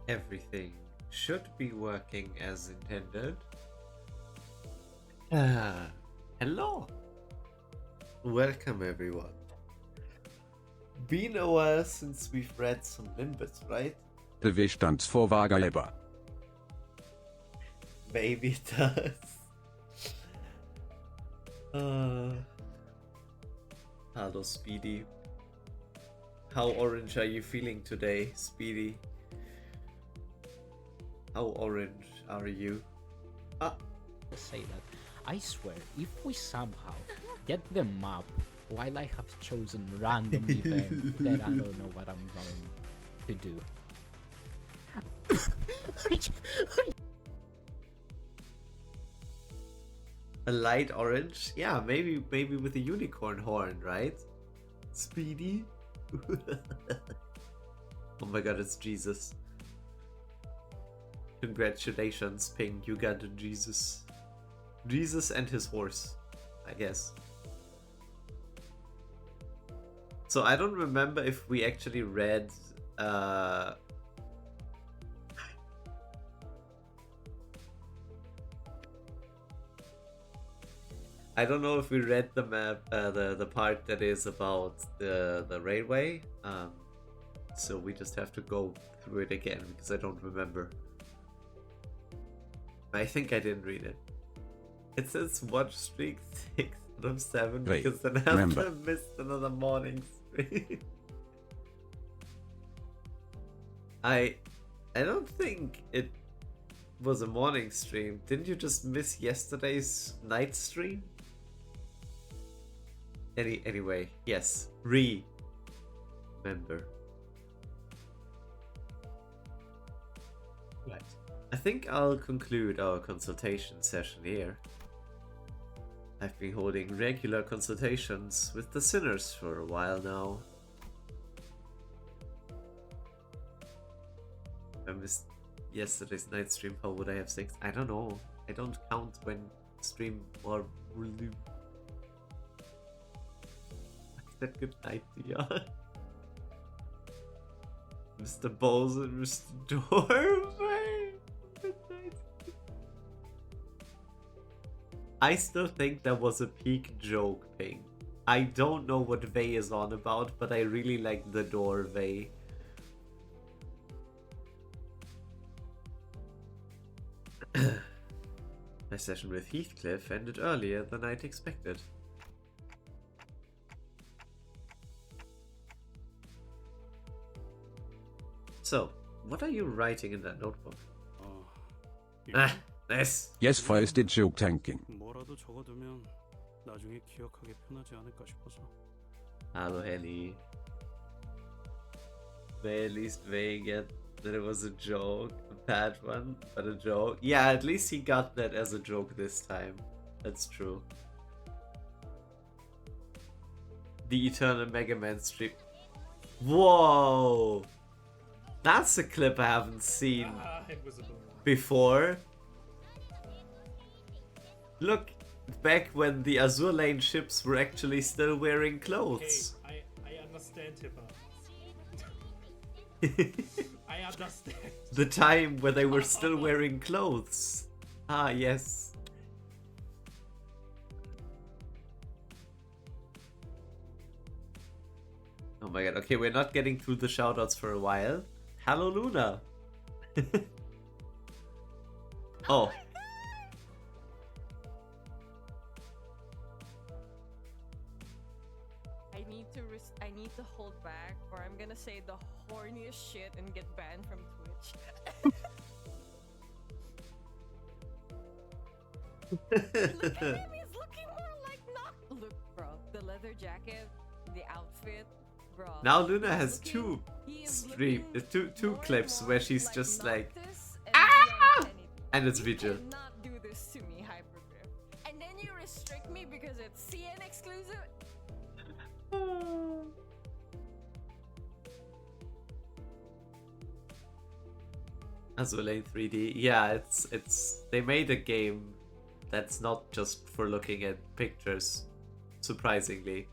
Everything should be working as intended. Hello. Welcome everyone. Been a while since we've read some Limbus, right? Beweegstandsvoorwaargeber. Maybe it does. Hello, Speedy. How orange are you feeling today, Speedy? How orange are you? Say that. I swear, if we somehow get them up while I have chosen random event, then I don't know what I'm going to do. A light orange? Yeah, maybe with a unicorn horn, right? Speedy? Oh my god, it's Jesus. Congratulations, Ping, you got a Jesus. Jesus and his horse, I guess. So I don't remember if we actually read I don't know if we read the map, the part that is about the railway. So we just have to go through it again because I don't remember. I think I didn't read it. It says watch streak 6 out of 7 Great. because then I Remember. missed another morning stream. I don't think it was a morning stream. Didn't you just miss yesterday's night stream? Anyway, yes. Remember. Right. I think I'll conclude our consultation session here. I've been holding regular consultations with the sinners for a while now. If I missed yesterday's night stream, how would I have 6? I don't know. I don't count when stream or review. I said good night to y'all. Mr. Bowles and Mr. Dorvey. Good night. I still think that was a peak joke thing. I don't know what Vey is on about, but I really like the doorway. My session with Heathcliff ended earlier than I'd expected. So, what are you writing in that notebook? Nice. Yes, first did joke tanking. 뭐라도 적어두면 나중에 기억하기 편하지 않을까 싶어서. Hello, Henny. May at least Vey get that it was a joke, a bad one, but a joke. Yeah, at least he got that as a joke this time. That's true. The Eternal Mega Man stream. Whoa! That's a clip I haven't seen before. Look, back when the Azur Lane ships were actually still wearing clothes. Okay, I understand, Tipper. I understand. The time where they were still wearing clothes. Ah, yes. Oh my god, okay, we're not getting through the shoutouts for a while. Hello, Luna. Oh. I need to hold back, or I'm gonna say the horniest shit and get banned from Twitch. Look at him, he's looking more like Look, bro, the leather jacket, the outfit, bro. Now Luna has two clips where she's just like, ah! And it's Vigil. You cannot do this to me, Hypergrip. And then you restrict me because it's CN exclusive. Azur Lane 3D. Yeah, it's they made a game that's not just for looking at pictures, surprisingly.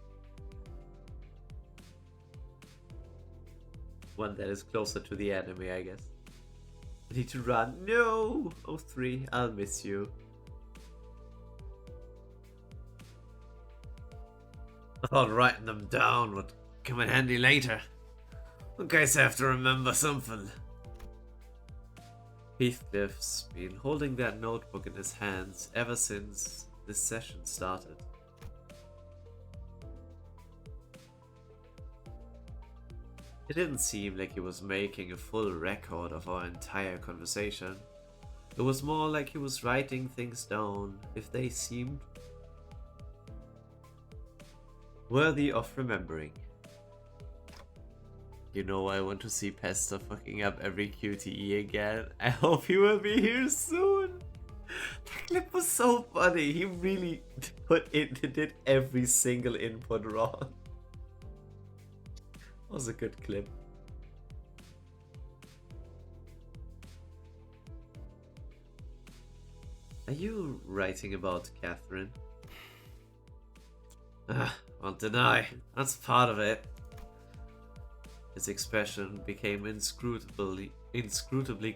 One that is closer to the anime, I guess. I need to run. No! Oh, 03, I'll miss you. I thought writing them down would come in handy later. In case I have to remember something. Heathcliff's been holding that notebook in his hands ever since this session started. It didn't seem like he was making a full record of our entire conversation. It was more like he was writing things down if they seemed worthy of remembering. You know, I want to see Pester fucking up every QTE again. I hope he will be here soon. That clip was so funny. He really did every single input wrong. Was a good clip. Are you writing about Catherine? Won't deny. That's part of it. His expression became inscrutably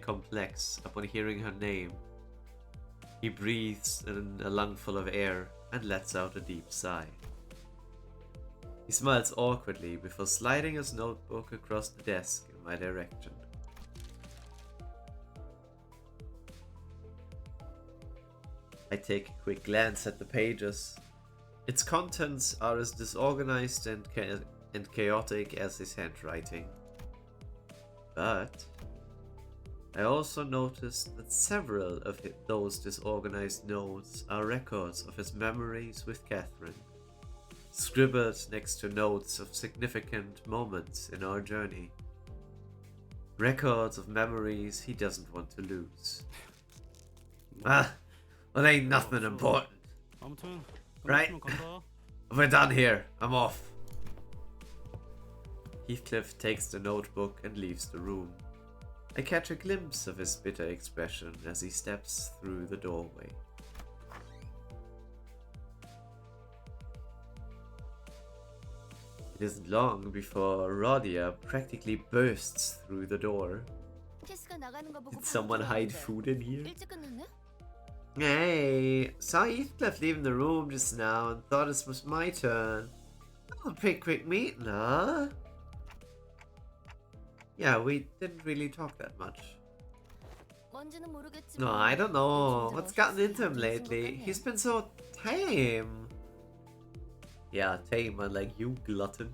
complex upon hearing her name. He breathes in a lungful of air and lets out a deep sigh. He smiles awkwardly before sliding his notebook across the desk in my direction. I take a quick glance at the pages. Its contents are as disorganized and chaotic as his handwriting. But I also noticed that several of those disorganized notes are records of his memories with Catherine, scribbled next to notes of significant moments in our journey. Records of memories he doesn't want to lose. Well, ain't nothing important. 아무튼 Right? 끝났으면 간다. We're done here. I'm off. Heathcliff takes the notebook and leaves the room. I catch a glimpse of his bitter expression as he steps through the doorway. It isn't long before Rodia practically bursts through the door. Did someone hide food in here? Hey, saw Heathcliff leaving the room just now and thought it was my turn. Oh, pretty quick meeting, huh? Yeah, we didn't really talk that much. No, I don't know. What's gotten into him lately? He's been so tame. Yeah, tame, unlike you, glutton.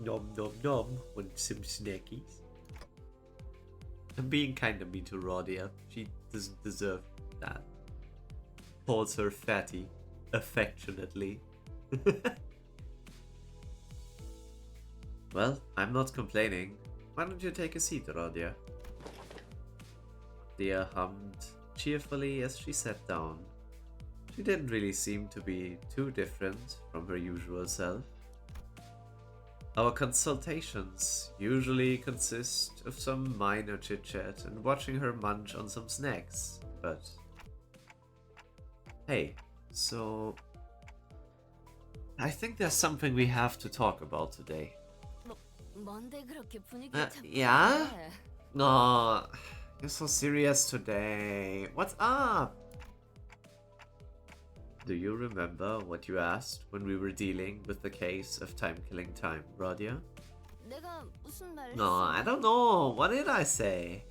Nom nom nom. Want some snackies? I'm being kinda mean to Rodia. She doesn't deserve that. Calls her fatty, affectionately. Well, I'm not complaining. Why don't you take a seat, Rodia? Dia hummed cheerfully as she sat down. She didn't really seem to be too different from her usual self. Our consultations usually consist of some minor chit-chat and watching her munch on some snacks, but... Hey, so... I think there's something we have to talk about today. Yeah? No, you're so serious today. What's up? Do you remember what you asked when we were dealing with the case of time-killing time, Rodia? No, I don't know. What did I say?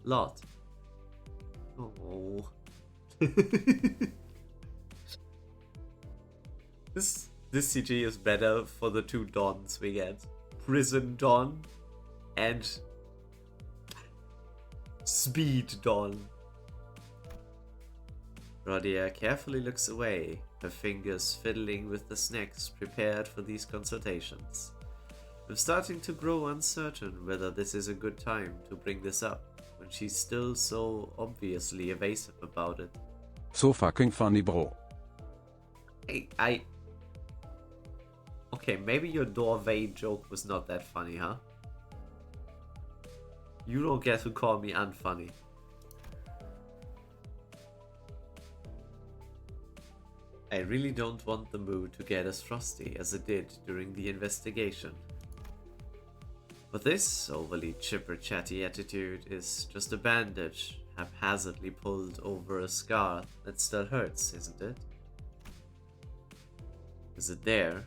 Lot. Oh. This CG is better for the two dons we get. Prison Don and Speed Don. Rodia carefully looks away, her fingers fiddling with the snacks prepared for these consultations. I'm starting to grow uncertain whether this is a good time to bring this up, when she's still so obviously evasive about it. So fucking funny, bro. Okay, maybe your doorway joke was not that funny, huh? You don't get to call me unfunny. I really don't want the mood to get as frosty as it did during the investigation. But this overly chipper chatty attitude is just a bandage haphazardly pulled over a scar that still hurts, isn't it? Is it there?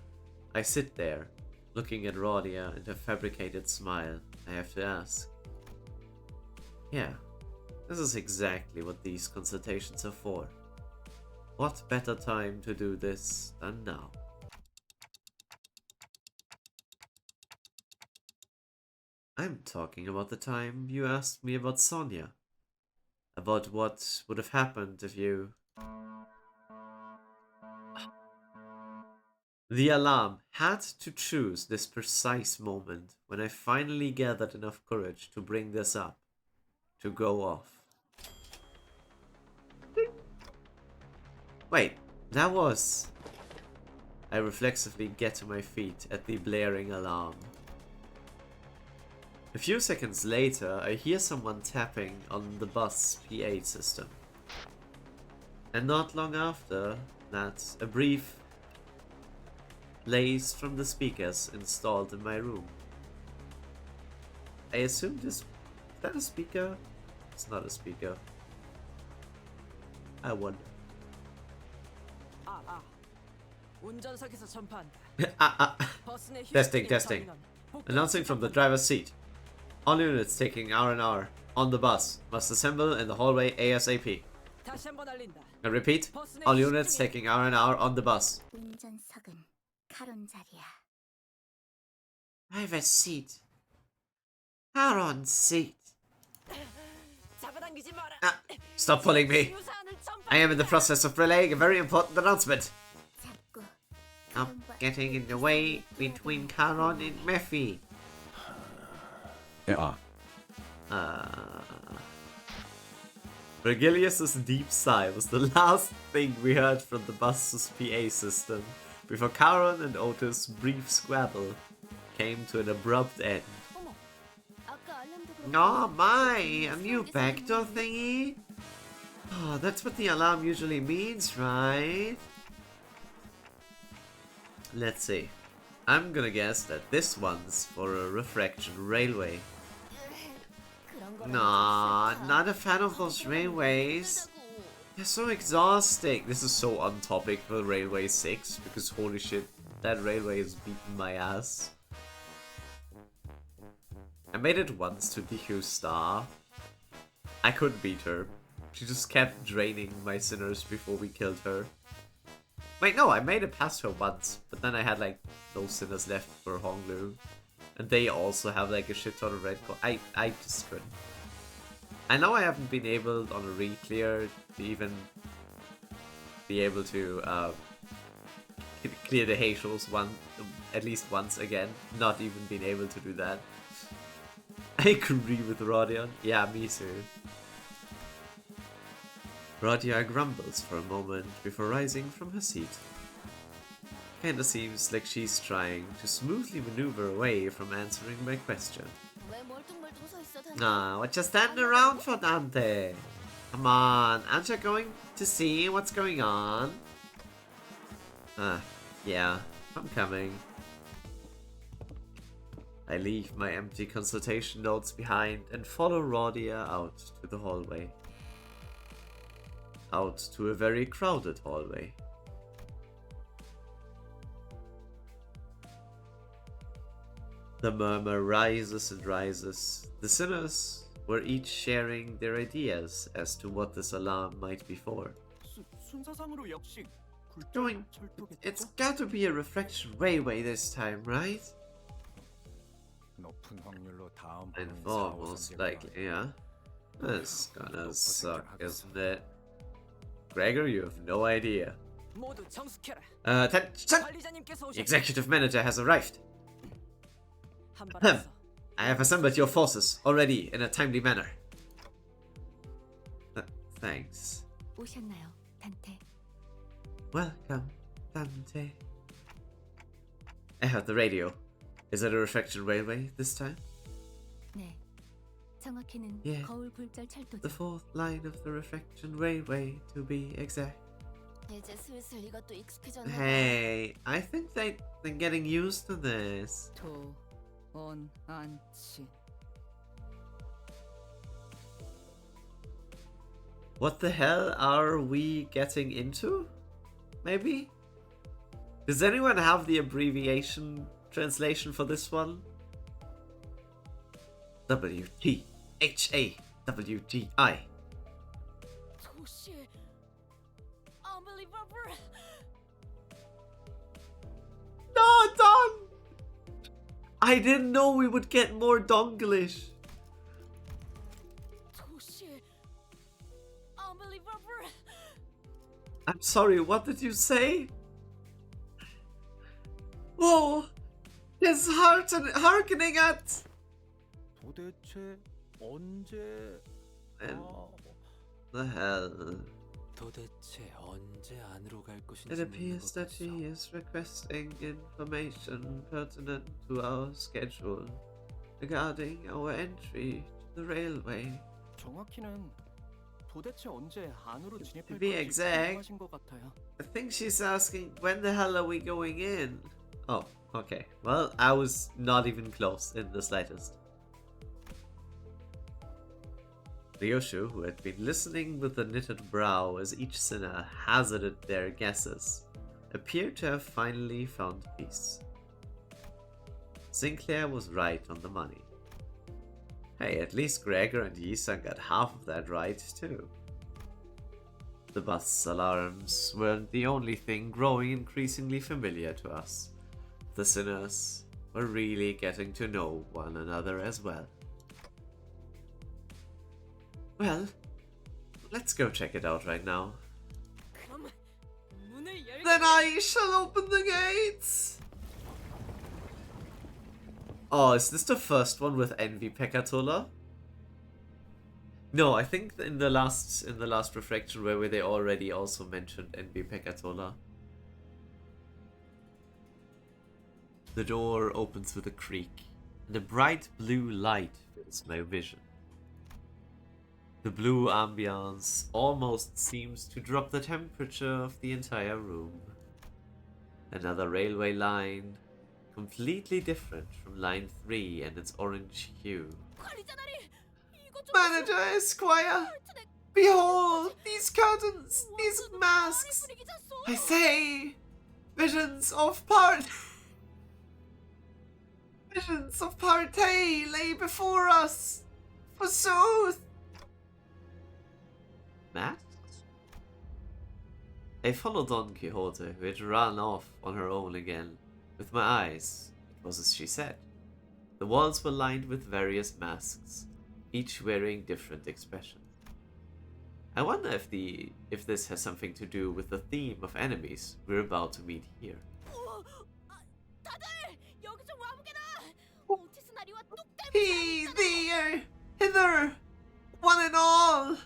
I sit there, looking at Rodia and her fabricated smile. I have to ask. Yeah, this is exactly what these consultations are for. What better time to do this than now? I'm talking about the time you asked me about Sonia. About what would have happened if you... The alarm had to choose this precise moment when I finally gathered enough courage to bring this up. To go off. Wait, that was... I reflexively get to my feet at the blaring alarm. A few seconds later, I hear someone tapping on the bus PA system. And not long after that, a brief plays from the speakers installed in my room. I assume this... Is that a speaker? It's not a speaker. I wonder. 운전석에서 전파한다. Testing, testing. Announcing from the driver's seat. All units taking R&R on the bus must assemble in the hallway ASAP. 다시 한번 알린다. I repeat, all units taking R&R on the bus. 운전석은 카론 자리야. Driver's seat. Caron seat. 잡아당기지 마라. Stop pulling me. I am in the process of relaying a very important announcement. 잡고 Stop getting in the way between Caron and Mephi. Ja. Vergilius' deep sigh was the last thing we heard from the bus's PA system before Caron and Otis' brief squabble came to an abrupt end. Oh my, a new backdoor thingy? Oh, that's what the alarm usually means, right? Let's see. I'm gonna guess that this one's for a refraction railway. Nah, not a fan of those railways. They're so exhausting. This is so on topic for Railway 6 because holy shit, that railway is beating my ass. I made it once to DQ Star. I couldn't beat her. She just kept draining my sinners before we killed her. Wait, no, I made it past her once, but then I had like no sinners left for Honglu. And they also have like a shit ton of red co- I just couldn't. I know I haven't been able on a re-clear to even be able to clear the Haitials at least once again. Not even been able to do that. I agree with Rodion. Yeah, me too. Rodia grumbles for a moment before rising from her seat. Kinda seems like she's trying to smoothly maneuver away from answering my question. Ah, what you standing around for, Dante? Come on, aren't you going to see what's going on? Yeah, I'm coming. I leave my empty consultation notes behind and follow Rodia out to the hallway. Out to a very crowded hallway. The murmur rises and rises. The sinners were each sharing their ideas as to what this alarm might be for. 순서상으로 역시 Going, it's got to be a refraction railway this time, right? 높은 확률로 다음 And 방문이 four 4호 most 선택과 likely, yeah. That's gonna suck, isn't it? Gregor, you have no idea. 모두 정숙해라. Attention! 관리자님께서 The 오셨다. executive manager has arrived. 한발 앞서. I have assembled your forces already in a timely manner. Thanks. 오셨나요, 단테? Welcome, Dante. I heard the radio. Is it a refraction railway this time? 네. 정확히는 Yeah. 거울 굴절 철도죠. The fourth line of the refraction railway, to be exact. 이제 슬슬 이것도 익숙해졌나? Hey, I think they're getting used to this. 도 않지. What the hell are we getting into? Maybe? Does anyone have the abbreviation translation for this one? WTHAWTI. 도시. Unbelievable. No, Don! I didn't know we would get more Donglish. 도시. Unbelievable. I'm sorry, what did you say? Whoa! It's hearkening at... 도대체 언제 And the hell? 도대체 언제 안으로 갈 것인지 It appears that he is requesting information pertinent to our schedule regarding our entry to the railway. 정확히는 도대체 언제 안으로 To 진입할 be 건지 exact, 궁금하신 것 같아요. I think she's asking when the hell are we going in? Oh, okay. Well, I was not even close in the slightest. Ryoshu, who had been listening with a knitted brow as each sinner hazarded their guesses, appeared to have finally found peace. Sinclair was right on the money. Hey, at least Gregor and Yisan got half of that right, too. The bus alarms weren't the only thing growing increasingly familiar to us. The sinners were really getting to know one another as well. Well, let's go check it out right now. 그럼 문을 열게. Then I shall open the gates! Oh, is this the first one with Envy Pekatola? No, I think in the last reflection where they already also mentioned Envy Pekatola. The door opens with a creak, and a bright blue light fills my vision. The blue ambience almost seems to drop the temperature of the entire room. Another railway line, completely different from line 3 and its orange hue. 관리자들이 이거 좀 Manager Esquire! Behold! These curtains! These masks! I say! Visions of Visions of party lay before us! Forsooth! Masks? I followed Don Quixote, who had run off on her own again. With my eyes, it was as she said. The walls were lined with various masks, each wearing different expressions. I wonder if this has something to do with the theme of enemies we're about to meet here. 우와, 다들 여기 좀 와보게나. 오티스 나리와 뚝 He, there, hither, one and all.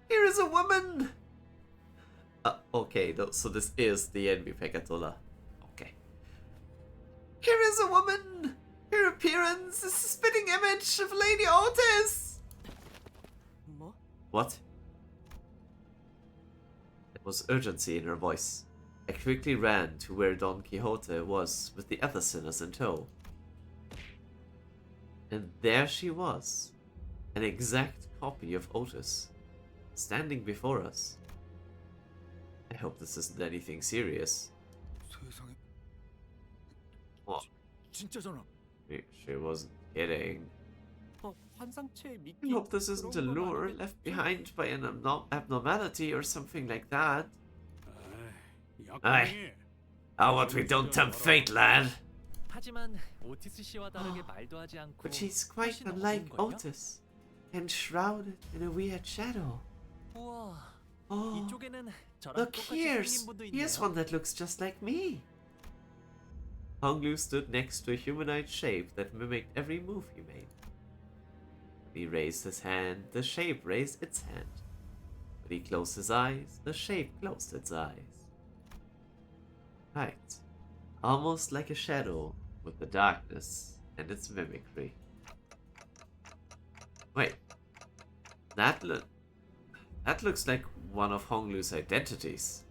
Here is a woman. Okay, so this is the Envy Pekatola. Okay. Here is a woman. Her appearance is a spitting image of Lady Otis. 뭐? What? There was urgency in her voice. I quickly ran to where Don Quixote was with the other sinners in tow. And there she was, an exact copy of Otis, standing before us. I hope this isn't anything serious. 세상에 What? 진짜잖아. She wasn't kidding. 환상체의 I 미끼. hope this isn't a 그런 건 lure 아니겠지? left behind by an abnormality or something like that. 약간이 Oh, what we don't tempt fate, lad. 하지만 오티스 씨와 다르게 말도 하지 않고 But she's quite 훨씬 unlike 어두운걸요? Otis, enshrouded in a weird shadow. 우와, Oh, 이쪽에는 저랑 look, 똑같이 here's 생긴 분도 here's 있네요. one that looks just like me. Honglu stood next to a humanoid shape that mimicked every move he made. When he raised his hand, the shape raised its hand. When he closed his eyes, the shape closed its eyes. Right. Almost like a shadow with the darkness and its mimicry. Wait. That looks like one of Honglu's identities.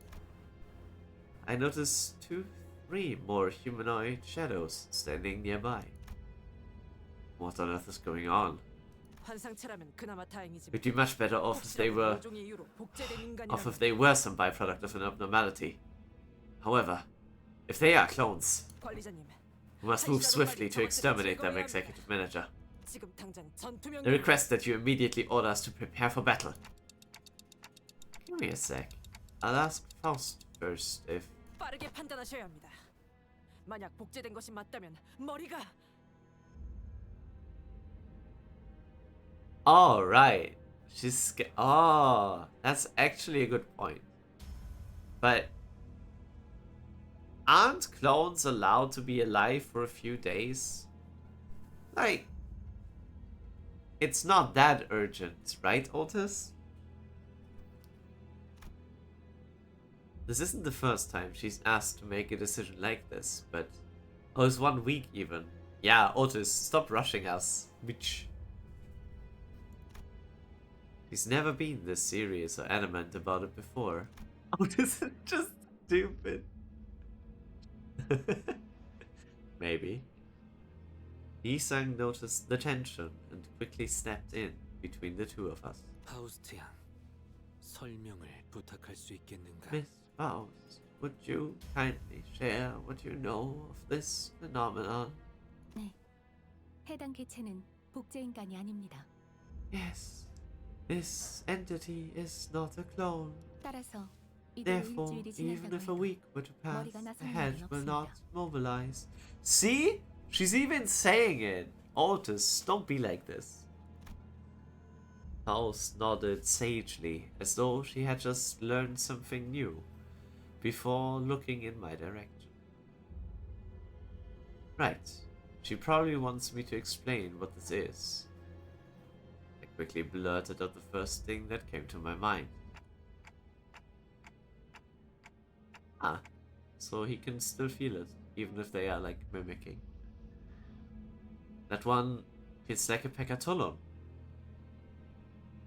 I noticed 2, 3 more humanoid shadows standing nearby. What on earth is going on? 환상체라면 그나마 다행이지. We'd be much better off if they were some byproduct of an abnormality. However, if they are clones, 관리자님, we must move swiftly to exterminate them, Executive Manager. They request that you immediately order us to prepare for battle. Give me a sec. I'll ask Faust first if... 빠르게 판단하셔야 합니다. 만약 복제된 것이 맞다면 머리가... Oh, right. She's scared. Oh, that's actually a good point. But aren't clones allowed to be alive for a few days? Like, it's not that urgent, right, Otis? This isn't the first time she's asked to make a decision like this, but... Oh, it's 1 week even. Yeah, Otis, stop rushing us, bitch. He's never been this serious or adamant about it before. Otis is just stupid. Maybe. Isang noticed the tension and quickly stepped in between the two of us. 파우스트 양, 설명을 부탁할 수 있겠는가? Miss Faust, would you kindly share what you know of this phenomenon? 네. 해당 개체는 복제 인간이 아닙니다. Yes. This entity is not a clone. 따라서 이대로 Therefore, 일주일이 even if a 지난다고 week were to pass, 머리가 the 나서는 head 일은 will 없습니다. not mobilize. See? She's even saying it. Otis, don't be like this. Faust nodded sagely, as though she had just learned something new, before looking in my direction. Right. She probably wants me to explain what this is. I quickly blurted out the first thing that came to my mind. Ah, so he can still feel it, even if they are like mimicking. That one feels like a peccatulum.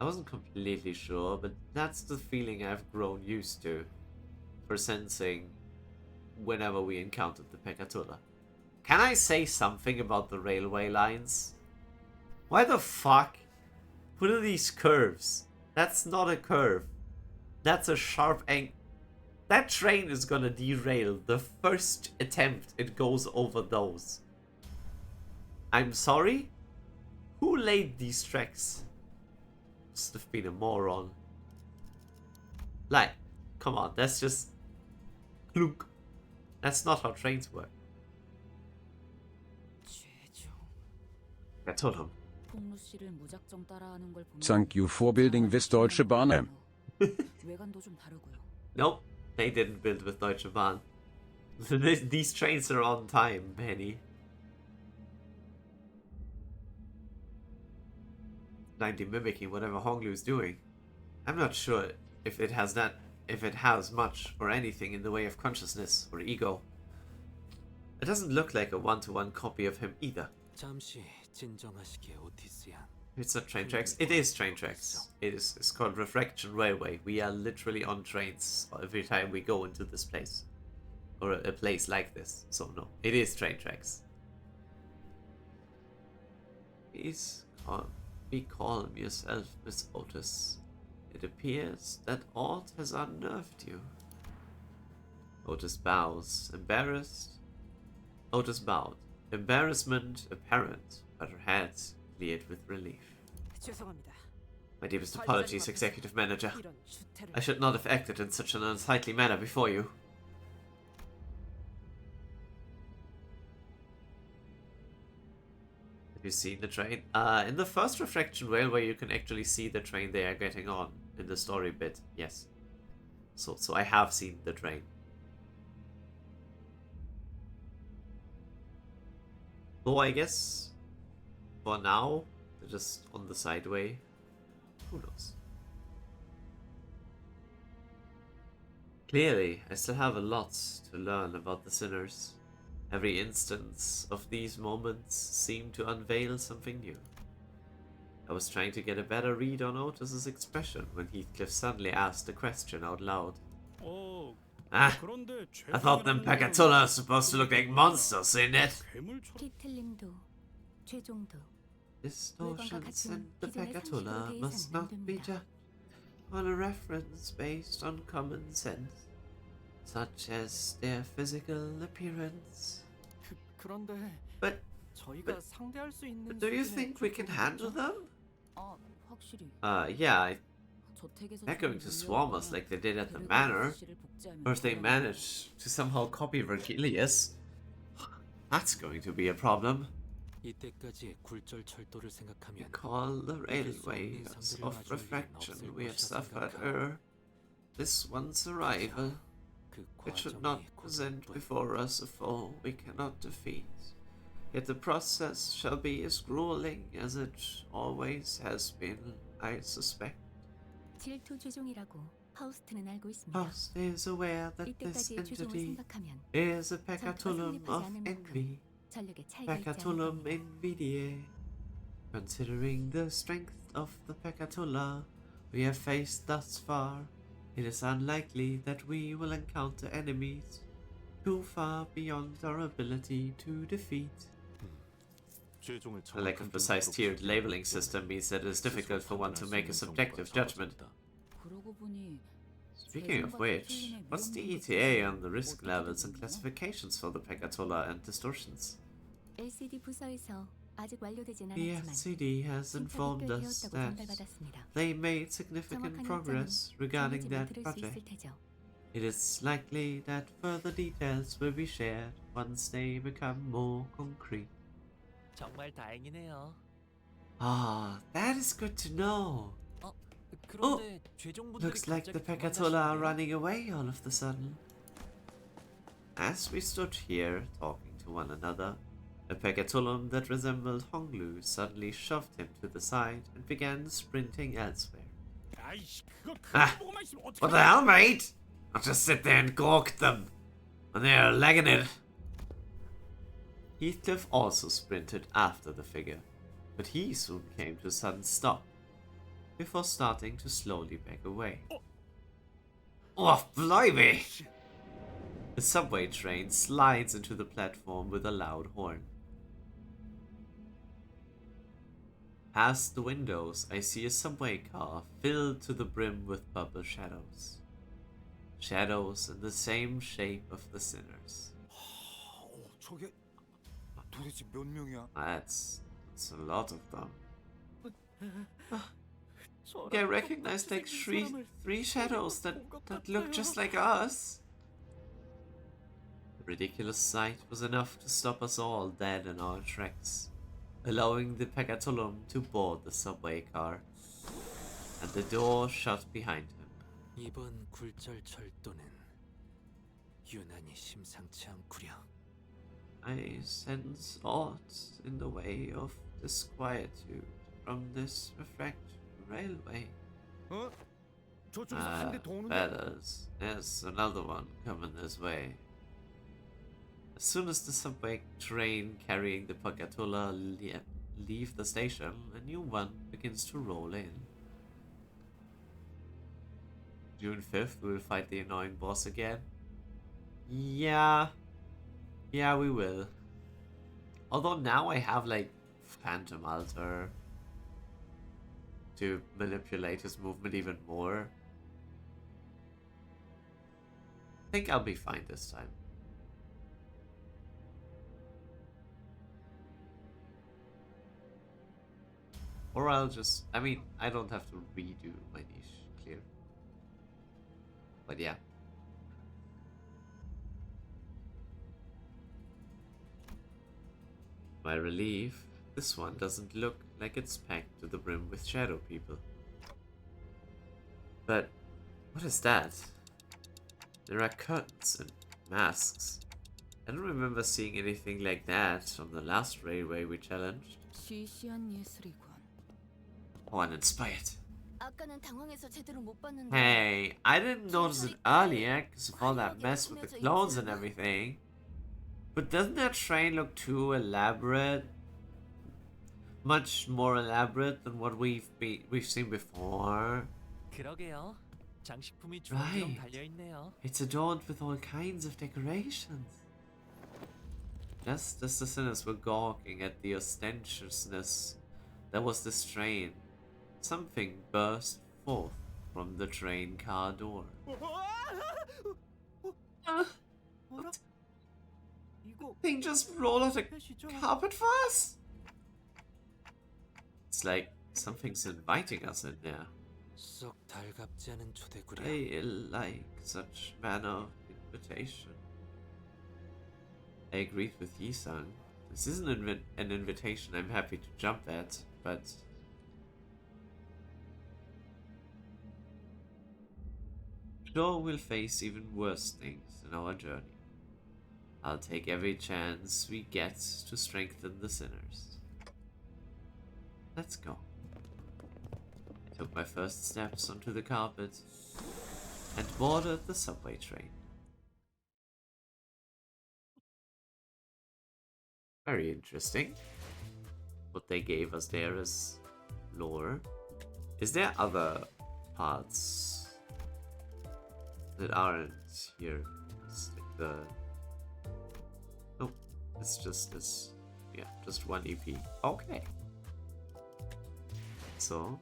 I wasn't completely sure, but that's the feeling I've grown used to for sensing whenever we encountered the peccatula. Can I say something about the railway lines? Why the fuck? What are these curves? That's not a curve. That's a sharp angle. That train is gonna derail the first attempt it goes over those. I'm sorry? Who laid these tracks? Must have been a moron. Like, come on, that's just... Clunk. That's not how trains work. I told him. Thank you for building this Deutsche Bahn. Nope, they didn't build with Deutsche Bahn. These trains are on time, Penny. Blindly mimicking whatever Honglu's doing. I'm not sure if it has much or anything in the way of consciousness or ego. It doesn't look like a one-to-one copy of him either. 잠시 진정하시게, 오티스 양. It's not train tracks. It is train tracks. It's called Refraction Railway. We are literally on trains every time we go into this place. Or a place like this. So no, it is train tracks. Please be calm yourself, Miss Otis. It appears that aught has unnerved you. Otis bows, embarrassed. Otis bowed. Embarrassment apparent, but her head cleared with relief. 죄송합니다. My deepest apologies, Executive Manager. I should not have acted in such an unsightly manner before you. Have you seen the train? In the first Refraction Railway, you can actually see the train they are getting on in the story bit. Yes. So I have seen the train. Though I guess for now they're just on the sideway. Who knows? Clearly, I still have a lot to learn about the sinners. Every instance of these moments seemed to unveil something new. I was trying to get a better read on Otis's expression when Heathcliff suddenly asked a question out loud. I thought them Peccatula are supposed to look like monsters, ain't it? 리틀님도, 최종도 Distortions in the Pecatula must not be judged on a reference based on common sense, such as their physical appearance. 그런데 But 저희가 상대할 수 있는 do you 수준의 think we can handle them? 확실히. Yeah, 저택에서 they're going to swarm us like they did at the manor. Or if they manage to somehow copy Vergilius, that's going to be a problem. 이때까지의 굴절 철도를 생각하면 Recall the railway of refraction we have suffered this one's arrival. 그 It should 과정이 not present before us a foe we cannot defeat. Yet the process shall be as grueling as it always has been, I suspect. 질투 주종이라고 파우스트는 알고 있습니다. Faust is aware that this 이때까지의 주종을 entity 생각하면 is a 전투가 peccatulum 성립하지 of 않은 envy. 만큼 전력의 차이가 있지 않을 Peccatulum 겁니다. invidiae. Considering the strength of the Peccatula we have faced thus far, it is unlikely that we will encounter enemies too far beyond our ability to defeat. A lack of precise tiered labeling system means that it is difficult for one to make a subjective judgment. 그러고 보니 Speaking of which, what's the ETA on the risk levels and classifications for the Peccatula and distortions? LCD 부서에서 아직 완료되진 The 않았지만 FCD has 진척이 informed 꽤 us 되었다고 that 전달받았습니다. they made significant 정확한 progress 일정은 regarding 정해지면 that 들을 수 있을 project. 테죠. It is likely that further details will be shared once they become more concrete. 정말 다행이네요. Ah, that is good to know. 그런데 죄종분들이 Looks like the 갑자기 Peccatula are 도망가시는데요? running away all of the sudden. As we stood here talking to one another, a Peccatulum that resembled Honglu suddenly shoved him to the side and began sprinting elsewhere. Ah, what the hell, mate? I'll just sit there and gawk them when they're legging it. Heathcliff also sprinted after the figure, but he soon came to a sudden stop before starting to slowly back away. Oh, blimey! The subway train slides into the platform with a loud horn. Past the windows, I see a subway car filled to the brim with purple shadows. Shadows in the same shape of the sinners. 저게 도대체 몇 명이야? That's a lot of them. I recognized like three shadows that look just like us. The ridiculous sight was enough to stop us all dead in our tracks, allowing the Peccatulum to board the subway car, and the door shut behind him. 이번 굴절 철도는 유난히 심상치 않구려. I sense aught in the way of disquietude from this refractory railway. 어? 저쪽에서 Ah, 한 대 더 오는데? fellas, there's another one coming this way. As soon as the subway train carrying the Peccatula leave the station, a new one begins to roll in. June 5th, we'll fight the annoying boss again. Yeah, we will. Although now I have like Phantom Altar to manipulate his movement even more. I think I'll be fine this time. Or I'll just, I mean, I don't have to redo my niche, clear. But yeah. My relief, this one doesn't look like it's packed to the brim with shadow people. But what is that? There are curtains and masks. I don't remember seeing anything like that on the last railway we challenged. 시시한 예술이군. Oh, uninspired. 아까는 당황해서 제대로 못 봤는데. Hey, I didn't notice it earlier because of all that mess with the clothes and everything. But doesn't that train look too elaborate? Much more elaborate than what we've seen before. 그러게요. 장식품이 Right. 주렁주렁 달려 있네요. It's adorned with all kinds of decorations. Just as the sinners were gawking at the ostentatiousness there was this train. Something burst forth from the train car door. What? Thing just rolled out a carpet for us? It's like something's inviting us in there. 썩 달갑지 않은 초대구려. I like such manner of invitation. I agreed with Yi-sang. This isn't an invitation I'm happy to jump at, but... sure we'll face even worse things in our journey. I'll take every chance we get to strengthen the sinners. Let's go. I took my first steps onto the carpet and boarded the subway train. Very interesting. What they gave us there is lore. Is there other parts that aren't here? It's like the... oh, it's just this. Yeah, just one EP. Okay. So,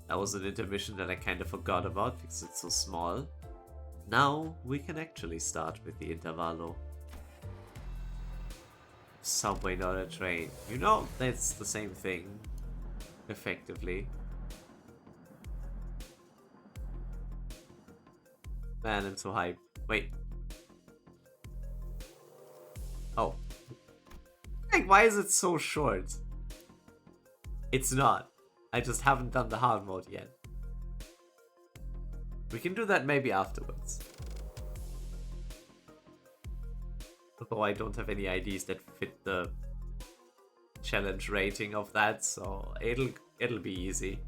that was an intermission that I kind of forgot about because it's so small. Now we can actually start with the intervallo. Subway, not a train. You know, that's the same thing, effectively. Man, I'm so hyped. Wait. Oh. Like, why is it so short? It's not. I just haven't done the hard mode yet. We can do that maybe afterwards. Although I don't have any IDs that fit the challenge rating of that, so it'll be easy.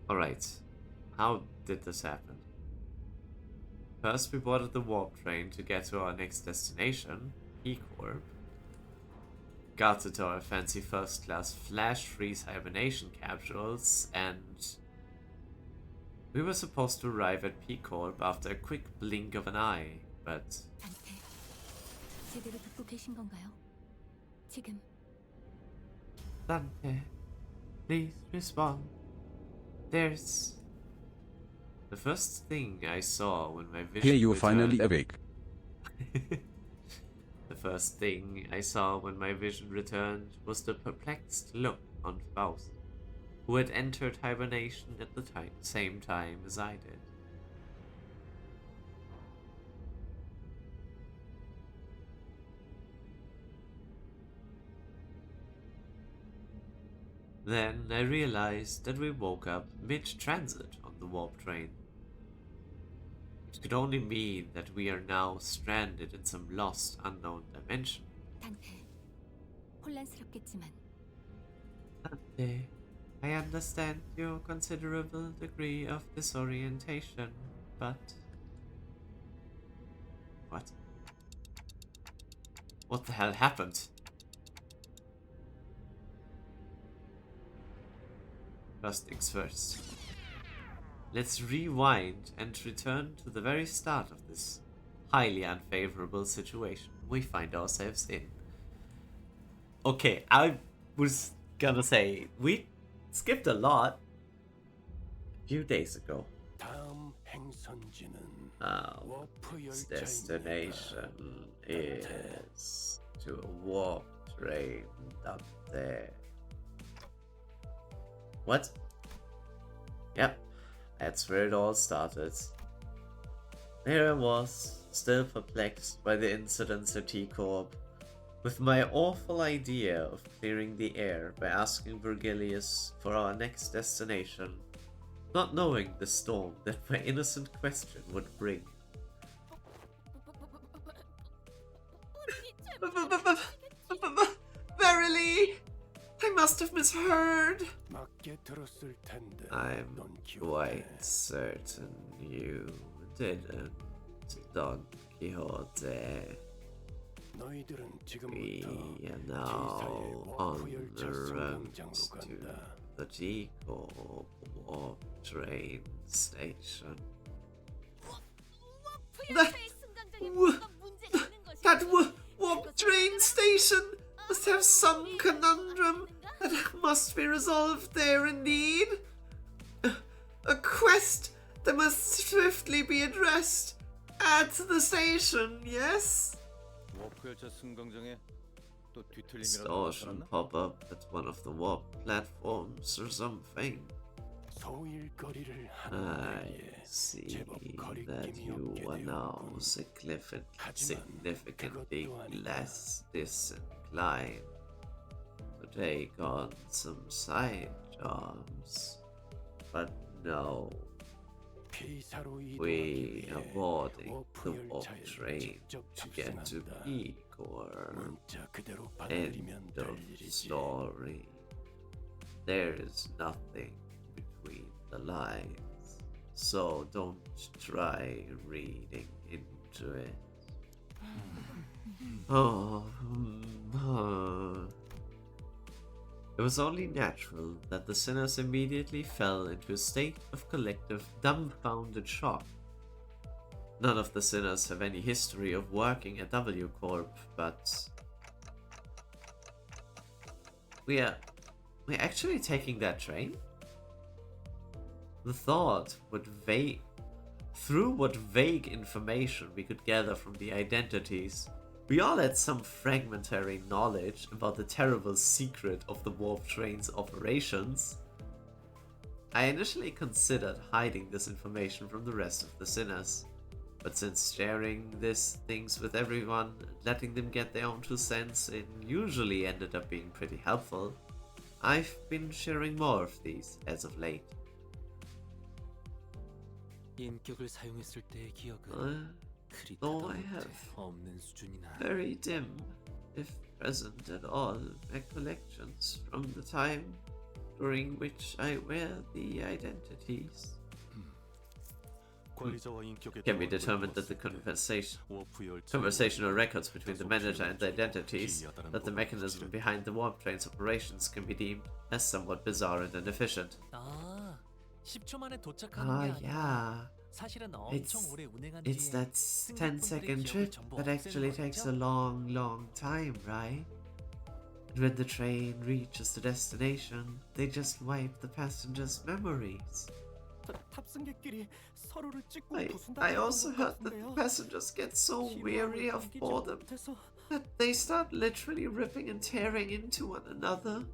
Alright, how did this happen? First we boarded the warp train to get to our next destination, E-Corp. Got into our fancy first class flash freeze hibernation capsules, and we were supposed to arrive at P-Corp after a quick blink of an eye, but... 단테, 제대로 듣고 계신 건가요? 지금. Dante, please respond. There's... The first thing I saw when my vision Here you returned... finally awake. The first thing I saw when my vision returned was the perplexed look on Faust, who had entered hibernation at the same time as I did. Then I realized that we woke up mid-transit on the warp train. It could only mean that we are now stranded in some lost, unknown dimension. 단테, 혼란스럽겠지만. Dante, I understand your considerable degree of disorientation, but... What? What the hell happened? First things first. Let's rewind and return to the very start of this highly unfavorable situation we find ourselves in. Okay, I was gonna say, we skipped a lot a few days ago. Its destination is to a warp train up there. What? Yep, that's where it all started. There I was, still perplexed by the incidents at T-Corp, with my awful idea of clearing the air by asking Virgilius for our next destination, not knowing the storm that my innocent question would bring. Verily! I must have misheard! I'm quite certain you didn't, Don Quixote. We are now on the road to the T-Corp warp train station. That warp train station must have some conundrum that must be resolved there indeed. A quest that must swiftly be addressed at the station, yes? Store should pop up at one of the warp platforms or something. I see that you are now significantly less disinclined to take on some side jobs. But no, we are boarding the warp train to get to Igor. End of story. There is nothing between the lines, so don't try reading into it. It was only natural that the sinners immediately fell into a state of collective dumbfounded shock. None of the sinners have any history of working at W Corp, but we're actually taking that train? The thought would through what vague information we could gather from the identities, we all had some fragmentary knowledge about the terrible secret of the warp train's operations. I initially considered hiding this information from the rest of the sinners, but since sharing these things with everyone, letting them get their own 2 cents, it usually ended up being pretty helpful. I've been sharing more of these as of late. Though I have very dim, if present at all, recollections from the time during which I wear the identities. Can be determined that the conversational records between the manager and the identities, that the mechanism behind the warp train's operations can be deemed as somewhat bizarre and inefficient. Yeah. It's that 10-second trip that actually takes a long time, right? And when the train reaches the destination, they just wipe the passengers' memories. I also heard that the passengers get so weary of boredom that they start literally ripping and tearing into one another.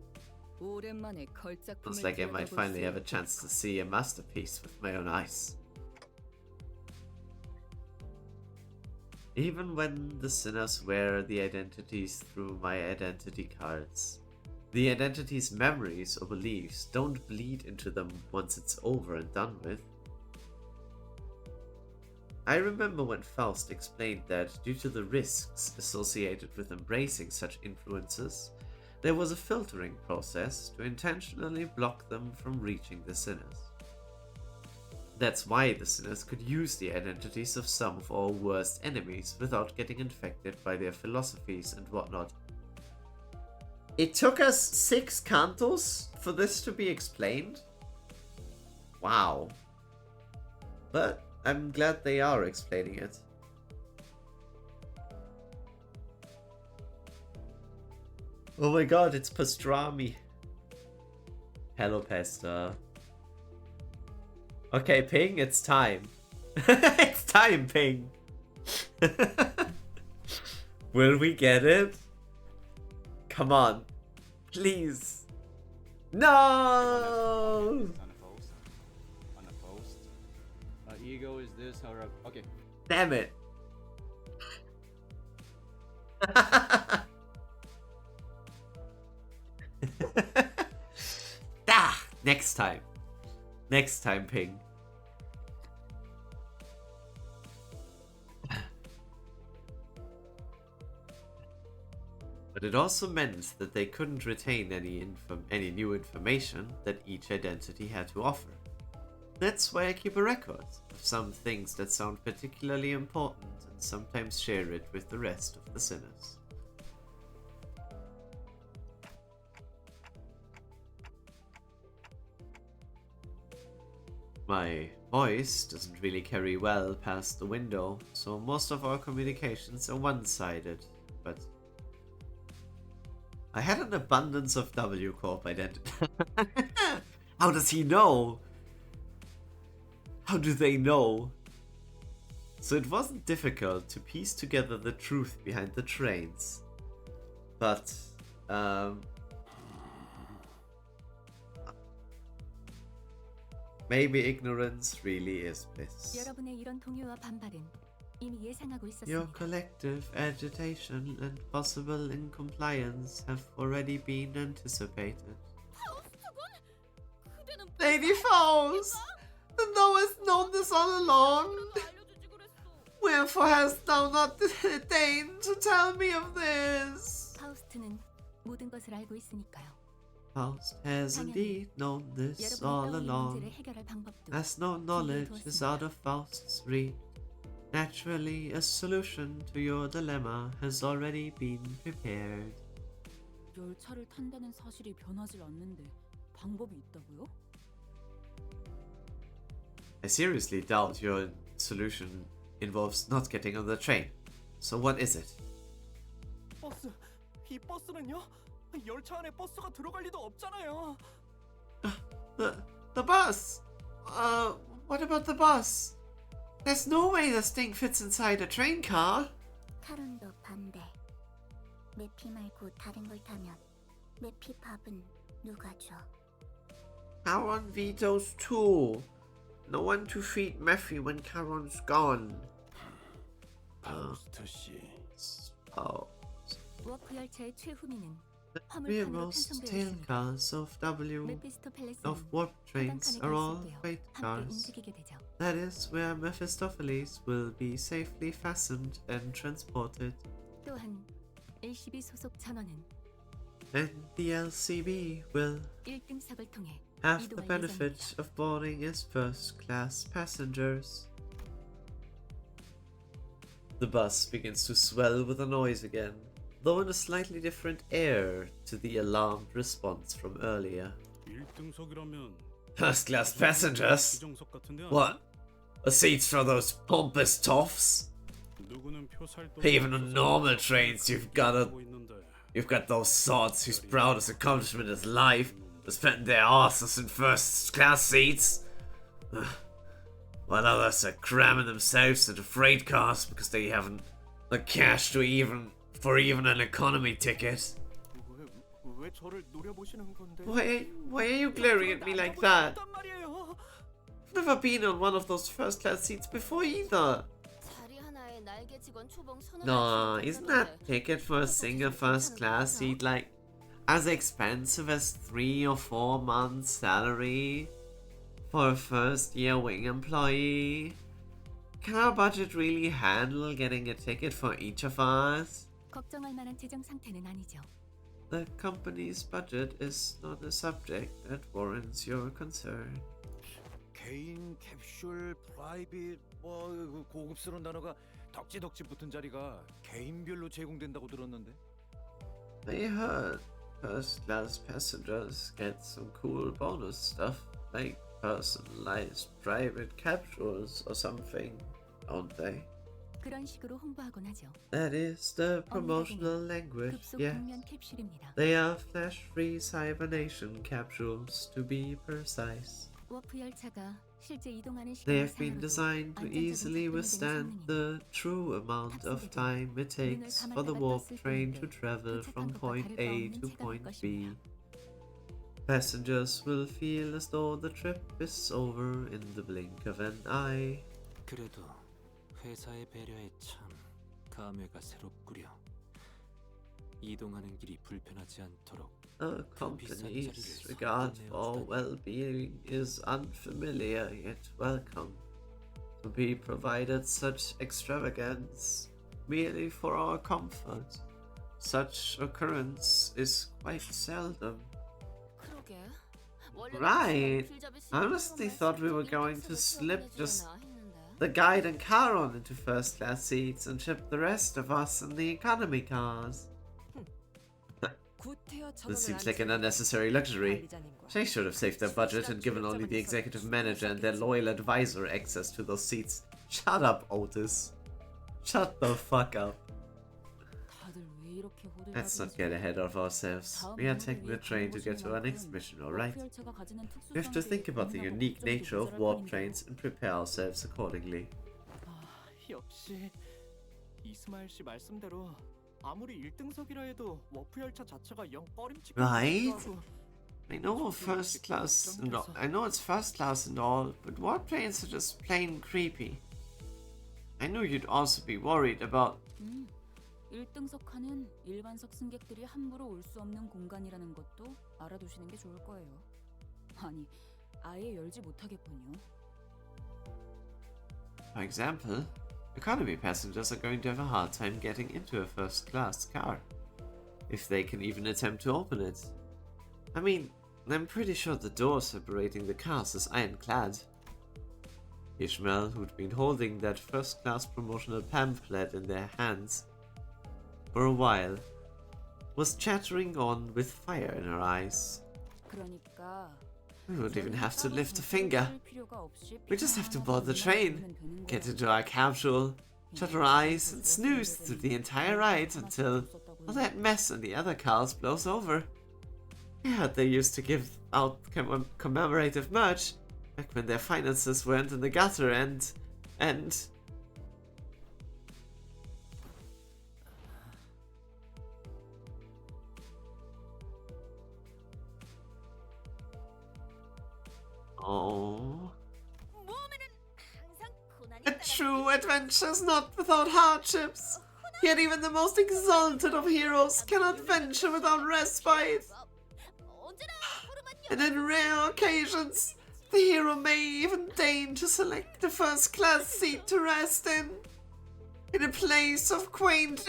Looks like I might finally have a chance to see a masterpiece with my own eyes. Even when the sinners wear the identities through my identity cards, the identity's memories or beliefs don't bleed into them once it's over and done with. I remember when Faust explained that due to the risks associated with embracing such influences, there was a filtering process to intentionally block them from reaching the sinners. That's why the sinners could use the identities of some of our worst enemies without getting infected by their philosophies and whatnot. It took us 6 cantos for this to be explained? Wow. But I'm glad they are explaining it. Oh my god, it's pastrami. Hello, Pesta. Okay, Ping, it's time. It's time, Ping. Will we get it? Come on. Please. No! Unopposed. Ego is this, or okay. Damn it. Next time. Next time, Ping. But it also meant that they couldn't retain any new information that each identity had to offer. That's why I keep a record of some things that sound particularly important and sometimes share it with the rest of the sinners. My voice doesn't really carry well past the window, so most of our communications are one-sided, but I had an abundance of W Corp identity. How does he know? How do they know? So it wasn't difficult to piece together the truth behind the trains. But, maybe ignorance really is bliss. 여러분의 이런 동요와 반발은 이미 예상하고 Your 있었습니다. collective agitation and possible incompliance have already been anticipated. Lady Faust! Then thou hast known this all along! Wherefore hast thou not deigned to tell me of this? 파우스트는 모든 것을 알고 있으니까요. Faust has indeed known this all 여러분이 떠올린 along, 문제를 해결할 방법도 as no knowledge is out of Faust's reach. Naturally, a solution to your dilemma has already been prepared. 열차를 탄다는 사실이 변하질 않는데 방법이 있다고요? I seriously doubt your solution involves not getting on the train. So what is it? 버스, 이 버스는요? 열차 안에 버스가 들어갈 리도 없잖아요. The bus! What about the bus? There's no way this thing fits inside a train car. 카론도 반대. 내 피 말고 다른 걸 타면 내 피 밥은 누가 줘? Charon vetoes too. No one to feed Mephi when Charon's gone. 파우스트 씨. Oh. 워프 열차의 최후미는 The 화물칸으로 rearmost 편성되어 tail 있습니다. cars of W 메피스토 팰레스는 of warp trains 해당 are all 칸에 freight 함께 cars. 움직이게 되죠. That is where Mephistopheles will be safely fastened and transported. 또한 LCB 소속 전원은 And the LCB will 1등석을 통해 have the 이동할 benefit 예정입니다. of boarding as first-class passengers. The bus begins to swell with a noise again, though in a slightly different air to the alarmed response from earlier. 1등석이라면 First-class passengers? 정석 같은데. What? The seats for those pompous toffs? 누구는 표 살 돈 Even on normal trains, you've got those sorts whose proudest accomplishment is life to spend their asses in first-class seats. While others are cramming themselves into freight cars because they haven't the cash to even an economy ticket. 왜 저를 노려보시는 건데? Why are you glaring at me like that? I've never been on one of those first-class seats before either. 자리 하나에 날개 직원 초봉 서너 No, isn't that ticket for a single first-class seat like as expensive as 3 or 4 months' salary for a first-year wing employee? Can our budget really handle getting a ticket for each of us? 걱정할 만한 재정 상태는 아니죠. The company's budget is not a subject that warrants your concern. 개인 캡슐 프라이빗 뭐 고급스러운 단어가 덕지덕지 붙은 자리가 개인별로 제공된다고 들었는데. I heard first-class passengers get some cool bonus stuff like personalized private capsules or something, don't they? 그런 식으로 홍보하곤 하죠. That is the promotional language, 급속 yes. 국면 캡슐입니다. They are flash-freeze hibernation capsules, to be precise. 워프 열차가 실제 이동하는 They 시간을 have been 상으로도 designed to easily withstand the true amount of time it takes for the warp train to travel from point A to point B. Passengers will feel as though the trip is over in the blink of an eye. 그래도 회사의 배려에 참 감회가 새롭구려. 이동하는 길이 불편하지 않도록 A company's regard for well-being is unfamiliar yet welcome. To be provided such extravagance merely for our comfort, such occurrence is quite seldom. Right. I honestly thought we were going to slip just the guide and Charon into first-class seats and ship the rest of us in the economy cars. This seems like an unnecessary luxury. They should have saved their budget and given only the executive manager and their loyal advisor access to those seats. Shut up, Otis. Shut the fuck up. Let's not get ahead of ourselves. We are taking the train to get to our next mission, alright? We have to think about the unique nature of warp trains and prepare ourselves accordingly. 역시 이스마일 씨 말씀대로 아무리 1등석이라 해도 워프 열차 자체가 영 꺼림칙한 Right? 것도 하고. I know first class and all, I know it's first class and all, but warp trains are just plain creepy. I know you'd also be worried about 1등석 칸은 일반석 승객들이 함부로 올 수 없는 공간이라는 것도 알아두시는 게 좋을 거예요. 아니, 아예 열지 못하겠군요. For example, economy passengers are going to have a hard time getting into a first-class car, if they can even attempt to open it. I mean, I'm pretty sure the door separating the cars is ironclad. Ishmael, who'd been holding that first-class promotional pamphlet in their hands for a while, was chattering on with fire in her eyes. We wouldn't even have to lift a finger. We just have to board the train, get into our capsule, shut our eyes, and snooze through the entire ride until all that mess in the other cars blows over. I heard they used to give out commemorative merch back when their finances weren't in the gutter and... Oh. A true adventure's not without hardships. Yet even the most exalted of heroes cannot venture without respite. And in rare occasions, the hero may even deign to select a first-class seat to rest in a place of quaint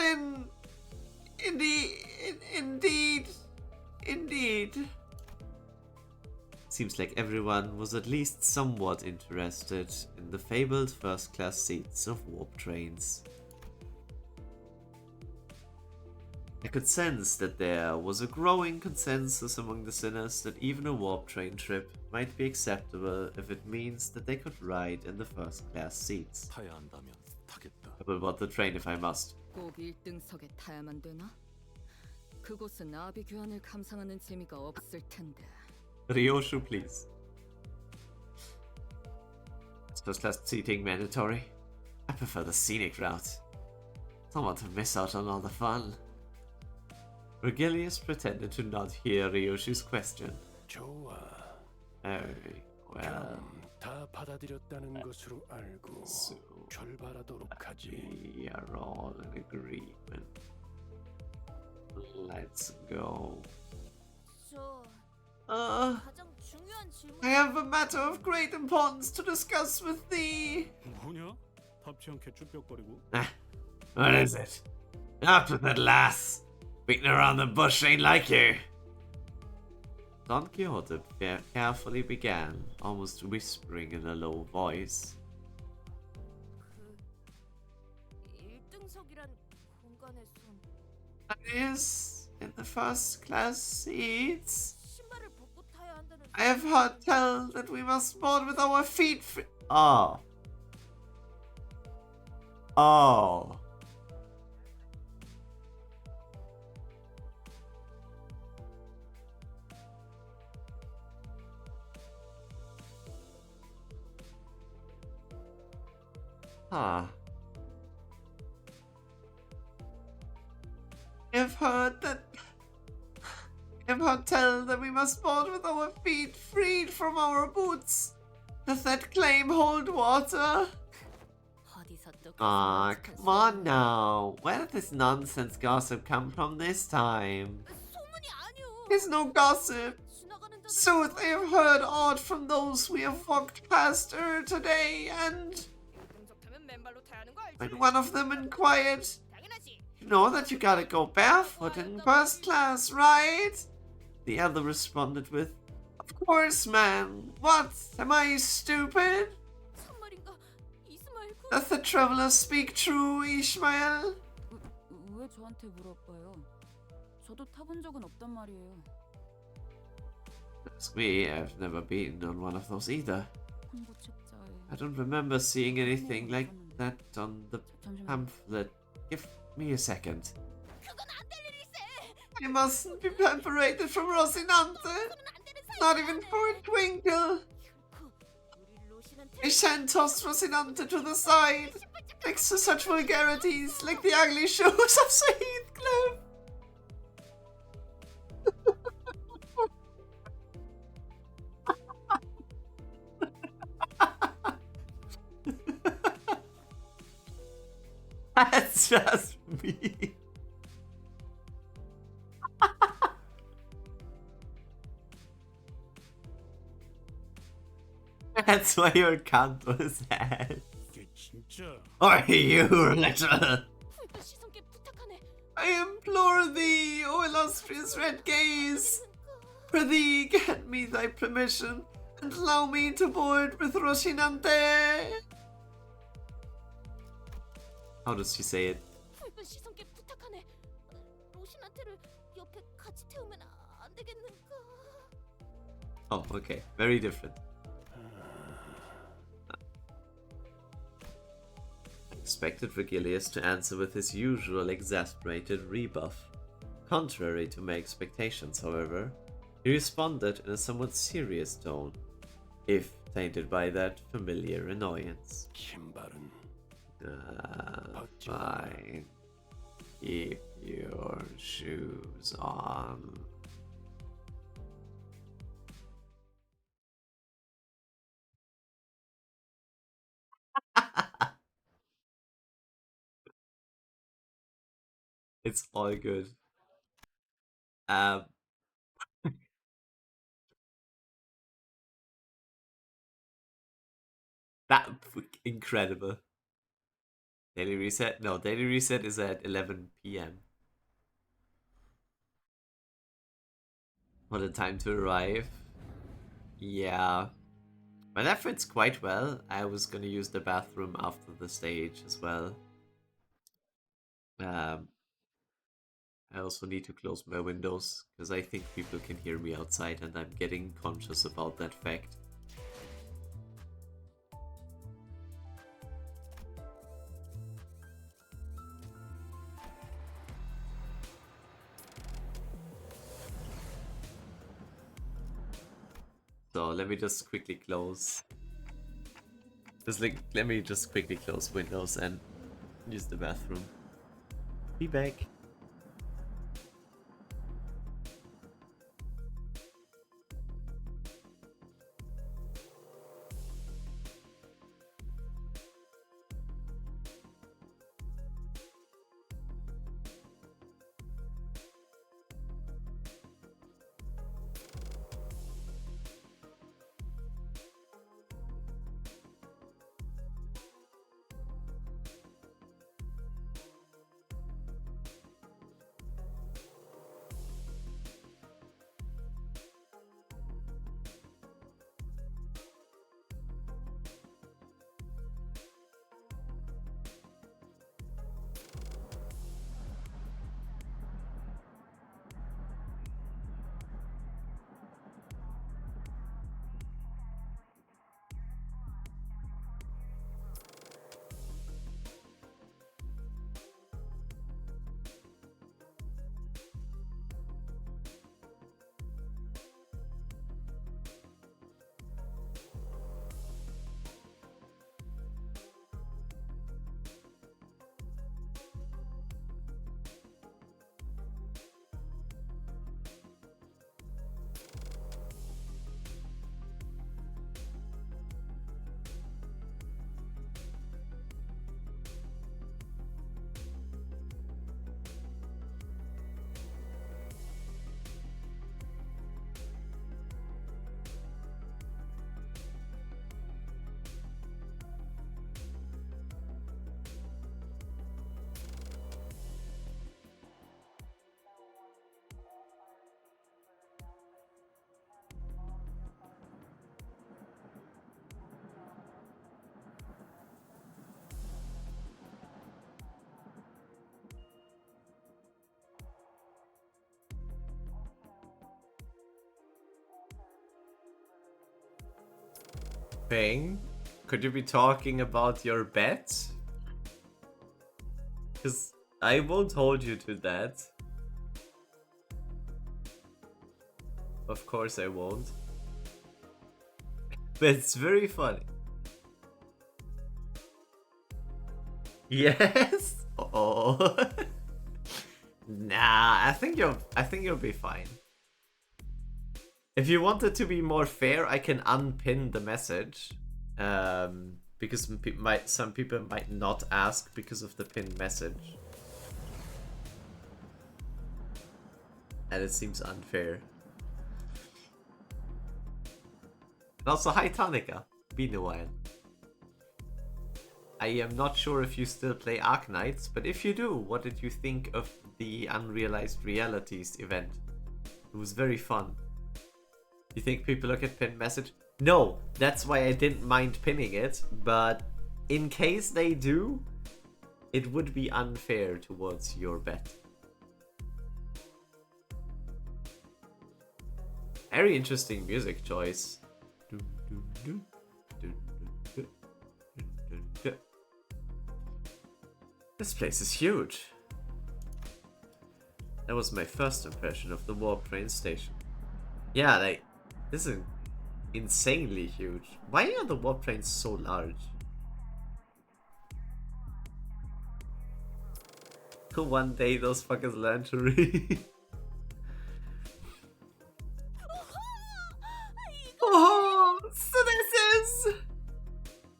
Indeed. Seems like everyone was at least somewhat interested in the fabled first-class seats of warp trains. I could sense that there was a growing consensus among the sinners that even a warp train trip might be acceptable if it means that they could ride in the first-class seats. I will board the train if I must. 꼭 1등석에 타야만 되나? 그곳은 아비 교환을 감상하는 재미가 없을 텐데. Ryoshu, please. Is first-class seating mandatory? I prefer the scenic route. Don't want to miss out on all the fun. Regilius pretended to not hear Ryoshu's question. 좋아. Very well. 다 받아들였다는 것으로 알고 출발하도록 하지. We are all in agreement. Let's go. I have a matter of great importance to discuss with thee. 뭐냐? 답지 않게 쭈뼛거리고. What is it? Up with it, lass. Beating around the bush ain't like you. Don Quixote carefully began, almost whispering in a low voice. 1등석이란 공간에선 That is, in the first-class seats. I have heard tell that we must board with our feet free. Oh. Oh. Huh. I've heard tell that we must board with our feet freed from our boots. Does that claim hold water? Ah, come on now. Where did this nonsense gossip come from this time? It's no gossip. Sooth, I have heard aught from those we have walked past her today, and when one of them inquired, you know that you gotta go barefoot in first class, right? The other responded with, of course, man. What? Am I stupid? Does the traveler speak true, Ishmael? 왜 저한테 물어봐요? 저도 타본 적은 없단 말이에요. Ask me, I've never been on one of those either. 홍보 책자에 I don't remember seeing anything like that on the pamphlet. Give me a second. You mustn't be separated from Rocinante. Not even for a twinkle. I shan't toss Rocinante to the side next to such vulgarities like the ugly shoes of Sir Heathcliff. That's just me. That's why your cunt was sad. Are you little? I implore thee, O illustrious red gaze, prithee get me thy permission and allow me to board with Rocinante. How does she say it? Oh, okay. Very different. I expected Vergilius to answer with his usual exasperated rebuff. Contrary to my expectations, however, he responded in a somewhat serious tone, if tainted by that familiar annoyance. Fine. Keep your shoes on. It's all good. That incredible. Daily reset? No, daily reset is at 11 p.m. What a time to arrive. Yeah. But that fits quite well. I was gonna use the bathroom after the stage as well. I also need to close my windows because I think people can hear me outside and I'm getting conscious about that fact. So let me just quickly close. Let me just quickly close windows and use the bathroom. Be back. Bing, could you be talking about your bet? Because I won't hold you to that. Of course I won't. But it's very funny. Yes? Oh. Nah, I think you'll be fine. If you want it to be more fair, I can unpin the message. Because some people might not ask because of the pinned message. And it seems unfair. And also, hi Tanika. Been a while. I am not sure if you still play Arknights, but if you do, what did you think of the Unrealized Realities event? It was very fun. You think people look at pinned message? No, that's why I didn't mind pinning it, but in case they do, it would be unfair towards your bet. Very interesting music choice. This place is huge. That was my first impression of the warp train station. Yeah, like, this is insanely huge. Why are the warp trains so large? Till one day those fuckers learn to read. Oh, so this is...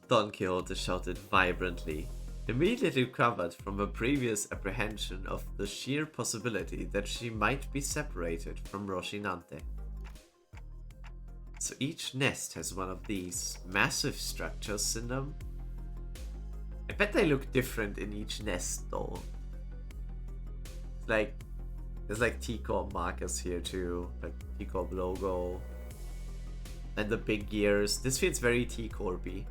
Don Quixote shouted vibrantly, immediately recovered from a previous apprehension of the sheer possibility that she might be separated from Rocinante. So each nest has one of these massive structures in them. I bet they look different in each nest though. It's like, there's like T-Corp markers here too, like T-Corp logo. And the big gears. This feels very T-Corpy.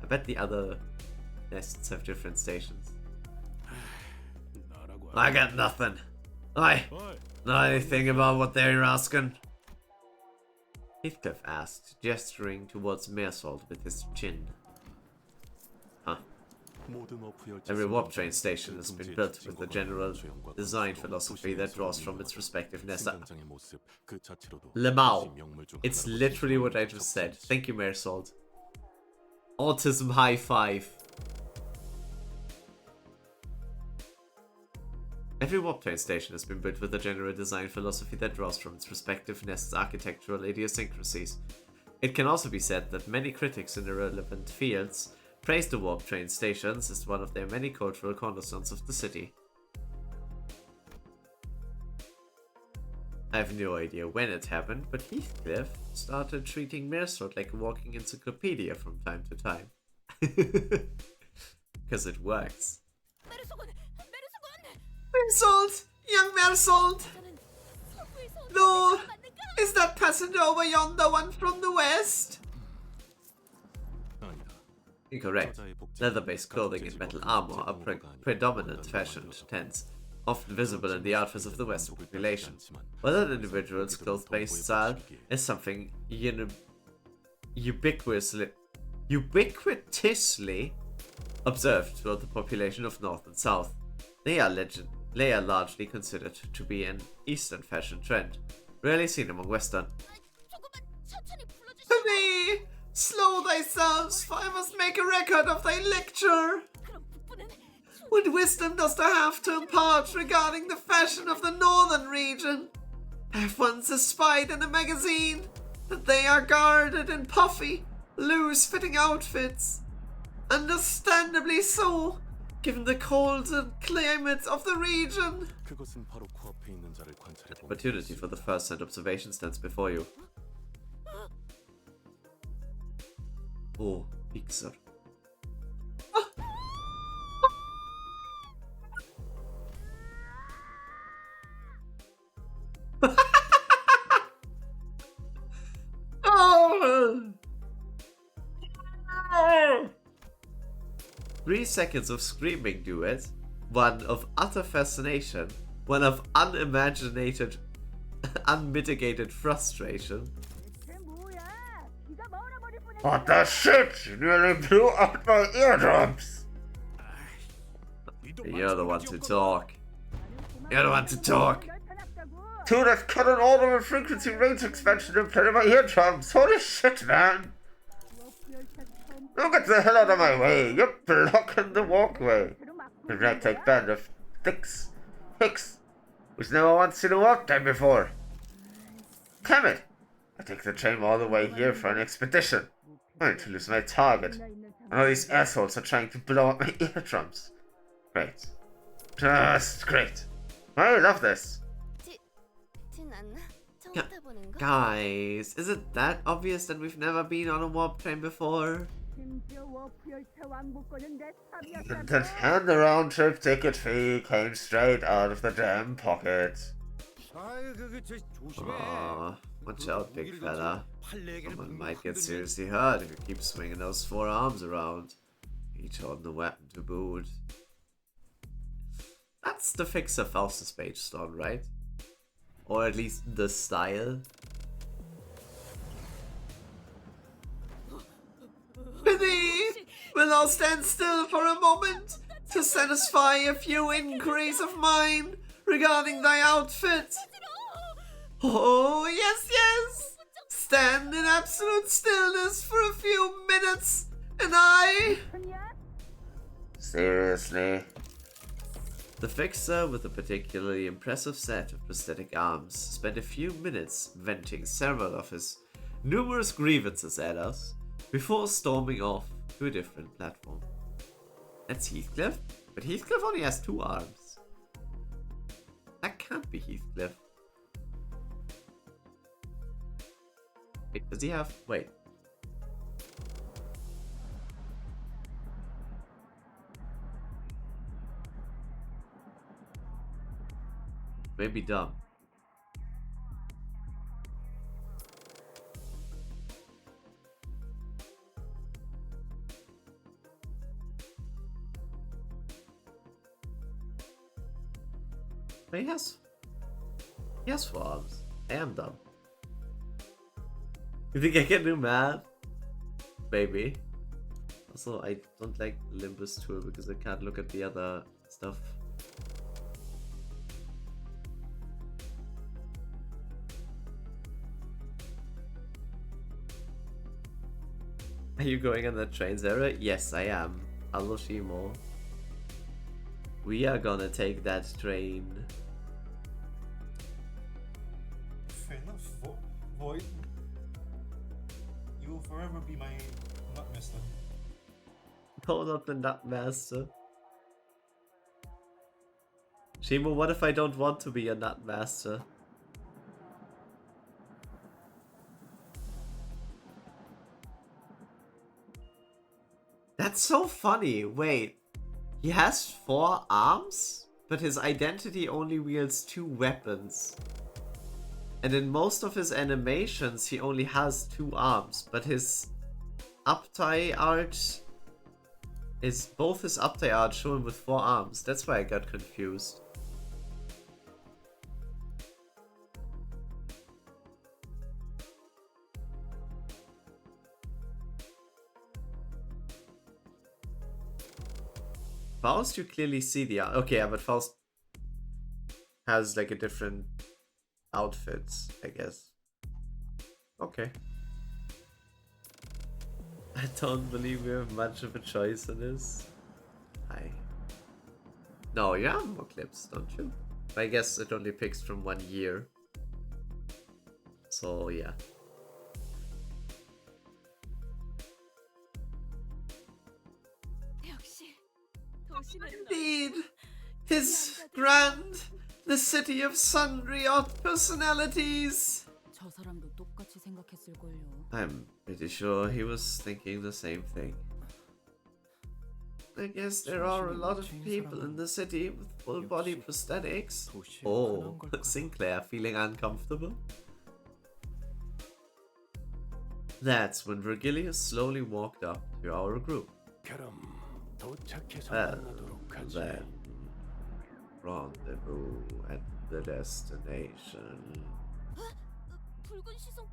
I bet the other nests have different stations. I got nothing. I know anything about what they're asking? Heathcliff asked, gesturing towards Meersault with his chin. Huh. Every warp train station has been built with a general design philosophy that draws from its respective nest. Lemao. It's literally what I just said. Thank you, Meersault. Autism high five. Every warp train station has been built with a general design philosophy that draws from its respective nest's architectural idiosyncrasies. It can also be said that many critics in the relevant fields praise the warp train stations as one of their many cultural cornerstones of the city. I have no idea when it happened, but Heathcliff started treating Meersault like a walking encyclopedia from time to time. Because it works. Meersault! Young Meersault! No! Is that passenger over yonder one from the west? Incorrect. Leather-based clothing and metal armor are predominant fashion trends, often visible in the outfits of the Western population. While an individual's clothes-based style is something ubiquitously observed throughout the population of North and South, they are largely considered to be an Eastern fashion trend, rarely seen among Western. To me! Slow thyself, for I must make a record of thy lecture. What wisdom dost thou have to impart regarding the fashion of the northern region? I have once espied in a magazine that they are guarded in puffy, loose-fitting outfits. Understandably so, given the cold and climate of the region. An opportunity for the first-hand observation stands before you. Oh, Pixar. Oh. 3 seconds of screaming duet, one of utter fascination, one of unmitigated frustration. What the shit? You nearly blew out my eardrums! You're the one to talk. You're the one to talk. Dude, I've cut an order of frequency range expansion and played my eardrums. Holy shit, man. Now get the hell out of my way. You're blocking the walkway. The ragtag band of Hicks, who's never once seen a walk time before. Damn it. I take the train all the way here for an expedition. I'm going to lose my target. And all these assholes are trying to blow up my eardrums. Great. Just great. I love this. Guys, is it that obvious that we've never been on a warp train before? And the round trip ticket fee came straight out of the damn pocket. Aw, watch out, big fella. Someone might get seriously hurt if you keep swinging those four arms around. Each holding a weapon to boot. That's the fixer Faustus Page stone, right? Or at least the style. Biddy! Will I stand still for a moment to satisfy a few inquiries of mine regarding thy outfit? Oh, yes, yes! Stand in absolute stillness for a few minutes, and I... Seriously? The fixer, with a particularly impressive set of prosthetic arms, spent a few minutes venting several of his numerous grievances at us before storming off to a different platform. That's Heathcliff? But Heathcliff only has 2 arms. That can't be Heathcliff. Wait, does he have... Wait. Maybe dumb. But he has 4 arms. I am dumb. You think I can do math? Maybe. Also, I don't like Limbus tool because I can't look at the other stuff. Are you going on that train, Zara? Yes, I am. Aloshimo. We are gonna take that train. Fair enough, Void. You will forever be my nutmaster. No, not the Nutmaster. Shimo, what if I don't want to be a Nutmaster? That's so funny. Wait, he has 4 arms, but his identity only wields 2 weapons. And in most of his animations, he only has 2 arms, but his uptie art is both his uptie art shown with 4 arms. That's why I got confused. Faust, you clearly see the... Okay, yeah, but Faust has like a different outfits, I guess. Okay. I don't believe we have much of a choice in this. No, you have more clips, don't you? I guess it only picks from 1 year. So, yeah. Indeed! 'Tis grand! The city of sundry odd personalities! 저 사람도 똑같이 생각했을걸요. I'm pretty sure he was thinking the same thing. I guess there are a lot of people in the city with full body prosthetics. Oh, Sinclair feeling uncomfortable? That's when Virgilius slowly walked up to our group. Well, then, rendezvous at the destination.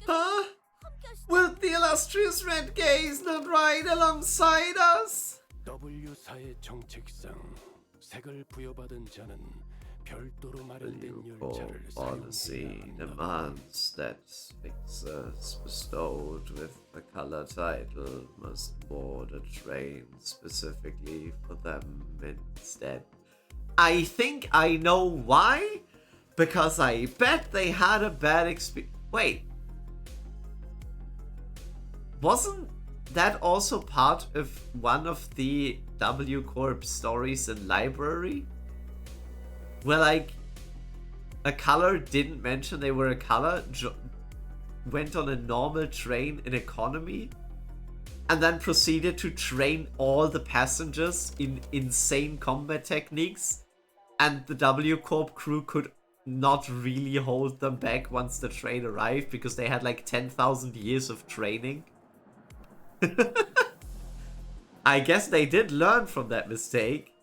Huh? Will the illustrious red gaze not ride alongside us? W사의 정책상 색을 부여받은 자는 별도로 마련된 Core 열차를 policy 사용해야 한다. demands that fixers bestowed with the color title must board a train specifically for them instead. I think I know why. Because I bet they had a bad experience. Wait. Wasn't that also part of one of the W Corp stories in library? Where like a color didn't mention they were a color, went on a normal train in economy, and then proceeded to train all the passengers in insane combat techniques, and the W Corp crew could not really hold them back once the train arrived because they had like 10,000 years of training. I guess they did learn from that mistake.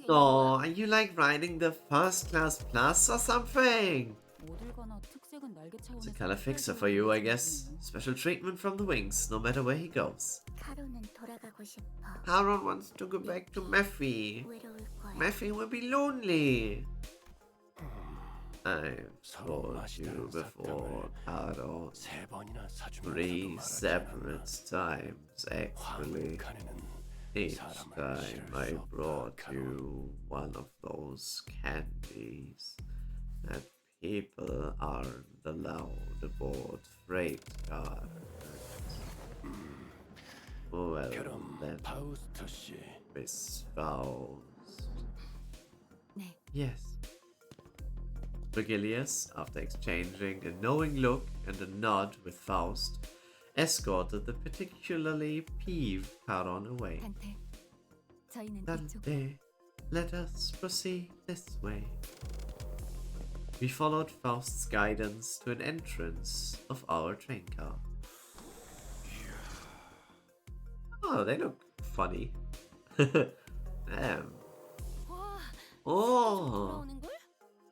Oh, are you like riding the first class plus or something? It's a color fixer for you, I guess. Special treatment from the wings, no matter where he goes. Haron wants to go back to Mephi. Mephi will be lonely. I've told you before, Haron. 3 separate times, actually. Each time I brought you one of those candies that people aren't allowed aboard freight cars. Well, then, Miss Faust. Yes. Virgilius, after exchanging a knowing look and a nod with Faust, escorted the particularly peeved Charon away. Dante, let us proceed this way. We followed Faust's guidance to an entrance of our train car. Oh, they look funny. Damn. Oh.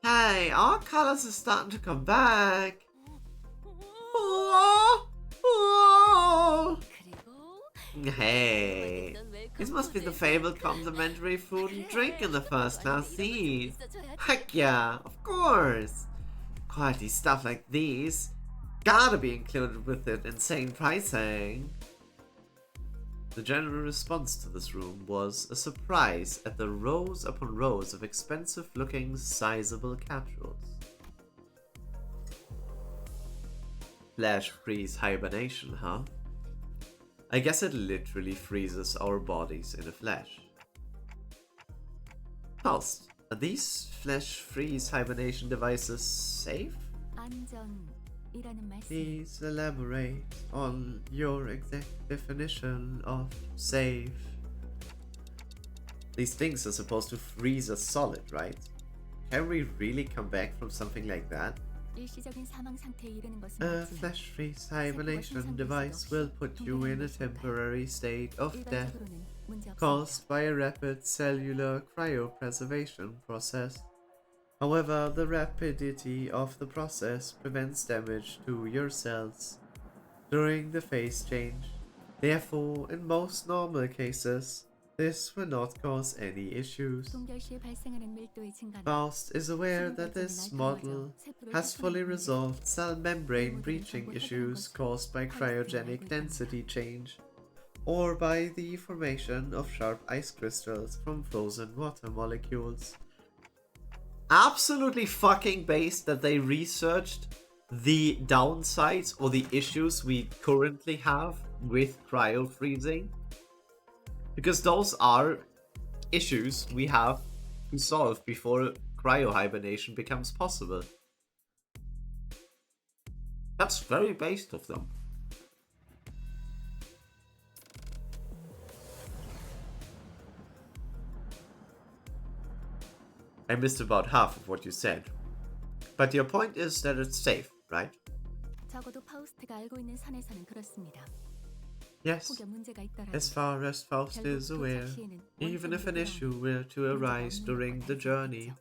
Hey, our colors are starting to come back. Oh. Oh. Hey. This must be the fabled complimentary food and drink in the first class seat. Heck yeah, of course. Quality stuff like these gotta be included with it insane pricing. The general response to this room was a surprise at the rows upon rows of expensive-looking, sizable capsules. Flash freeze hibernation, huh? I guess it literally freezes our bodies in a flash. Faust, are these flash freeze hibernation devices safe? Please elaborate on your exact definition of safe. These things are supposed to freeze us solid, right? Can we really come back from something like that? A flash freeze hibernation device will put you in a temporary state of death caused by a rapid cellular cryopreservation process. However, the rapidity of the process prevents damage to your cells during the phase change. Therefore, in most normal cases, this will not cause any issues. Faust is aware that this model has fully resolved cell membrane breaching issues caused by cryogenic density change, or by the formation of sharp ice crystals from frozen water molecules. Absolutely fucking based that they researched the downsides or the issues we currently have with cryo freezing, because those are issues we have to solve before cryo hibernation becomes possible. That's very based of them. I missed about half of what you said. But your point is that it's safe, right? Yes. As far as Faust is aware, even if an issue were to arise during the journey,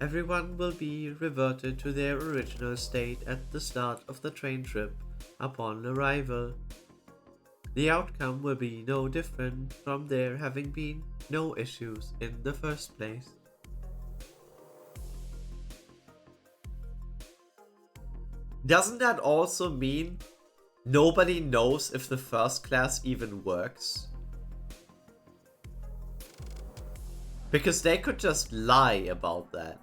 everyone will be reverted to their original state at the start of the train trip upon arrival. The outcome will be no different from there having been no issues in the first place. Doesn't that also mean nobody knows if the first class even works? Because they could just lie about that.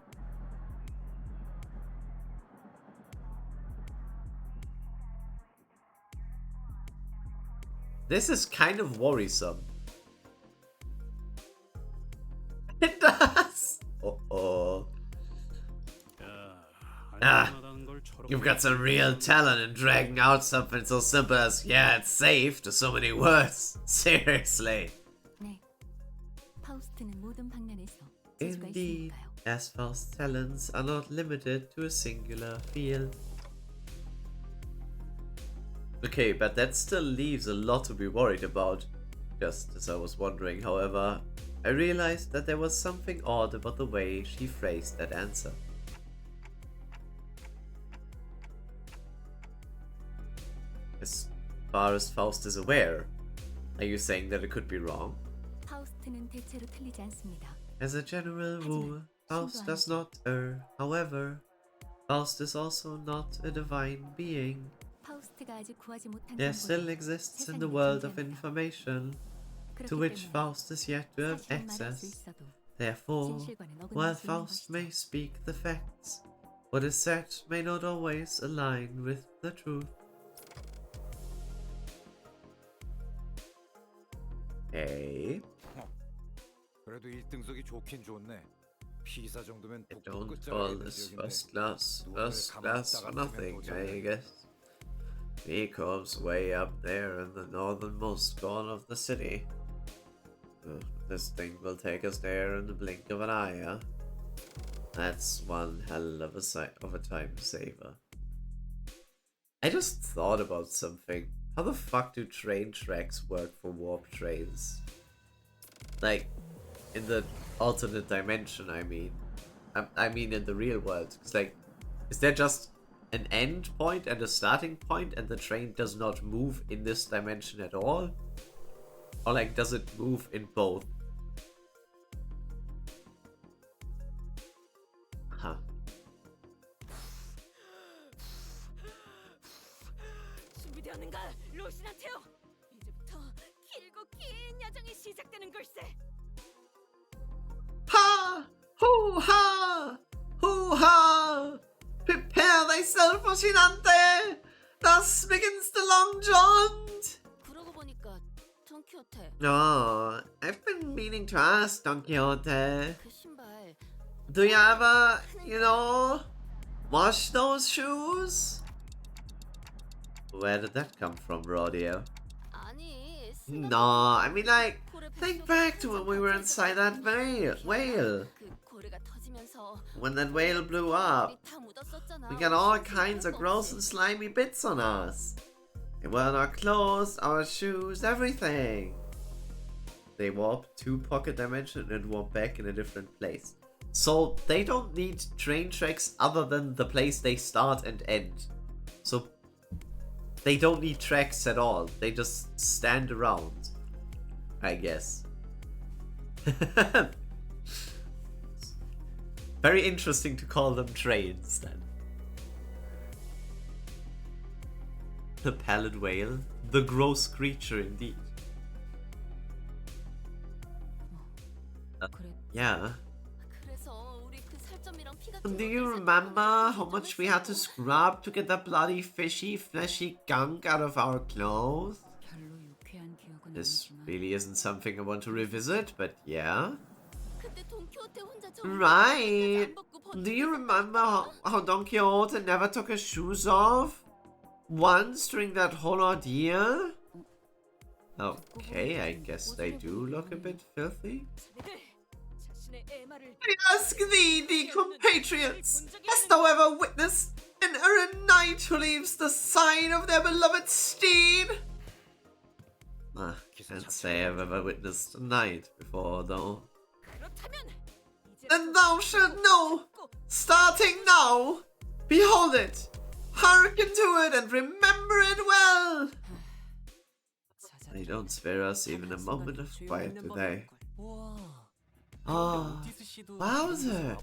This is kind of worrisome. It does! Uh-oh. You've got some real talent in dragging out something so simple as, yeah, it's safe, to so many words. Seriously. 네. 파우스트는 모든 방면에서 재주가 Indeed, 있으니까요. as Faust's talents are not limited to a singular field. Okay, but that still leaves a lot to be worried about. Just as I was wondering, however, I realized that there was something odd about the way she phrased that answer. As far as Faust is aware, are you saying that it could be wrong? 파우스트는 대체로 틀리지 않습니다. As a general rule, Faust does not err. However, Faust is also not a divine being. 파우스트가 아직 구하지 못한 There 정보를 still exists in the 세상에 world of 존재합니다. information to 그렇기 which 때문에 Faust is yet to have 사실은 말할 수 access. 있어도 Therefore, 진실과는 어긋날 while 수 있는 Faust 것이죠. may speak the facts, what is said may not always align with the truth. Hey, 그래도 1등석이 좋긴 좋네. 피사 정도면 I 북부 don't 끝자락에 call 있는 this 지역인데 first class for nothing, I 도착해. guess. Vicor's way up there in the northernmost corner of the city. This thing will take us there in the blink of an eye, huh? That's one hell of a time saver. I just thought about something. How the fuck do train tracks work for warp trains? Like, in the alternate dimension, I mean. I mean in the real world. It's like, is there just an end point and a starting point and the train does not move in this dimension at all? Or like, does it move in both? Huh. 준비되었는가, 로시나테오? 이제부터 길고 긴 여정이 시작되는 걸세. Ha! Hoo-ha! Hoo-ha! Prepare thyself, Rocinante! Thus begins the long jaunt! 그러고 보니까 돈키호테. Oh, I've been meaning to ask Don Quixote. 그 신발 Do you ever, wash those shoes? Where did that come from, Rodeo? 아니. No, I mean like, think back to when we were inside that whale. 그 고래가 터지면서 When that whale blew up, 다 묻었었잖아. we got all kinds of gross and slimy bits on us. They were on our clothes, our shoes, everything. They warp to pocket dimension and warp back in a different place. So they don't need train tracks other than the place they start and end. So they don't need tracks at all. They just stand around, I guess. Very interesting to call them trains then. The pallid whale, the gross creature indeed. Yeah. 그래서 우리 그 살점이랑 피가 Do you remember how much we had to scrub to get that bloody fishy, fleshy gunk out of our clothes? 별로 유쾌한 기억은 This 아니지만. really isn't something I want to revisit, but yeah. 그때 돈키호테 혼자 Right! Do you remember how Don Quixote never took his shoes off? Once during that whole ordeal? Okay, I guess they do look a bit filthy. I ask thee, compatriots, hast thou ever witnessed an errant knight who leaves the sign of their beloved steed? Can't say I've ever witnessed a knight before, though. then thou shalt know, starting now. Behold it, hearken to it, and remember it well. They don't spare us even a moment of quiet, do they? Oh, wowzer!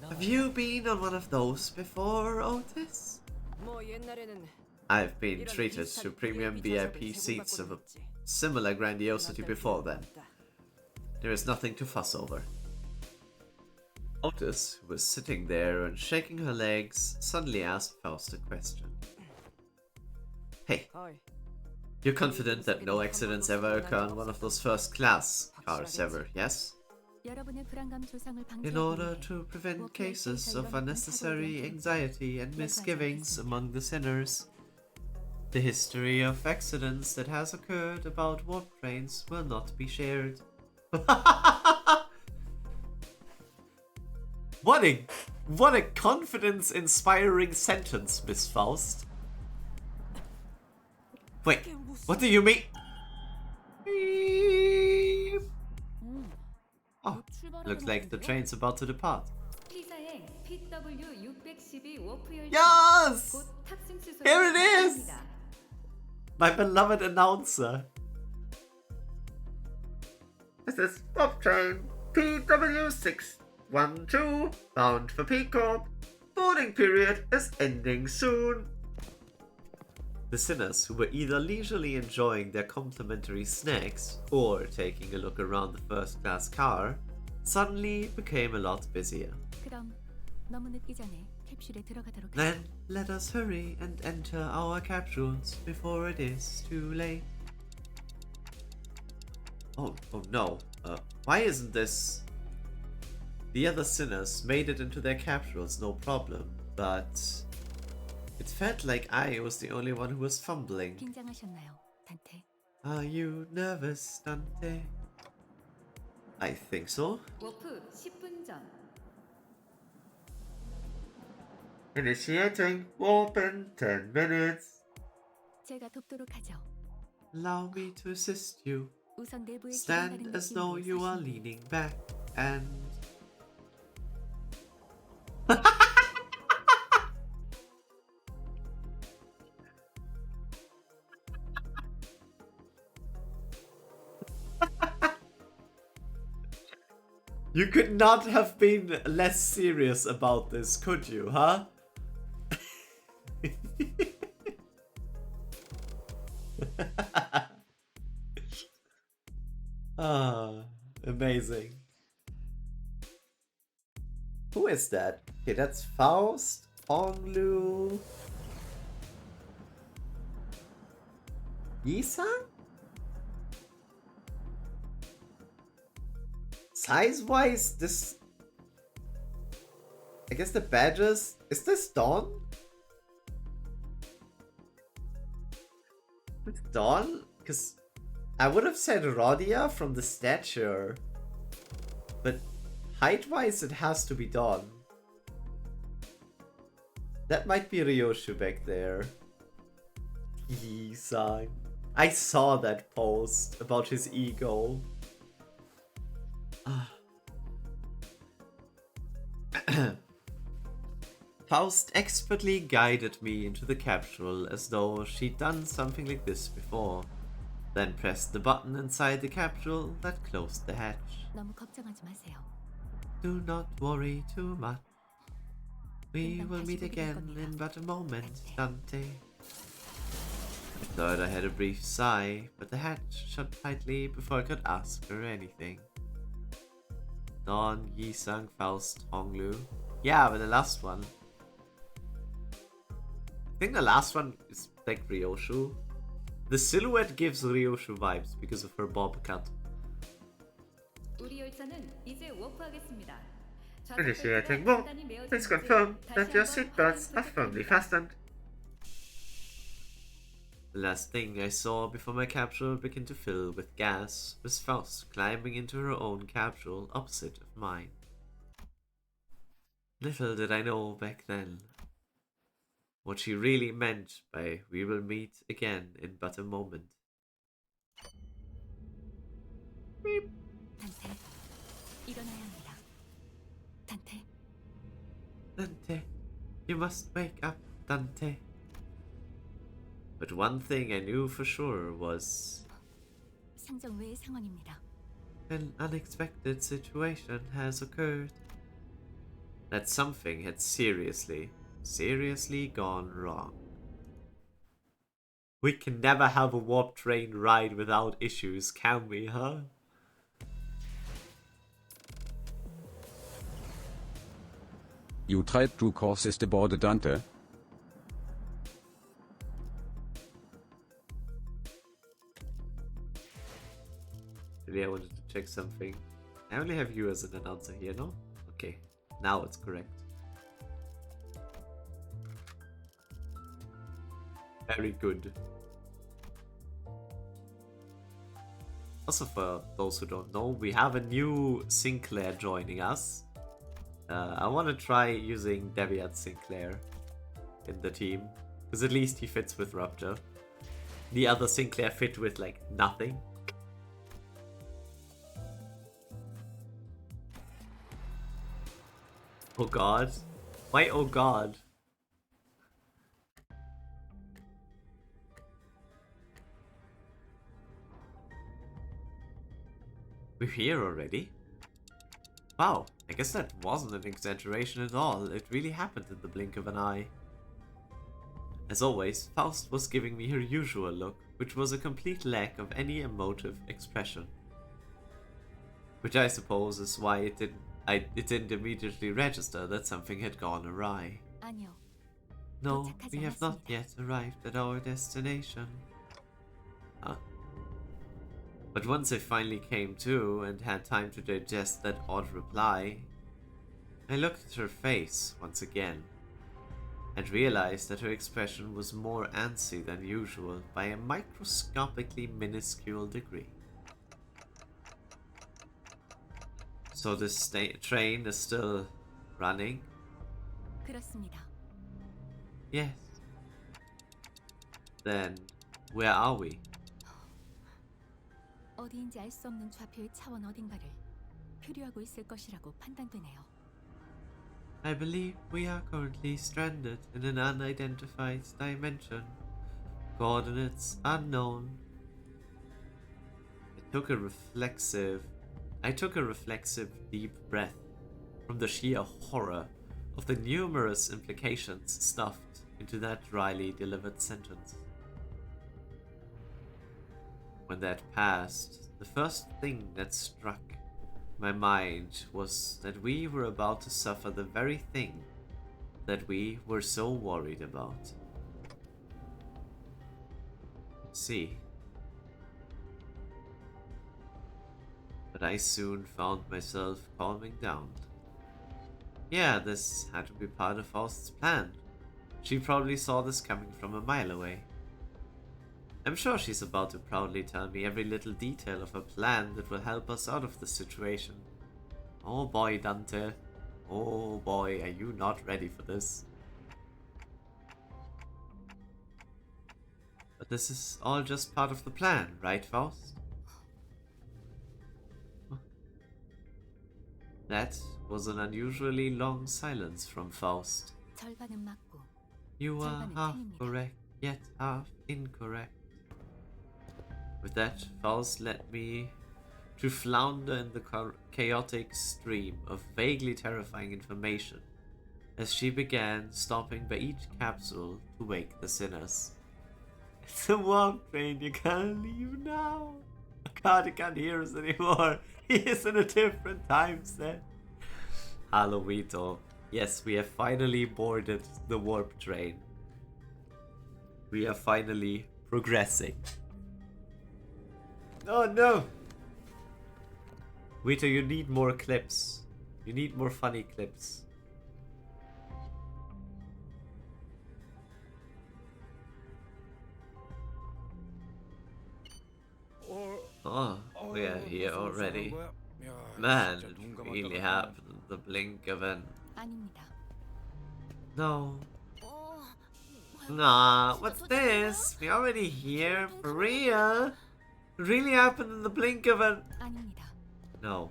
Have you been on one of those before, Otis? I've been treated to premium VIP seats of a similar grandiosity before then. There is nothing to fuss over. Otis, who was sitting there and shaking her legs, suddenly asked Faust a question. Hey, you're confident that no accidents ever occur on one of those first-class cars ever, yes? In order to prevent cases of unnecessary anxiety and misgivings among the sinners, the history of accidents that has occurred about warp trains will not be shared. What a confidence-inspiring sentence, Miss Faust. Wait, what do you mean? Oh, looks like the train's about to depart. Yes! Here it is! My beloved announcer. This is Warp Train PW612, bound for Peacock. Boarding period is ending soon. The sinners, who were either leisurely enjoying their complimentary snacks or taking a look around the first-class car, suddenly became a lot busier. Then let us hurry and enter our capsules before it is too late. Oh no. Why isn't this... The other sinners made it into their capsules, no problem, but... It felt like I was the only one who was fumbling. Are you nervous, Dante? I think so. Initiating warp in 10 minutes. Allow me to assist you. Stand as though you are leaning back and... You could not have been less serious about this, could you, huh? Ah, amazing. Who is that? Okay, that's Faust, Honglu, Yisan? Size-wise, this... I guess the badges... Is this Dawn? It's Dawn? Because I would have said Rodia from the stature. But height-wise, it has to be Dawn. That might be Ryoshu back there. Yi-san. I saw that post about his ego. Faust expertly guided me into the capsule as though she'd done something like this before, then pressed the button inside the capsule that closed the hatch. Do not worry too much. We will meet again in but a moment, Dante. I thought I had a brief sigh, but the hatch shut tightly before I could ask her anything. Dawn, Yi-sang, Faust, Honglu. Yeah, but the last one. I think the last one is like Ryoshu. The silhouette gives Ryoshu vibes because of her bob cut. Initiating warp. Please confirm that your seatbelts are firmly fastened. The last thing I saw before my capsule began to fill with gas was Faust climbing into her own capsule opposite of mine. Little did I know back then what she really meant by "we will meet again in but a moment." Beep. 단테. Dante, you must wake up, Dante. But one thing I knew for sure was 상정 외의 상황입니다. an unexpected situation has occurred. That something had seriously gone wrong. We can never have a warp train ride without issues, can we, huh? You tried to courses aboard Dante? Really, I wanted to check something. I only have you as an announcer here, no? Okay, now it's correct. Very good. Also, for those who don't know, we have a new Sinclair joining us. I want to try using Deviat Sinclair in the team, because at least he fits with Rupture. The other Sinclair fit with, like, nothing. Oh god. Why oh god? We're here already? Wow, I guess that wasn't an exaggeration at all. It really happened in the blink of an eye. As always, Faust was giving me her usual look, which was a complete lack of any emotive expression. Which I suppose is why it didn't immediately register that something had gone awry. 아니요. No, we have not yet arrived at our destination. Huh? But once I finally came to and had time to digest that odd reply, I looked at her face once again and realized that her expression was more antsy than usual by a microscopically minuscule degree. So this train is still running? 그렇습니다. Yes. Then, where are we? 어디인지 알 수 없는 좌표의 차원 어딘가를 표류하고 있을 것이라고 판단되네요. I believe we are currently stranded in an unidentified dimension. Coordinates unknown. I took a reflexive deep breath from the sheer horror of the numerous implications stuffed into that dryly delivered sentence. When that passed, the first thing that struck my mind was that we were about to suffer the very thing that we were so worried about. See. But I soon found myself calming down. Yeah, this had to be part of Faust's plan. She probably saw this coming from a mile away. I'm sure she's about to proudly tell me every little detail of her plan that will help us out of this situation. Oh boy, Dante. Oh boy, are you not ready for this? But this is all just part of the plan, right, Faust? That was an unusually long silence from Faust. 절반은 맞고 You are 절반은 half 틀립니다. correct, yet half incorrect. With that, Faust led me to flounder in the chaotic stream of vaguely terrifying information as she began stopping by each capsule to wake the sinners. It's a warp train, you can't leave now. God, he can't hear us anymore. He is in a different time set. Hallowito. Yes, we have finally boarded the warp train. We are finally progressing. Oh no! Vito, you need more clips. You need more funny clips. Oh, we are here already. Man, it really happened in the blink of an... 아닙니다. No. Nah, what's this? We already here? For real? It really happened in the blink of an... 아닙니다. No.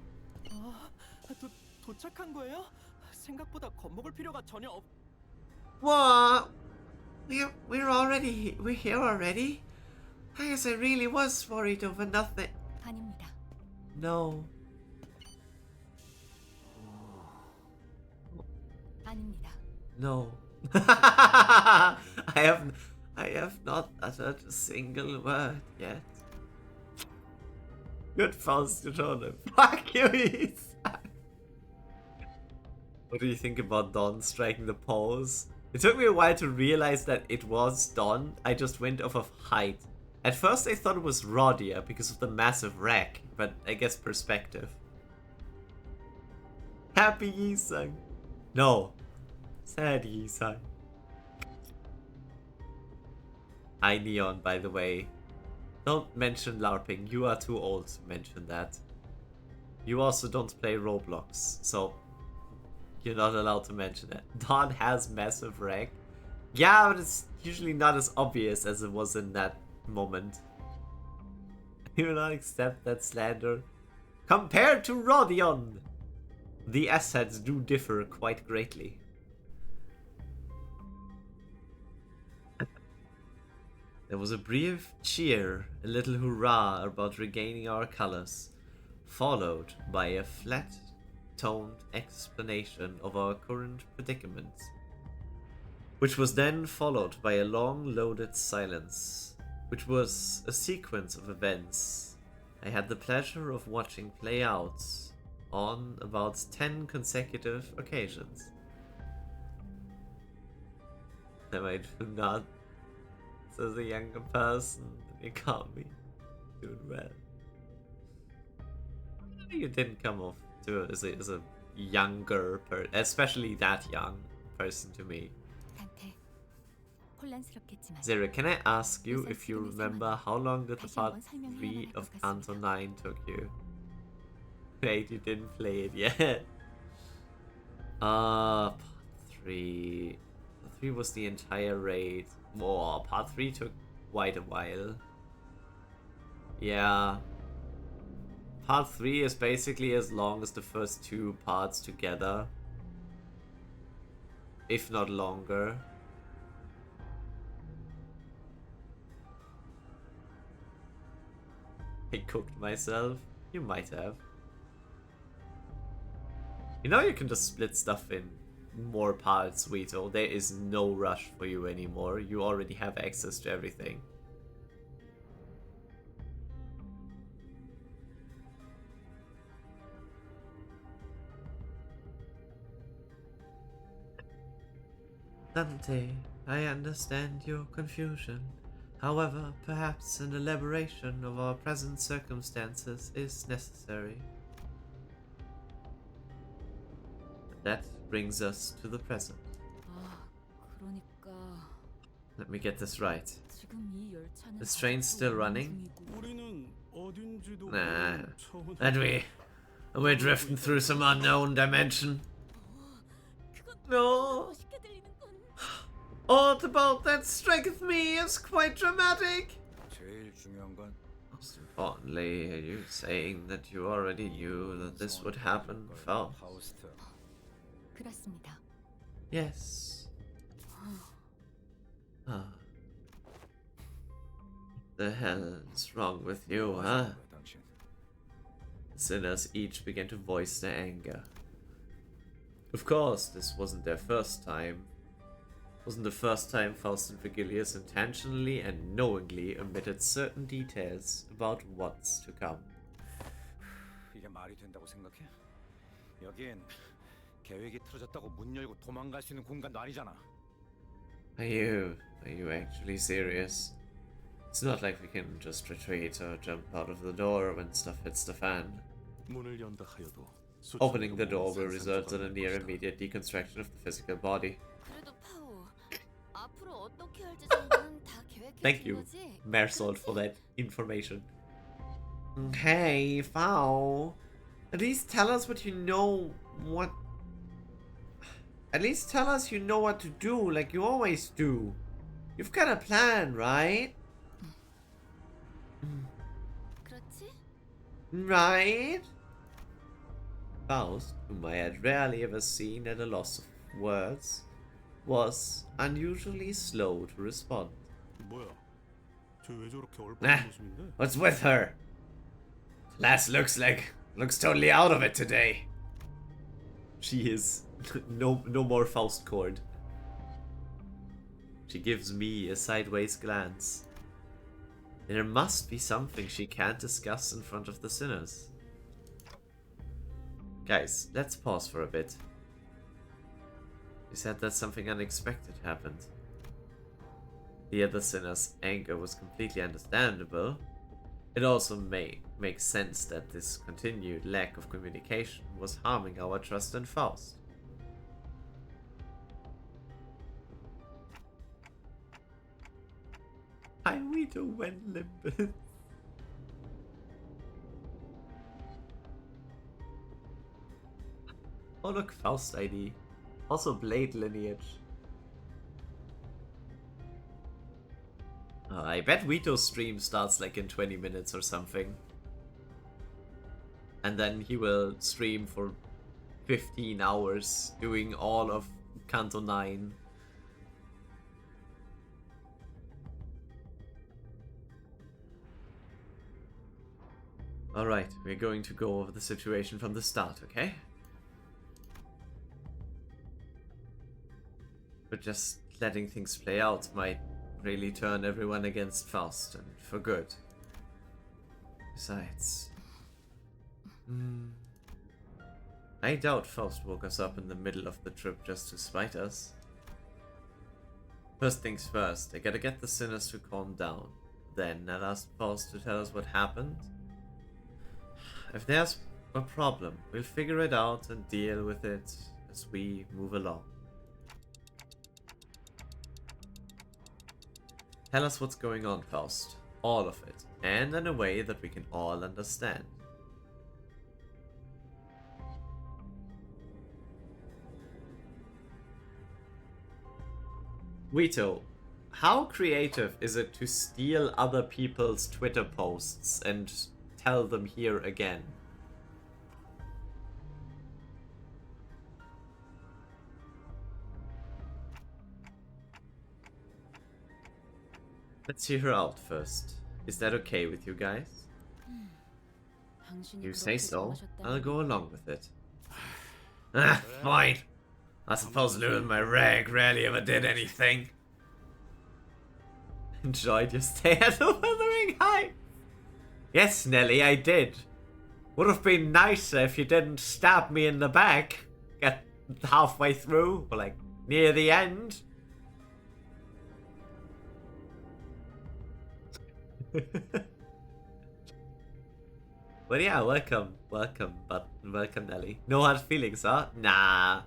도착한 거예요? 생각보다 겁먹을 필요가 전혀 없. What? We're here already? I guess I really was worried over nothing. 아닙니다. No. 아닙니다. No. I have not uttered a single word yet. Good Faust, fuck you, Ethan. What do you think about Don striking the pose? It took me a while to realize that it was Don. I just went off of height. At first I thought it was Rodia because of the massive rack, but I guess perspective. Happy Yisung. No. Sad Yisung. Hi Neon, by the way. Don't mention LARPing, you are too old to mention that. You also don't play Roblox, so you're not allowed to mention it. Don has massive rank. Yeah, but it's usually not as obvious as it was in that moment. You will not accept that slander. Compared to Rodion, the assets do differ quite greatly. There was a brief cheer, a little hurrah about regaining our colors, followed by a flat-toned explanation of our current predicament, which was then followed by a long loaded silence, which was a sequence of events I had the pleasure of watching play out on about 10 consecutive occasions. Am I do not, as a younger person, you can't be doing well. You didn't come off to it as a younger person, especially that young person to me. 단테, 혼란스럽겠지만 Zero, can I ask you if you remember how long did the part 3 of Canto 9 took you? Wait, you didn't play it yet. Part 3. Part 3 was the entire raid. Oh, part 3 took quite a while. Yeah. Part 3 is basically as long as the first 2 parts together. If not longer. I cooked myself? You might have. You know you can just split stuff in more parts, Vito. There is no rush for you anymore. You already have access to everything. Dante, I understand your confusion. However, perhaps an elaboration of our present circumstances is necessary. That brings us to the present. 그러니까 Let me get this right. 지금 이 열차는 This train's still running? 우리는 어딘지도 Nah. 모르는 차원에 And we're drifting through some unknown dimension. No. All about that strength me is quite dramatic. 제일 중요한 건 Most importantly, are you saying that you already knew that this would happen, Faust? 파우스트. 그렇습니다. Yes. Ah. The hell is wrong with you, huh? 당신. The sinners each began to voice their anger. Of course, this wasn't their first time. Wasn't the first time Faust and Vigilius intentionally and knowingly omitted certain details about what's to come. 이게 말이 된다고 생각해? 여긴 계획이 틀어졌다고 문 열고 도망갈 수 있는 공간도 아니잖아. Are you actually serious? It's not like we can just retreat or jump out of the door when stuff hits the fan. 문을 연다 하여도 Opening the door will result in a near immediate deconstruction of the physical body. 그래도 파우 앞으로 어떻게 할지 정도는 다 Thank 계획해 you, 준 거지? Marisol, for that information. Okay, Fao. At least tell us what you know. What? At least tell us you know what to do, like you always do. You've got a plan, right? 그렇지? Right? Faust, whom I had rarely ever seen at a loss of words, was unusually slow to respond. 뭐야? 쟤왜 저렇게 Nah, 얼빠진 모습인데? what's with her? Lass looks totally out of it today. She is no more Faust cord. She gives me a sideways glance. There must be something she can't discuss in front of the sinners. Guys, let's pause for a bit. You said that something unexpected happened. The other sinner's anger was completely understandable. It also makes sense that this continued lack of communication was harming our trust in Faust. Hi, we do when Limbus. Oh look, Faust ID. Also Blade lineage. I bet Vito's stream starts like in 20 minutes or something. And then he will stream for 15 hours doing all of Canto 9. Alright, we're going to go over the situation from the start, okay? But just letting things play out might really turn everyone against Faust, and for good. Besides... I doubt Faust woke us up in the middle of the trip just to spite us. First things first, I gotta get the sinners to calm down. Then I'll ask Faust to tell us what happened. If there's a problem, we'll figure it out and deal with it as we move along. Tell us what's going on, Faust. All of it. And in a way that we can all understand. Vito, how creative is it to steal other people's Twitter posts and tell them here again? Let's hear her out first. Is that okay with you guys? You say so, I'll go along with it. Ah, fine. I suppose losing my rag rarely ever did anything. Enjoyed your stay at the Wuthering Heights? Yes, Nelly, I did. Would have been nicer if you didn't stab me in the back. Get halfway through, or like near the end. But yeah, welcome, Nelly. No hard feelings, huh? Nah.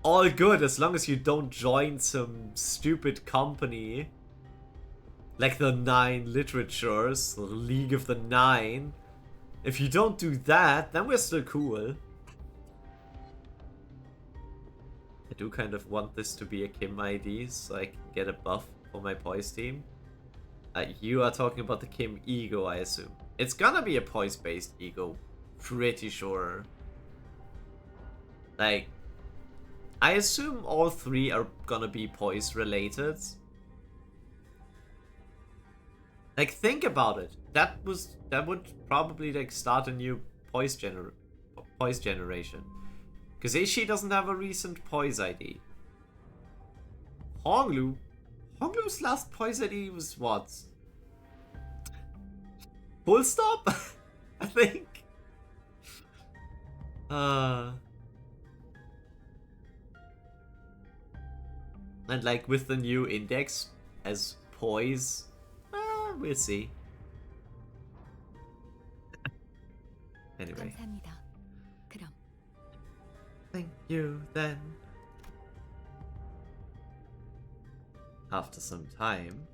All good as long as you don't join some stupid company like the Nine Literatures, the League of the Nine. If you don't do that, then we're still cool. I do kind of want this to be a Kim ID so I can get a buff for my poise team. You are talking about the Kim ego, I assume. It's gonna be a poise-based ego, pretty sure. Like, I assume all three are gonna be poise-related. Like, think about it. That would probably like start a new poise generation. Because Ishi doesn't have a recent poise ID. Honglu's last poise ID was what? Full stop? I think. And like with the new index as poise, we'll see. Anyway. 감사합니다. 그럼. Thank you then. After some time.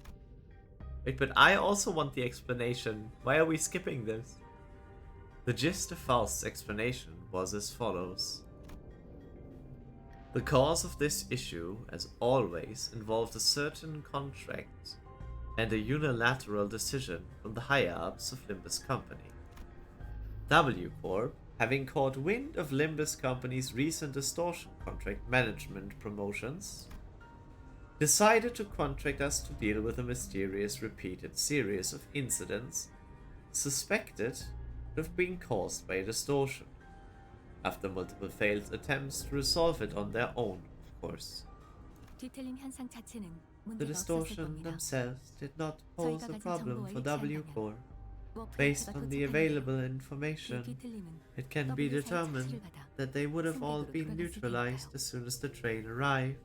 Wait, but I also want the explanation. Why are we skipping this? The gist of Faust's explanation was as follows. The cause of this issue, as always, involved a certain contract and a unilateral decision from the higher-ups of Limbus Company. W Corp having caught wind of Limbus Company's recent distortion contract management promotions, decided to contract us to deal with a mysterious repeated series of incidents suspected to have been caused by a distortion, after multiple failed attempts to resolve it on their own, of course. 디텔링 현상 자체는 The 문제가 없었을 distortion 겁니다. themselves did not pose 저희가 a 가진 problem 정보와 for 일치한다면 W-Core. 워프 Based 열차가 on the 도착하는 available 이 information, 뒤틀림은 it can be W사의 determined 착시를 받아 that they would have all 승객으로 been 돌아갔을 neutralized 테니까요. as soon as the train arrived,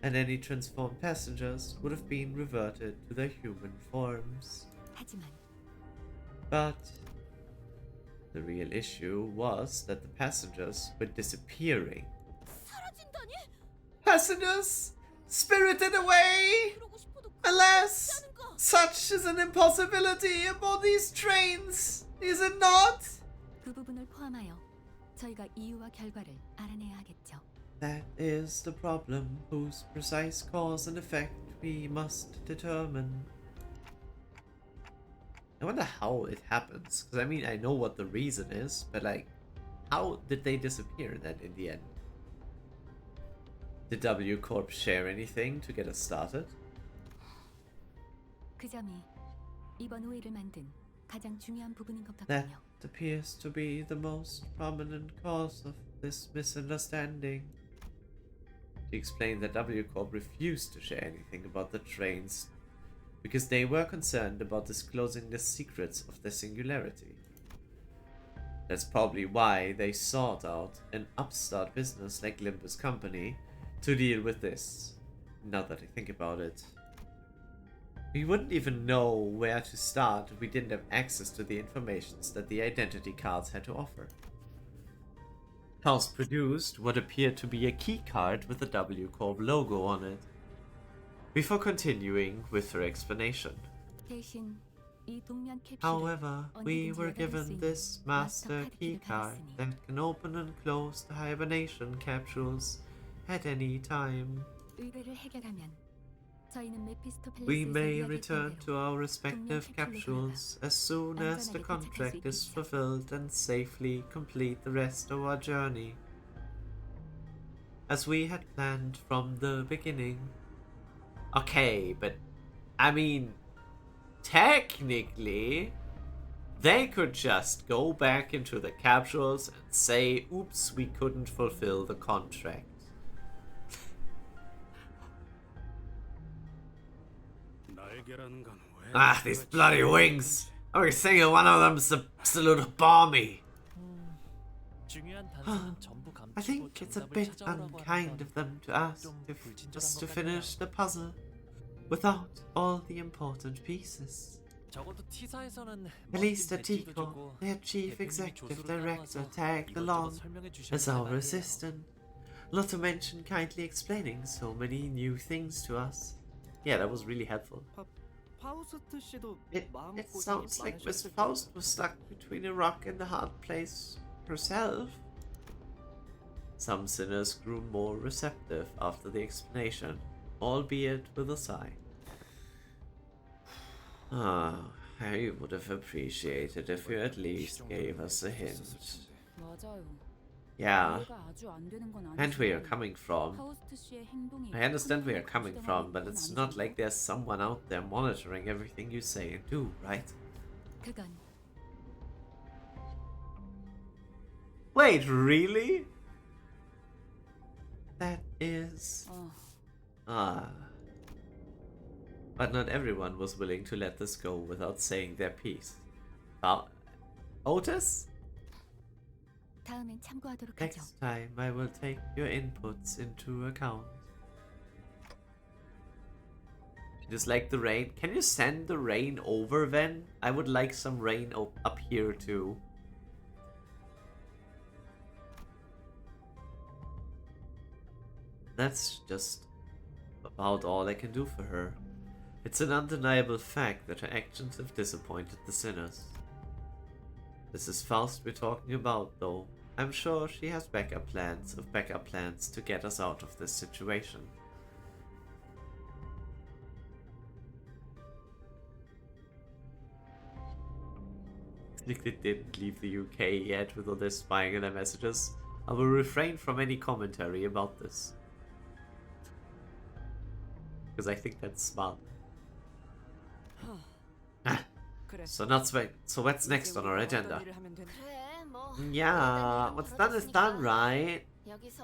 and any transformed passengers would have been reverted to their human forms. 하지만 But the real issue was that the passengers were disappearing. 사라진다니? Passengers spirited away! Alas, such is an impossibility aboard these trains, is it not? 그 부분을 포함하여 저희가 이유와 결과를 알아내야 하겠죠. That is the problem, whose precise cause and effect we must determine. I wonder how it happens, because I mean, I know what the reason is, but like, how did they disappear then in the end? Did W Corp share anything to get us started? 그 점이 이번 오해를 만든 가장 중요한 부분인 것 That 같군요. appears to be the most prominent cause of this misunderstanding. She explained that W Corp refused to share anything about the trains because they were concerned about disclosing the secrets of their singularity. That's probably why they sought out an upstart business like Limbus Company to deal with this, now that I think about it. We wouldn't even know where to start if we didn't have access to the informations that the identity cards had to offer. Faust produced what appeared to be a key card with the W Corp logo on it, before continuing with her explanation. 대신 이 동면 캡슐을 However, we 언제든지 were 열어볼 수 given 있는 this 마스터 master 카드 key 키를 card 받았으니 that can open and close the hibernation capsules at any time. 의뢰를 해결하면 저희는 메피스토 We 팰리스에서 may 이야기했던 return 대로 to our respective capsules as soon as the contract is fulfilled and safely complete the rest of our journey, as we had planned from the beginning. Okay, but I mean, technically, they could just go back into the capsules and say, oops, we couldn't fulfill the contract. Ah, these bloody wings! I was thinking one of them's absolute balmy. I think it's a bit unkind of them to ask us to finish the puzzle without all the important pieces. At least at Tico, their chief executive director tagged along as our assistant, not to mention kindly explaining so many new things to us. Yeah, that was really helpful. It sounds like Miss Faust was stuck between a rock and a hard place herself. Some sinners grew more receptive after the explanation, albeit with a sigh. Ah, I would have appreciated if you at least gave us a hint. 맞아요. Yeah, 이해가 아주 안 되는 건 and where you're 아니지만 coming from. 파우스트 씨의 행동이 I understand where you're 큰 coming 문제가 from, but 있는 건 it's not 아니잖아요. like there's someone out there monitoring everything you say and do, right? 그건 Wait, really? That is... But not everyone was willing to let this go without saying their piece. Otis? 다음엔 참고하도록 하죠. Next time I will take your inputs into account. Just like the rain. Can you send the rain over then? I would like some rain up here too. That's just about all I can do for her. It's an undeniable fact that her actions have disappointed the sinners. This is Faust we're talking about, though. I'm sure she has backup plans to get us out of this situation. technically didn't leave the UK yet with all their spying and their messages. I will refrain from any commentary about this. Because I think that's smart. So what's next on our agenda? Yeah, what's done is done, right?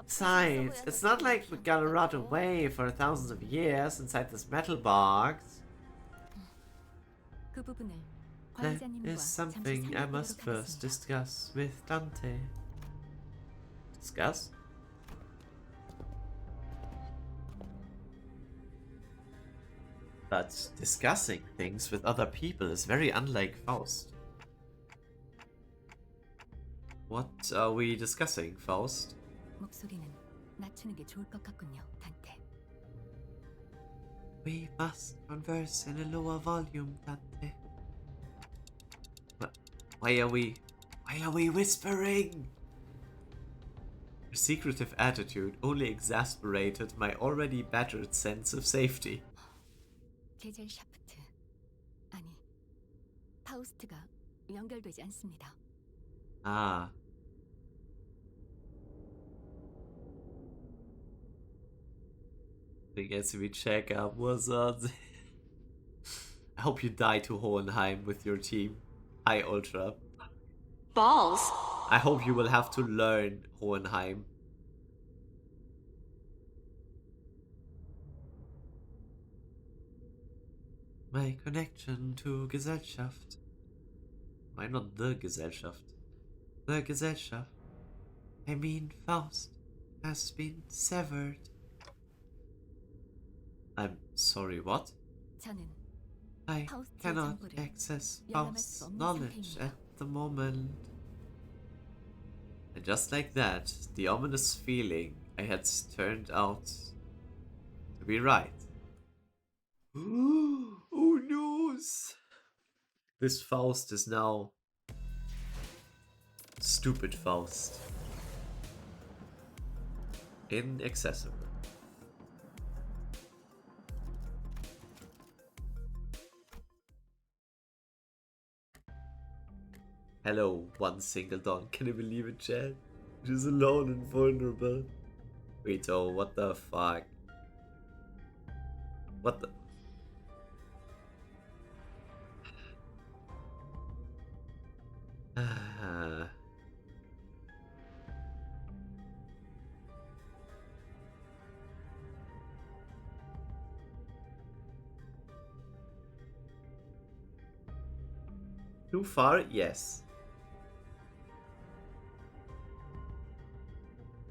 Besides, it's not like we gotta rot away for thousands of years inside this metal box. There is something I must first discuss with Dante. Discuss? But discussing things with other people is very unlike Faust. What are we discussing, Faust? We must converse in a lower volume, Dante. Why are we whispering? Her secretive attitude only exasperated my already battered sense of safety. 게젤 샤프트 아니 파우스트가 연결되지 않습니다. Ah. I guess we check up wizards. I hope you die to Hohenheim with your team. Hi, Ultra. Balls. I hope you will have to learn Hohenheim. My connection to Gesellschaft. Why not the Gesellschaft? The Gesellschaft. I mean Faust has been severed. I'm sorry, what? I cannot access Faust's knowledge at the moment. And just like that, the ominous feeling I had turned out to be right. Oh no! This Faust is now stupid Faust. Inaccessible. Hello, one single dawn. Can you believe it, Chad? She's alone and vulnerable. Wait, oh, what the fuck? What the... Too far? Yes.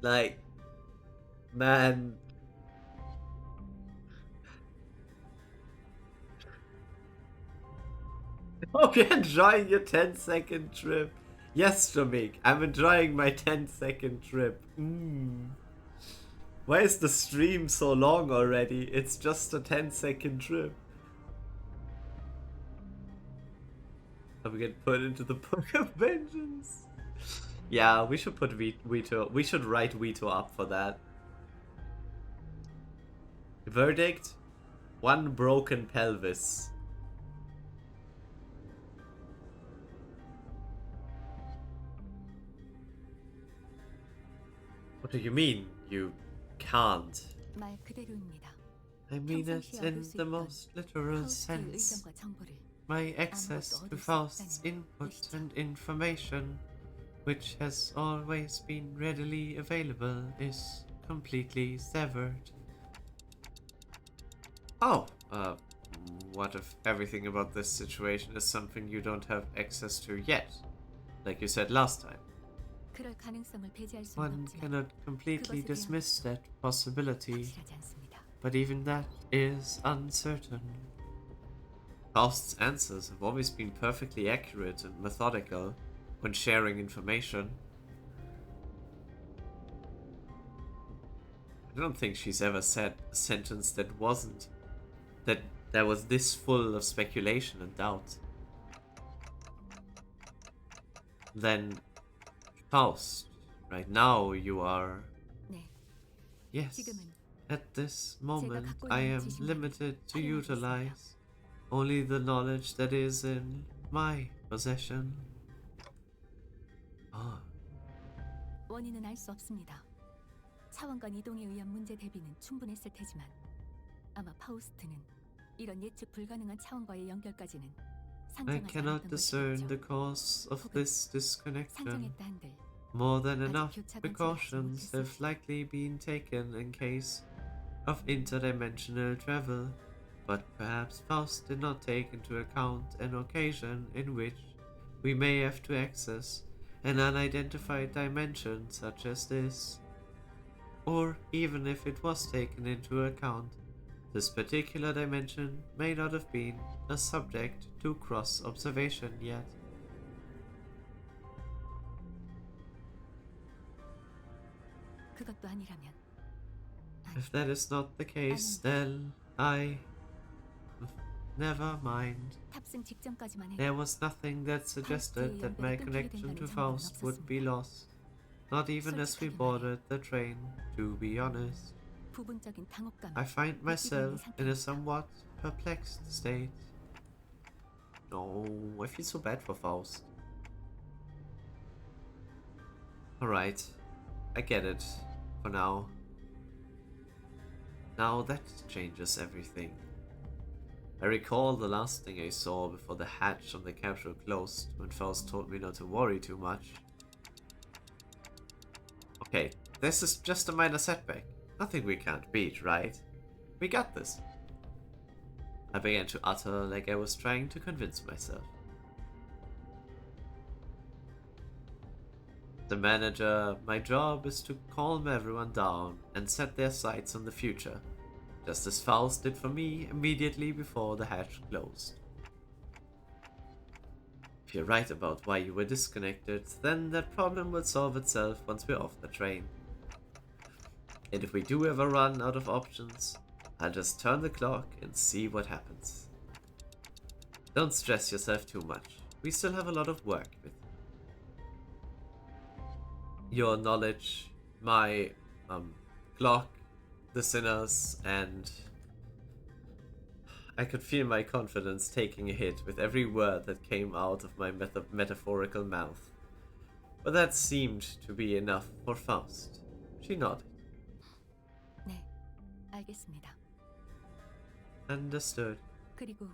Like, man. Hope you're enjoying your 10-second trip. Yes, Jamik, I'm enjoying my 10-second trip. Why is the stream so long already? It's just a 10-second trip. Are we getting put into the Book of Vengeance? Yeah, we should put Vito. We should write Vito up for that. Verdict: 1 broken pelvis. What do you mean? You can't? I mean it in the most literal sense. My access to Faust's input and information, which has always been readily available, is completely severed. Oh, what if everything about this situation is something you don't have access to yet? Like you said last time. One cannot completely dismiss that possibility, but even that is uncertain. Faust's answers have always been perfectly accurate and methodical when sharing information. I don't think she's ever said a sentence that wasn't, that was this full of speculation and doubt. Then, Faust, right now you are... Yes, at this moment I am limited to utilize only the knowledge that is in my possession. 원인은 알 수 없습니다. 차원 간 이동에 의한 문제 대비는 충분했을 테지만 아마 파우스트는 이런 예측 불가능한 차원과의 연결까지는 I 상정하지 cannot 않았던 discern 것이겠죠. the cause of this disconnection. 상정했다 한들 More than 아직 enough 교차 precautions 건축을 하지 have likely been taken in case of interdimensional travel, but perhaps Faust did not take into account an occasion in which we may have to access an unidentified dimension such as this. Or even if it was taken into account, this particular dimension may not have been a subject to cross-observation yet. 그것도 아니라면 If that is not the case, then never mind. 탑승 직전까지만 해도 There was nothing that suggested that my connection to Faust would be lost. Not even as we boarded the train, to be honest. 부분적인 당혹감. I find myself in a somewhat perplexed state. No, I feel so bad for Faust. Alright, I get it, for now. Now that changes everything. I recall the last thing I saw before the hatch on the capsule closed, when Faust told me not to worry too much. Okay, this is just a minor setback. Nothing we can't beat, right? We got this. I began to utter like I was trying to convince myself. The manager, my job is to calm everyone down and set their sights on the future, just as Faust did for me immediately before the hatch closed. If you're right about why you were disconnected, then that problem will solve itself once we're off the train. And if we do ever run out of options, I'll just turn the clock and see what happens. Don't stress yourself too much. We still have a lot of work with your knowledge, my clock, the sinners, and I could feel my confidence taking a hit with every word that came out of my metaphorical mouth. But that seemed to be enough for Faust. She nodded. 네, 알겠습니다. Understood. 그리고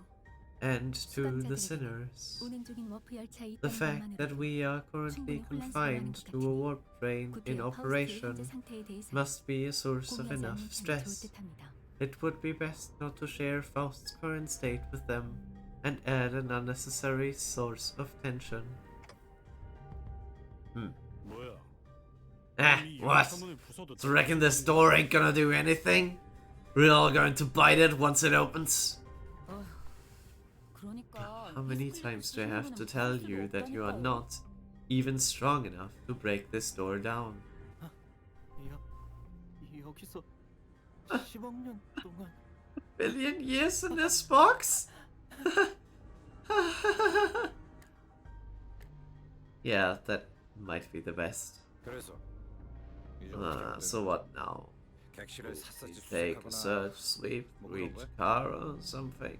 And to the sinners, 운행 중인 워프 열차에 the 있다는 fact that 것만으로도 we are currently 충분히 혼란스러워하는 confined 것 to a 같으니 warp train 구태여 in 파우스트의 operation 현재 상태에 대해서 must be a source of 공유하지 enough 않는 편이 좋을 stress. 듯합니다. It would be best not to share Faust's current state with them and add an unnecessary source of tension. 뭐야? What? So reckon this door ain't gonna do anything? We're all going to bite it once it opens? How many times do I have to tell you that you are not even strong enough to break this door down? 여기서 10억 년 동안 A billion years in this box? Yeah, that might be the best. So what now? Take a search, sleep, read car or something?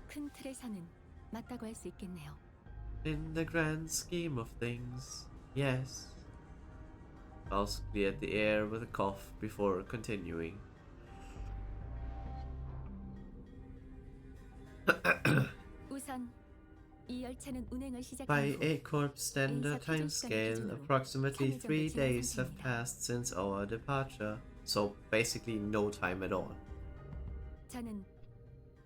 큰 틀에서는 맞다고 할 수 있겠네요. In the grand scheme of things, yes. Faust cleared the air with a cough before continuing. 우선 이 열차는 운행을 시작한 By 후 A-Corp standard A사 time 시간 scale, 기준으로 approximately 3일 정도 3 지난 days have 상태입니다. passed since our departure, so basically no time at all. 저는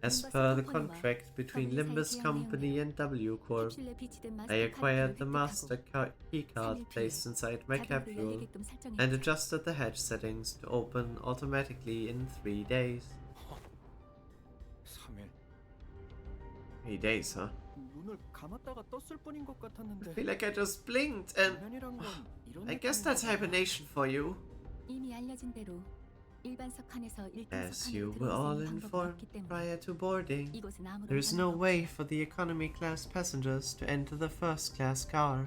As Limbus per the 컴퍼니와 contract between W Limbus 사이 Company and W-Corp, 캡슐에 비치된 I 마스터 acquired 카드를 the master 획득하고 keycard 3일 placed 뒤에 inside my 자동으로 capsule 열리게끔 설정했죠. and adjusted the hatch settings to open automatically in 3 days. 3 days, huh? 눈을 감았다가 떴을 뿐인 것 I 같았는데 feel like I just blinked and 장면이란 건 이런 I guess that's hibernation for you. 이미 알려진 대로 일반석 칸에서 1등석 As 칸으로 you were all 들어올 수 있는 방법이 informed 없기 때문에 prior to boarding, 이곳은 아무런 there's no 변화가 way for the economy class passengers to enter the first class car.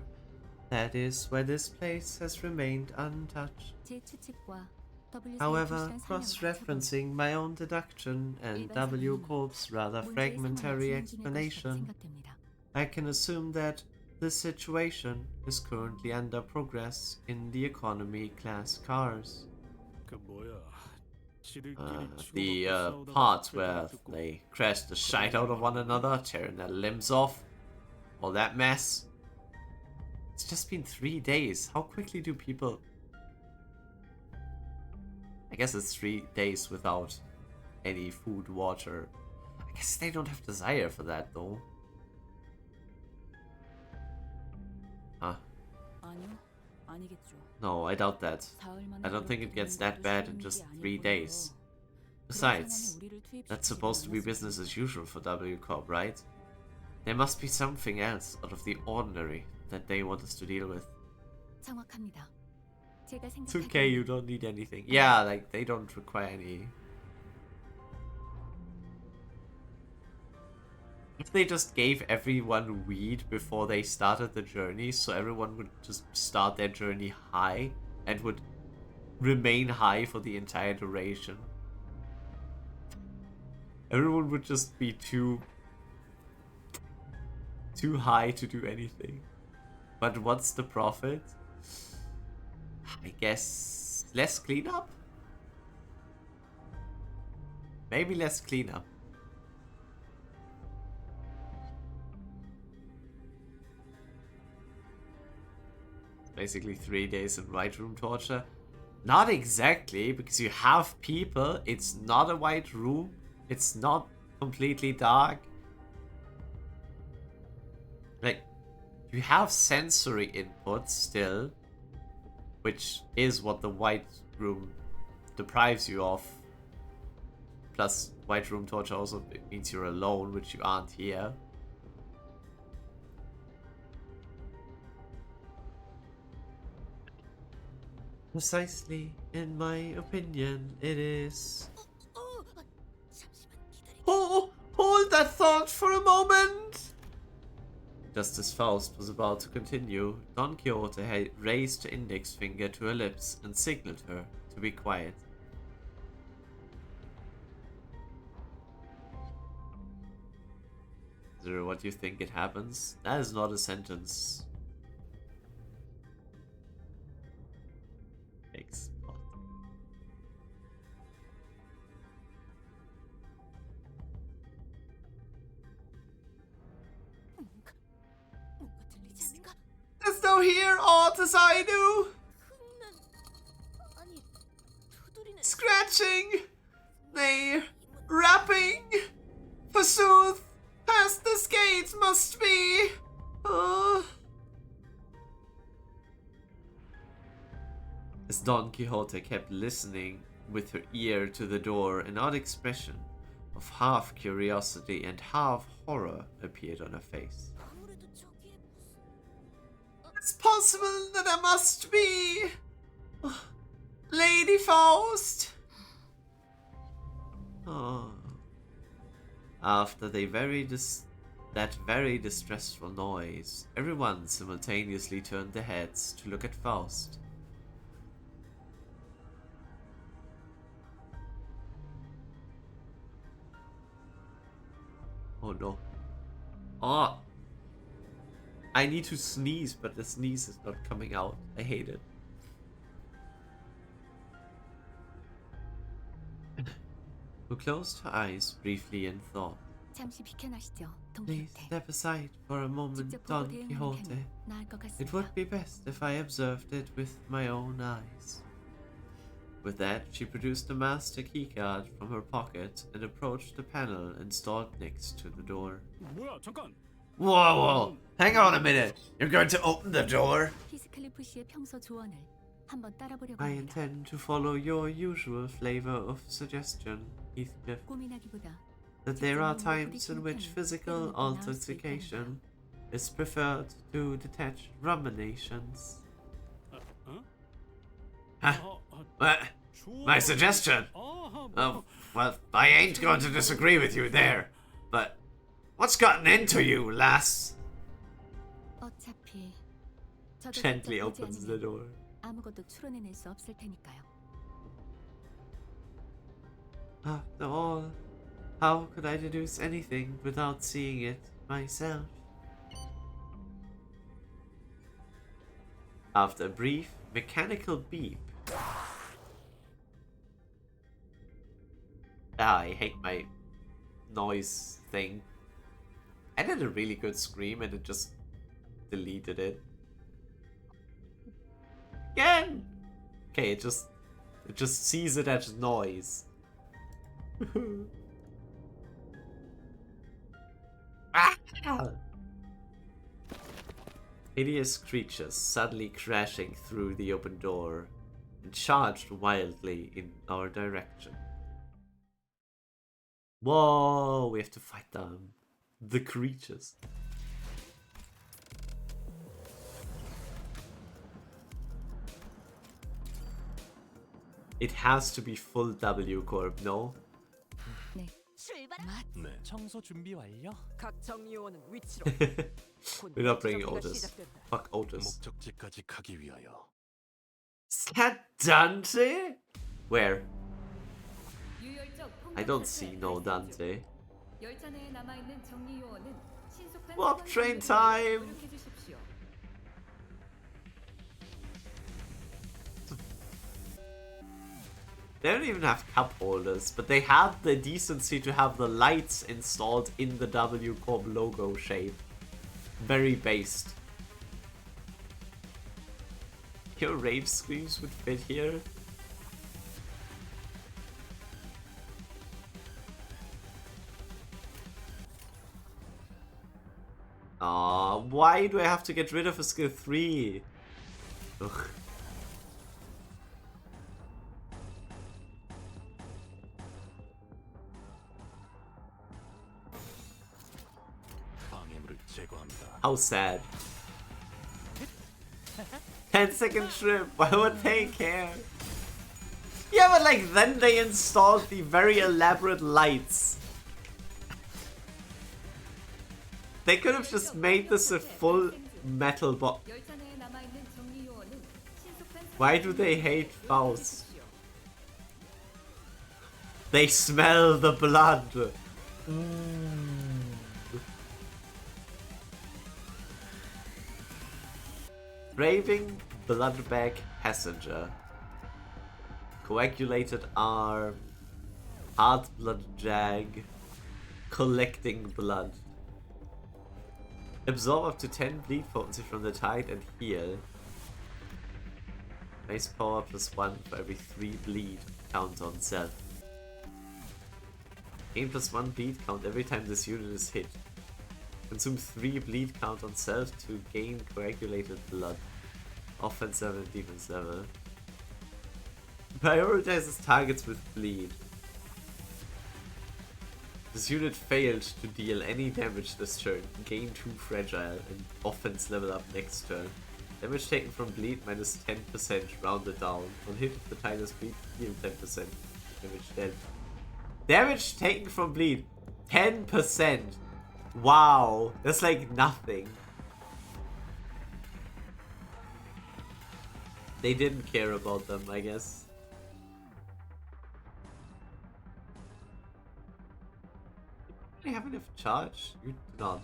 That is why this place has remained untouched. 제 추측과 W 사이 However, 표시한 설명을 합쳐보면 cross-referencing my own deduction and 일반석 W 이유는 Corp's rather 문제의 상황을 fragmentary 진행 중일 것이라고 explanation, 생각됩니다. I can assume that This situation is currently under progress in the economy class cars. The part where they crash the shite out of one another, tearing their limbs off. All that mess. It's just been 3 days. How quickly do people... I guess it's 3 days without any food, water. I guess they don't have desire for that though. Huh. No, I doubt that. I don't think it gets that bad in just 3 days. Besides, that's supposed to be business as usual for W Corp, right? There must be something else out of the ordinary that they want us to deal with. It's okay, you don't need anything. Yeah, like, they don't require any... If they just gave everyone weed before they started the journey, so everyone would just start their journey high and would remain high for the entire duration. Everyone would just be too high to do anything. But what's the profit? I guess less cleanup? Maybe less cleanup. Basically 3 days in white room torture. Not exactly, because you have people. It's not a white room. It's not completely dark. Like, you have sensory input still, which is what the white room deprives you of. Plus, white room torture also means you're alone, which you aren't here. Precisely, in my opinion, it is. Oh, hold that thought for a moment! Just as Faust was about to continue, Don Quixote had raised the index finger to her lips and signaled her to be quiet. Is there what you think it happens? That is not a sentence. Thanks. Does thou hear aught as I do? Scratching, nay, rapping, forsooth, past this gate must be. As Don Quixote kept listening with her ear to the door, an odd expression of half curiosity and half horror appeared on her face. It's possible that I must be Lady Faust. Oh. After that very distressful noise, everyone simultaneously turned their heads to look at Faust. Oh no. Oh! I need to sneeze, but the sneeze is not coming out. I hate it. Who closed her eyes briefly in thought. Please step aside for a moment, Don Quixote. It would be best if I observed it with my own eyes. With that, she produced a master keycard from her pocket and approached the panel installed next to the door. Whoa! Hang on a minute! You're going to open the door? I intend to follow your usual flavor of suggestion, Heathcliff. That there are times in which physical altercation is preferred to detached ruminations. Huh? What? My suggestion? Well, I ain't going to disagree with you there, but what's gotten into you, lass? Gently opens the door. After all, how could I deduce anything without seeing it myself? After a brief mechanical beep. Ah, I hate my noise thing. I did a really good scream and it just deleted it. Again! Okay, it just sees it as noise. Ah! Hideous creatures suddenly crashing through the open door and charged wildly in our direction. Whoa, we have to fight them. The creatures. It has to be full W corp, no? 청소 준비 완료. 각 정리요원은 위치로. We're not bringing Otis. Fuck Otis. 목적지까지 가기 위하여. Is that Dante? Where? I don't see no Dante. 열차 내에 남아 있는 정리 요원은 신속한 Warp train time. They don't even have cup holders, but they have the decency to have the lights installed in the W Corp logo shape. Very based. Your rave screams would fit here. Aw, why do I have to get rid of a skill 3? Ugh. How sad. 10-second trip, why would they care? Yeah, but like then they installed the very elaborate lights. They could have just made this a full metal box. Why do they hate Faust? They smell the blood. Raving bloodbag passenger. Coagulated arm. Hard blood jag. Collecting blood. Absorb up to 10 bleed potency from the tide and heal. Base power +1 for every 3 bleed. Count on self. Gain +1 bleed count every time this unit is hit. Consume 3 bleed count on self to gain coagulated blood. Offense level and defense level. Prioritizes targets with bleed. This unit failed to deal any damage this turn. Gain 2 fragile and offense level up next turn. Damage taken from bleed minus 10% rounded down. On hit if the tightest bleed, heal 10%. Damage dealt. Damage taken from bleed 10%. Wow, that's like nothing. They didn't care about them, I guess. Do they have enough charge? You do not.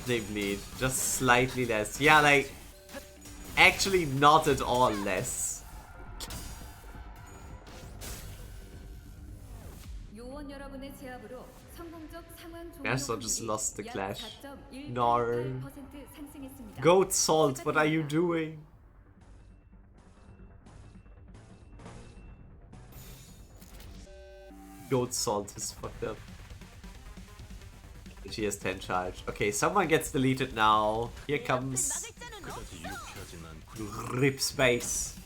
They bleed just slightly less. Yeah, like actually not at all less. Guess I just lost the clash. No. Goat Salt, what are you doing? Goat Salt is fucked up. She has 10 charge. Okay, someone gets deleted now. Here comes Rip Space.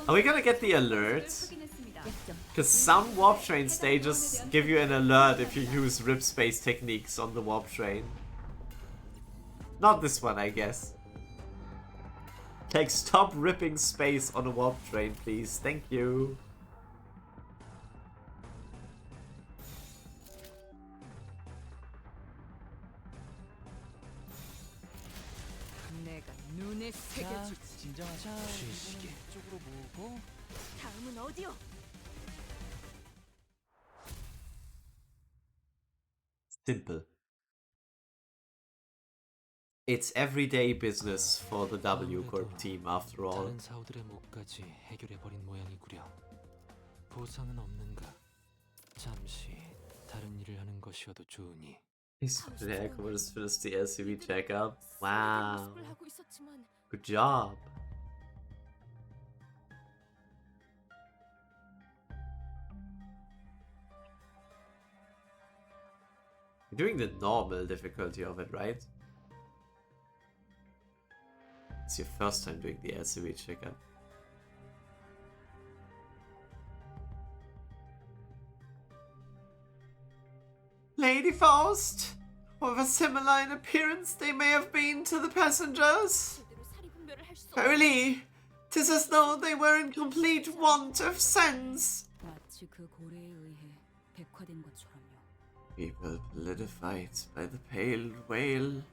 Are we gonna get the alert? Because some warp train stages give you an alert if you use Rip Space techniques on the warp train. Not this one, I guess. Like, stop ripping space on a warp train, please. Thank you. 내가 눈에 새겨줄. 진정하자. 이번엔 이쪽으로 모으고. 다음은 어디요? Simple. It's everyday business for the W Corp team after all. 다른 사우들의 목까지 해결해 버린 모양이구려. 보상은 없는가? 잠시 다른 일을 하는 것이어도 좋으니. Yeah, come on, just finish the LCV checkup. Wow. Good job. You're doing the normal difficulty of it, right? It's your first time doing the LCV checkup. Lady Faust! Of a similar in appearance they may have been to the passengers. Holy! 'Tis as though they were in complete want of sense. 마치 그 고래에 의해 백화된 것처럼요. People solidified by the pale whale.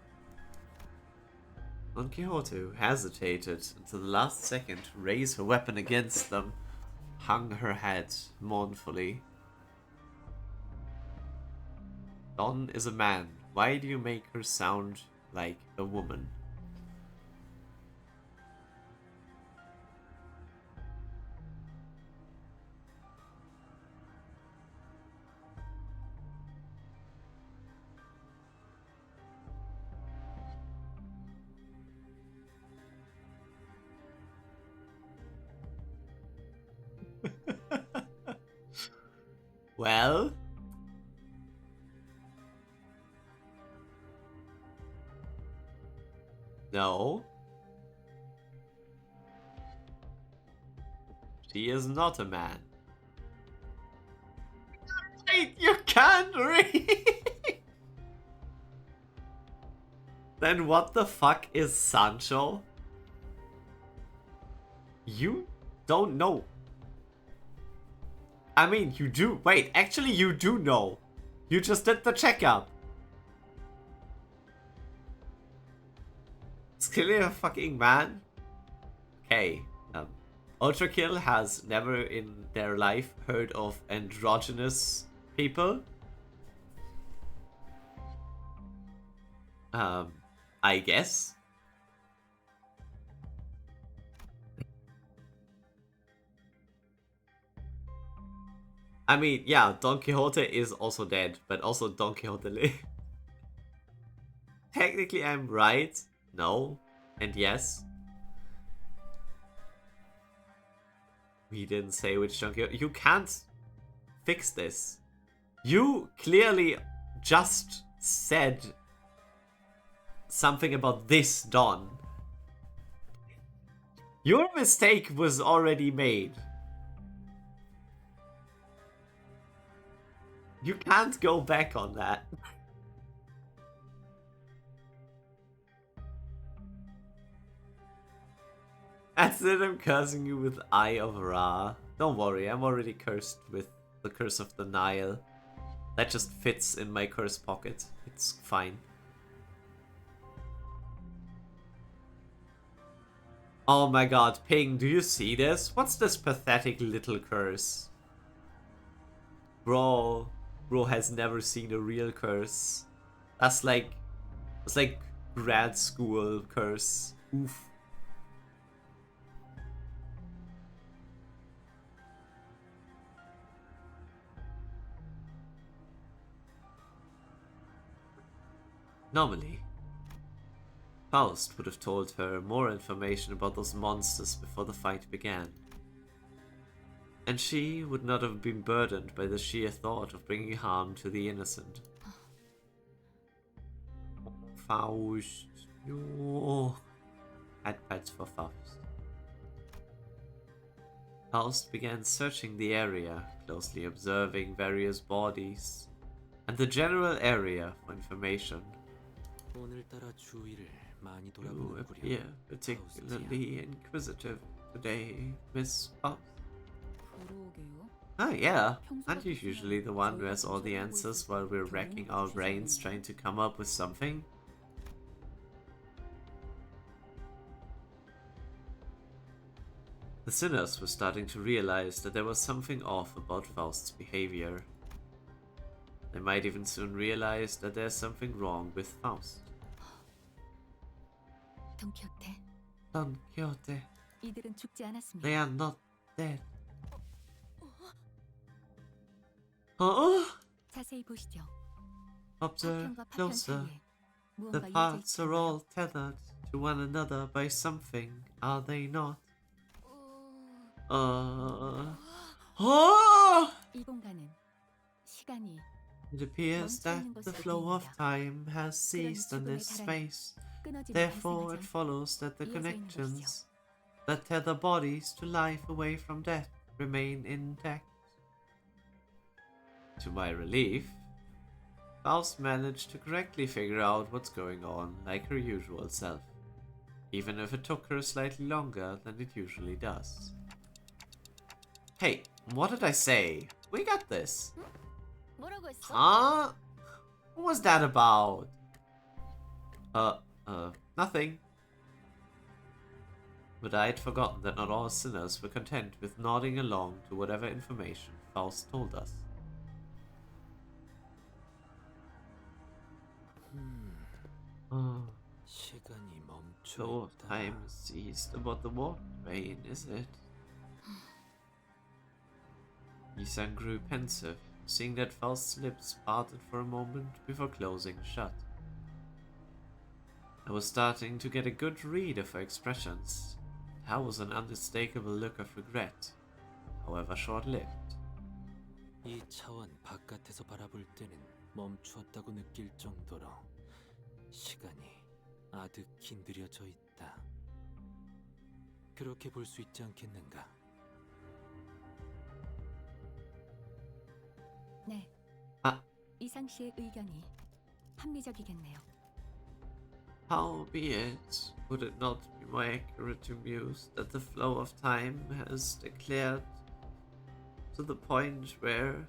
Don Quixote, who hesitated until the last second to raise her weapon against them, hung her head mournfully. Don is a man. Why do you make her sound like a woman? Well? No. She is not a man. Wait, you can't read! Then what the fuck is Sancho? You don't know. I mean, you do. Wait, actually you do know. You just did the checkup. It's clearly a fucking man. Okay. Ultrakill has never in their life heard of androgynous people. I guess. I mean, yeah, Don Quixote is also dead, but also Don Quixote lived. Technically, I'm right. No. And yes. We didn't say which Don Quixote. You can't fix this. You clearly just said something about this Don. Your mistake was already made. You can't go back on that. That's it, I'm cursing you with Eye of Ra. Don't worry, I'm already cursed with the Curse of the Nile. That just fits in my curse pocket. It's fine. Oh my god, Ping, do you see this? What's this pathetic little curse? Bro has never seen a real curse. That's like grad school curse. Oof. Normally, Faust would have told her more information about those monsters before the fight began. And she would not have been burdened by the sheer thought of bringing harm to the innocent. Faust. No. Had pets for Faust. Faust began searching the area, closely observing various bodies and the general area for information. 오늘따라 주위를 많이 You 돌아보는구려. appear particularly inquisitive today, Miss Faust. 그러게요. Oh yeah, aren't you usually the one who has all the answers while we're racking our brains trying to come up with something? The sinners were starting to realize that there was something off about Faust's behavior. They might even soon realize that there's something wrong with Faust. 돈키호테, Don Quixote, 이들은 죽지 않았습니다. they are not dead. Oh! 자세히 보시죠. Observe 파편과 파편 closer. 사이에 The 무언가 이어져 parts are all 있잖아요. tethered to one another by something, are they not? 이 공간은 시간이 It appears that the flow of time has ceased in this space. Therefore, it follows that the connections that tether bodies to life away from death remain intact. To my relief, Faust managed to correctly figure out what's going on like her usual self, even if it took her slightly longer than it usually does. Hey, what did I say? We got this. 뭐라고 했어? Huh? What was that about? Nothing. But I'd forgotten that not all sinners were content with nodding along to whatever information Faust told us. 시간이 So 멈춰 time ceased about the warp train, is it? Yisan grew pensive, seeing that Faust's lips parted for a moment before closing shut. I was starting to get a good read of her expressions. That was an unmistakable look of regret, however short-lived. 이 차원 바깥에서 바라볼 때는 멈추었다고 느낄 정도로 시간이 아득히 느려져 있다. 그렇게 볼 수 있지 않겠는가? 네. 이상 씨의 의견이 합리적이겠네요. Howbeit, would it not be more accurate to muse that the flow of time has declared to the point where,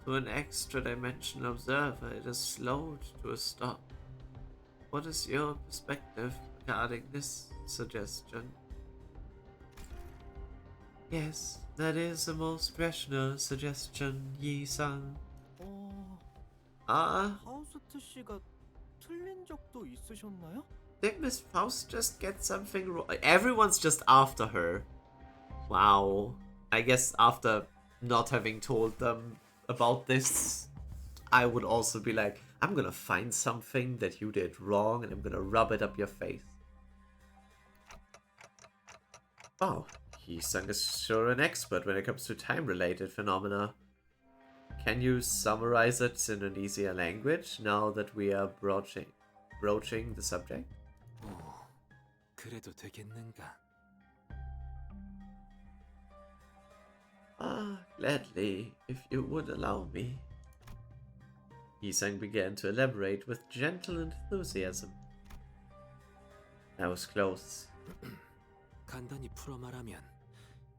to an extra-dimensional observer, it has slowed to a stop? What is your perspective regarding this suggestion? Yes, that is a most rational suggestion, Yi-san. 하우스트 씨가 틀린 적도 있으셨나요? Did Miss Faust just get something wrong? Everyone's just after her. Wow. I guess after not having told them about this, I would also be like, I'm gonna find something that you did wrong and I'm gonna rub it up your face. Oh, Hee-sung is sure an expert when it comes to time-related phenomena. Can you summarize it in an easier language now that we are broaching the subject? 그래도 되겠는가? Gladly, if you would allow me. Hee-sung began to elaborate with gentle enthusiasm. That was close. 간단히 풀어 말하면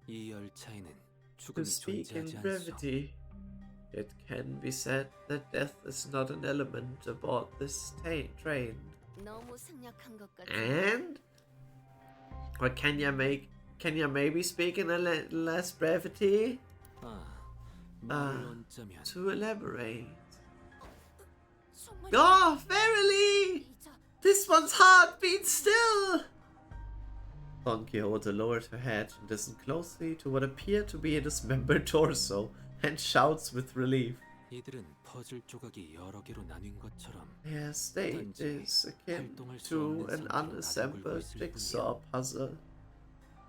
이 열차에는 To 죽음이 speak in 존재하지 않소. brevity, it can be said that death is not an element aboard this train. 너무 생략한 것 같아. And? Or can you maybe speak in a less brevity? To elaborate. Oh, verily! This one's heart beats still! Don Quixote lowered her head and listened closely to what appeared to be a dismembered torso, and shouts with relief. 이들은 퍼즐 조각이 여러 개로 나뉜 것처럼 Their state is akin to an unassembled jigsaw puzzle,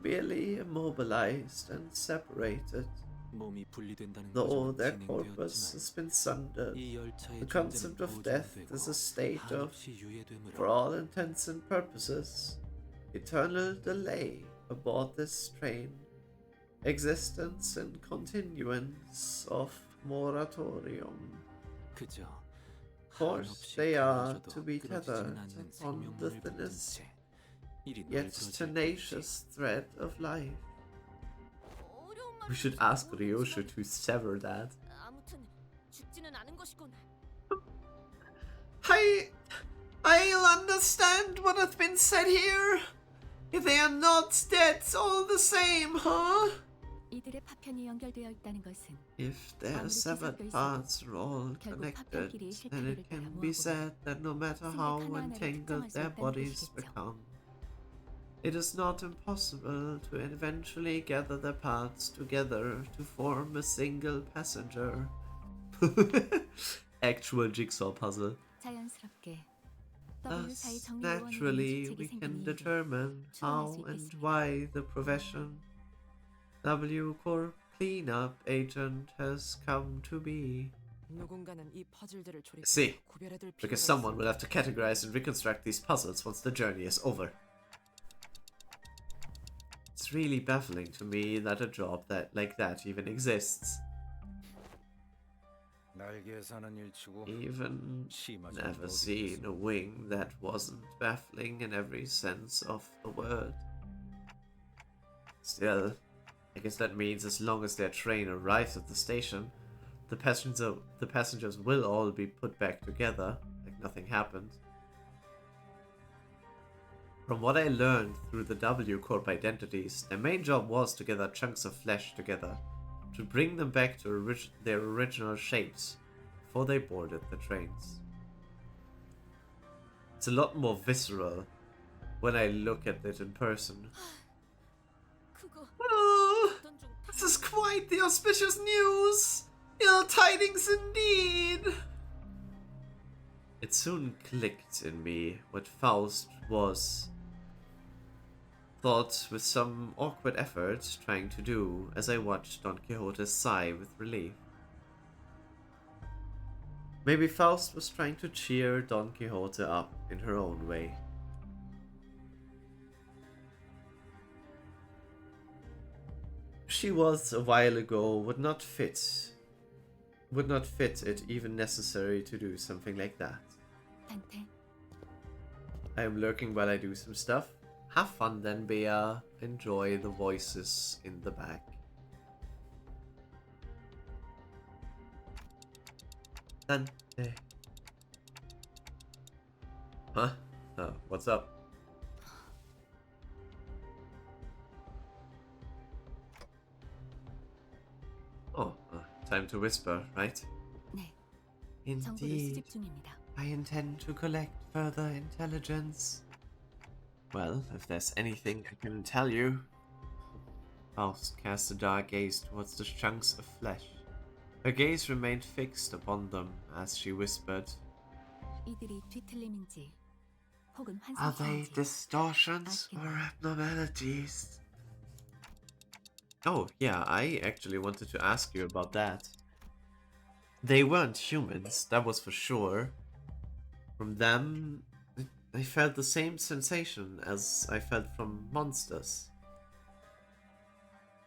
merely immobilized and separated. 몸이 분리된다는 Though 과정은 their corpus 진행되었지만 has been sundered, 이 열차의 the concept of 존재는 death 보존되고 is a state of, 한없이 유예되므로 for all intents and purposes, eternal delay aboard this train, existence and continuance of moratorium. 그저 course, they are to be tethered upon the thinnest yet tenacious thread of life. We should ask Ryoshu to sever that. 아무튼 죽지는 않은 것이군. I'll understand what has been said here. If they are not dead all the same, huh? 이들의 파편이 연결되어 있다는 것은 If their severed parts are all connected, then it can be said that no matter how entangled their bodies become, it is not impossible to eventually gather their parts together to form a single passenger. Actual jigsaw puzzle. 자연스럽게 Thus, naturally, we can determine how and why the profession W Corp cleanup agent has come to be. See, because someone will have to categorize and reconstruct these puzzles once the journey is over. It's really baffling to me that a job like that even exists. Even never seen a wing that wasn't baffling in every sense of the word. Still, I guess that means as long as their train arrives at the station, the passengers will all be put back together, like nothing happened. From what I learned through the W Corp identities, their main job was to gather chunks of flesh together, to bring them back to their original shapes before they boarded the trains. It's a lot more visceral when I look at it in person. Oh, this is quite the auspicious news! Ill tidings indeed! It soon clicked in me what Faust was thought with some awkward effort trying to do as I watched Don Quixote sigh with relief. Maybe Faust was trying to cheer Don Quixote up in her own way. She was a while ago would not fit it even necessary to do something like that. I am lurking while I do some stuff. Have fun then, Bea. Enjoy the voices in the back. Dante. Huh? Oh, what's up? Oh, time to whisper, right? 네. Indeed. I intend to collect further intelligence. Well, if there's anything I can tell you. Faust cast a dark gaze towards the chunks of flesh. Her gaze remained fixed upon them as she whispered. 이들이 뒤틀림인지 혹은 Are they 환상인지 distortions or abnormalities? Oh, yeah, I actually wanted to ask you about that. They weren't humans, that was for sure. From them, I felt the same sensation as I felt from monsters.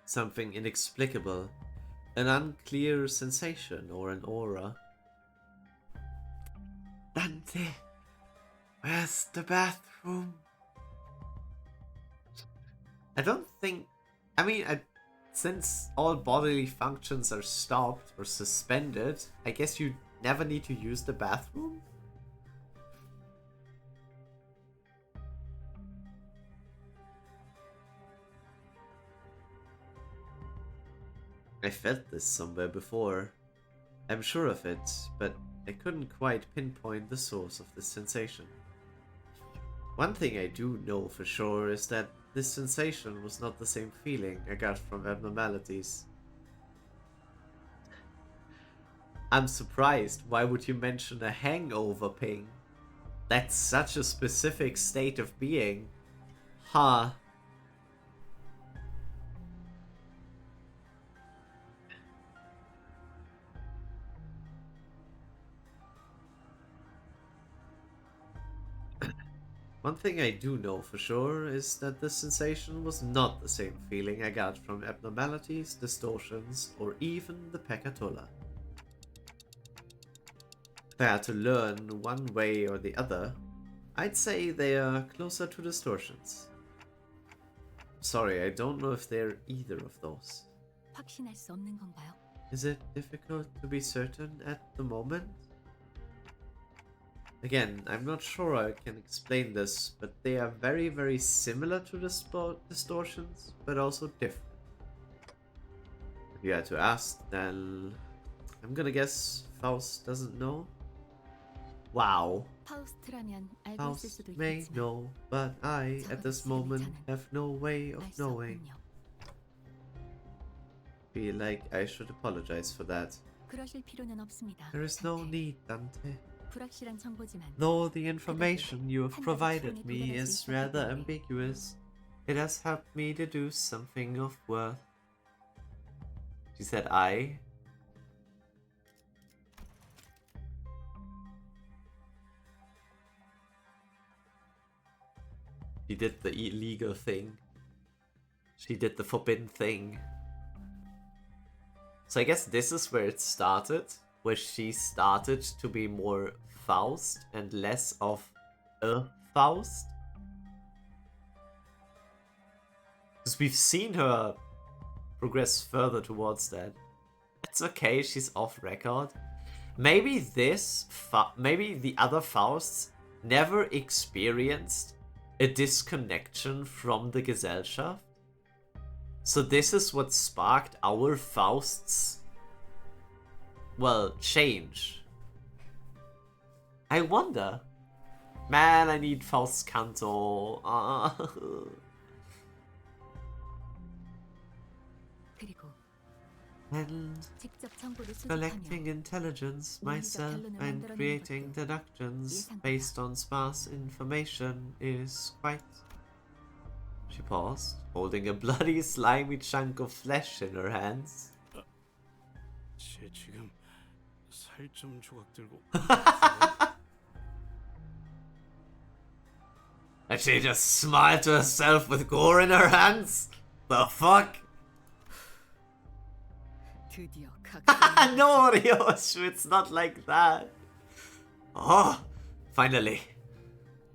Something inexplicable, an unclear sensation or an aura. Dante, where's the bathroom? Since all bodily functions are stopped or suspended, I guess you never need to use the bathroom? I felt this somewhere before. I'm sure of it, but I couldn't quite pinpoint the source of this sensation. One thing I do know for sure is that this sensation was not the same feeling I got from abnormalities. I'm surprised. Why would you mention a hangover ping? That's such a specific state of being. Huh. One thing I do know for sure is that this sensation was not the same feeling I got from abnormalities, distortions, or even the peccatola. I had to learn one way or the other, I'd say they are closer to distortions. Sorry, I don't know if they're either of those. 확신할 수 없는 건가요? Is it difficult to be certain at the moment? Again, I'm not sure I can explain this, but they are very, very similar to distortions, but also different. If you had to ask, then I'm gonna guess Faust doesn't know. Wow. 파우스트라면 알고 있을 Faust 수도 may 있겠지만 know, but I, at this moment, have no way of 알 수 knowing. 없군요. Feel like I should apologize for that. 그러실 필요는 없습니다. There is no need, Dante. 불확실한 정보지만 Though the information you have provided me is rather ambiguous, it has helped me deduce something of worth. She said I. She did the illegal thing. She did the forbidden thing. So I guess this is where it started, where she started to be more Faust and less of a Faust. Because we've seen her progress further towards that. It's okay, she's off record. Maybe maybe the other Fausts never experienced a disconnection from the Gesellschaft. So this is what sparked our Fausts, well, change. I wonder. Man, I need Faust's Canto. 그리고 And 직접 정보를 collecting 수집하며 intelligence myself and creating deductions based on sparse information is quite... She paused, holding a bloody, slimy chunk of flesh in her hands. 쟤 지금 살점 조각 들고. And she just smiled to herself with gore in her hands? The fuck? 드디어 No, Ryoshu, it's not like that. Oh, finally.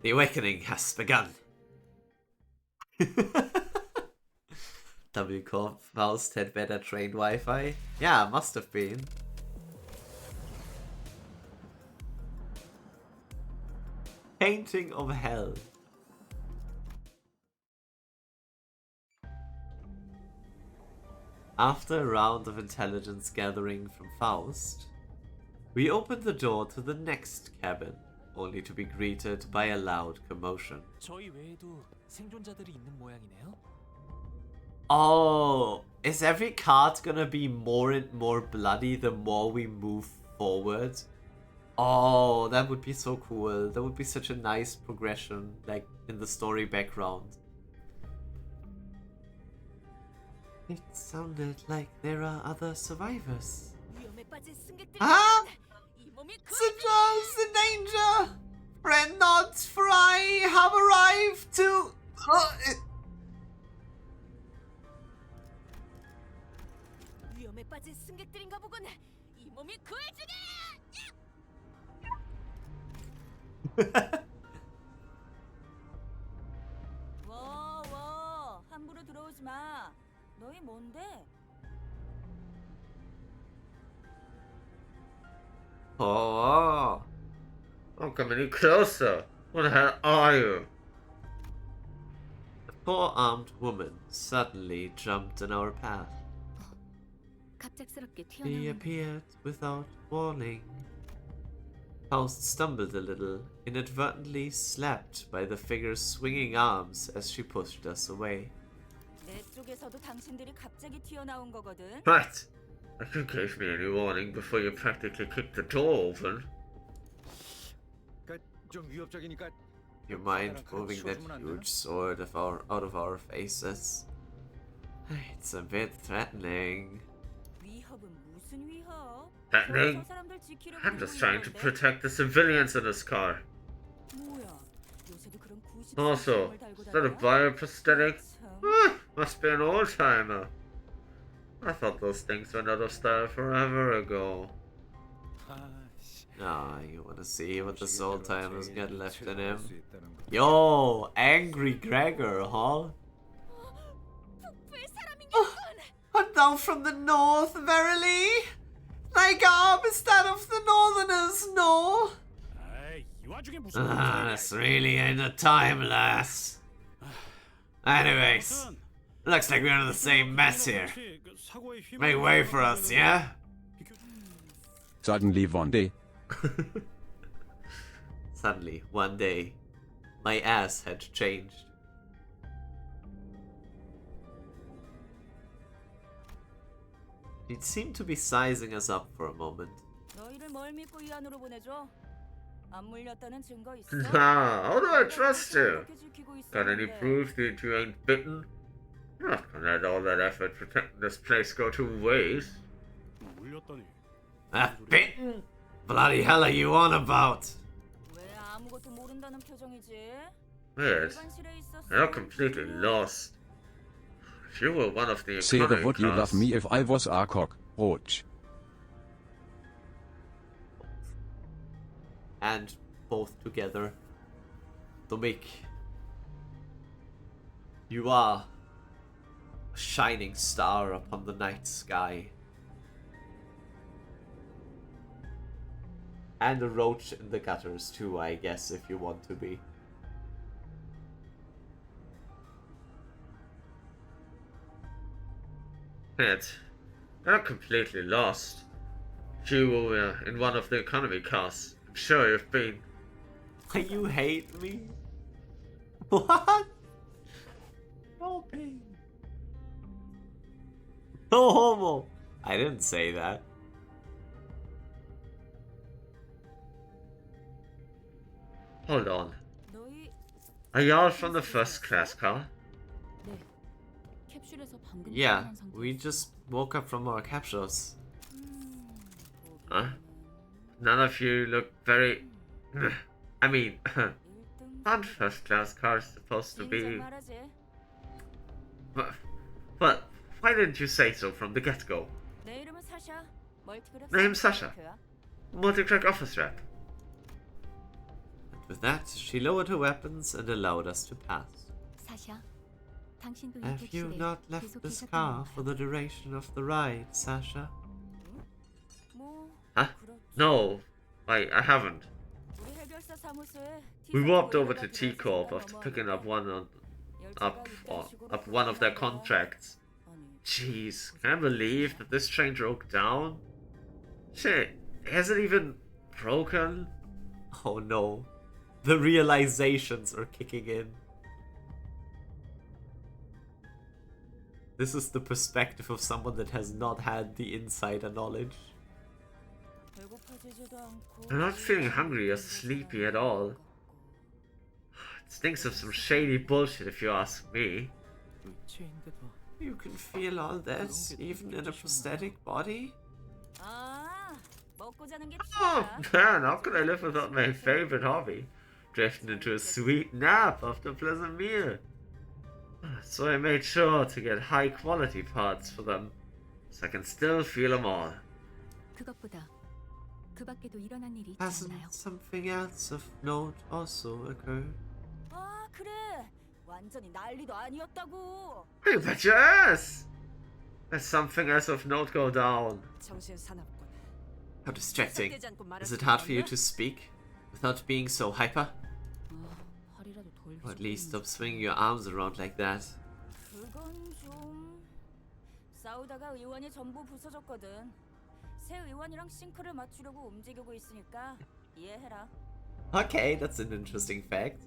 The awakening has begun. WCorp Faust had better trained Wi-Fi? Yeah, must have been. Painting of Hell. After a round of intelligence gathering from Faust, we opened the door to the next cabin, only to be greeted by a loud commotion. 저희 외에도 생존자들이 있는 모양이네요. Oh, is every card gonna be more and more bloody the more we move forward? Oh, that would be so cool. That would be such a nice progression, like in the story background. It sounded like there are other survivors. Ah! Suggest the danger! Friend not Fry have arrived to... 위험에 빠진 승객들인가 보군. 이 몸이 구해주게! 워, 함부로 들어오지 마. 너희 뭔데? Oh, don't come any closer. What the hell are you? A four-armed woman suddenly jumped in our path. 갑작스럽게 She 튀어나오는 appeared without warning. Faust stumbled a little, inadvertently slapped by the figure's swinging arms as she pushed us away. 내 쪽에서도 당신들이 갑자기 튀어나온 거거든. Right! You gave me any warning before you practically kicked the door open. 좀 위협적이니까. You mind moving that huge sword out of our faces? It's a bit threatening. 위협은 무슨 위협? Threatening? 저 사람들 지키려고 I'm just 들고 trying to 있는 건데. protect the civilians in this car. 뭐야? 요새도 그런 90 Also, 을 달고 is that a 다녀? bioprosthetic? Must be an old-timer. I thought those things went out of style forever ago. Ah, you wanna see what the soul timers got left in him? Yo, angry Gregor, huh? Art thou from the north, verily? Thy garb is that of the northerners, no? This really ain't the time, lass. Anyways, looks like we're in the same mess here. Make way for us, yeah? Suddenly one day, Suddenly, one day, my ass had changed. It seemed to be sizing us up for a moment. 너희를 뭘 믿고 이 안으로 보내줘? 안 물렸다는 증거 있어? Nah, how do I trust you? Got any proof that you ain't bitten? You're not gonna let all that effort protecting this place go to waste. Bitten? Bloody hell are you on about? 왜 아무것도 모른다는 표정이지? Yes, you're completely lost. If you were one of the say economy would you love class, me if I was a cockroach? and both together, Domik, you are a shining star upon the night sky, and a roach in the gutters too, I guess, if you want to be. Ed, you're completely lost. If you were in one of the economy cars, I'm sure you've been. You hate me? What? No pain. No homo. I didn't say that. Hold on. Are y'all from the first class car? 캡슐에서 방금 Yeah, 태어난 상태. we just woke up from our captures. Huh? None of you look very... I mean, aren't first class cars supposed to be... 말하지. But why didn't you say so from the get-go? 내 이름은 사샤. 멀티그래프 Name's Sasha. 사이코야. Multi-track office rep. And with that, she lowered her weapons and allowed us to pass. 사샤, 당신도 이 Have you 객실에 not 계속 left this 계셨던 car 건가요? for the duration of the ride, Sasha? 뭐 Huh? No, I haven't. 우리 해결사 사무소에 We walked over to T Corp after picking up one of their contracts. Jeez, can I believe that this train broke down? Shit, has it even broken? Oh no, the realizations are kicking in. This is the perspective of someone that has not had the insider knowledge. I'm not feeling hungry or sleepy at all. It stinks of some shady bullshit if you ask me. You can feel all that, even in a prosthetic body? 아, 먹고 자는 게 Oh 취미야. man, how could I live without my favorite hobby? Drifting into a sweet nap after a pleasant meal. So I made sure to get high quality parts for them, so I can still feel them all. 그것보다 그 밖에도 일어난 일이 있지 Hasn't 않나요? something else of note also occurred? 아, 그래. 완전히 난리도 아니었다고. Hey, bet your ass! There's something else of note go down. 정신사납군. How distracting. Is it hard for you to speak without being so hyper? 허리라도 돌. Or at least stop swinging your arms around like that. 그건 좀 싸우다가 의원이 전부 부서졌거든. 새 의원이랑 싱크를 맞추려고 움직이고 있으니까 이해해라. Okay, that's an interesting fact.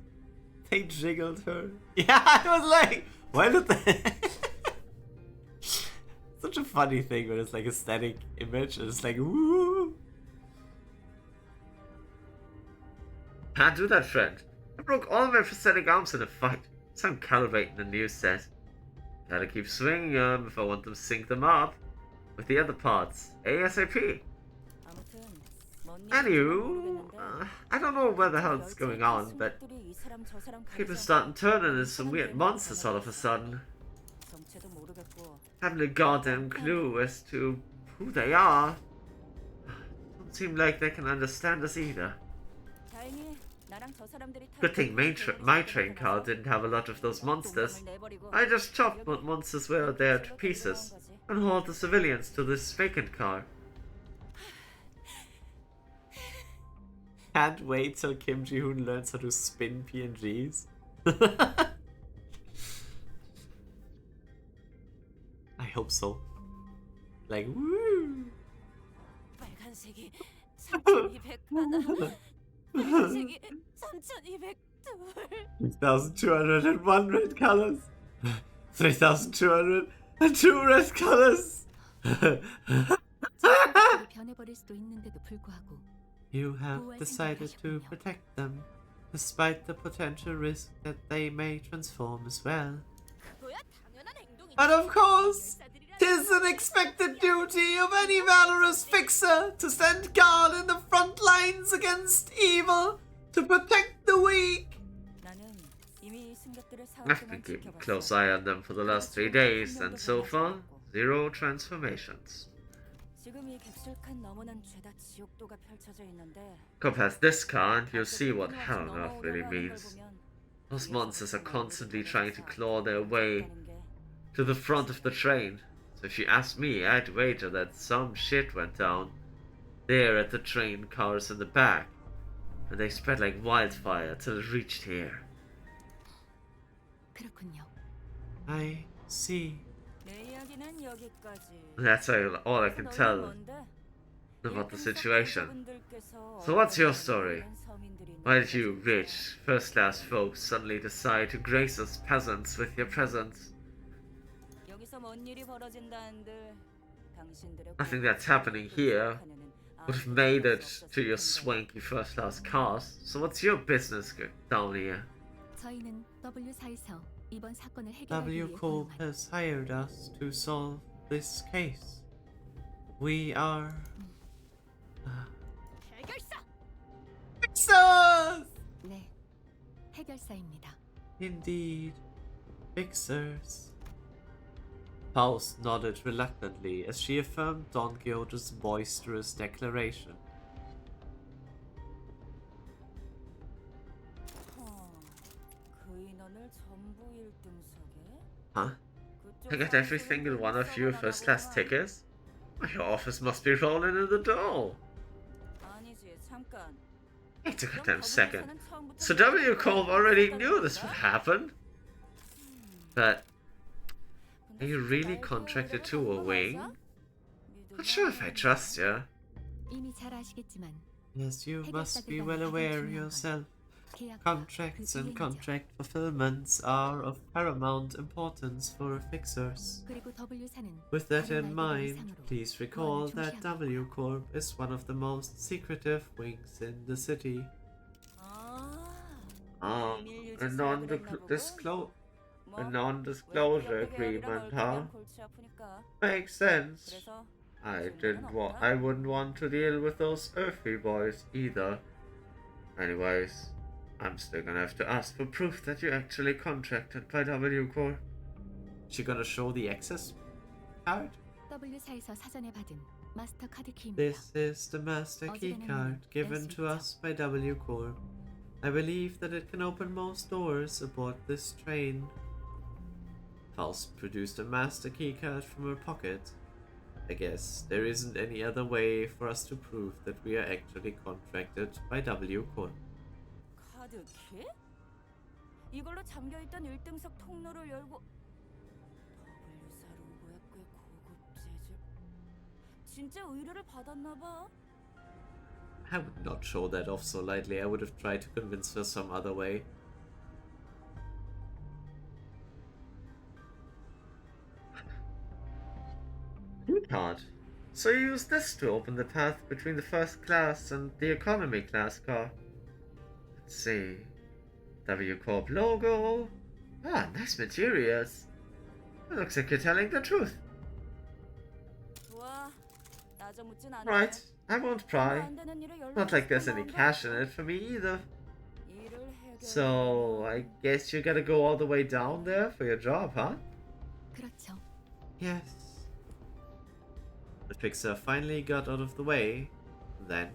They jiggled her. Yeah, I was like, why did they? Such a funny thing when it's like a static image and it's like, woo. Can't do that, friend. I broke all my prosthetic arms in a fight, so I'm calibrating a new set. Gotta keep swinging them if I want to sync them up with the other parts, ASAP. Anywho, I don't know what the hell's going on, but people starting turning into some weird monsters all of a sudden. Having a goddamn clue as to who they are. Don't seem like they can understand us either. 다행히 나랑 저 사람들이 Good thing my train car didn't have a lot of those monsters. I just chopped what monsters were there to pieces and hauled the civilians to this vacant car. Can't wait till Kim Ji-hoon learns how to spin PNGs. I hope so. Like, woo! 빨간색이 3,200 하나, 빨간색이 3,202. 3,201 red colors. 3,202 red colors. 변해버릴 수도 있는데도 불구하고 You have decided to protect them, despite the potential risk that they may transform as well. But of course, 'tis an expected duty of any valorous fixer to stand guard in the front lines against evil, to protect the weak. I've been keeping a close eye on them for the last 3 days, and so far, 0 transformations. Go past this car and you'll see what hell on earth really means. Those monsters are constantly trying to claw their way to the front of the train. So if you ask me, I'd wager that some shit went down there at the train cars in the back, and they spread like wildfire till it reached here. 그렇군요. I see. That's all I can tell about the situation. So what's your story? Why did you rich, first-class folks suddenly decide to grace us peasants with your presence? Nothing that's happening here would have made it to your swanky first-class cars. So what's your business down here? 저희는 W4에서 이번 사건을 해결하기 W 위해 Corp has hired us to solve this case. We are fixers! 네, 해결사입니다. Indeed, fixers. Faust nodded reluctantly as she affirmed Don Quixote's boisterous declaration. Huh? I got every single one of you first-class tickets? Your office must be rolling in the dough. Wait a goddamn second. So W Corp already knew this would happen? But are you really contracted to a wing? Not sure if I trust you. 이미 잘 아시겠지만 Yes, you must be well aware yourself. Contracts and contract fulfillments are of paramount importance for fixers. 그리고 W사는 With that in mind, please recall that W Corp is one of the most secretive wings in the city. A non-disclosure agreement, huh? Makes sense. I wouldn't want to deal with those earthy boys either. Anyways, I'm still gonna have to ask for proof that you're actually contracted by W Corp. She gonna show the access card? W사에서 사전에 받은 마스터 카드 키입니다. This is the master key card given to us by W Corp. I believe that it can open most doors aboard this train. Faust produced a master key card from her pocket. I guess there isn't any other way for us to prove that we are actually contracted by W Corp. 카드 키? 이걸로 잠겨있던 1등석 통로를 열고 W사 로고에 꽤 고급 재질. 진짜 의뢰를 받았나 봐. I would not show that off so lightly. I would have tried to convince her some other way. Key card. So you use this to open the path between the first class and the economy class car. Let's see. W Corp logo. Ah, nice materials. It looks like you're telling the truth. 좋아. 나 좀 묻진 않아. Right, I won't pry. Not like there's any cash in it for me either. So, I guess you gotta go all the way down there for your job, huh? 그렇죠. Yes. The fixer finally got out of the way. then,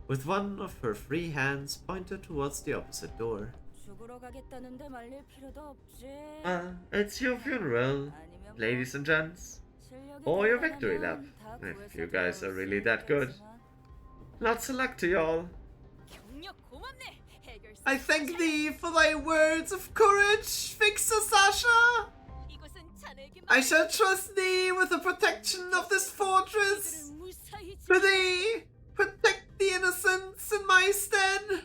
with one of her free hands pointed towards the opposite door. 죽으러 가겠다는데 말릴 필요도 없지. It's your funeral, ladies and gents, or your victory lap, if you guys are really that good. Lots of luck to y'all. 격려 고맙네. 해결사. I thank thee for thy words of courage, Fixer Sasha. 이곳은 자네에게만. I shall trust thee with the protection of this fortress. Prithee, protect the innocents in my stead.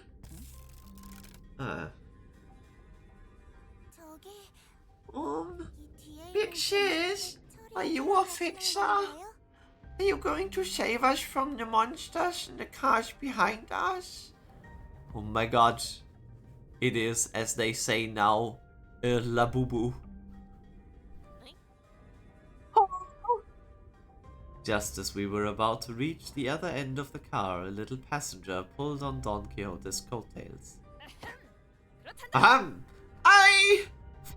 Big Shiz, are you a fixer? Are you going to save us from the monsters in the cars behind us? Oh my god. It is, as they say now, La Boo Boo. Just as we were about to reach the other end of the car, a little passenger pulled on Don Quixote's coattails. Ahem! I,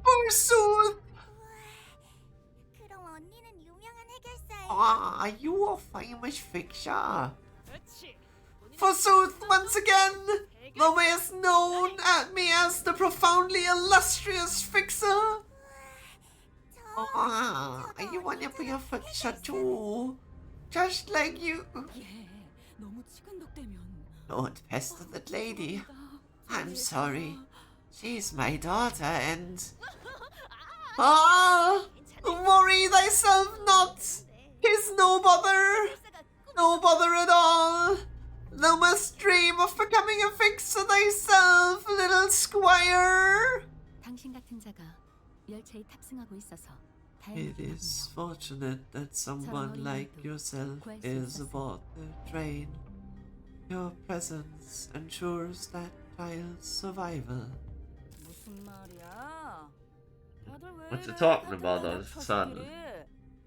forsooth! 그럼 언니는 유명한 해결사예요. Are you a famous fixer? Forsooth, once again, thou mayest known at me as the profoundly illustrious fixer. Are you one of your fixer too? Just like you. 너무 치근덕대면. Don't pester that lady. I'm sorry. She's my daughter and... worry thyself not. 'Tis no bother. No bother at all. Thou must dream of becoming a fixer thyself, little squire. 당신 같은 자가 열차에 탑승하고 있어서 It is fortunate that someone like yourself is aboard the train. Your presence ensures that child's survival. 무슨 말이야? 다들 왜 What you 이래? talking about, 같은 son?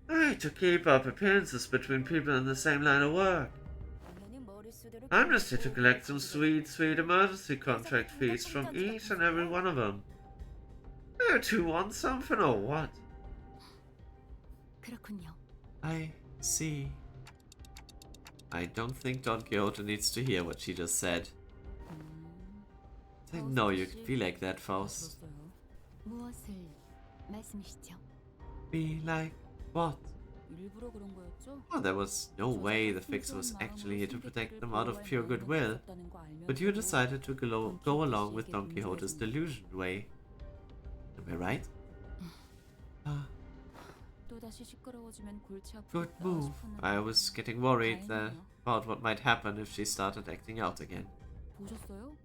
자식끼리. To keep up appearances between people in the same line of work. I'm just here to collect some sweet emergency contract fees from each and every one of them. You two want something or what? 그렇군요. I see. I don't think Don Quixote needs to hear what she just said. I know you could be like that, Faust. 무엇을 말씀이시죠? Be like what? 일부러 그런 거였죠? Oh, there was no way the fixer was actually here to protect them out of pure goodwill. But you decided to go along with Don Quixote's delusion way. Am I right? 또다시 시끄러워지면 골치 Good 아프겠다 move. 싶었는데. I was getting worried about what might happen if she started acting out again. 보셨어요?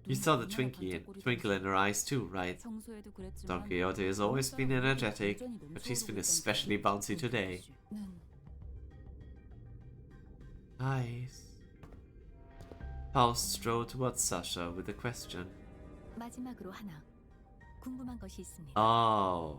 You saw the twinkle in her eyes too, right? 평소에도 그랬지만 Don Quixote has always been energetic, but she's been especially bouncy today. Nice. Faust strode towards Sasha with a question. 마지막으로 하나 궁금한 것이 있습니다. Oh.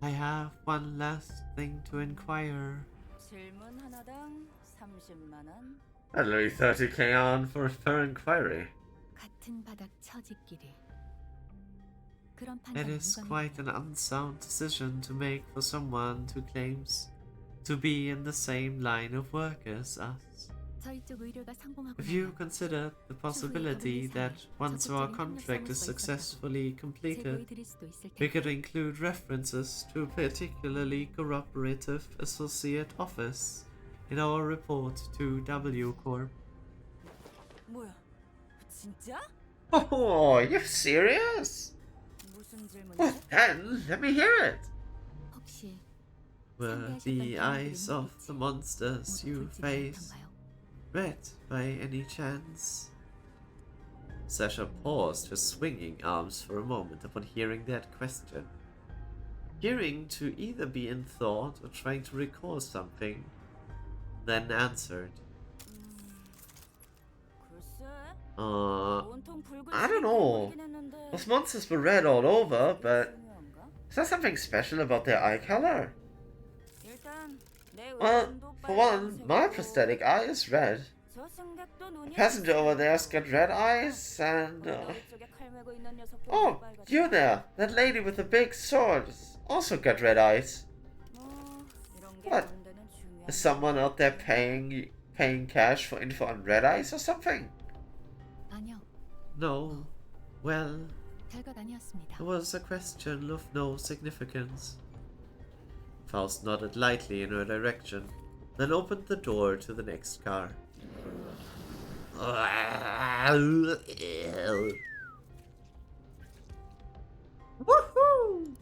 I have one last thing to inquire. 질문 하나당 30만 원. I'd lay 30k on for per inquiry. 같은 바닥 처지끼리. 그런 It 판단은 is 누가 quite an unsound decision to make for someone who claims to be in the same line of work as us. 저희 쪽 의뢰가 성공하고 If you consider the possibility that once our contract is successfully completed, we could include references to a particularly cooperative associate office in our report to W Corp. 뭐야? 진짜? Oh, are you serious? 무슨 질문이지? Well then, let me hear it. 혹시 Were the eyes of the monsters you face red by any chance? Sasha paused her swinging arms for a moment upon hearing that question. Appearing to either be in thought or trying to recall something, then answered. I don't know. Those monsters were red all over, but is there something special about their eye color? Well, for one, my prosthetic eye is red. The passenger over there's got red eyes, and oh, you there, that lady with the big sword, also got red eyes. What? Is someone out there paying paying cash for info on Red Eyes or something? 아니요, No. Well, 별것 아니었습니다. it was a question of no significance. Faust nodded lightly in her direction, then opened the door to the next car. Woohoo!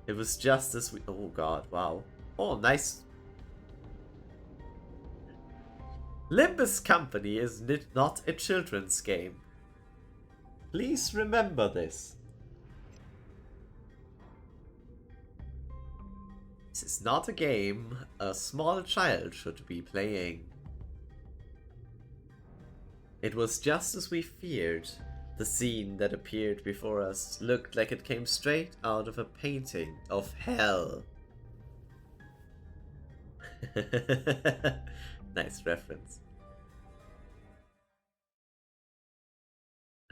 It was just as we. Oh god, wow. Oh, nice. Limbus Company is not a children's game. Please remember this. This is not a game a small child should be playing. It was just as we feared. The scene that appeared before us looked like it came straight out of a painting of hell. Nice reference.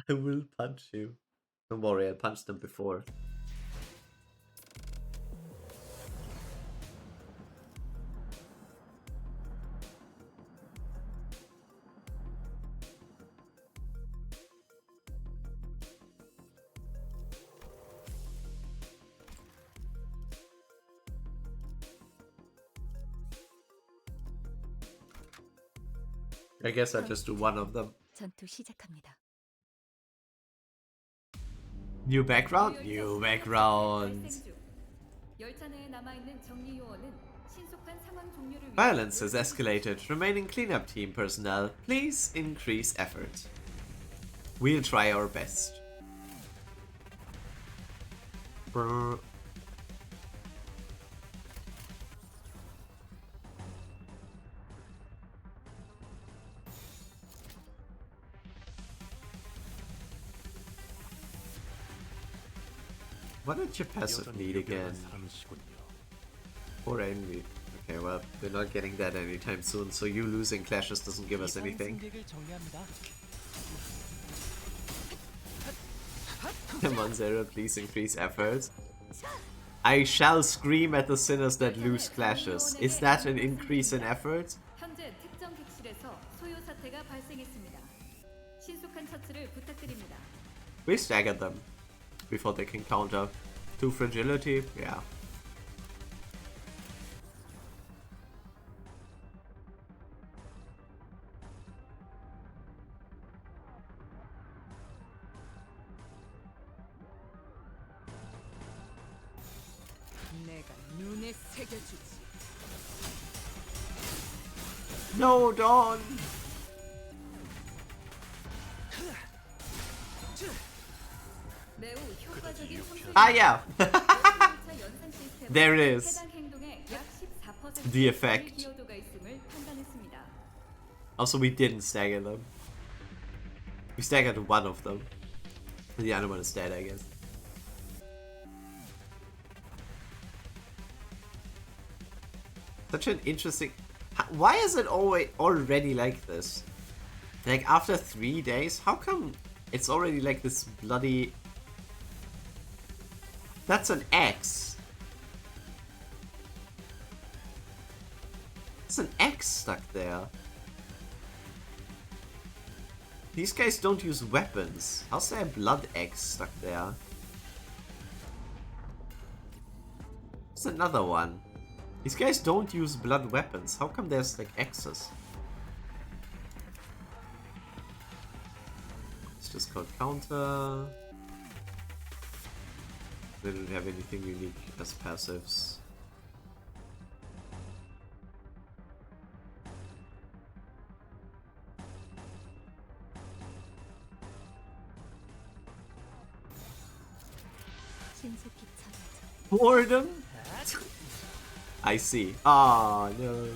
I will punch you. Don't worry, I punched them before. I guess I'll just do one of them. 전투 시작합니다. New background? New background. 열차 내에 남아 있는 정리 요원은 신속한 상황 종료를 위해 Violence has escalated. Remaining cleanup team personnel, please increase effort. We'll try our best. Brr. What did your passive need again? Or envy. Okay, well, we're not getting that anytime soon, so you losing clashes doesn't give us anything. Come on, Zero, please increase effort. I shall scream at the sinners that lose clashes. Is that an increase in effort? 현재 특정 객실에서 소요 사태가 발생했습니다. 신속한 처치를 부탁드립니다. We staggered them before they can counter. To fragility, yeah. 내가 눈에 새겨주지. No, Dawn! 매우 효과적인 Ah, yeah! There it is. The effect. Also, we didn't stagger them. We staggered one of them. The other one is dead, I guess. Such an interesting... Why is it always already like this? Like, after 3 days? How come it's already like this bloody... That's an X. There's an X stuck there. These guys don't use weapons. How's there a blood X stuck there? There's another one. These guys don't use blood weapons. How come there's like X's? It's just called counter. They don't have anything unique as passives. Boredom? I see. Ah, no.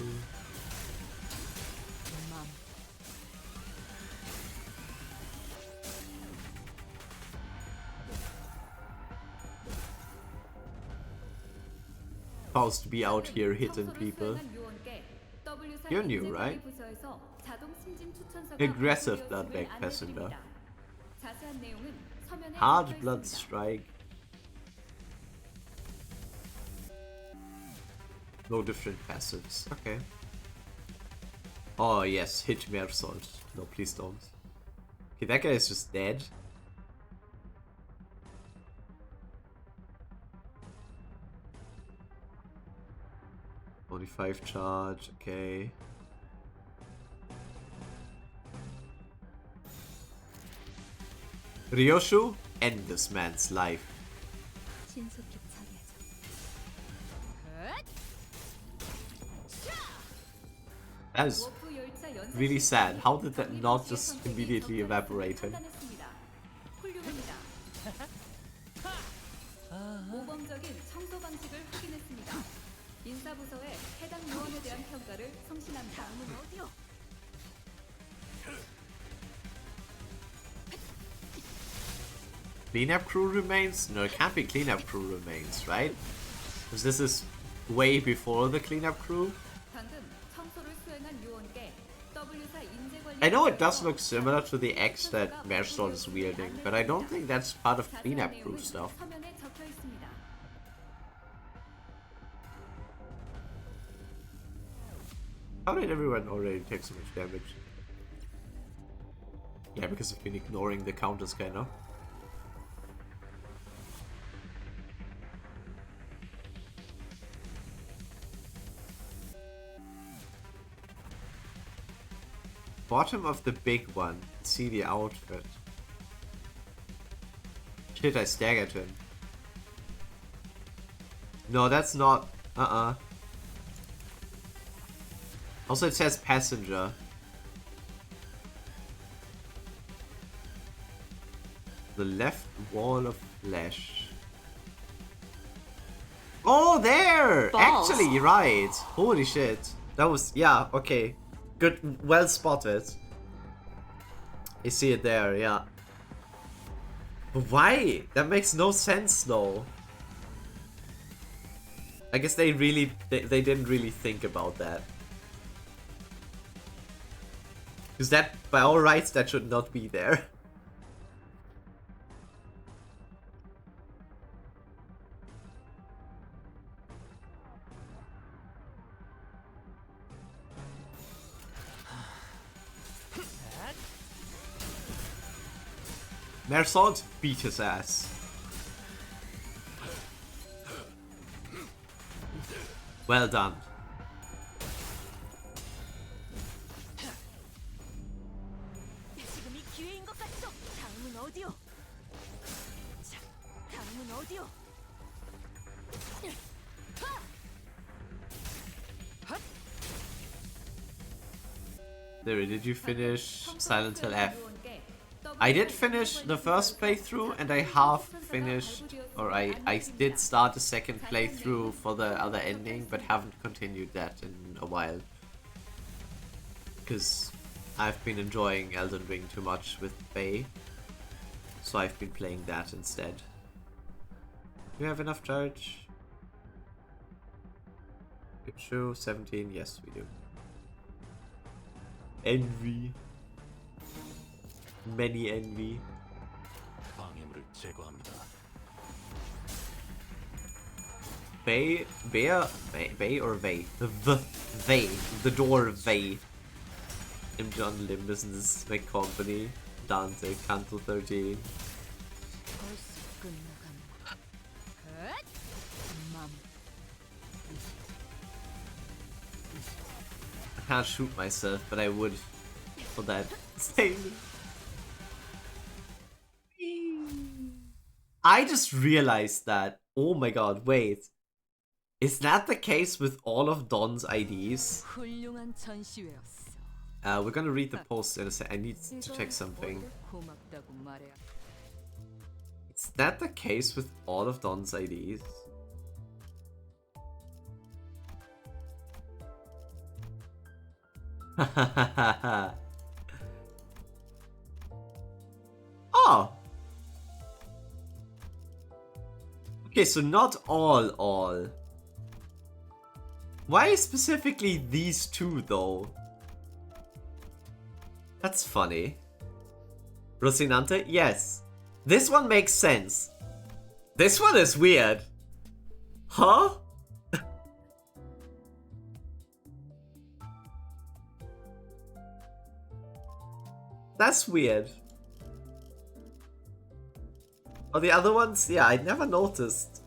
Supposed to be out here hitting people. You're new, right? Aggressive bloodback passenger. Hard blood strike. No different passives. Okay. Oh yes, hit me salt. No, please don't. Okay, that guy is just dead. Only 5 charge, okay. Ryoshu, end this man's life. 신속히 처리하죠. That is really sad. How did that not just immediately evaporate him? 훌륭합니다. 모범적인 청소 방식을 확인했습니다. 인사부서에 해당 요원에 대한 평가를 성신합니다. 다음은 어디요? Cleanup crew remains? No, it can't be cleanup crew remains, right? Because this is way before the cleanup crew. 방금 청소를 수행한 요원께 W사 인재 관리 I know it does look similar to the X that Merstol is wielding, but I don't think that's part of cleanup crew stuff. 서면에 적혀 있습니다. How did everyone already take so much damage? Yeah, because I've been ignoring the counter scanner. Bottom of the big one. See the outfit. Shit, I staggered him. No, that's not... Also, it says passenger. The left wall of flesh. Oh, there! Balls. Actually, right. Holy shit. That was... Yeah, okay. Good. Well spotted. I see it there, yeah. But why? That makes no sense, though. I guess they really... They didn't really think about that. Because that, by all rights, that should not be there. Mersod beat his ass. Well done. 지금이 기회인 것 같죠? 다음은 어디요? 자, 다음은 어디요? There, did you finish Silent Hill F? I did finish the first playthrough and I half finished, or I did start a second playthrough for the other ending, but haven't continued that in a while. Because I've been enjoying Elden Ring too much with Faye, so I've been playing that instead. Do you have enough charge? Pikachu, 17, yes we do. Envy. Many envy. 방해물을 제거합니다. Bay or Vay? Vay. The door Vay. I'm John Limbus and this is my company. Dante, Canto 13. I can't shoot myself, but I would for that statement. I just realized that. Oh my god, wait. Is that the case with all of Don's IDs? 훌륭한 전시회였어. We're gonna read the post in a sec. I need to check something. 고맙다고 말해. Is that the case with all of Don's IDs? Oh! Okay, so not all. Why specifically these two, though? That's funny. Rocinante? Yes. This one makes sense. This one is weird. Huh? That's weird. Oh, the other ones? Yeah, I never noticed.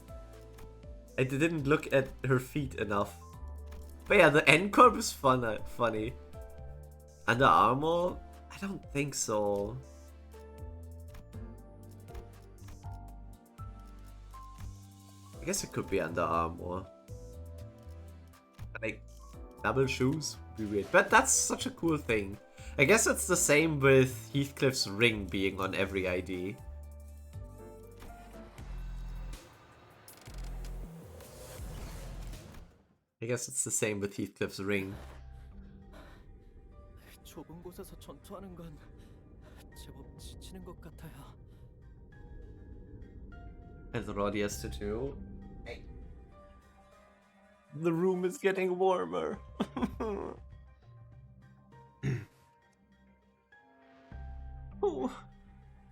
I didn't look at her feet enough. But yeah, the end corp is funny. Under Armour? I don't think so. I guess it could be Under Armour. Like, double shoes would be weird. But that's such a cool thing. I guess it's the same with Heathcliff's ring being on every ID. I guess it's the same with Heathcliff's ring. 좁은 곳에서 전투하는 건 제법 지치는 것 같아요. And Roddy has to do. Hey. The room is getting warmer. Oh,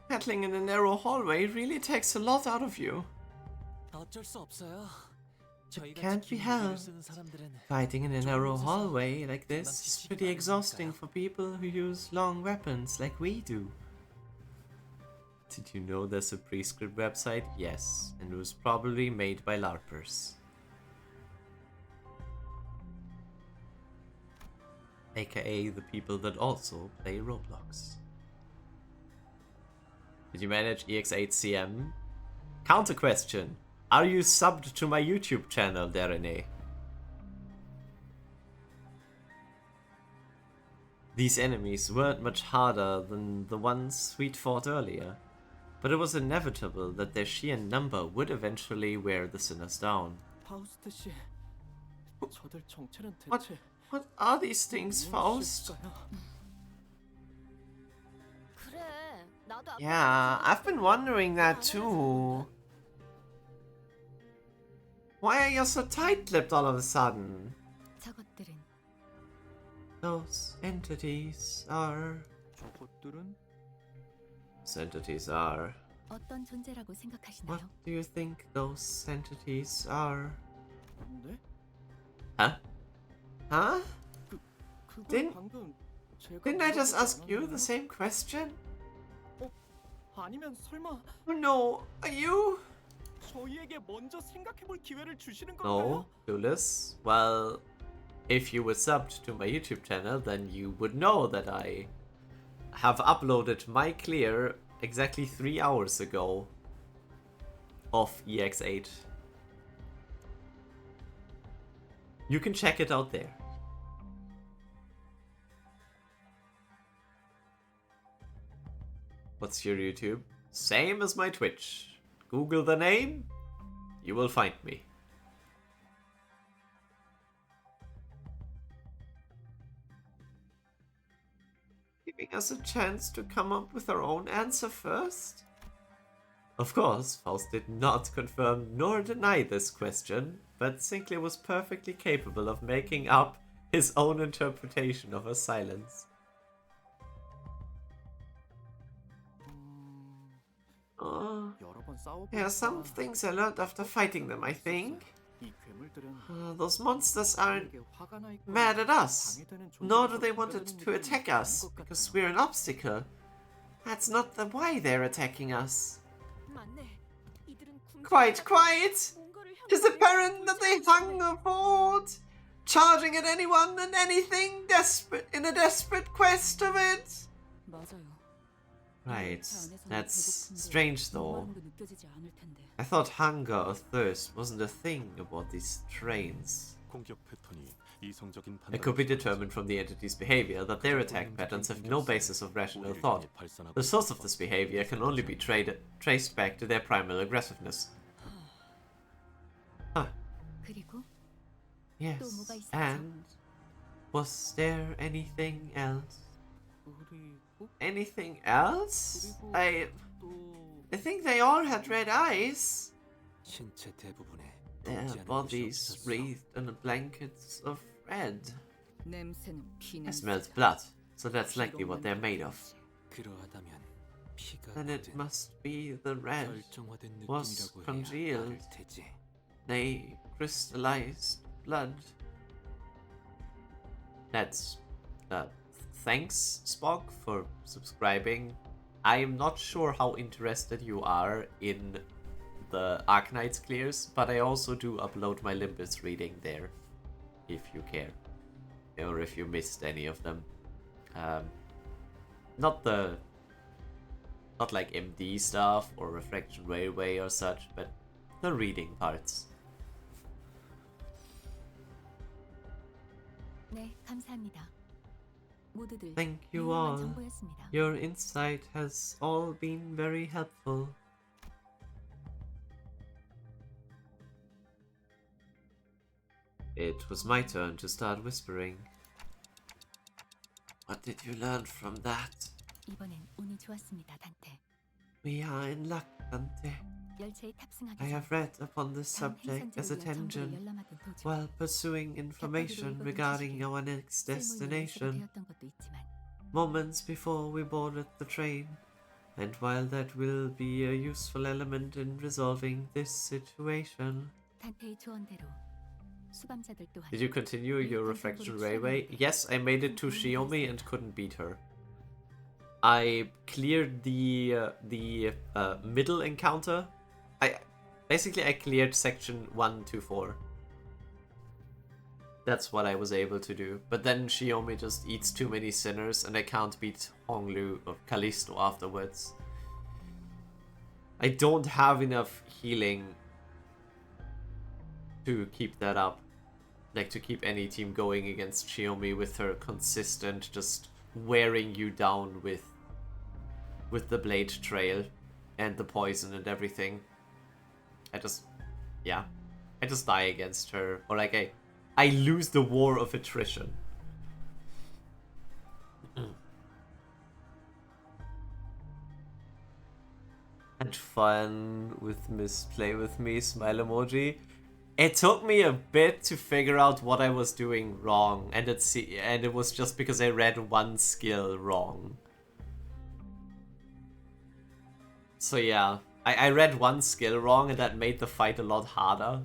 battling in a narrow hallway really takes a lot out of you. 어쩔 수 없어요. It can't be helped. Fighting in a narrow hallway like this is pretty exhausting for people who use long weapons like we do. Did you know there's a pre-script website? Yes, and it was probably made by LARPers. AKA the people that also play Roblox. Did you manage EX8CM? Counter question. Are you subbed to my YouTube channel, Darene? These enemies weren't much harder than the ones we'd fought earlier, but it was inevitable that their sheer number would eventually wear the sinners down. 파우스트 씨, 저들 정체는 What are these things, Faust? Yeah, I've been wondering that too. Why are you so tight-lipped all of a sudden? 저것들은 Those entities are... 저것들은? Those entities are... 어떤 존재라고 생각하시나요? What do you think those entities are? 네? Huh? Huh? 그건 방금 제가 Didn't I just 물어보지 ask you 않았나요? the same question? 아니면 설마 Oh no, are you? 저희에게 먼저 생각해볼 기회를 주시는 건가요? No, clueless. Well, if you were subbed to my YouTube channel, then you would know that I have uploaded my clear exactly 3 hours ago of EX8. You can check it out there. What's your YouTube? Same as my Twitch. Google the name, you will find me. Giving us a chance to come up with our own answer first? Of course, Faust did not confirm nor deny this question, but Sinclair was perfectly capable of making up his own interpretation of her silence. There are some things I learned after fighting them, I think. Those monsters aren't mad at us, nor do they want to attack us, because we're an obstacle. That's not the why they're attacking us. Quiet! It's apparent that they hunger for it, charging at anyone and anything in a desperate quest of it. Right, that's strange though. I thought hunger or thirst wasn't a thing about these trains. It could be determined from the entity's behavior that their attack patterns have no basis of rational thought. The source of this behavior can only be traced back to their primal aggressiveness. Huh. Yes, and was there anything else? Anything else? I think they all had red eyes. Their bodies wreathed in blankets of red. I smelled blood, so that's likely what they're made of. Then it must be the red was congealed. They crystallized blood. That's thanks, Spock, for subscribing. I am not sure how interested you are in the Arknights clears, but I also do upload my Limbus reading there, if you care. Or if you missed any of them. Not like MD stuff or Refraction Railway or such, but the reading parts. 네, 감사합니다. 모두들 Thank you 유용한 all. 정보였습니다. Your insight has all been very helpful. It was my turn to start whispering. What did you learn from that? 이번엔 운이 좋았습니다, 단테. We are in luck, Dante. 열차에 탑승하기 I 전 have read upon this 다음 subject as a 행선지를 위한 정보를 tangent 열람하던 도중 while pursuing information regarding our next destination. 되었던 것도 있지만 Moments before we boarded the train, and while that will be a useful element in resolving this situation. 단테의 조언대로 수감자들 또한 Did you continue your Refraction Railway? Yes, I made it to Shiomi and couldn't beat her. I cleared the middle encounter. I cleared section 1 to 4. That's what I was able to do. But then Shiomi just eats too many sinners and I can't beat Honglu or Callisto afterwards. I don't have enough healing to keep that up. Like, to keep any team going against Shiomi with her consistent just wearing you down with the blade trail and the poison and everything. I just die against her, or like I lose the war of attrition. Had fun with Miss Play With Me smile emoji. It took me a bit to figure out what I was doing wrong, and it was just because I read one skill wrong. So yeah, I read one skill wrong, and that made the fight a lot harder.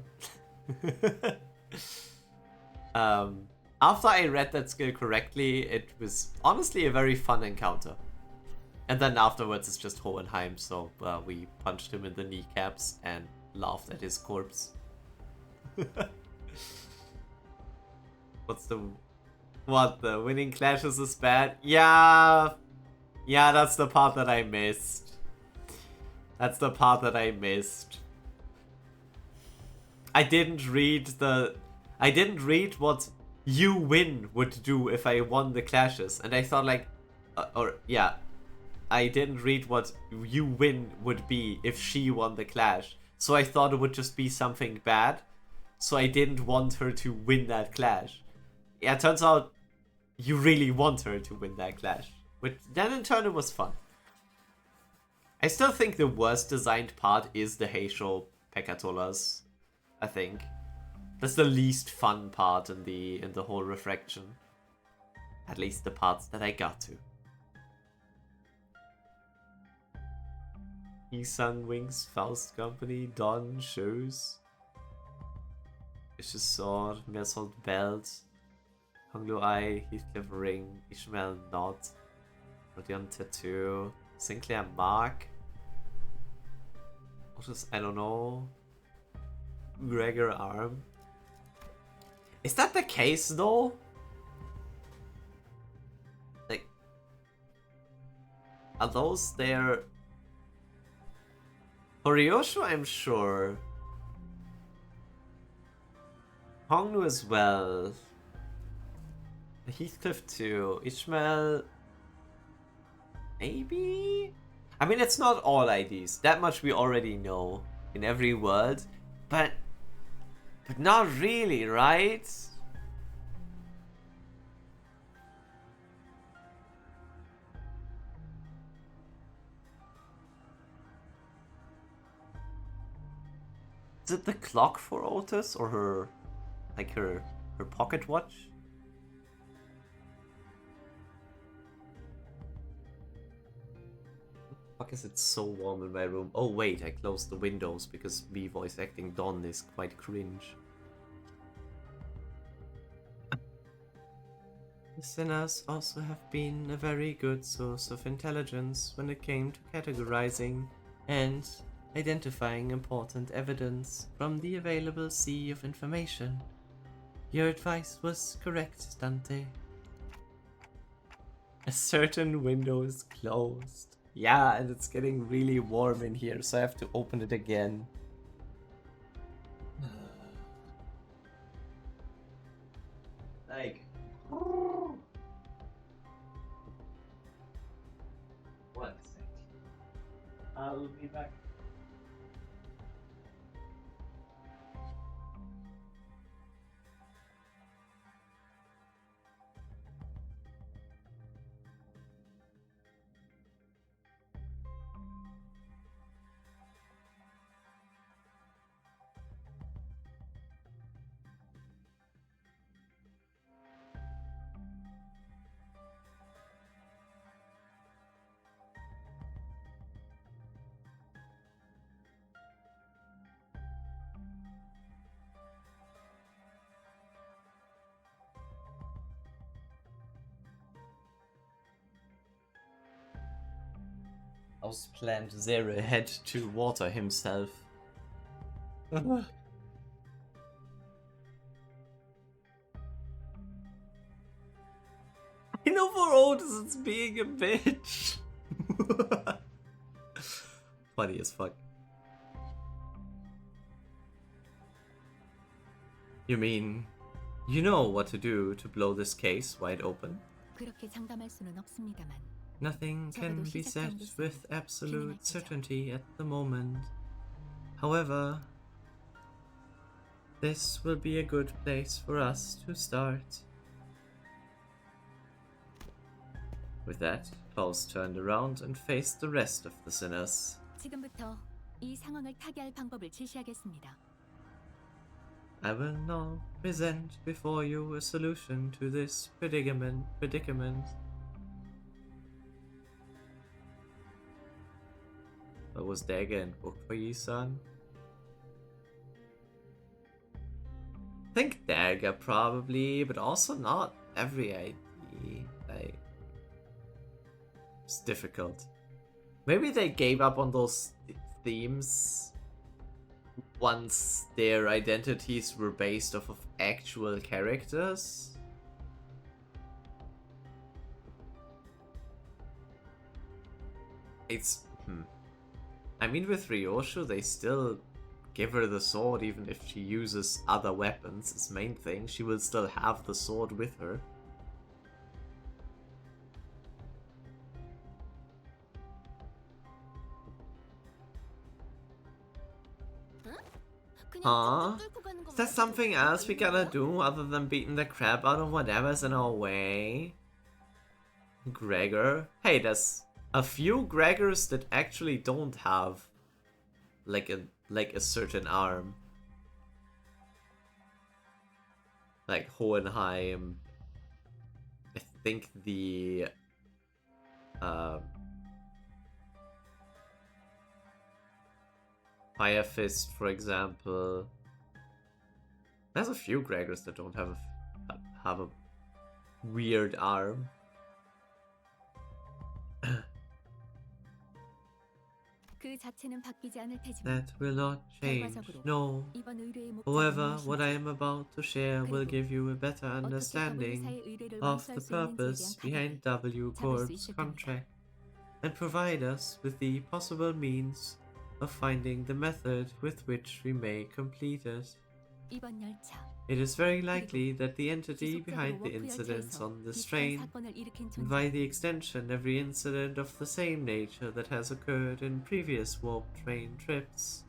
After I read that skill correctly, it was honestly a very fun encounter. And then afterwards it's just Hohenheim, so we punched him in the kneecaps and laughed at his corpse. What, the winning clashes is bad? Yeah, that's the part that I missed. That's the part that I missed. I didn't read what you win would do if I won the clashes, and I thought like, I didn't read what you win would be if she won the clash. So I thought it would just be something bad. So I didn't want her to win that clash. Yeah, it turns out you really want her to win that clash. Which then in turn it was fun. I still think the worst designed part is the Heisho Pekatolas, I think. That's the least fun part in the whole refraction. At least the parts that I got to. Isang Wings, Faust Company, Dawn Shoes. Vicious Sword, Mersault Belt, Honglu Eye, Heathcliff Ring, Ishmael Knot, Rodion Tattoo, Sinclair Mark. Otis, I don't know. Gregor Arm. Is that the case though? Like, are those there? Horiyoshu, I'm sure. Hongnu as well. Heathcliff too. Ishmael. Maybe? I mean, it's not all IDs. That much we already know in every world. But not really, right? Is it the clock for Otis or her, like her pocket watch? Fuck, is it so warm in my room? Oh wait, I closed the windows because me voice acting Dawn is quite cringe. The sinners also have been a very good source of intelligence when it came to categorizing and identifying important evidence from the available sea of information. Your advice was correct, Dante. A certain window is closed. Yeah, and it's getting really warm in here, so I have to open it again. Like... One sec. I'll be back. Houseplant Zero had to water himself. I know for Otis it's being a bitch. Funny as fuck. You mean, you know what to do to blow this case wide open? 그렇게 장담할 수는 없습니다만. Nothing can be said with absolute certainty at the moment. However, this will be a good place for us to start. With that, Klaus turned around and faced the rest of the sinners. 지금부터 이 상황을 타개할 방법을 제시하겠습니다. I will now present before you a solution to this predicament. What was dagger and book for you, son? I think dagger probably, but also not every ID. Like, it's difficult. Maybe they gave up on those themes once their identities were based off of actual characters. It's... I mean, with Ryoshu, they still give her the sword even if she uses other weapons. It's main thing, she will still have the sword with her. Huh? Is there something else we gotta do other than beating the crap out of whatever's in our way? Gregor? Hey, there's a few Gregors that actually don't have like a certain arm. Like Hohenheim. I think the Fire Fist, for example. There's a few Gregors that don't have a weird arm. 그 자체는 바뀌지 않을 테지만 That will not change, no. 이번 의뢰의 목적은 However, what I 무엇인지 am about to share will give you a better understanding of the purpose behind W Corp's contract and provide us with the possible means of finding the method with which we may complete it. 이번 열차 It is very likely that the entity behind the incidents on this train, and by the extension every incident of the same nature that has occurred in previous warp train trips,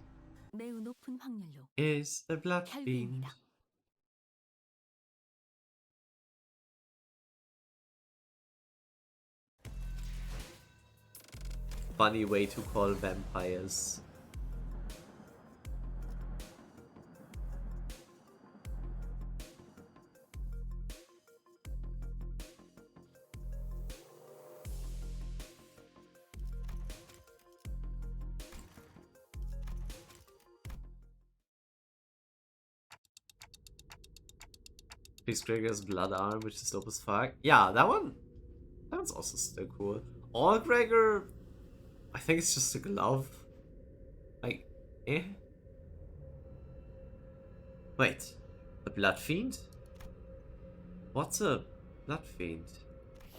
매우 높은 확률로 is a blood fiend. Funny way to call vampires. Beast Gregor's blood arm, which is dope as fuck. Yeah, that one's also still cool. All Gregor, I think it's just a glove. Like, eh? Wait, the Blood Fiend? What's a Blood Fiend?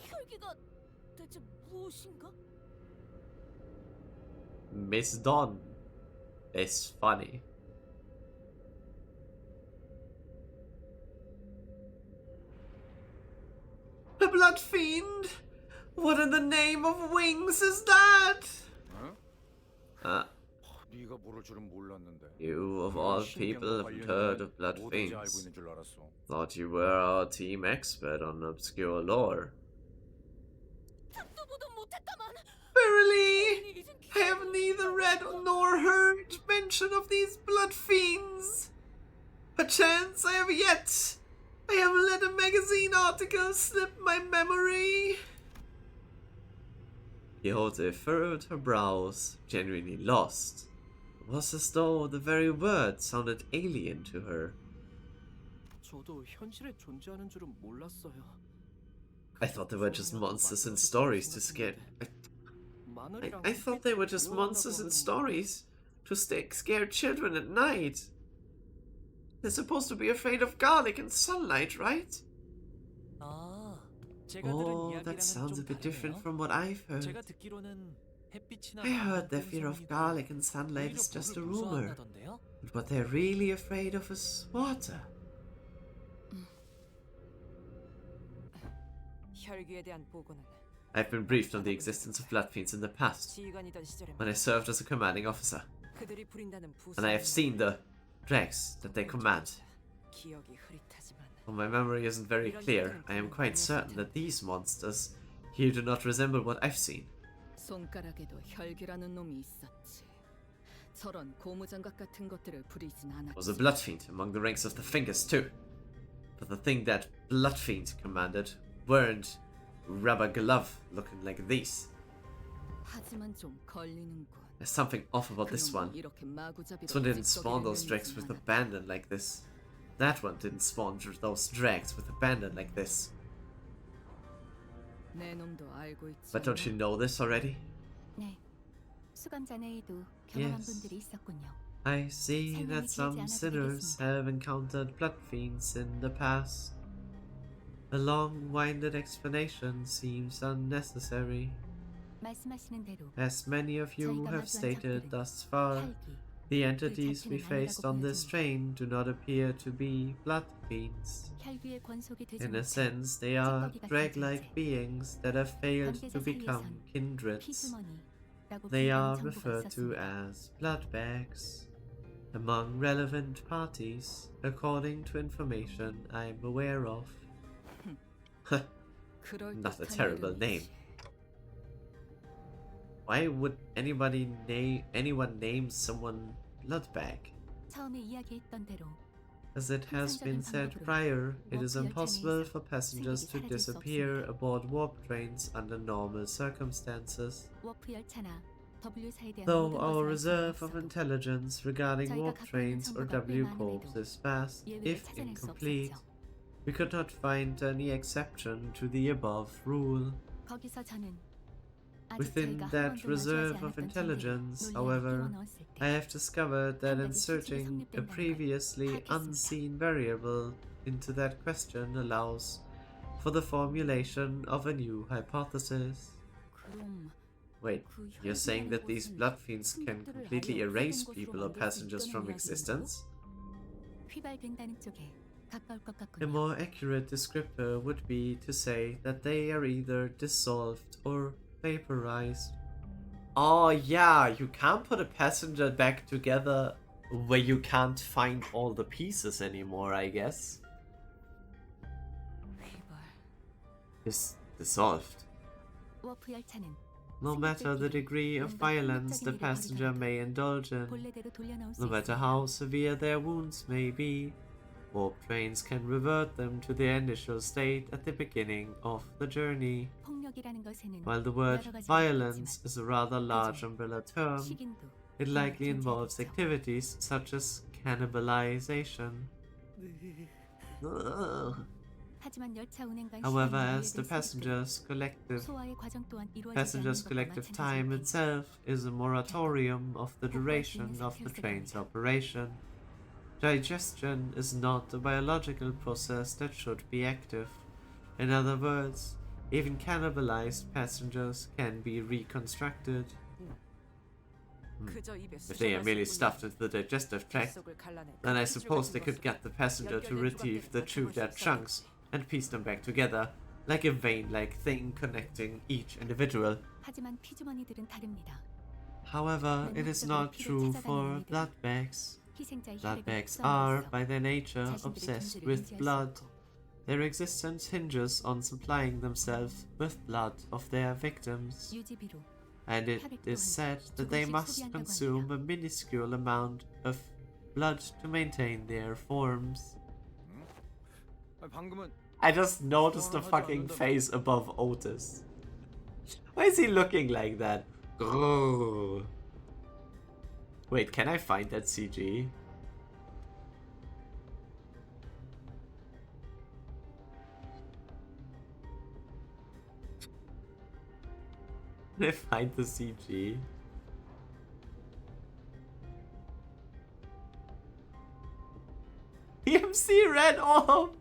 혈기가 대체 무엇인가? Miss Dawn is funny. A Blood Fiend? What in the name of wings is that? 네가 모를 줄은 몰랐는데. You of all people haven't heard of Blood 뭐든지 알고 Fiends. 있는 줄 알았어. Thought you were our team expert on obscure lore. Verily, I have neither read nor heard mention of these Blood Fiends. Perchance I have let a magazine article slip my memory. Quixote furrowed her brows, genuinely lost. It was as though the very words sounded alien to her. 저도 현실에 존재하는 줄은 몰랐어요. I thought they were just monsters in stories to scare... I thought they were just monsters in stories to scare children at night. They're supposed to be afraid of garlic and sunlight, right? Oh, that sounds a bit different from what I've heard. I heard their fear of garlic and sunlight is just a rumor, but what they're really afraid of is water. 혈기에 대한 보고는 I've been briefed on the existence of blood fiends in the past, 지휘관이던 시절에 when I served as a commanding officer, 그들이 부린다는 and I have seen the dregs that they command. 기억이 흐릿하지만 While my memory isn't very clear, I am quite certain that these monsters here do not resemble what I've seen. 손가락에도 혈기라는 놈이 있었지. 저런 고무장갑 같은 것들을 부리진 There was a 않았지. blood fiend among the ranks of the fingers too. But the thing that blood fiend commanded weren't rubber glove looking like these. 하지만 좀 걸리는군. There's something off about this one. 이렇게 마구잡이로 This one didn't spawn those 찌꺼기를 dregs with 내리진 abandon like this. That one didn't spawn those dregs with abandon like this. 않아. 내 놈도 알고 있지. But don't you know this already? 네, 수감자내에도 경험한 Yes. 분들이 있었군요. I see that some sinners have encountered blood fiends in the past. A long-winded explanation seems unnecessary. 말씀하시는 대로 As many of you 저희가 have 마주한 stated 적들은 thus far, 혈기, the entities we 자체는 faced on 아니라고 this train do not appear to be blood fiends. 혈기의 권속이 되지 In a 못한 sense, they are 찌꺼기 같은 drag-like 존재. beings that have failed to 관계자 become 사이에선 kindreds. 피주머니라고 They are 불리는 정보가 referred to 있었습니다. as blood bags among relevant parties, according to information I'm aware of. Not a terrible name. Why would anyone name someone Bloodbag? 처음에 이야기했던 대로 As it has been said prior, it is impossible for passengers to disappear aboard warp trains under normal circumstances. 워프 열차나 W사에 대한 Though 모든 our 것을 알 reserve 수는 of 없어도 intelligence regarding 저희가 warp 갖고 있는 trains or 정보가 꽤 W 많음에도 corps is vast, 예외를 if 찾아낼 수 incomplete, 없었죠. we could not find any exception to the above rule. 거기서 저는 아직 Within 저희가 한 that 번도 reserve 마주하지 of 않았던 intelligence, 정보를 however, 끼워넣었을 때 I have discovered that in 가지 수치가 searching a 성립된다는 걸 previously 파악했습니다. unseen variable into that question allows for the formulation of a new hypothesis. 그럼 Wait, you're saying that these blood fiends can completely erase people or passengers from existence? 휘발된다는 쪽에 가까울 것 A 같군요. more accurate descriptor would be to say that they are either dissolved or vaporized. Oh yeah, you can't put a passenger back together where you can't find all the pieces anymore, I guess. It's dissolved. 워프 열차는 No matter the degree of violence the passenger may indulge in, 본래대로 돌려놓을 수 no matter 있습니다. how severe their wounds may be, warp trains can revert them to their initial state at the beginning of the journey. 폭력이라는 것에는 While the word 여러 가지가 violence 있겠지만 is a rather large umbrella term, 식인도 it likely involves activities such as cannibalization. Ugh. 하지만 열차 운행간 However, 시간이 as the 요일된 스태프들, 소화의 과정 또한 이루어지지 passengers' 않는 것과 collective time 마찬가지일 itself is a moratorium of the duration of the train's operation. Digestion is not a biological process that should be active. In other words, even cannibalized passengers can be reconstructed. If they are merely stuffed into the digestive tract, then I suppose they could get the passenger to retrieve the chewed out chunks and piece them back together, like a vein-like thing connecting each individual. 하지만 피주머니들은 다릅니다. However, it is not true for blood bags. Blood bags are, by their nature, obsessed with blood. Their existence hinges on supplying themselves with blood of their victims. And it is said that they must consume a minuscule amount of blood to maintain their forms. I just noticed the fucking face above Otis. Why is he looking like that? Grrr. Wait, can I find that CG? Can I find the CG? EMC Red Arms!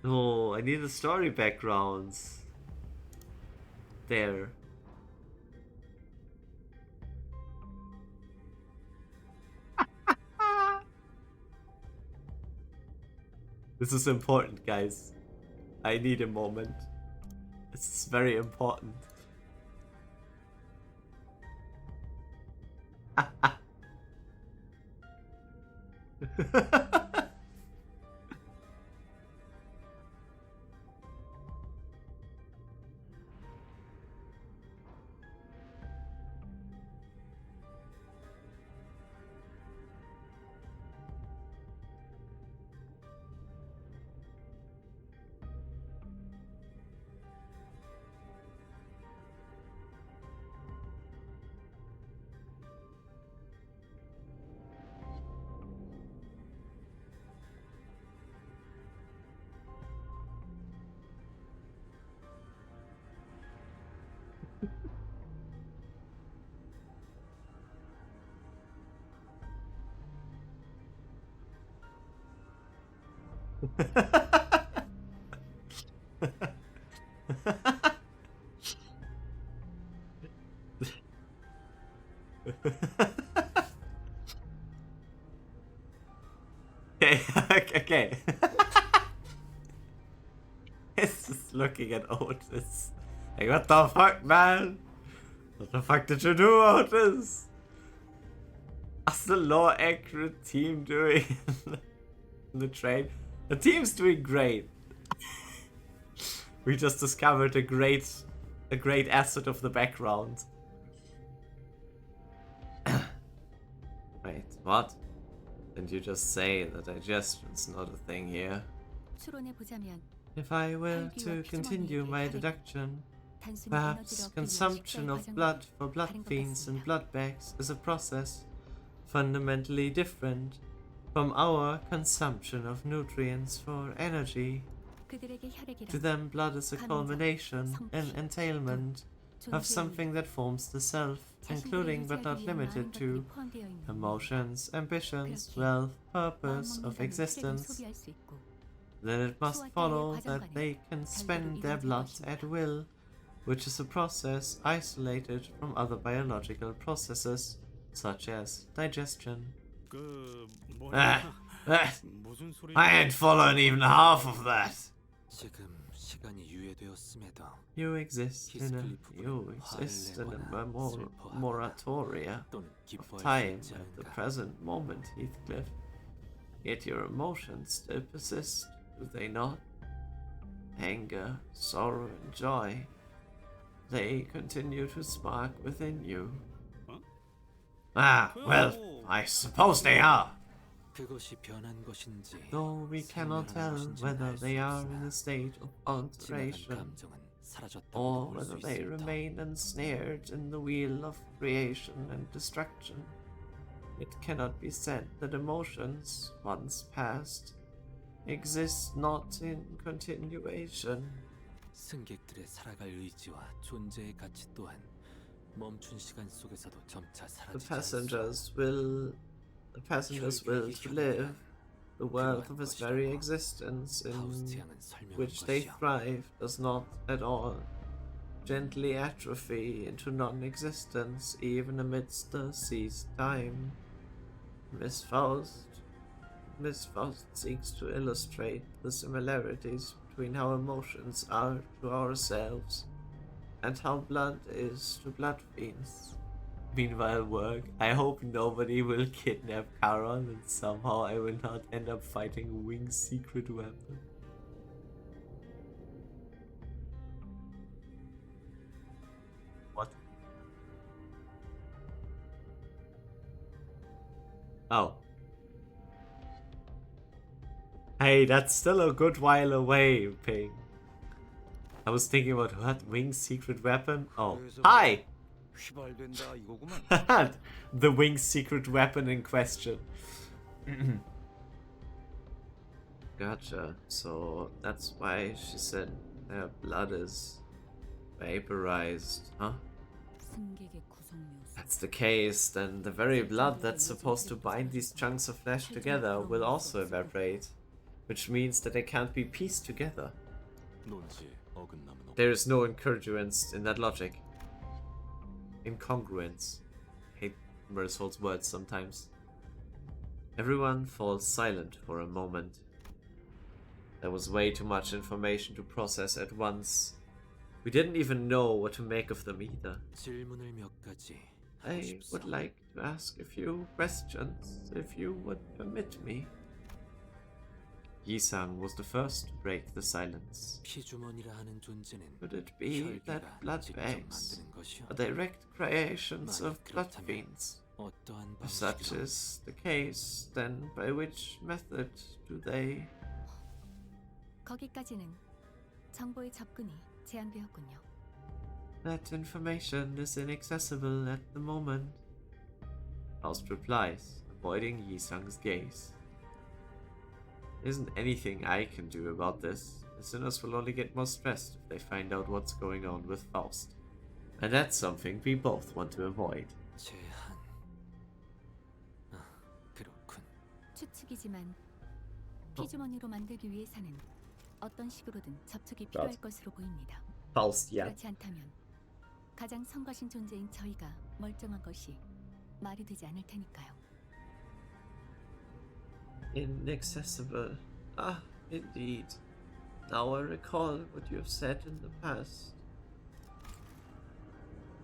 No, I need the story backgrounds. There. This is important, guys. I need a moment. This is very important. Okay. It's just looking at Otis. Like, what the fuck, man? What the fuck did you do, Otis? How's the law accurate team doing in the train? The team's doing great. We just discovered a great asset of the background. Wait, what? Didn't you just say that digestion's not a thing here? If I were to continue my deduction, perhaps consumption of blood for blood fiends and blood bags is a process fundamentally different from our consumption of nutrients for energy. To them, blood is a culmination, an entailment of something that forms the self, including but not limited to emotions, ambitions, wealth, purpose of existence. Then it must follow that they can spend their blood at will, which is a process isolated from other biological processes, such as digestion. I ain't following even half of that. You exist in a moratoria of time at the present moment, Heathcliff. Yet your emotions still persist, do they not? Anger, sorrow, and joy. They continue to spark within you. Well, I suppose they are. Though we cannot tell whether they are in a state of alteration or whether they remain ensnared in the wheel of creation and destruction. It cannot be said that emotions, once past, exist not in continuation. 승객들의 살아갈 의지와 존재의 가치 또한 멈춘 시간 속에서도 점차 사라지지 않소. The passengers will to live. The world of its very existence in which they thrive does not at all gently atrophy into non-existence even amidst the ceased time. Miss Faust seeks to illustrate the similarities between how emotions are to ourselves and how blood is to blood fiends. Meanwhile, work. I hope nobody will kidnap Charon and somehow I will not end up fighting Wing's secret weapon. What? Oh. Hey, that's still a good while away, Ping. I was thinking about what? Wing's secret weapon? Oh. Hi! The Wing's secret weapon in question. Gotcha. So that's why she said their blood is vaporized, huh? That's the case, then the very blood that's supposed to bind these chunks of flesh together will also evaporate, which means that they can't be pieced together. There is no incongruence in that logic. Incongruence. I hate Mersol's words sometimes. Everyone falls silent for a moment. There was way too much information to process at once. We didn't even know what to make of them either. I would like to ask a few questions, if you would permit me. Yi-san was the first to break the silence. Could it be that blood bags are direct creations of blood fiends? If such is the case, then by which method do they... 거기까지는 정보의 접근이 제한되었군요. That information is inaccessible at the moment. Faust replies, avoiding Yi-san's gaze. There isn't anything I can do about this. The sinners will only get more stressed if they find out what's going on with Faust. And that's something we both want to avoid. 추측이지만 피주머니로 만들기 위해서는 어떤 식으로든 접촉이 필요할 것으로 보입니다. Faust, yeah. 그렇지 않다면 가장 성가신 존재인 저희가 멀쩡한 것이 말이 되지 않을 테니까요. Inaccessible. Ah, indeed. Now I recall what you have said in the past.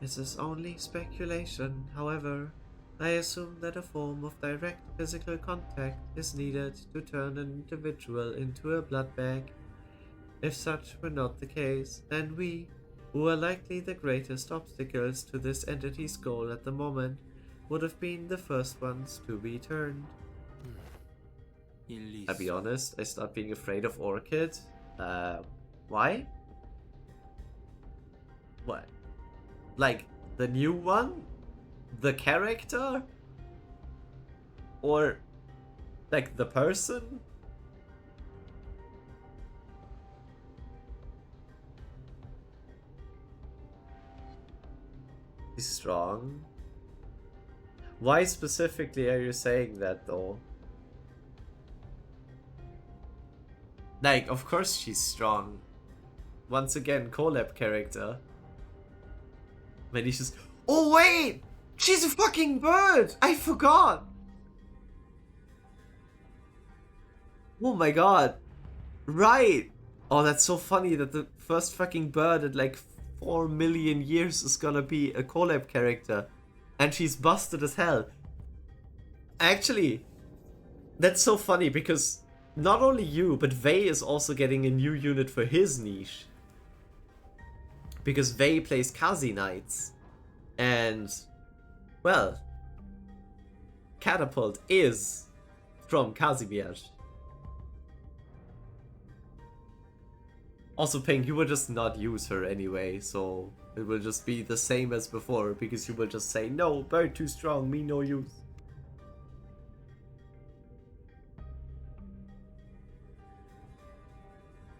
This is only speculation, however. I assume that a form of direct physical contact is needed to turn an individual into a blood bag. If such were not the case, then we, who are likely the greatest obstacles to this entity's goal at the moment, would have been the first ones to be turned. I'll be honest, I stopped being afraid of Orchid. Why? What? Like, the new one? The character? Or, like, the person? He's strong. Why specifically are you saying that, though? Like, of course she's strong. Once again, collab character. Manisha's... Oh wait! She's a fucking bird! I forgot! Oh my god. Right! Oh, that's so funny that the first fucking bird at like 4 million years is gonna be a collab character. And she's busted as hell. Actually, that's so funny because not only you, but Vei is also getting a new unit for his niche. Because Vei plays Kazi Knights. And, well, Catapult is from Kazimierz. Also, Ping, you will just not use her anyway, so it will just be the same as before, because you will just say, no, bird too strong, me no use.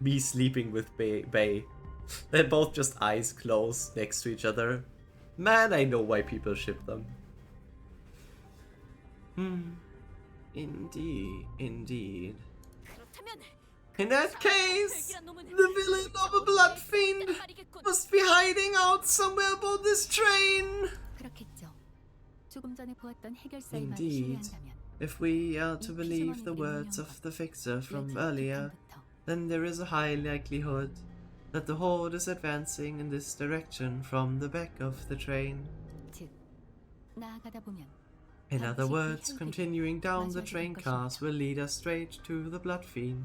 Me sleeping with Bay. They're both just eyes closed next to each other. Man, I know why people ship them. Indeed, indeed. In that case, the villain of a blood fiend must be hiding out somewhere aboard this train. 그렇겠죠. 조금 전에 보았던 해결사의 말을 Indeed, 신뢰한다면 if we are to believe the words of the fixer from earlier, then there is a high likelihood that the horde is advancing in this direction from the back of the train. 즉, 나아가다 보면 In other words, continuing down the train cars will lead us straight to the blood fiend.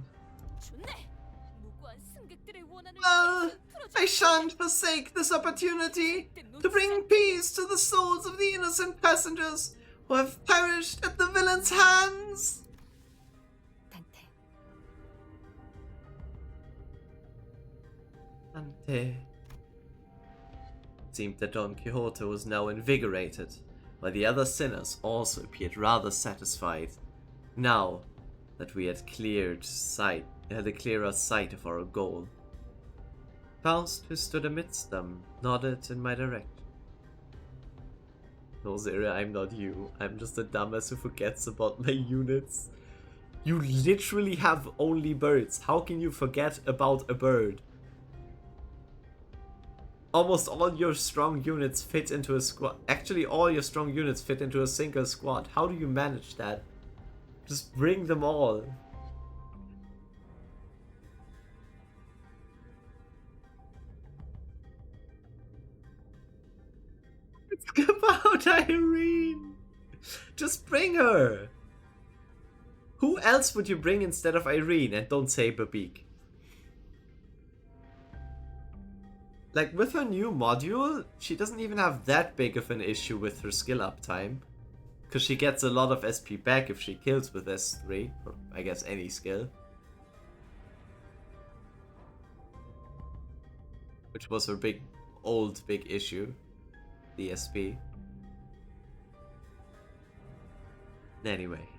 Well, I shan't forsake this opportunity to bring peace to the souls of the innocent passengers who have perished at the villain's hands. Dante. It seemed that Don Quixote was now invigorated, while the other sinners also appeared rather satisfied, now that we had a clearer sight of our goal. Faust, who stood amidst them, nodded in my direction. No, Zera, I'm not you. I'm just a dumbass who forgets about my units. You literally have only birds. How can you forget about a bird? Almost all your strong units fit into a squad. Actually, all your strong units fit into a single squad. How do you manage that? Just bring them all. It's about Irene. Just bring her. Who else would you bring instead of Irene? And don't say Babik. Like, with her new module, she doesn't even have that big of an issue with her skill uptime. Because she gets a lot of SP back if she kills with S3, or I guess any skill. Which was her big issue. The SP. Anyway.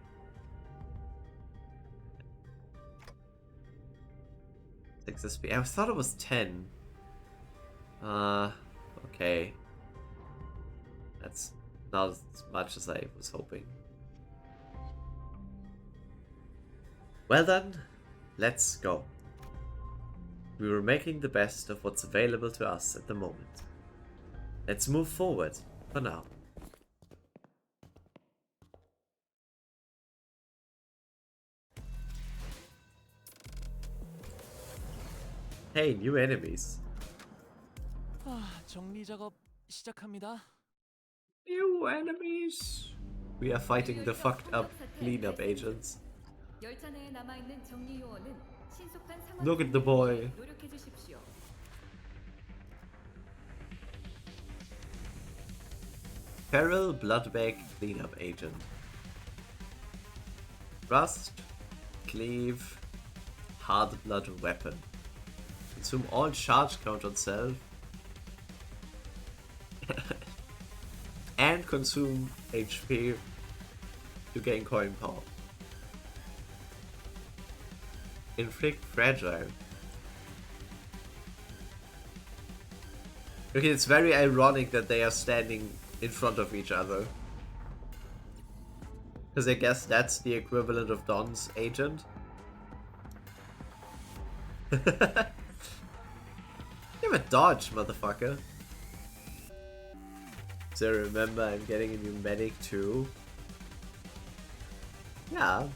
Six SP. I thought it was 10. Okay. That's not as much as I was hoping. Well then, let's go. We were making the best of what's available to us at the moment. Let's move forward for now. Hey, new enemies. 정리 작업 시작합니다. New enemies. We are fighting the fucked up cleanup agents. 열차 내에 남아 있는 정리 요원은 신속한 상황 Look at the boy. 노력해 주십시오. Feral Bloodbag Cleanup Agent. Rust, Cleave, Hard Blood Weapon. Consume all charge count on self. And consume HP to gain coin power. Inflict Fragile. Okay, it's very ironic that they are standing in front of each other. Because I guess that's the equivalent of Don's agent. You have a dodge, motherfucker. So remember, I'm getting a new medic too. Yeah.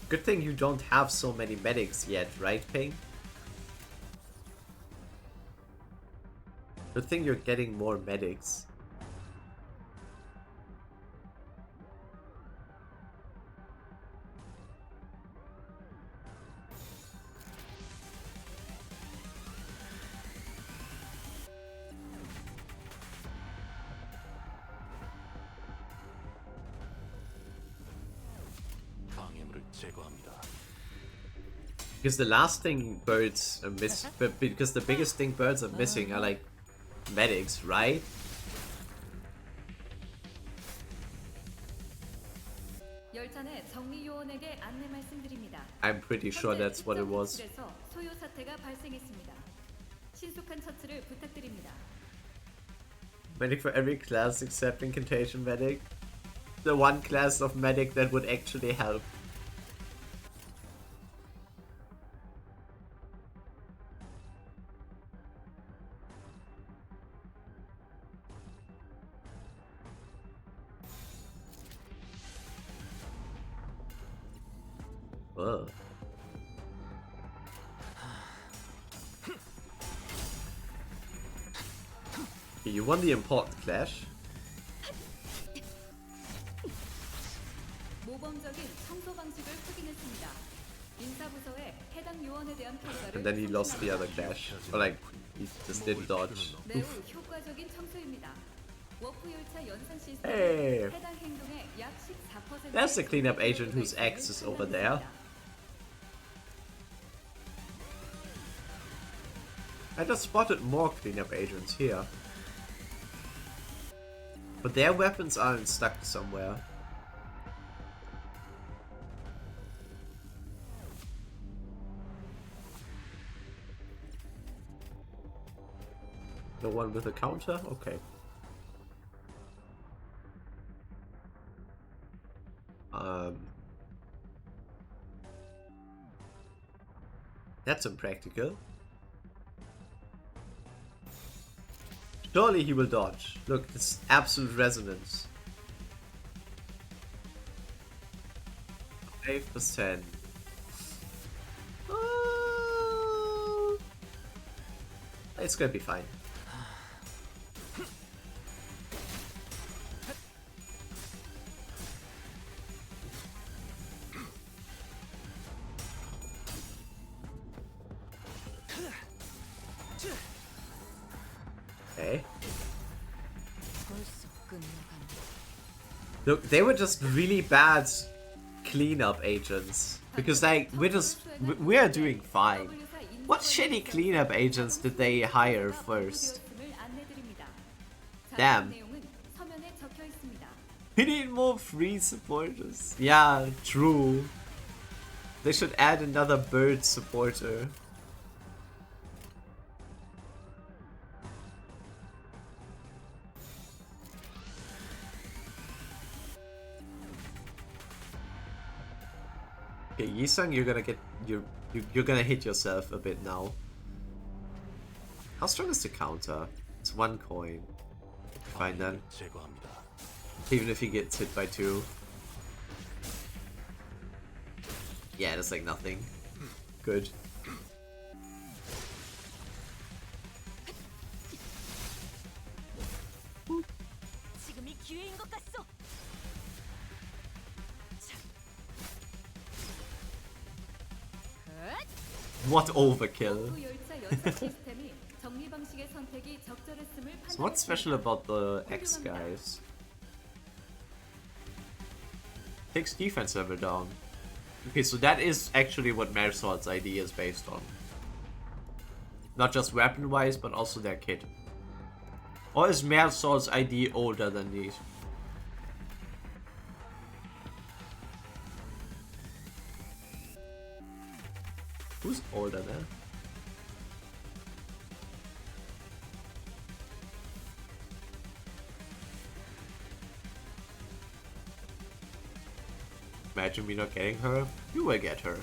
Good thing you don't have so many medics yet, right, Ping? Good thing you're getting more medics. 방해물을 제거합니다. Because the last thing birds are because the biggest thing birds are missing are like medics, right? 열차 내 정리 요원에게 안내 말씀드립니다. I'm pretty sure that's what it was. 소요 사태가 발생했습니다. 신속한 처치를 부탁드립니다. Medic for every class except incantation medic. The one class of medic that would actually help. Whoa. You won the important clash. 모범적인 청소 방식을 확인했습니다. 인사부서에 해당 요원에 대한 평가를 And then he lost the other clash. Or like, he just didn't dodge. 매우 효과적인 청소입니다. 워프 열차 연산 시스템 Hey. 해당 행동의 약 14%. There's the cleanup agent whose X is over there. I just spotted more cleanup agents here. But their weapons aren't stuck somewhere. The one with a counter? Okay. That's impractical. Surely he will dodge. Look, it's absolute resonance. 5%. It's gonna be fine. Okay. Look, they were just really bad cleanup agents. Because like, we're doing fine. What shitty cleanup agents did they hire first? Damn. We need more free supporters. Yeah, true. They should add another bird supporter. Okay, Yisung, you're gonna get you're gonna hit yourself a bit now. How strong is the counter? It's 1 coin. Fine then. Even if he gets hit by 2. Yeah, that's like nothing. Good. 지금이 기회인 것 같소. What overkill? So what's special about the X guys? Takes defense level down. Okay, so that is actually what Marsal's ID is based on. Not just weapon-wise, but also their kit. Or is Marsal's ID older than these? Who's older there? Imagine me not getting her. You will get her.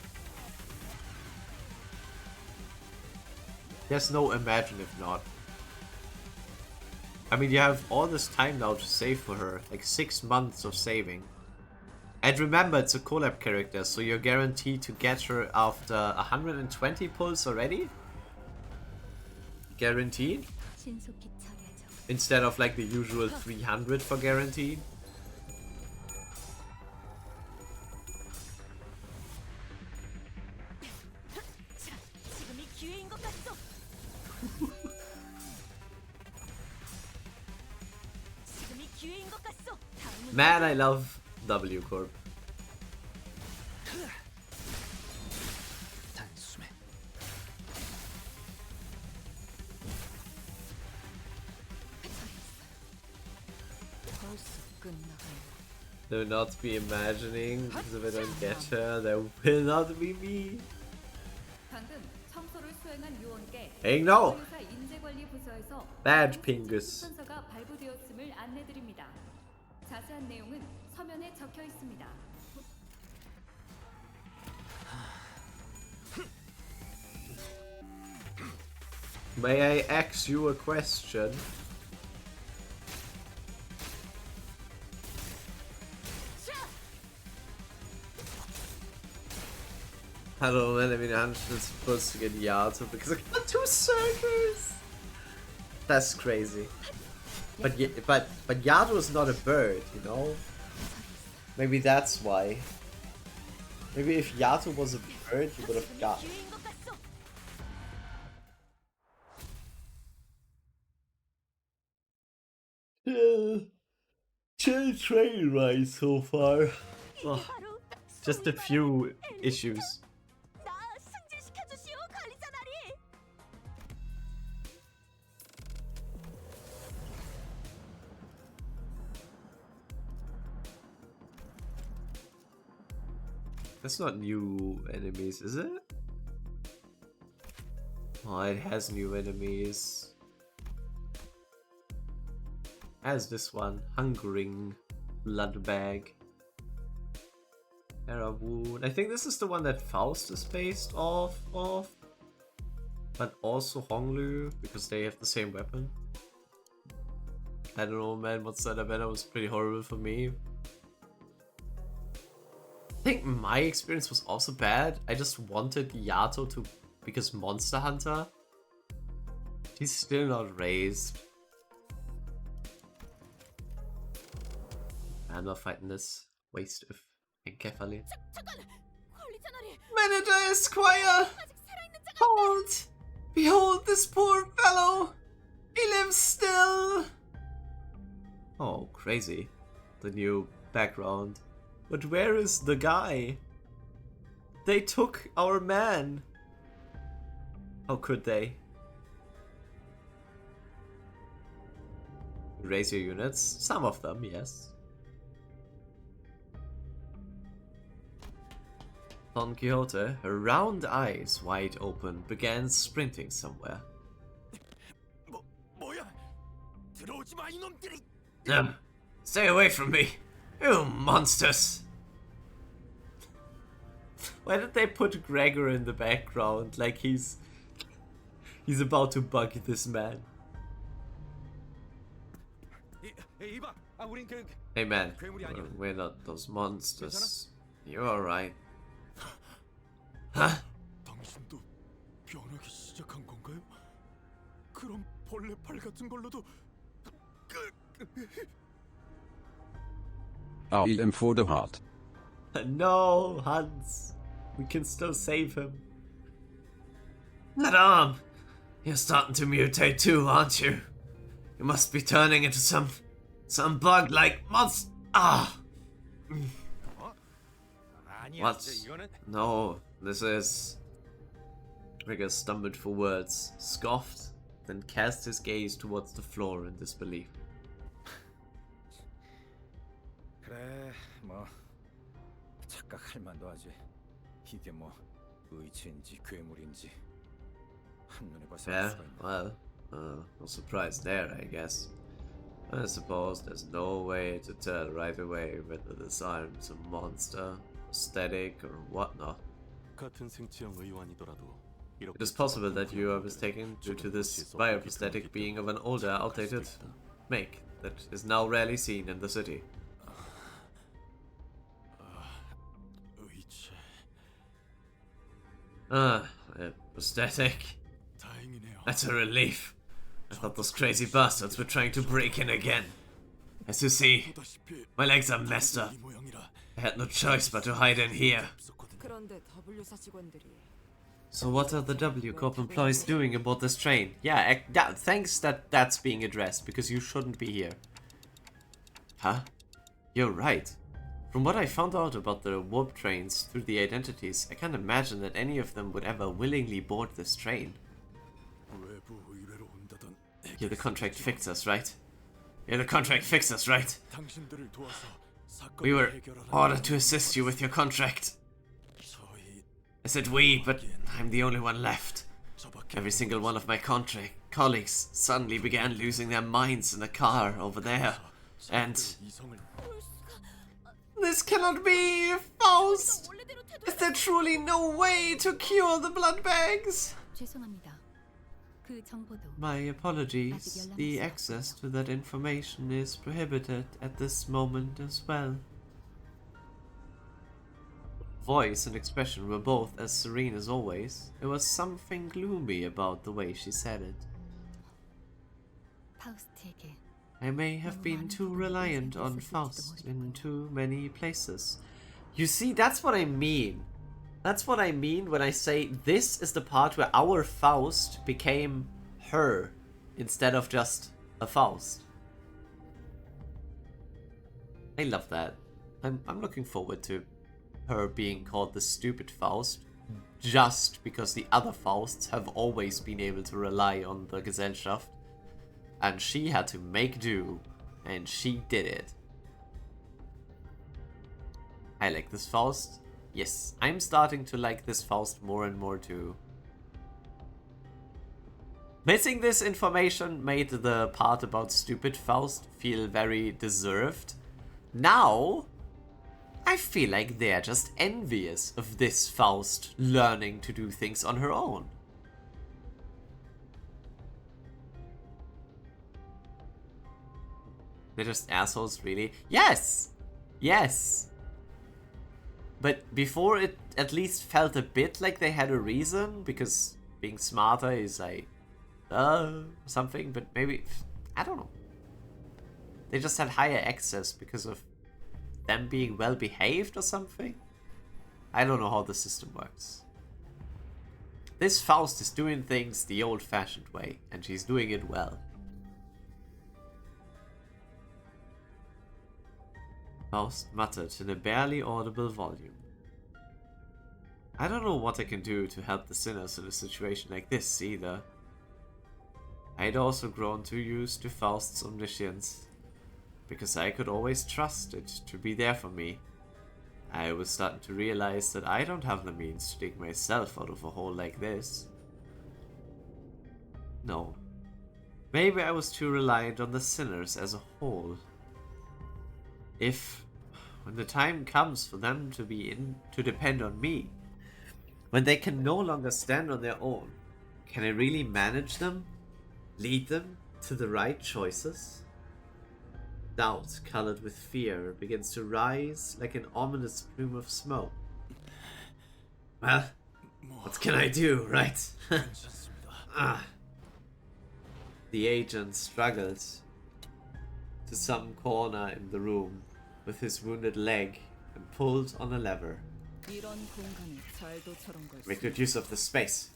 There's no imagine if not. I mean, you have all this time now to save for her. Like 6 months of saving. And remember, it's a collab character, so you're guaranteed to get her after 120 pulls already? Guaranteed? Instead of like the usual 300 for guaranteed? Man, I love W Corp. Do not be imagining, because if I don't get her, there will not be me. Hey, no! Bad Pingus. 자세한 내용은 서면에 적혀 있습니다. May I ask you a question? I don't know, man. I mean, I'm just supposed to get Yato because I got 2 circles. That's crazy. But Yato is not a bird, you know? Maybe that's why. Maybe if Yato was a bird, he would have got. Chill train ride so far. Oh, just a few issues. That's not new enemies, is it? Oh, it has new enemies. As this one, Hungering Blood Bag. Era Wound. I think this is the one that Faust is based off of. But also Honglu, because they have the same weapon. I don't know, man, Monster Banner was pretty horrible for me. I think my experience was also bad. I just wanted Yato to, because Monster Hunter, he's still not raised. I'm not fighting this waste of encephaly. Manager Esquire! Hold! Behold this poor fellow! He lives still! Oh, crazy. The new background. But where is the guy? They took our man. How could they? Raise your units? Some of them, yes. Don Quixote, her round eyes wide open, began sprinting somewhere. Stay away from me! You monsters! Why did they put Gregor in the background like he's about to bug this man? Hey man, we're not those monsters. You're alright. Huh? 당신도 변하기 시작한 건가요? 그럼 벌레 팔 같은 걸로도 REM for the heart. No, Hans. We can still save him. That arm! You're starting to mutate too, aren't you? You must be turning into some bug-like monster. Ah! What? No, this is... Rigger stumbled for words, scoffed, then cast his gaze towards the floor in disbelief. 그래, 뭐 착각할 만도 하지. 이게 뭐 의체인지 괴물인지 한눈에 봐서 알 Yeah, 수가 있나? well, no surprise there, I guess. I suppose there's no way to tell right away whether this arm's a monster, static, or whatnot. 같은 생체형 의완이더라도 It is possible that you are mistaken due to this bioprosthetic being of an older, outdated make that is now rarely seen in the city. Ah, prosthetic. That's a relief. I thought those crazy bastards were trying to break in again. As you see, my legs are messed up. I had no choice but to hide in here. So what are the W Corp employees doing aboard this train? Yeah, thanks that that's being addressed, because you shouldn't be here. Huh? You're right. From what I found out about the warp trains through the identities, I can't imagine that any of them would ever willingly board this train. You're the contract fixers, right? You're the contract fixers, right? We were ordered to assist you with your contract. I said we, but I'm the only one left. Every single one of my colleagues suddenly began losing their minds in the car over there. And... This cannot be, Faust! Is there truly no way to cure the blood bags? 죄송합니다. 그 정보도 My apologies. The access to that information is prohibited at this moment as well. Voice and expression were both as serene as always. There was something gloomy about the way she said it. 파우스트에게 I may have been too reliant on Faust in too many places. You see, that's what I mean. That's what I mean when I say this is the part where our Faust became her instead of just a Faust. I love that. I'm looking forward to her being called the stupid Faust just because the other Fausts have always been able to rely on the Gesellschaft. And she had to make do, and she did it. I like this Faust. Yes, I'm starting to like this Faust more and more too. Missing this information made the part about stupid Faust feel very deserved. Now, I feel like they're just envious of this Faust learning to do things on her own. They're just assholes, really? Yes! Yes! But before it at least felt a bit like they had a reason, because being smarter is like, something, but maybe, I don't know. They just had higher access because of them being well behaved or something? I don't know how the system works. This Faust is doing things the old-fashioned way, and she's doing it well. Faust muttered in a barely audible volume. I don't know what I can do to help the sinners in a situation like this either. I'd also grown too used to Faust's omniscience, because I could always trust it to be there for me. I was starting to realize that I don't have the means to dig myself out of a hole like this. No. Maybe I was too reliant on the sinners as a whole. If, when the time comes for them to depend on me, when they can no longer stand on their own, can I really manage them? Lead them to the right choices? Doubt, colored with fear, begins to rise like an ominous plume of smoke. Well, what can I do, right? The agent struggled to some corner in the room with his wounded leg and pulled on a lever. Make good use of the space.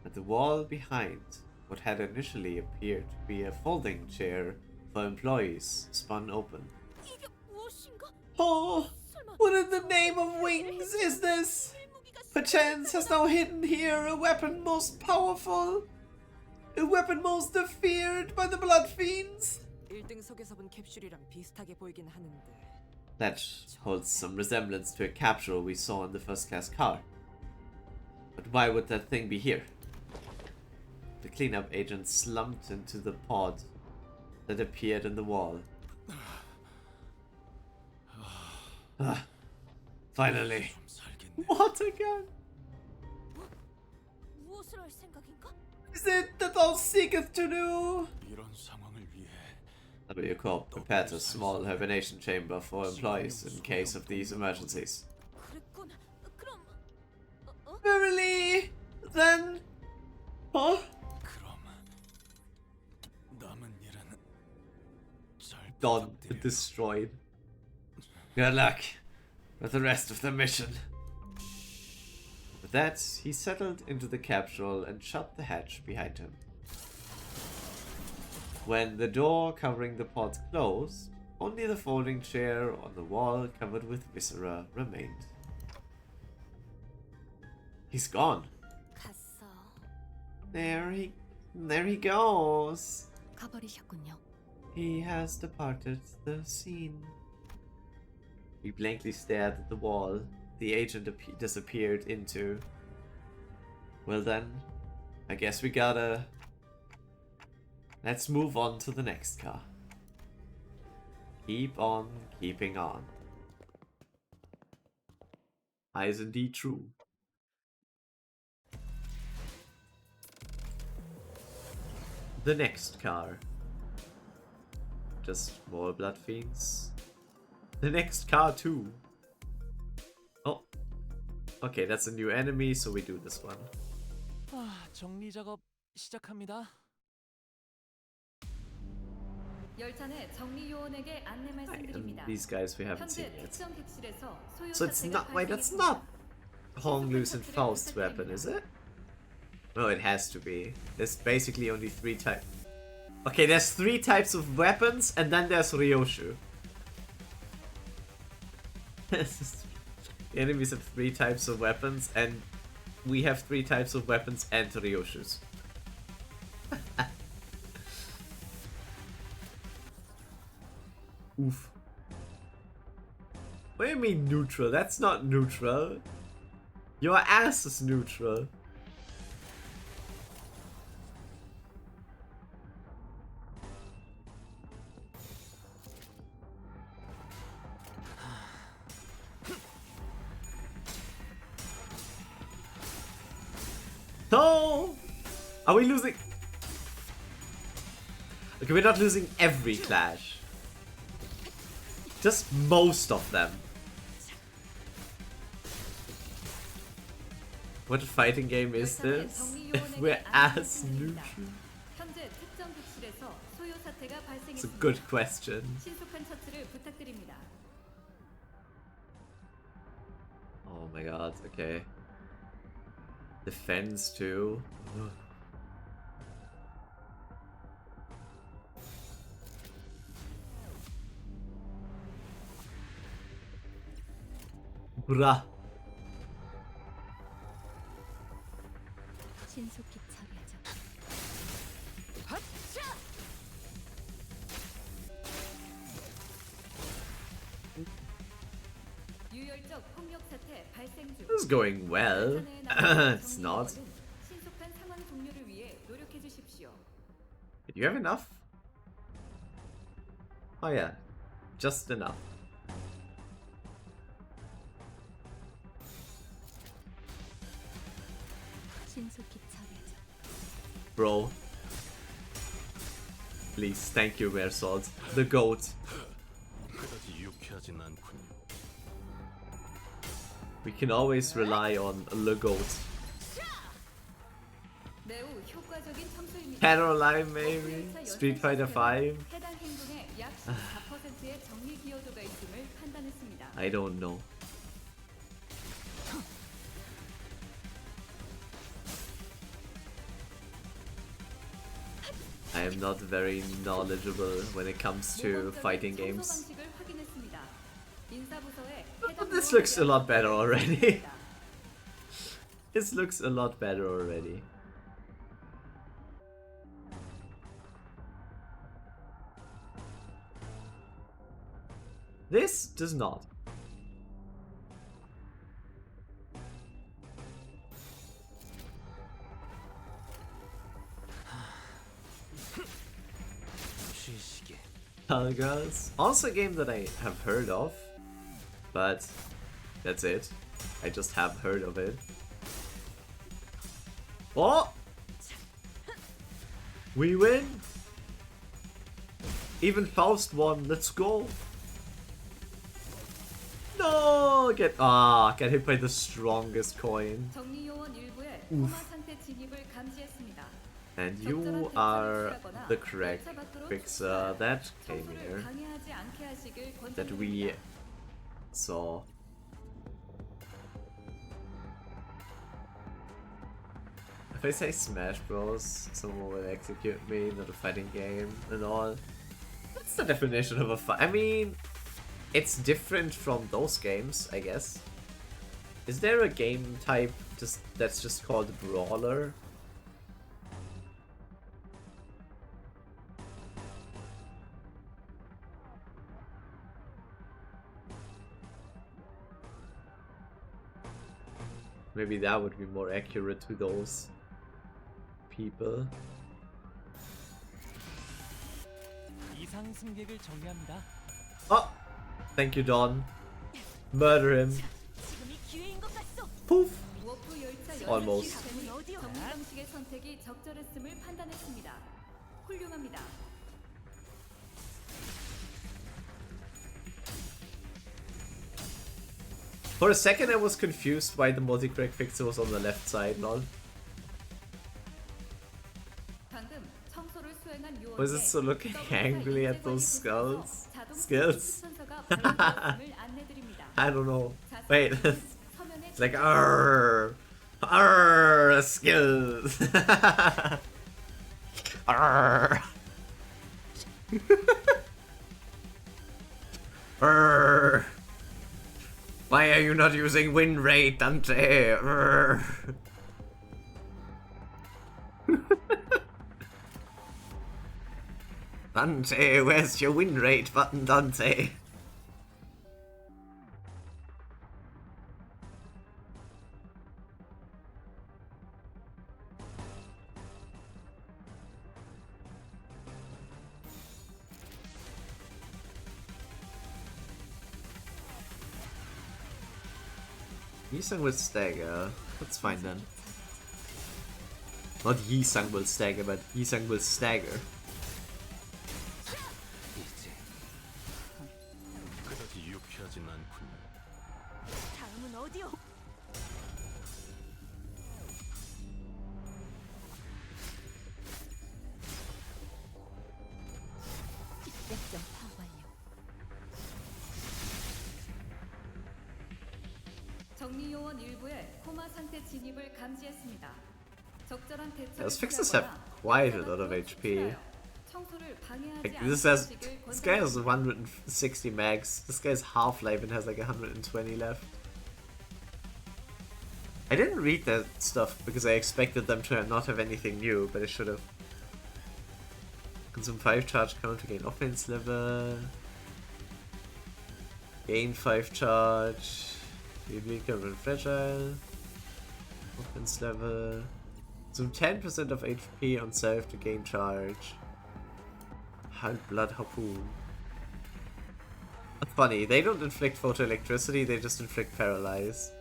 At the wall behind what had initially appeared to be a folding chair for employees spun open. Oh, what in the name of wings is this? Perchance has now hidden here a weapon most powerful, a weapon most feared by the blood fiends. That holds some resemblance to a capsule we saw in the first-class car. But why would that thing be here? The cleanup agent slumped into the pod that appeared in the wall. Finally. What again? Is it that thou seeketh to do? W Corp prepared a small hibernation chamber for employees in case of these emergencies. Verily? Then? Huh? Done and destroyed. Good luck with the rest of the mission. With that, he settled into the capsule and shut the hatch behind him. When the door covering the pod closed, only the folding chair on the wall covered with viscera remained. He's gone. There he goes. 가버리셨군요. He has departed the scene. We blankly stared at the wall. The agent disappeared into... Well then, I guess we gotta... Let's move on to the next car. Keep on keeping on. Is indeed true. The next car. Just more blood fiends. The next car too. Oh. Okay, that's a new enemy, so we do this one. 정리 작업 시작합니다. 열차 내 정리 요원에게 안내 말씀드립니다. These guys we haven't seen 현재 yet. 특정 객실에서 소요 So it's not, 사태가 wait, that's not 발생했습니다. Honglu's and Faust's weapon, is it? No, it has to be. There's basically only 3 types. Okay, there's 3 types of weapons, and then there's Ryoshu. The enemies have 3 types of weapons, and we have 3 types of weapons and Ryoshus. Oof. What do you mean neutral? That's not neutral. Your ass is neutral. No! Are we losing? Okay, we're not losing every clash. Just most of them. What fighting game is this? If we're as neutral? 현재 특정 객실에서 소요 사태가 It's a 발생했습니다. good question. 신속한 처치를 부탁드립니다. Oh my god, okay. Defense too. Ugh. Bruh. 신속히 처리하자. 유혈적 폭력 사태 발생 중. This is going well. It's not. 신속한 상황 종료를 위해 노력해 주십시오. Did you have enough? Oh yeah, just enough. 신속히 처리하자. Bro. Please, thank you, Mersault. The goat. 그다지 유쾌하진 않군요. We can always rely on the goat. 매우 효과적인 청소입니다. Caroline maybe? Street Fighter 5? 해당 행동에 약 14%의 정리 기여도가 있음을 판단했습니다. I don't know. I am not very knowledgeable when it comes to fighting games. 방식을 확인했습니다. 인사부서에 But this looks a lot better already. This looks a lot better already. This does not. Girls. Also a game that I have heard of, but that's it. I just have heard of it. Oh! We win! Even Faust won, let's go! No! Get hit by the strongest coin. 정리 요원 일부의 Oof. 코마 상태 진입을 감지했습니다. And you are the correct fixer that came here. 방해하지 않게 하시길 That 권장드립니다. we saw. If I say Smash Bros, someone will execute me, not a fighting game and all. That's the definition of a fight. I mean, it's different from those games, I guess. Is there a game type that's just called Brawler? Maybe that would be more accurate to those people. 이상 승객을 정리합니다. Oh! Thank you, Don. Murder him. 지금이 기회인 것 같소. Poof! 워프 열차 Almost. 어디요? 정리 방식의 선택이 적절했음을 판단했습니다. 훌륭합니다. For a second I was confused why the multi-crack fixer was on the left side, lol. 방금 청소를 수행한 Was 요원에게 it so looking angrily at those skulls? Skills? I don't know. Wait. It's like arr, arr, skills. Arr. Arr. Why are you not using win rate, Dante? Arr. Dante, where's your win rate button, Dante? Yisung will stagger. That's fine then. Not Yisung will stagger, but Yisung will stagger. 그다지 유쾌하진 않군요. 다음은 어디요? 약점 파악 완료. 정리 요원 일부의 코마 상태 진입을 감지했습니다. 적절한 대처를 Those fixers have quite a lot of HP. 청소를 방해하지 Like 않는 this guy has 160 mags. This guy's half-life and has like 120 left. I didn't read that stuff because I expected them to not have anything new, but I should have. Consume 5 charge count to gain offense level. Gain 5 charge. Be weaker when fragile. Offense level. Consume 10% of HP on self to gain charge. Hand blood harpoon. That's funny, they don't inflict photoelectricity, they just inflict paralyze.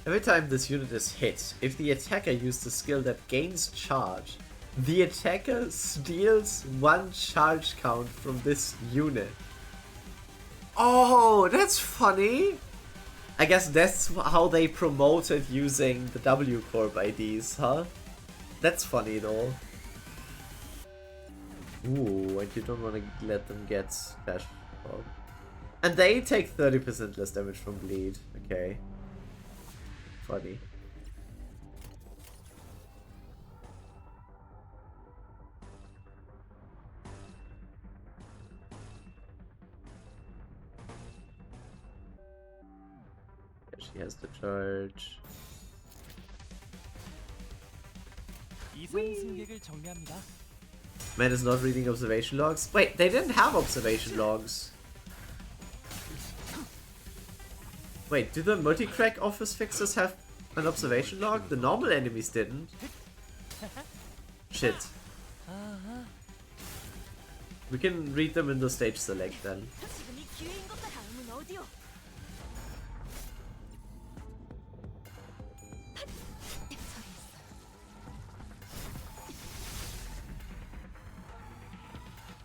Every time this unit is hit, if the attacker used a skill that gains charge, the attacker steals 1 charge count from this unit. Oh, that's funny! I guess that's how they promoted using the W Corp IDs, huh? That's funny though. Ooh, and you don't want to let them get Clash Pop. And they take 30% less damage from bleed. Okay. Funny. She has the charge. 이상 승객을 정리합니다. Man is not reading observation logs. Wait, they didn't have observation logs. Wait, do the multi-crack office fixers have an observation log? The normal enemies didn't. Shit. We can read them in the stage select then. 지금이 기회인 것 같아. 다음은 어디요?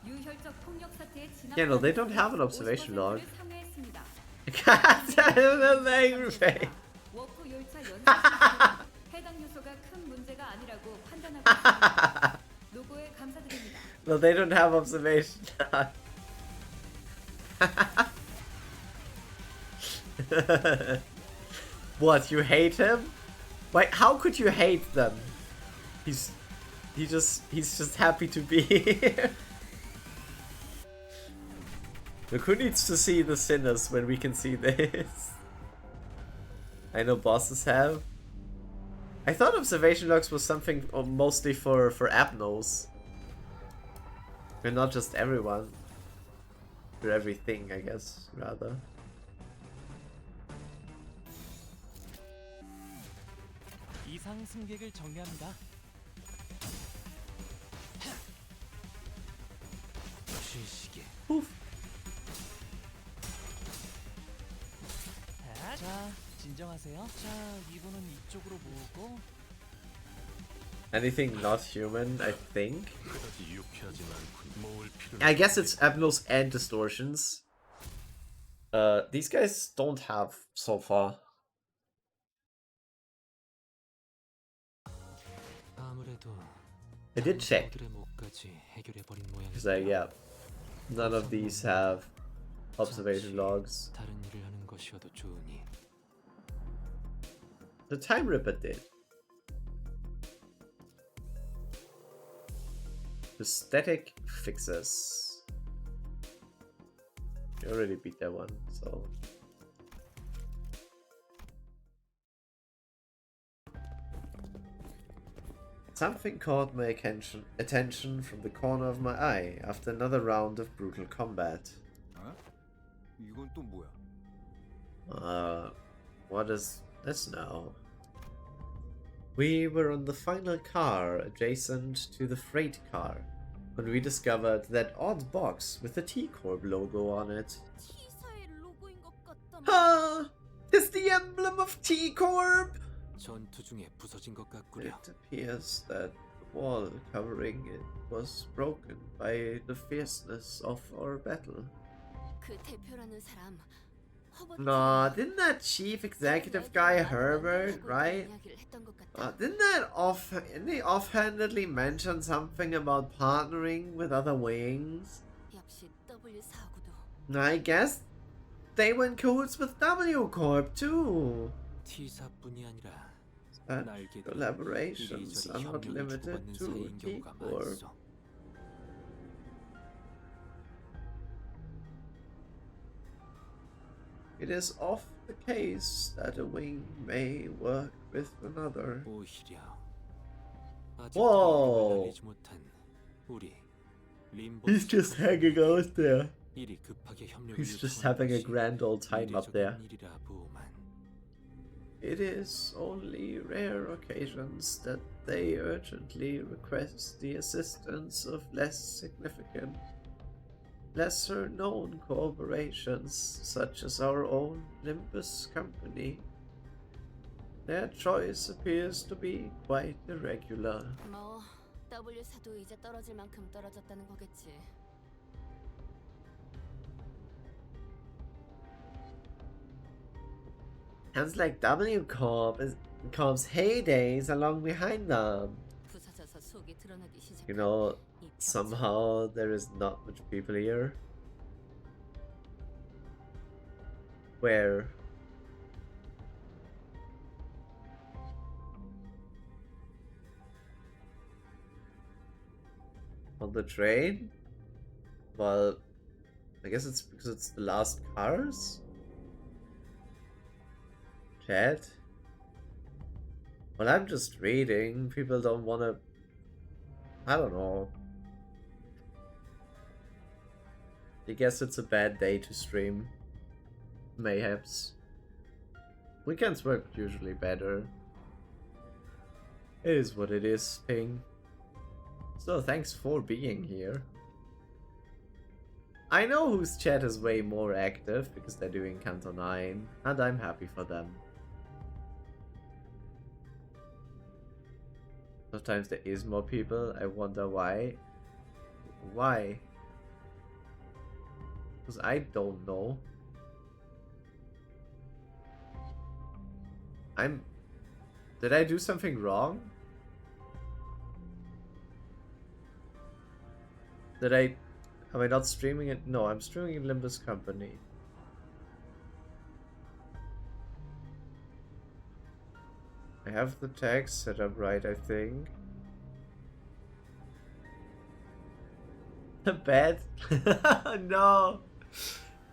유혈적 폭력 사태의 진압. Yeah, no, they don't have an observation log. 상회했습니다. 워프 열차 연행 해당 요소가 큰 문제가 아니라고 판단하고 있습니다. 노고에 감사드립니다. No, they don't have observation log. What, you hate him? Wait, how could you hate them? He's just happy to be here. Look, who needs to see the sinners when we can see this? I know bosses have. I thought observation logs was something mostly for abnos. And not just everyone. For everything, I guess, rather. 이상 승객을 정리합니다. 쉬시게. 자, 진정하세요. 자, 이분은 이쪽으로 모으고. Anything not human, I think. 그다지 유쾌하진 않군. 모을 필요는 I guess it's abnormals and distortions. These guys don't have so far. 아무래도 I did check. 그들의 목까지 해결해 버린 Because yeah, none of these have observation logs. 다른 일을 하는 것이어도 좋으니. The Time Ripper did. The static fixes. You already beat that one, so. Something caught my attention from the corner of my eye after another round of brutal combat. 어? 이건 또 뭐야? What is this now? We were on the final car adjacent to the freight car when we discovered that odd box with the T-Corp logo on it. Ah! It's the emblem of T-Corp! 전투 중에 부서진 것 같구려. It appears that the wall covering it was broken by the fierceness of our battle. 그 대표라는 사람 Nah, didn't that chief executive guy Herbert, right? Didn't he offhandedly mention something about partnering with other wings? 역시 W4구도 I guess they went cahoots with W Corp too. T사뿐이 아니라 Collaborations are not limited to T Corp. It is often the case that a wing may work with another. Whoa! He's just hanging out there. He's just having a grand old time up there. It is only rare occasions that they urgently request the assistance of lesser known corporations such as our own Limbus company. Their choice appears to be quite irregular. 뭐 W4도 이제 떨어질 만큼 떨어졌다는 거겠지. Sounds like W Corp's heydays along behind them. 부서져서 속이 드러나기 시작. You know, somehow there is not much people here. Where? On the train? Well, I guess it's because it's the last cars? Chat? Well, I'm just reading. People don't want to... I don't know. I guess it's a bad day to stream. Mayhaps. Weekends work usually better. It is what it is, Ping. So thanks for being here. I know whose chat is way more active because they're doing Canto 9, and I'm happy for them. Sometimes there is more people, I wonder why. Why? Because I don't know. Did I do something wrong? Am I not streaming it? No, I'm streaming in Limbus Company. I have the tags set up right, I think. The bed? No!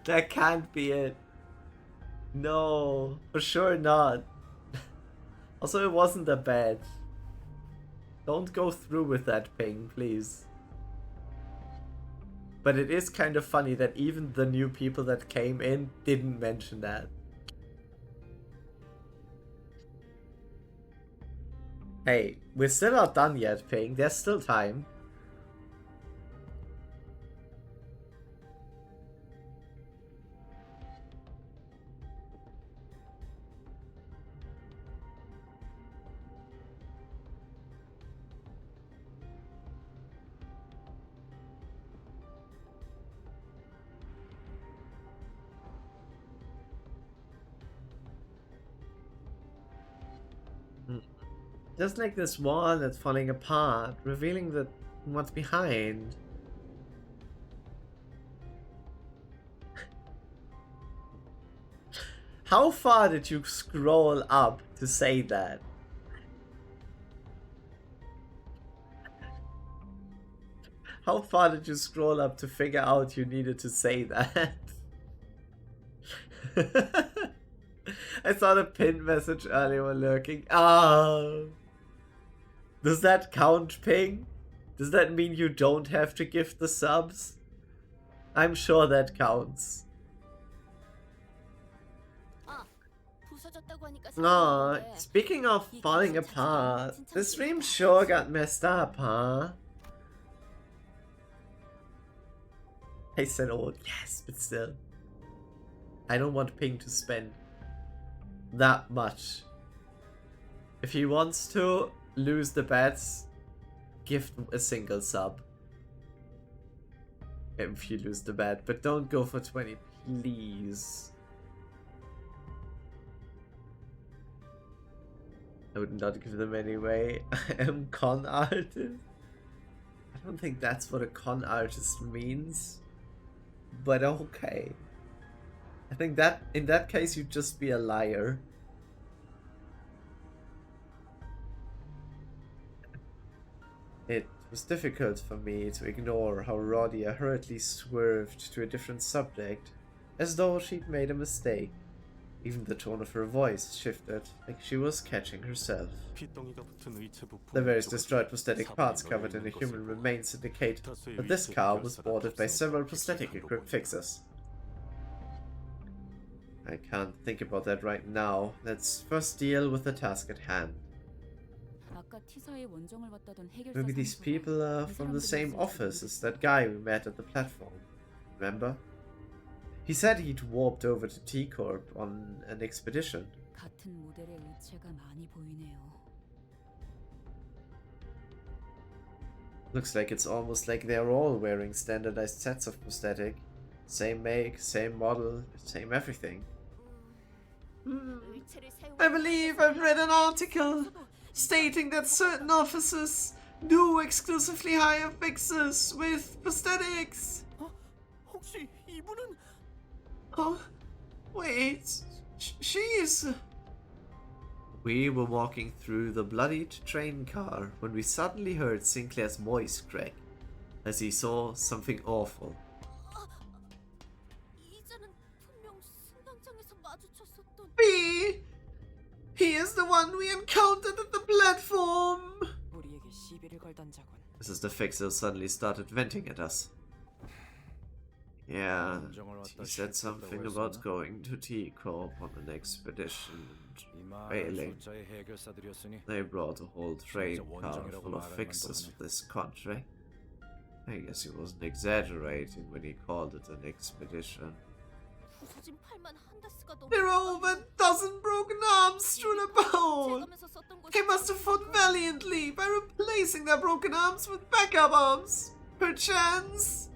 That can't be it. No, for sure not. Also, it wasn't a bed. Don't go through with that, Ping, please. But it is kind of funny that even the new people that came in didn't mention that. Hey, we're still not done yet, Ping. There's still time. Just like this wall that's falling apart, revealing what's behind. How far did you scroll up to say that? How far did you scroll up to figure out you needed to say that? I saw the pinned message earlier while lurking. Ah. Does that count, Ping? Does that mean you don't have to gift the subs? I'm sure that counts. Aw, speaking of falling apart, the stream sure got messed up, huh? I said, oh yes, but still. I don't want Ping to spend that much. If he wants to lose the bets, gift a single sub. If you lose the bet, but don't go for 20, please. I would not give them anyway. I am con artist. I don't think that's what a con artist means, but okay. I think that in that case you'd just be a liar. It was difficult for me to ignore how Rodia hurriedly swerved to a different subject, as though she'd made a mistake. Even the tone of her voice shifted, like she was catching herself. The various destroyed prosthetic parts covered in the human remains indicate that this car was boarded by several prosthetic-equipped fixers. I can't think about that right now. Let's first deal with the task at hand. Maybe these people are from the same office as that guy we met at the platform. Remember? He said he'd warped over to T-Corp on an expedition. Looks like it's almost like they're all wearing standardized sets of prosthetic. Same make, same model, same everything. I believe I've read an article stating that certain officers do exclusively hire fixers with prosthetics. 혹시 이분은? Oh, wait, she's... We were walking through the bloodied train car when we suddenly heard Sinclair's voice crack as he saw something awful. B! He is the one we encountered at the platform! This is the fixer who suddenly started venting at us. Yeah, he said something about going to T-Corp on an expedition and failing. They brought a whole train car full of fixers for this contract. I guess he wasn't exaggerating when he called it an expedition. There are over a dozen broken arms strewn about! They must have fought valiantly by replacing their broken arms with backup arms! Perchance?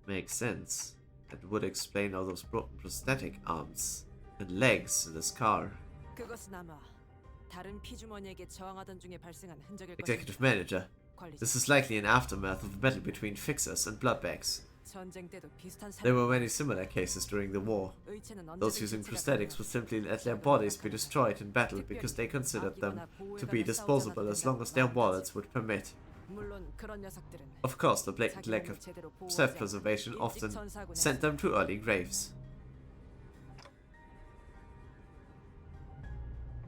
Makes sense. That would explain all those broken prosthetic arms and legs in this car. Executive Manager. This is likely an aftermath of a battle between fixers and bloodbags. There were many similar cases during the war. Those using prosthetics would simply let their bodies be destroyed in battle because they considered them to be disposable as long as their wallets would permit. Of course, the blatant lack of self-preservation often sent them to early graves.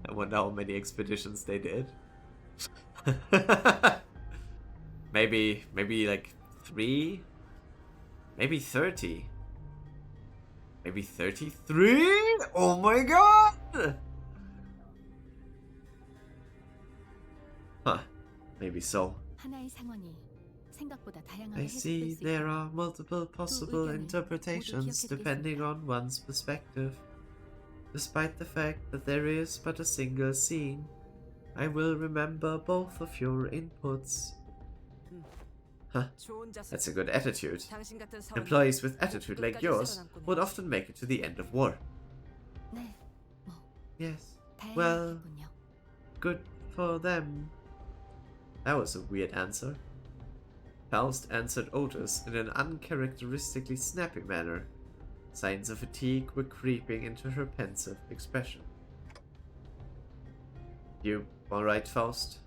I wonder how many expeditions they did. maybe like 3? Maybe 30. Maybe 33? Oh my god! Huh. Maybe so. 하나의 상황이 생각보다 다양하게 I see 해석될 수 there 있다면 are multiple possible 의견을 interpretations 모두 depending 기억해두겠습니다. on one's perspective. Despite the fact that there is but a single scene, I will remember both of your inputs. Huh. That's a good attitude. Employees with attitude like yours would often make it to the end of war. 네, 뭐 Yes. Well, 다행이군요. good for them. That was a weird answer. Faust answered Otis in an uncharacteristically snappy manner. Signs of fatigue were creeping into her pensive expression. You alright, Faust?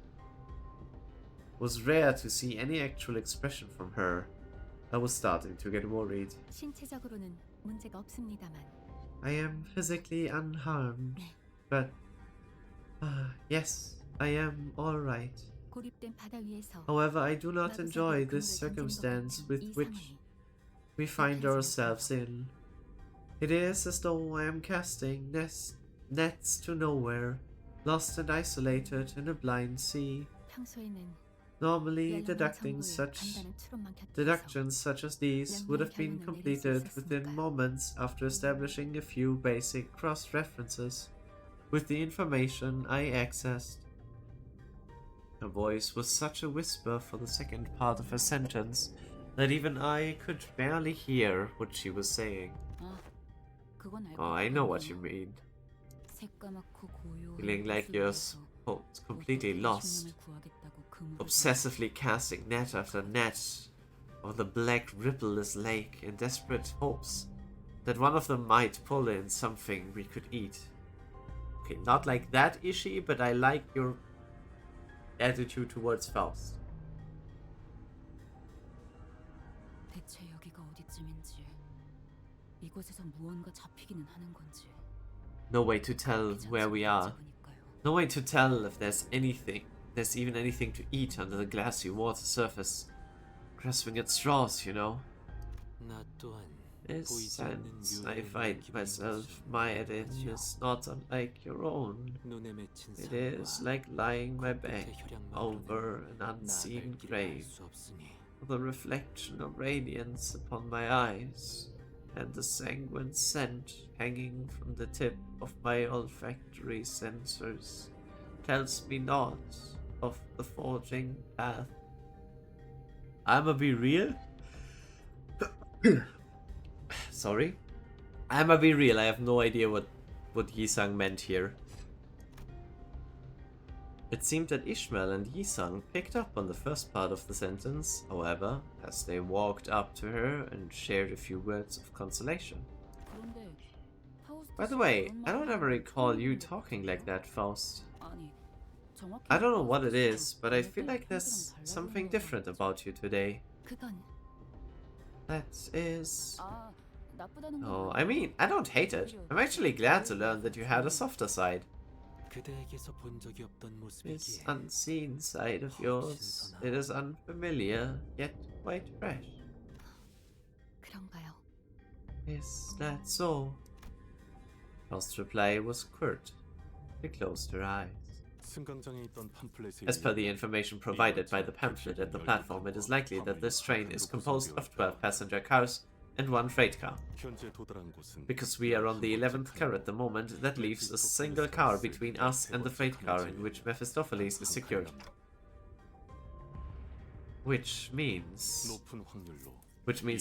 It was rare to see any actual expression from her. I was starting to get worried. 신체적으로는 문제가 없습니다만 I am physically unharmed, but yes, I am alright. 고립된 바다 위에서 However, I do not enjoy this circumstance with which we find ourselves in. It is as though I am casting nets to nowhere, lost and isolated in a blind sea. 평소에는 Normally, deductions such as these would have been completed within moments after establishing a few basic cross-references with the information I accessed. Her voice was such a whisper for the second part of her sentence that even I could barely hear what she was saying. Oh, I know what you mean. Feeling like you're completely lost. Obsessively casting net after net of the black rippleless lake in desperate hopes that one of them might pull in something we could eat. Okay, not like that, Ishii, but I like your attitude towards Faust. 대체 여기가 어디쯤인지, 이곳에서 무언가 잡히기는 하는 건지. No way to tell where we are. No way to tell if there's even anything to eat under the glassy water surface. Grasping at straws, you know. This sense I find myself mired in is not unlike your own. It is like lying my back over an unseen grave, with a reflection of radiance upon my eyes, and the sanguine scent hanging from the tip of my olfactory sensors tells me naught of the forging path. I'ma be real? Sorry? I'ma be real, I have no idea what Yisang meant here. It seemed that Ishmael and Yisang picked up on the first part of the sentence, however, as they walked up to her and shared a few words of consolation. By the way, I don't ever recall you talking like that, Faust. I don't know what it is, but I feel like there's something different about you today. That is... Oh, I mean, I don't hate it. I'm actually glad to learn that you had a softer side. This unseen side of yours, it is unfamiliar, yet quite fresh. 그런가요? Is that so? Faust's reply was curt. She closed her eyes. As per the information provided by the pamphlet at the platform, it is likely that this train is composed of 12 passenger cars and 1 freight car. Because we are on the 11th car at the moment, that leaves a single car between us and the freight car in which Mephistopheles is secured. Which means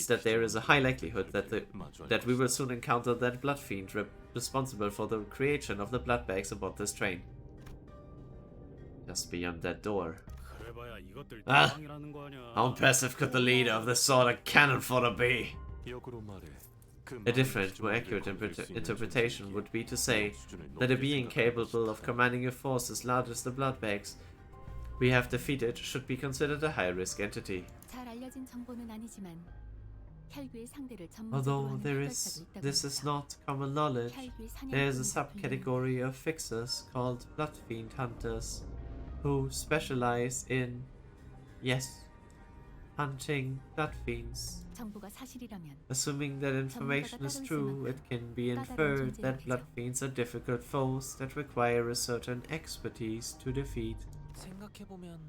that there is a high likelihood that we will soon encounter that blood fiend responsible for the creation of the blood bags aboard this train. Just beyond that door. Ah! How impressive could the leader of this sort of cannon fodder be? A different, more accurate interpretation would be to say that a being capable of commanding a force as large as the blood bags we have defeated should be considered a high-risk entity. 잘 알려진 정보는 아니지만 혈귀의 상대를 Although 전문적으로 this is not common knowledge, there is a subcategory of fixers called blood fiend hunters who specialize in, yes, hunting blood fiends. 정보가 사실이라면 Assuming that information is true, it can be inferred that blood fiends are difficult foes that require a certain expertise to defeat. 생각해보면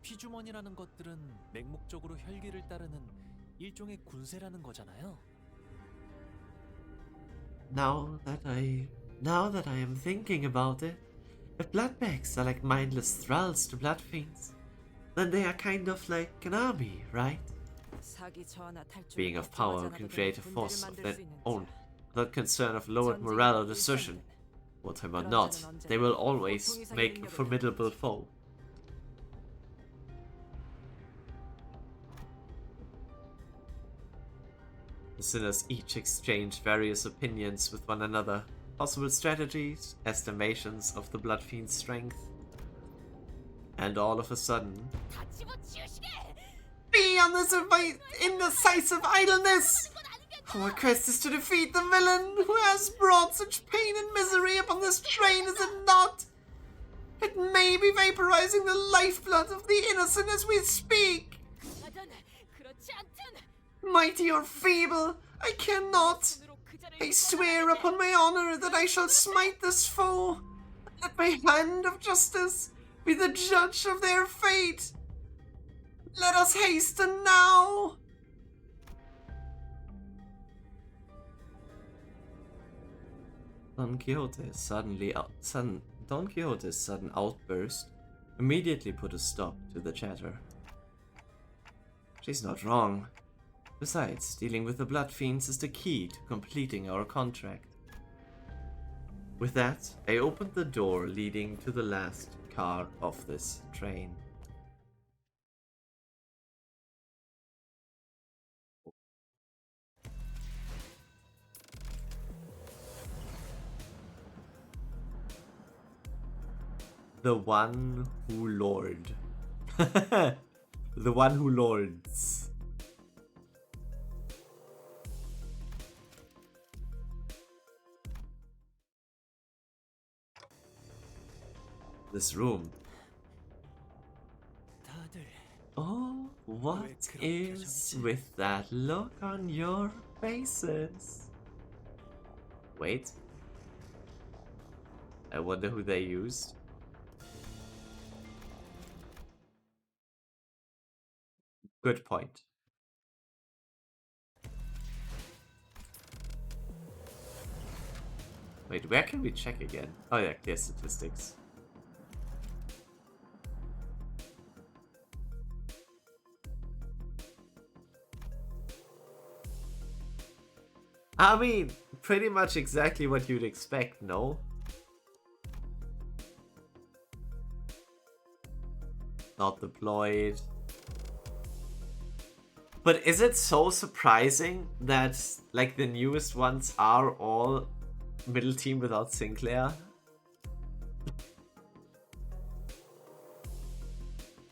피주머니라는 것들은 맹목적으로 혈기를 따르는 일종의 군세라는 거잖아요. Now that I am thinking about it, if bloodbags are like mindless thralls to blood fiends, then they are kind of like an army, right? Being of power can create a force of their own, without concern of lowered morale or desertion. Wartime or not, they will always make a formidable foe. The sinners each exchange various opinions with one another, possible strategies, estimations of the blood fiend's strength. And all of a sudden, be on this indecisive idleness! Our quest is to defeat the villain who has brought such pain and misery upon this train, is it not? It may be vaporizing the lifeblood of the innocent as we speak. Mighty or feeble, I cannot. I swear upon my honor that I shall smite this foe. Let my hand of justice be the judge of their fate. Let us hasten now. Don Quixote's sudden outburst immediately put a stop to the chatter. She's not wrong. Besides, dealing with the blood fiends is the key to completing our contract. With that, I opened the door leading to the last car of this train. The one who lord. The one who lords. This room. Oh, what is with that look on your faces? Wait. I wonder who they used. Good point. Wait, where can we check again? Oh yeah, clear statistics. I mean, pretty much exactly what you'd expect, no? Not deployed. But is it so surprising that, like, the newest ones are all middle team without Sinclair?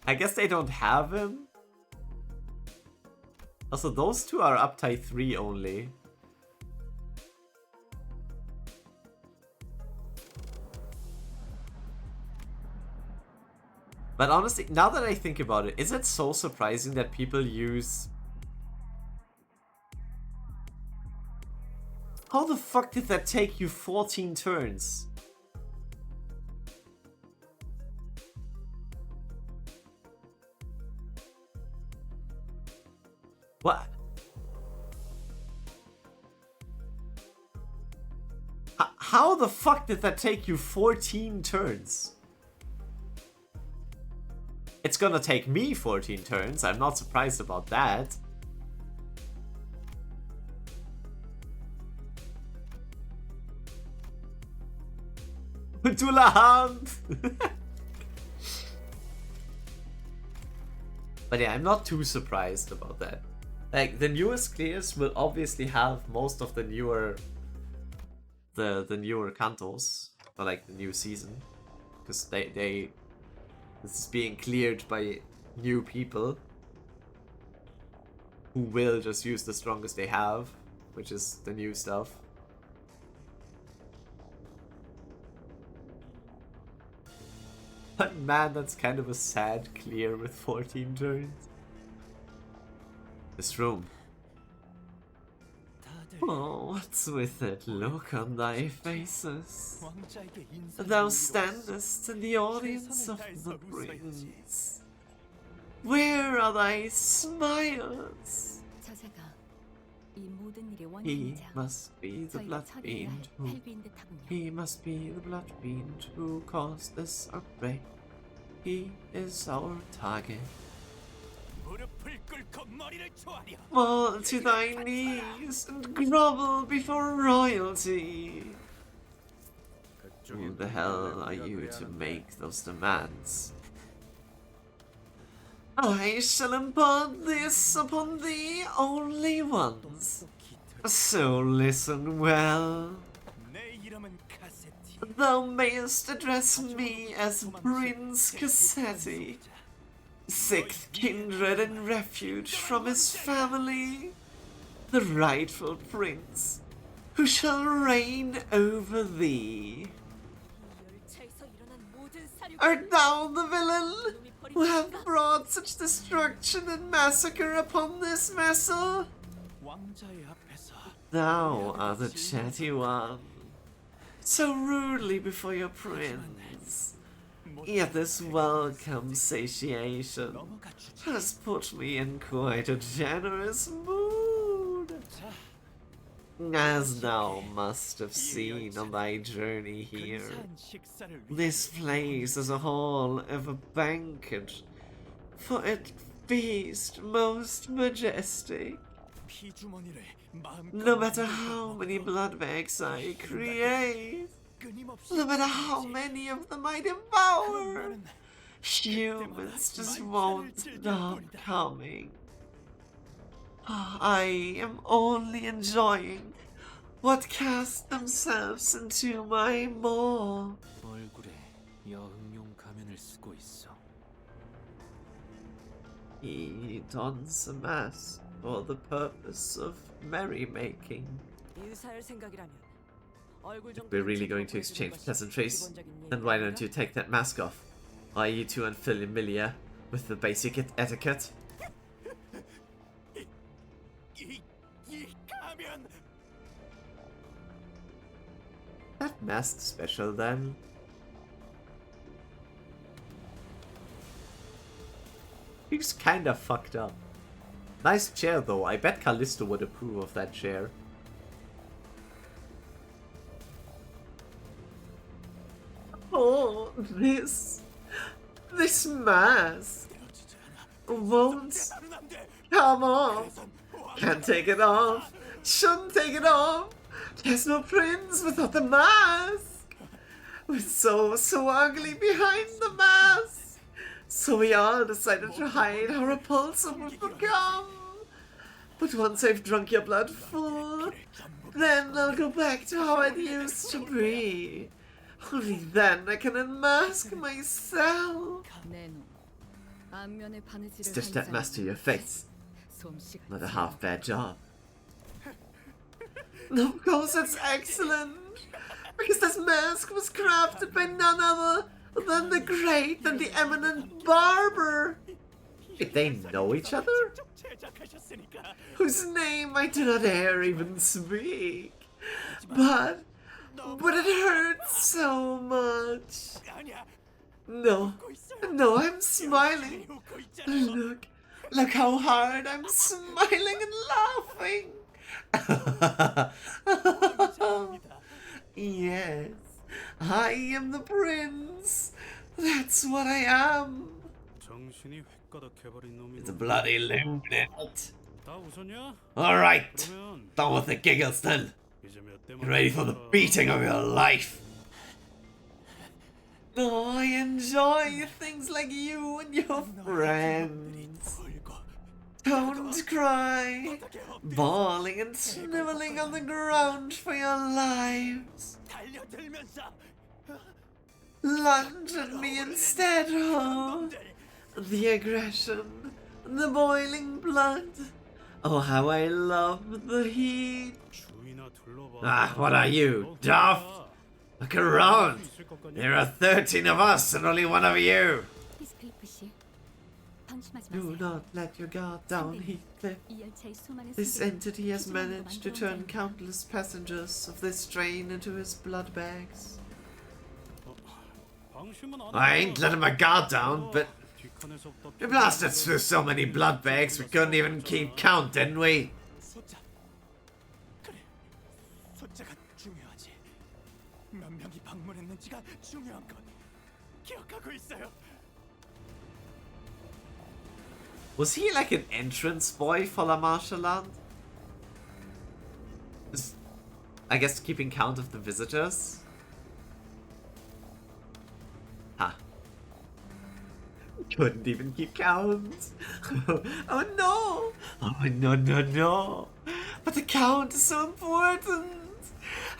I guess they don't have him. Also, those two are uptight 3 only. But honestly, now that I think about it, is it so surprising that people use... How the fuck did that take you 14 turns? What? How the fuck did that take you 14 turns? It's gonna take me 14 turns, I'm not surprised about that. Dulahan! But yeah, I'm not too surprised about that. Like, the newest clears will obviously have most of the newer... The newer cantos, or like the new season. Because this is being cleared by new people who will just use the strongest they have, which is the new stuff. But man, that's kind of a sad clear with 14 turns. this room. Oh, what's with that look on thy faces? Thou standest in the audience of the prince. Where are thy smiles? 저자가 이 모든 일의 He 원인이자 must be the 저희가 blood 처리해야 fiend 할 who. 헬비인 듯하군요. He must be the blood fiend who caused this outbreak. He is our target. Fall to thy knees and grovel before royalty. Who the hell are you to make those demands? I shall impart this upon thee only once. So listen well. Thou mayest address me as Prince Cassetti, sixth kindred and refuge from his family, the rightful prince, who shall reign over thee. Art thou the villain who hath brought such destruction and massacre upon this vessel? Thou art the chatty one, so rudely before your prince. Yet this welcome satiation has put me in quite a generous mood. As thou must have seen on thy journey here, this place is a hall of a banquet, for it feast most majestic. No matter how many blood bags I create, no matter how many of them I devour, humans just won't stop coming. I am only enjoying what cast themselves into my maw. 얼굴에 여흥용 가면을 쓰고 있어. He dons a mask for the purpose of merrymaking. If we're really going to exchange pleasantries, then why don't you take that mask off? Are you too unfamiliar with the basic etiquette? That mask special then? He's kinda fucked up. Nice chair though, I bet Callisto would approve of that chair. Oh, this mask won't come off. Can't take it off. Shouldn't take it off. There's no prince without the mask. We're so ugly behind the mask. So we all decided to hide how repulsive we've become. But once I've drunk your blood full, then I'll go back to how it used to be. Only then I can unmask myself. Stitch that mask to your face. Not a half-bad job. Of course it's excellent, because this mask was crafted by none other than the great and the eminent barber. If they know each other? Whose name I do not dare even speak. But it hurts so much. No, I'm smiling. Look how hard I'm smiling and laughing. Yes, I am the prince. That's what I am. It's a bloody luminate. Alright, done with the giggles then. Get ready for the beating of your life. Oh, I enjoy things like you and your friends. Don't cry, bawling and sniveling on the ground for your lives. Lunge at me instead, oh. The aggression, the boiling blood. Oh, how I love the heat. Ah, what are you, daft? Look around. There are 13 of us and only one of you. 방심하지 Do 마세요. not let your guard down, Heathcliff. 이 열차의 수많은 This 승객을 entity has 피조물로 managed to 만들어온 turn 자입니다. countless passengers of this train into his blood bags. I ain't letting my guard down, but we blasted through so many blood bags we couldn't even keep count, didn't we? 숫자. 그래. 숫자가 중요하지. 몇 명이 방문했는지가 중요한 건 기억하고 있어요. Was he like an entrance boy for La Marchaland? I guess keeping count of the visitors? Huh. Couldn't even keep count. Oh no! Oh no, no, no! But the count is so important!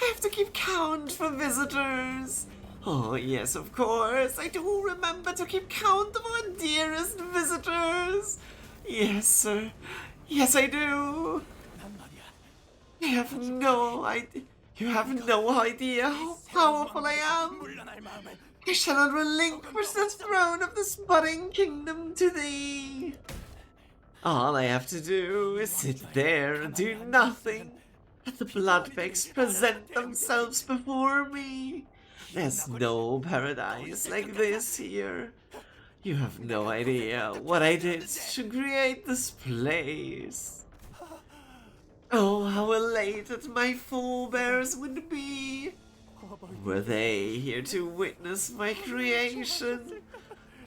I have to keep count for visitors! Oh yes, of course! I do remember to keep count of our dearest visitors! Yes, sir. Yes, I do! You have no idea. You have no idea how powerful I am! I shall not relinquish the throne of this budding kingdom to thee! All I have to do is sit there and do nothing. Let the bloodbags present themselves before me. There's no paradise like this here. You have no idea what I did to create this place. Oh, how elated my forebears would be! Were they here to witness my creation?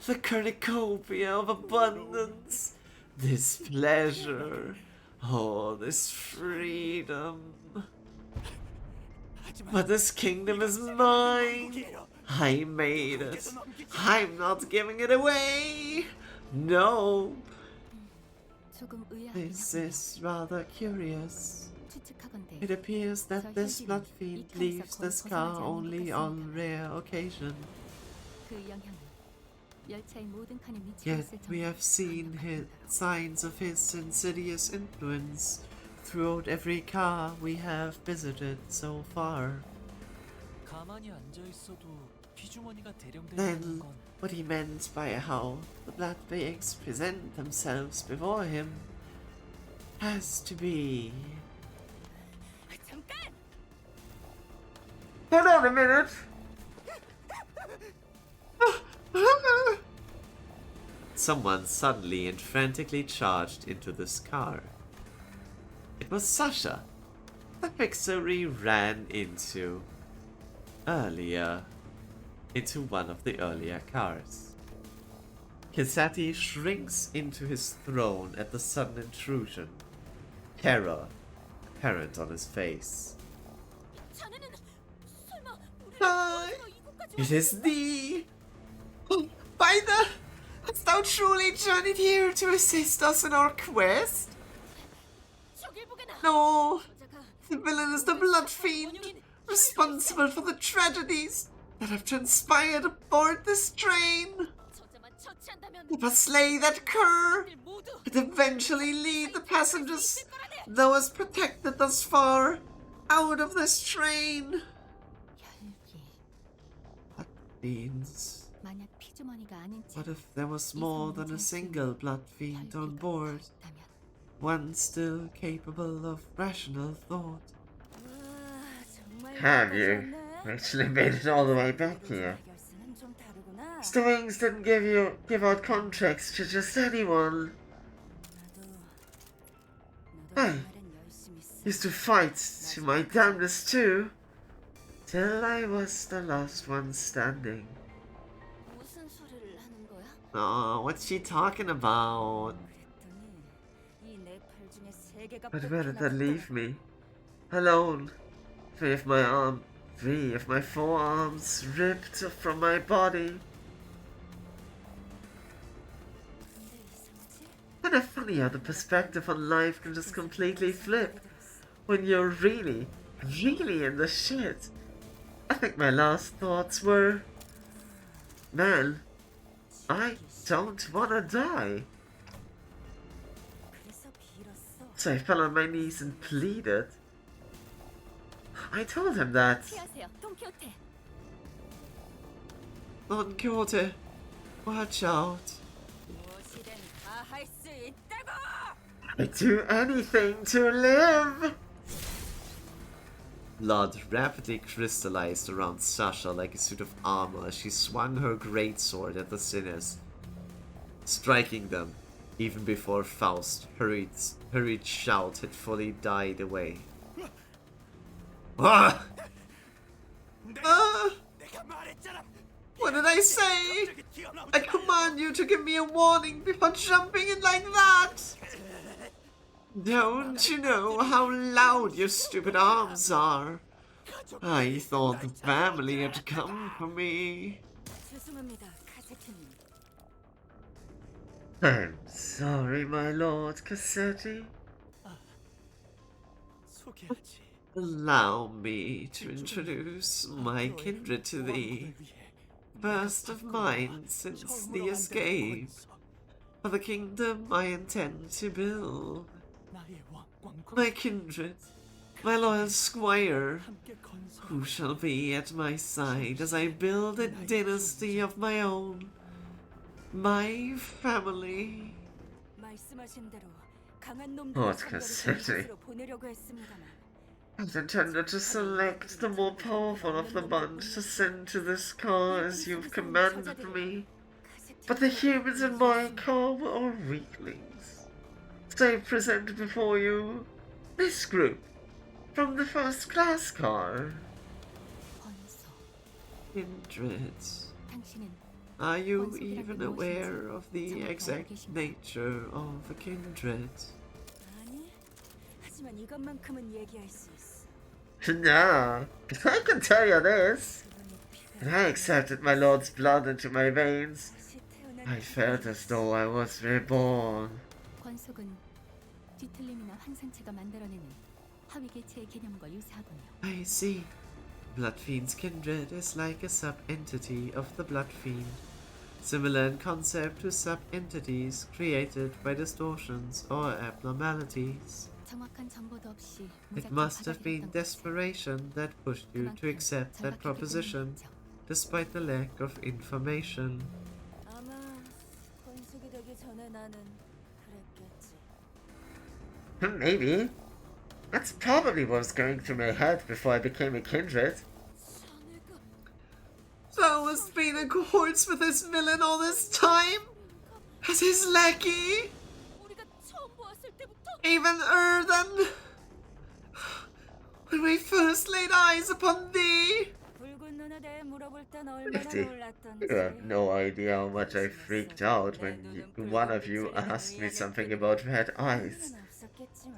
The cornucopia of abundance, this pleasure, oh, this freedom. But this kingdom is mine. I made it. I'm not giving it away. No. This is rather curious. It appears that this blood fiend leaves this car only on rare occasion. Yet we have seen signs of his insidious influence throughout every car we have visited so far. Then, what he meant by how the blood beings present themselves before him has to be... Hold on a minute! Someone suddenly and frantically charged into this car. It was Sasha, the Pixari ran into one of the earlier cars. Kisati shrinks into his throne at the sudden intrusion, terror apparent on his face. It is thee! Binder! Hast thou truly journeyed here to assist us in our quest? No! The villain is the blood fiend, responsible for the tragedies that have transpired aboard this train. We must slay that cur and eventually lead the passengers, those protected thus far, out of this train. That means... What if there was more than a single blood fiend on board? One still capable of rational thought. Have you actually made it all the way back here? The Wings didn't give out contracts to just anyone. I used to fight to my damnedest too, till I was the last one standing. Oh, what's she talking about? But where did that leave me? Alone. Three of my forearms ripped from my body. Isn't it funny how the perspective on life can just completely flip when you're really, really in the shit? I think my last thoughts were, man, I don't wanna die. So I fell on my knees and pleaded. I told him that. Don Quixote, watch out. I'd do anything to live! Blood rapidly crystallized around Sasha like a suit of armor as she swung her greatsword at the sinners, striking them even before Faust's hurried shout had fully died away. Ah! Ah! What did I say? I command you to give me a warning before jumping in like that! Don't you know how loud your stupid arms are? I thought the family had come for me. 죄송합니다, 카세트님. I'm sorry, my lord Cassetti. 소개하지. Allow me to introduce my kindred to thee. First of mine since the escape. For the kingdom I intend to build. My kindred, my loyal squire, who shall be at my side as I build a dynasty of my own. My family. 말씀하신 대로 강한 놈들을 What 상대로 Cassetti? 곳으로 보내려고 했습니다만 I've intended to select the more powerful of the bunch to send to this car as you've commanded me. But the humans in my car were all weaklings. So I present before you this group from the first class car. Kindred, are you even aware of the exact nature of a kindred? 아니, 하지만 이것만큼은 얘기할 수 있어. No, I can tell you this. When I accepted my lord's blood into my veins, I felt as though I was reborn. 권속은 뒤틀림이나 환상체가 만들어내는 하위 개체의 개념과 유사하군요. I see. Blood Fiend's kindred is like a sub-entity of the Blood Fiend, similar in concept to sub-entities created by distortions or abnormalities. 정확한 정보도 없이 It must have been desperation that pushed you to accept that proposition, despite the lack of information. 아마 권속이 되기 전에 나는 그랬겠지. Maybe. That's probably what was going through my head before I became a kindred. Thou hast been in cohorts with this villain all this time? As his lackey? Even Erden? When we first laid eyes upon thee? 붉은 눈에 대해 물어볼 땐 얼마나 Lifty, 놀랐던지. you have no idea how much I freaked out when one of you asked me something about red eyes.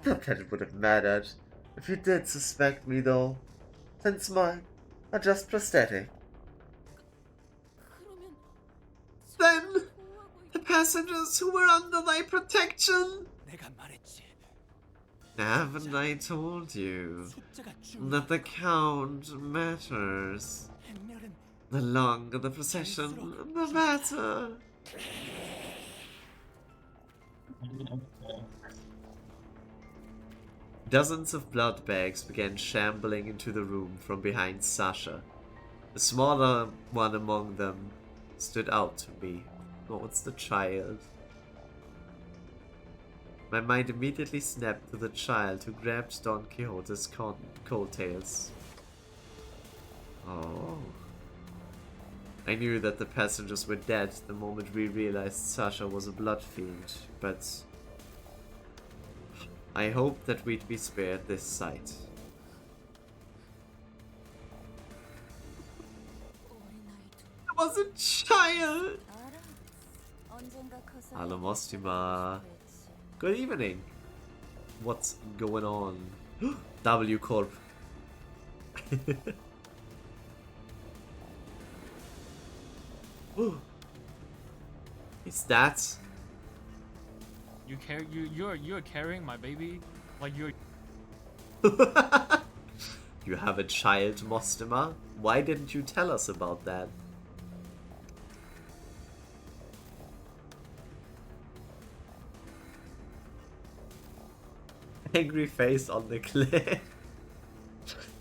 Not that it would have mattered if you did suspect me, though, since mine are just prosthetic. Then, the passengers who were under thy protection. 내가 말했지. Haven't I told you that the count matters? The longer the procession, the better. Dozens of blood bags began shambling into the room from behind Sasha. The smaller one among them stood out to me. Oh, it's the child. My mind immediately snapped to the child who grabbed Don Quixote's coattails. Oh. I knew that the passengers were dead the moment we realized Sasha was a blood fiend, but I hoped that we'd be spared this sight. It was a child! Alamostima. Good evening. What's going on? W Corp. Is that? You're carrying my baby like you're. You have a child, Mostima? Why didn't you tell us about that? Angry face on the cliff.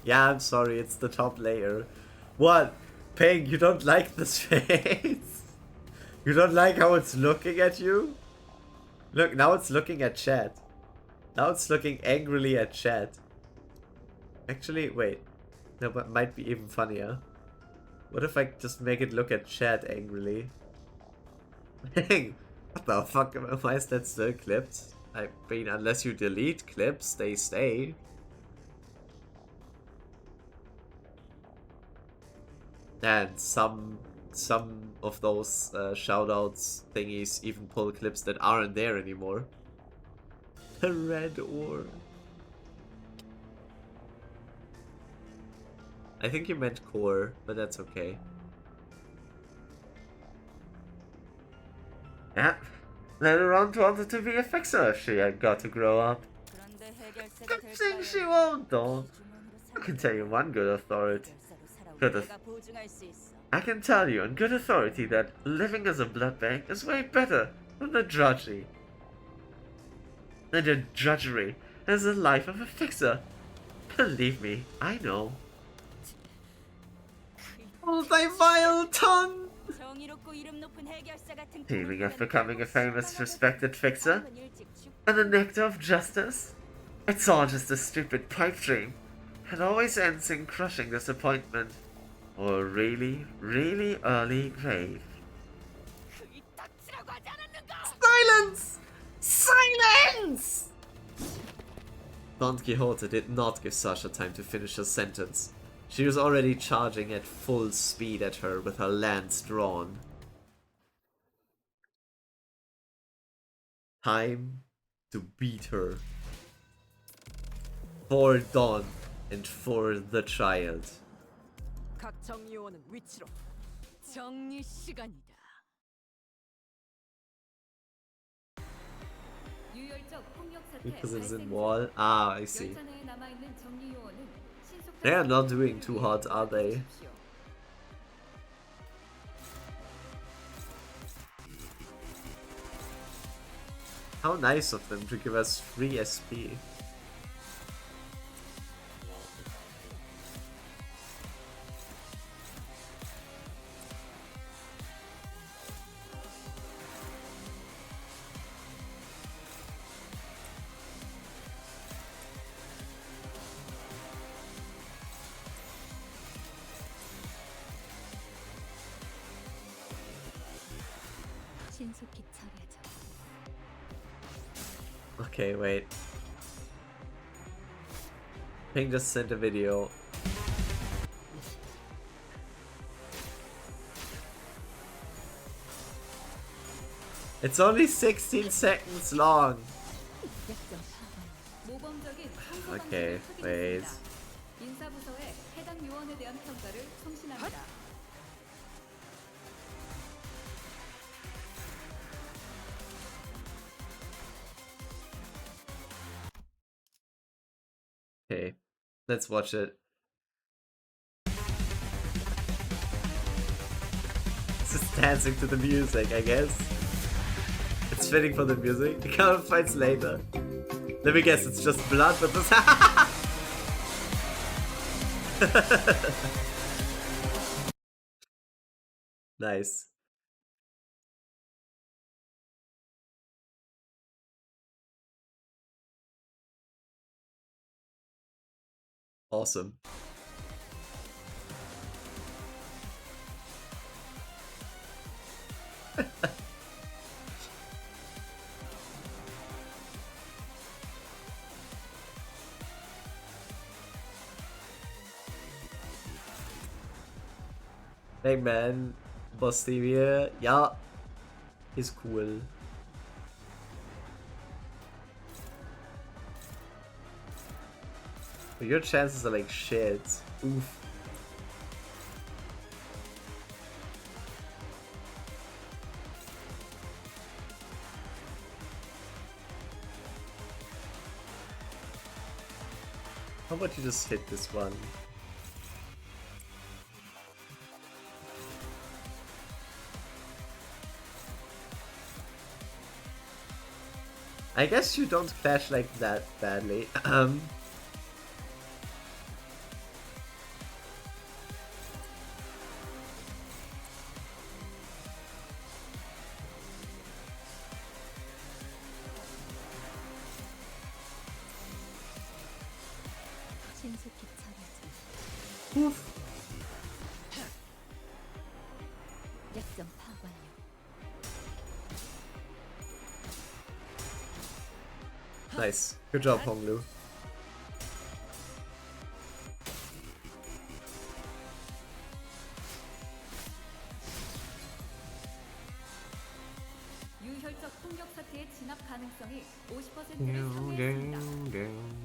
Yeah, I'm sorry, it's the top layer. What? Ping, you don't like this face? You don't like how it's looking at you? Look, now it's looking at chat. Now it's looking angrily at chat. Actually, wait. That might be even funnier. What if I just make it look at chat angrily? What the fuck? Why is that still clipped? I mean, unless you delete clips, they stay. And some of those shoutouts thingies even pull clips that aren't there anymore. The red ore. I think you meant core, but that's okay. Yeah. Later on wanted to be a fixer if she had got to grow up. Good thing she won't though. I can tell you one good authority. I can tell you on good authority that living as a blood bank is way better than the drudgery. As the life of a fixer. Believe me, I know. Oh, thy vile tongue! Dreaming of becoming a famous, respected fixer? And the nectar of justice? It's all just a stupid pipe dream. It always ends in crushing disappointment. Or a really, really early grave. Silence! Silence! Don Quixote did not give Sasha time to finish her sentence. She was already charging at full speed at her with her lance drawn. Time to beat her. For Don and for the child. 각 정리요원은 위치로. 정리 시간이다. Because it's in wall. Ah, I see. They are not doing too hot, are they? How nice of them to give us free SP. Okay, wait. Ping just sent a video. It's only 16 seconds long. Okay, wait. Okay, let's watch it. It's just dancing to the music, I guess. It's fitting for the music. The counter fights later. Let me guess, it's just blood, but this. Nice. Awesome. Hey man, Bostimir, ja, ist cool. But your chances are like shit. Oof. How about you just hit this one? I guess you don't clash like that badly. 신속히 처리하죠. 약점 파악 완료. Nice. Good job, Honglu. 유혈적 폭력 사태의 진압 가능성이 50%를 상회했습니다.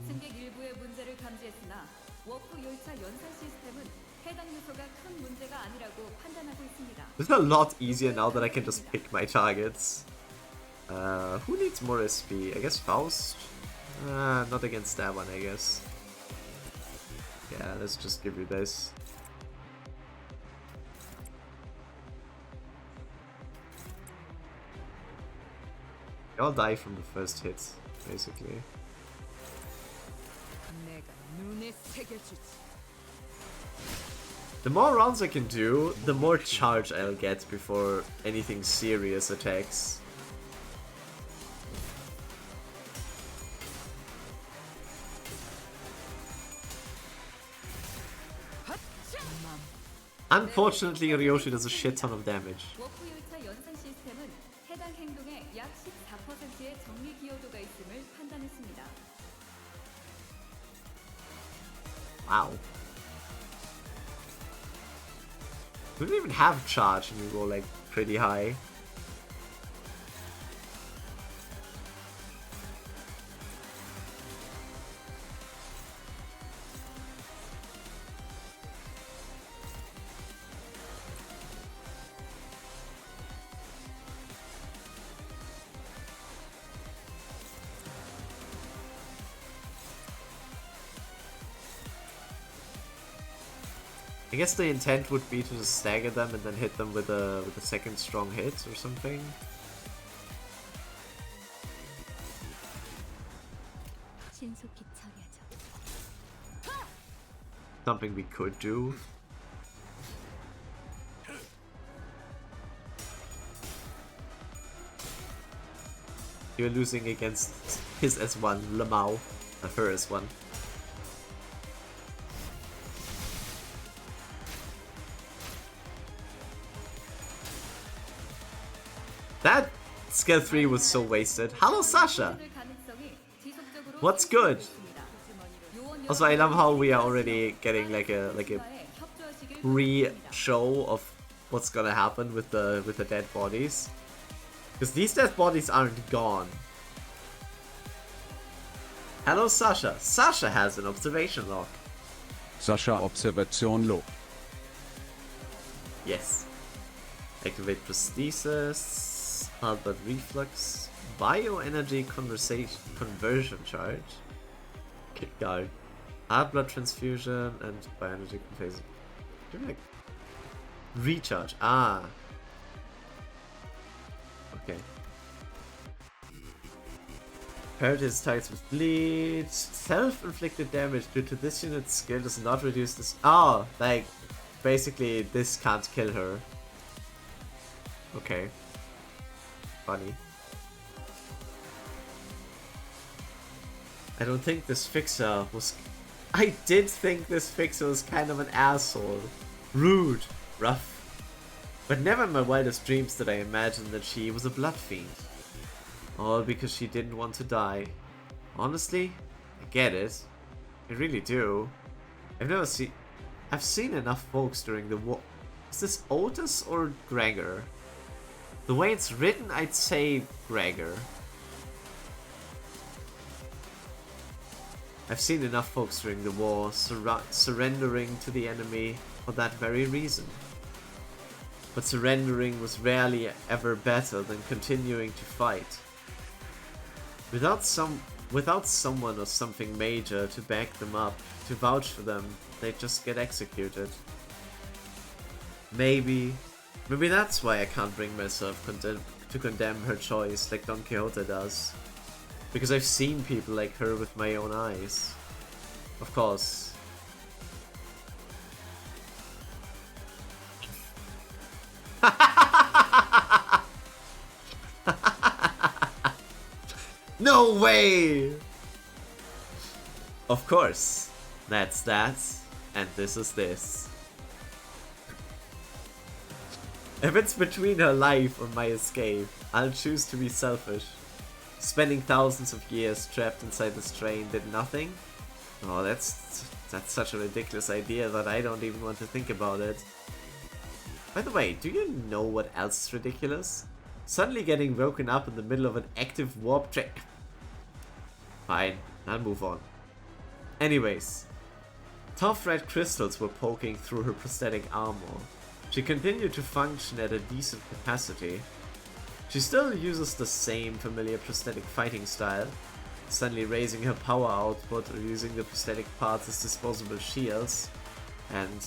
승객 일부의 문제를 감지했으나 워프 열차 연산 시스템은 해당 요소가 큰 문제가 아니라고 판단하고 있습니다. It's a lot easier now that I can just pick my targets. Who needs more SP? I guess Faust? Not against that one, I guess. Yeah, let's just give you this. They all die from the first hit, basically. The more rounds I can do, the more charge I'll get before anything serious attacks. Unfortunately, Ryoshi does a shit ton of damage. 워프 열차 연산 시스템은 해당 행동에 약 14%의 정리 기여도가 있음을 판단했습니다. Wow. We don't even have charge and we go like pretty high. I guess the intent would be to just stagger them and then hit them with a second strong hit or something. 신속히 처리하죠. Something we could do. You're losing against his S1, Lamau, her S1. That skill 3 was so wasted. Hello, Sasha! What's good? Also, I love how we are already getting like a pre-show of what's gonna happen with the dead bodies. Because these dead bodies aren't gone. Hello, Sasha. Sasha has an observation log. Sasha Observation Log. Yes. Activate prosthesis, Albert reflux, bioenergy conversion charge. Okay, go. Hard blood transfusion and bioenergy conversion. Like recharge. Ah. Okay. Paralysis targets with bleed. Self-inflicted damage due to this unit's skill does not reduce this. Oh, like basically this can't kill her. Okay. Funny. I don't think this fixer was... I did think this fixer was kind of an asshole. Rude. Rough. But never in my wildest dreams did I imagine that she was a blood fiend. All because she didn't want to die. Honestly, I get it. I really do. I've seen enough folks during the war... Is this Otis or Gregor? The way it's written, I'd say Gregor. I've seen enough folks during the war surrendering to the enemy for that very reason. But surrendering was rarely ever better than continuing to fight. Without someone or something major to back them up, to vouch for them, they'd just get executed. Maybe that's why I can't bring myself to condemn her choice like Don Quixote does. Because I've seen people like her with my own eyes. Of course. No way! Of course. That's that, and this is this. If it's between her life or my escape, I'll choose to be selfish. Spending thousands of years trapped inside this train did nothing? Oh, that's such a ridiculous idea that I don't even want to think about it. By the way, do you know what else is ridiculous? Suddenly getting woken up in the middle of an active warp train. Fine, I'll move on. Anyways, tough red crystals were poking through her prosthetic armor. She continued to function at a decent capacity. She still uses the same familiar prosthetic fighting style, suddenly raising her power output or using the prosthetic parts as disposable shields. And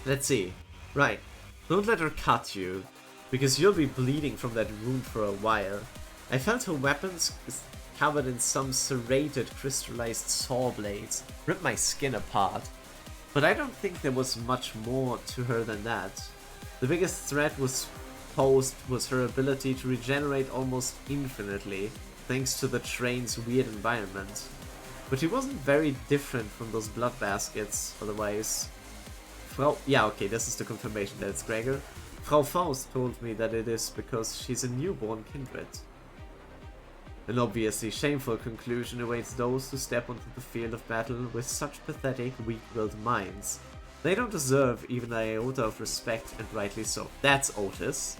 let's see. Right, don't let her cut you, because you'll be bleeding from that wound for a while. I felt her weapons covered in some serrated crystallized saw blades rip my skin apart. But I don't think there was much more to her than that. The biggest threat posed was her ability to regenerate almost infinitely, thanks to the train's weird environment. But he wasn't very different from those blood baskets, otherwise. Yeah, okay, this is the confirmation that it's Gregor. Frau Faust told me that it is because she's a newborn kindred. An obviously shameful conclusion awaits those who step onto the field of battle with such pathetic, weak-willed minds. They don't deserve even an iota of respect, and rightly so. That's Otis.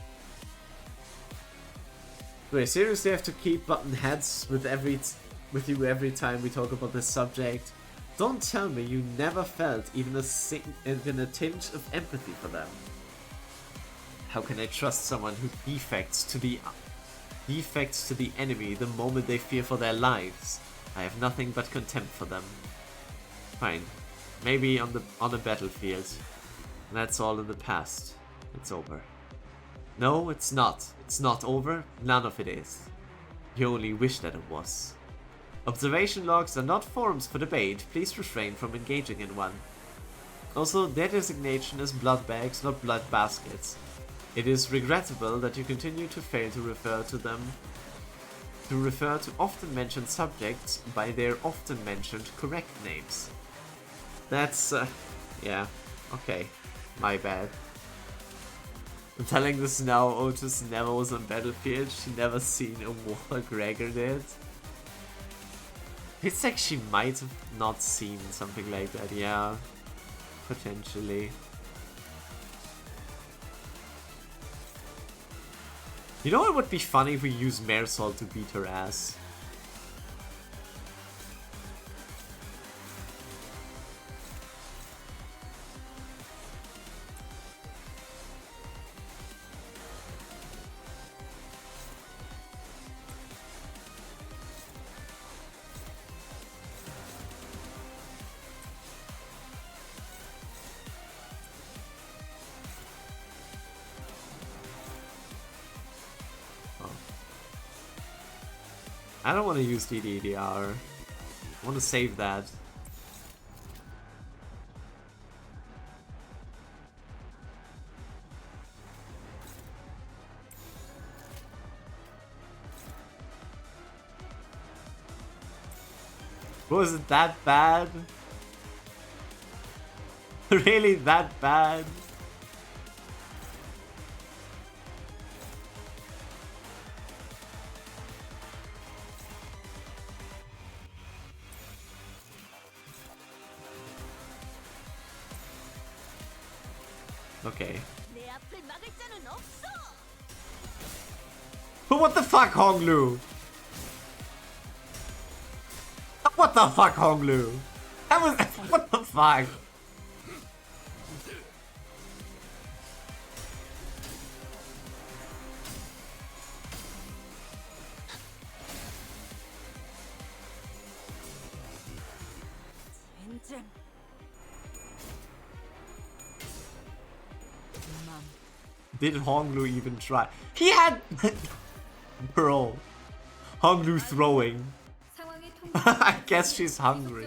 Do I seriously have to keep button heads with you every time we talk about this subject? Don't tell me you never felt even a tinge of empathy for them. How can I trust someone who defects to the enemy the moment they fear for their lives? I have nothing but contempt for them. Fine. Maybe on a battlefield. That's all in the past. It's over. No, it's not. It's not over. None of it is. You only wish that it was. Observation logs are not forums for debate. Please refrain from engaging in one. Also, their designation is blood bags, not blood baskets. It is regrettable that you continue to fail to refer to often mentioned subjects by their often mentioned correct names. That's, yeah, okay, my bad. I'm telling this now, Otis never was on Battlefield, she never seen a war Gregor did. It's like she might have not seen something like that, yeah, potentially. You know what would be funny if we use Marisol to beat her ass? I don't want to use DDDR. I want to save that. Was it that bad? Really that bad? Okay. But what the fuck, Honglu? What the fuck, Honglu? That was what the fuck? Did Honglu even try? He had bro. Honglu throwing. I guess she's hungry.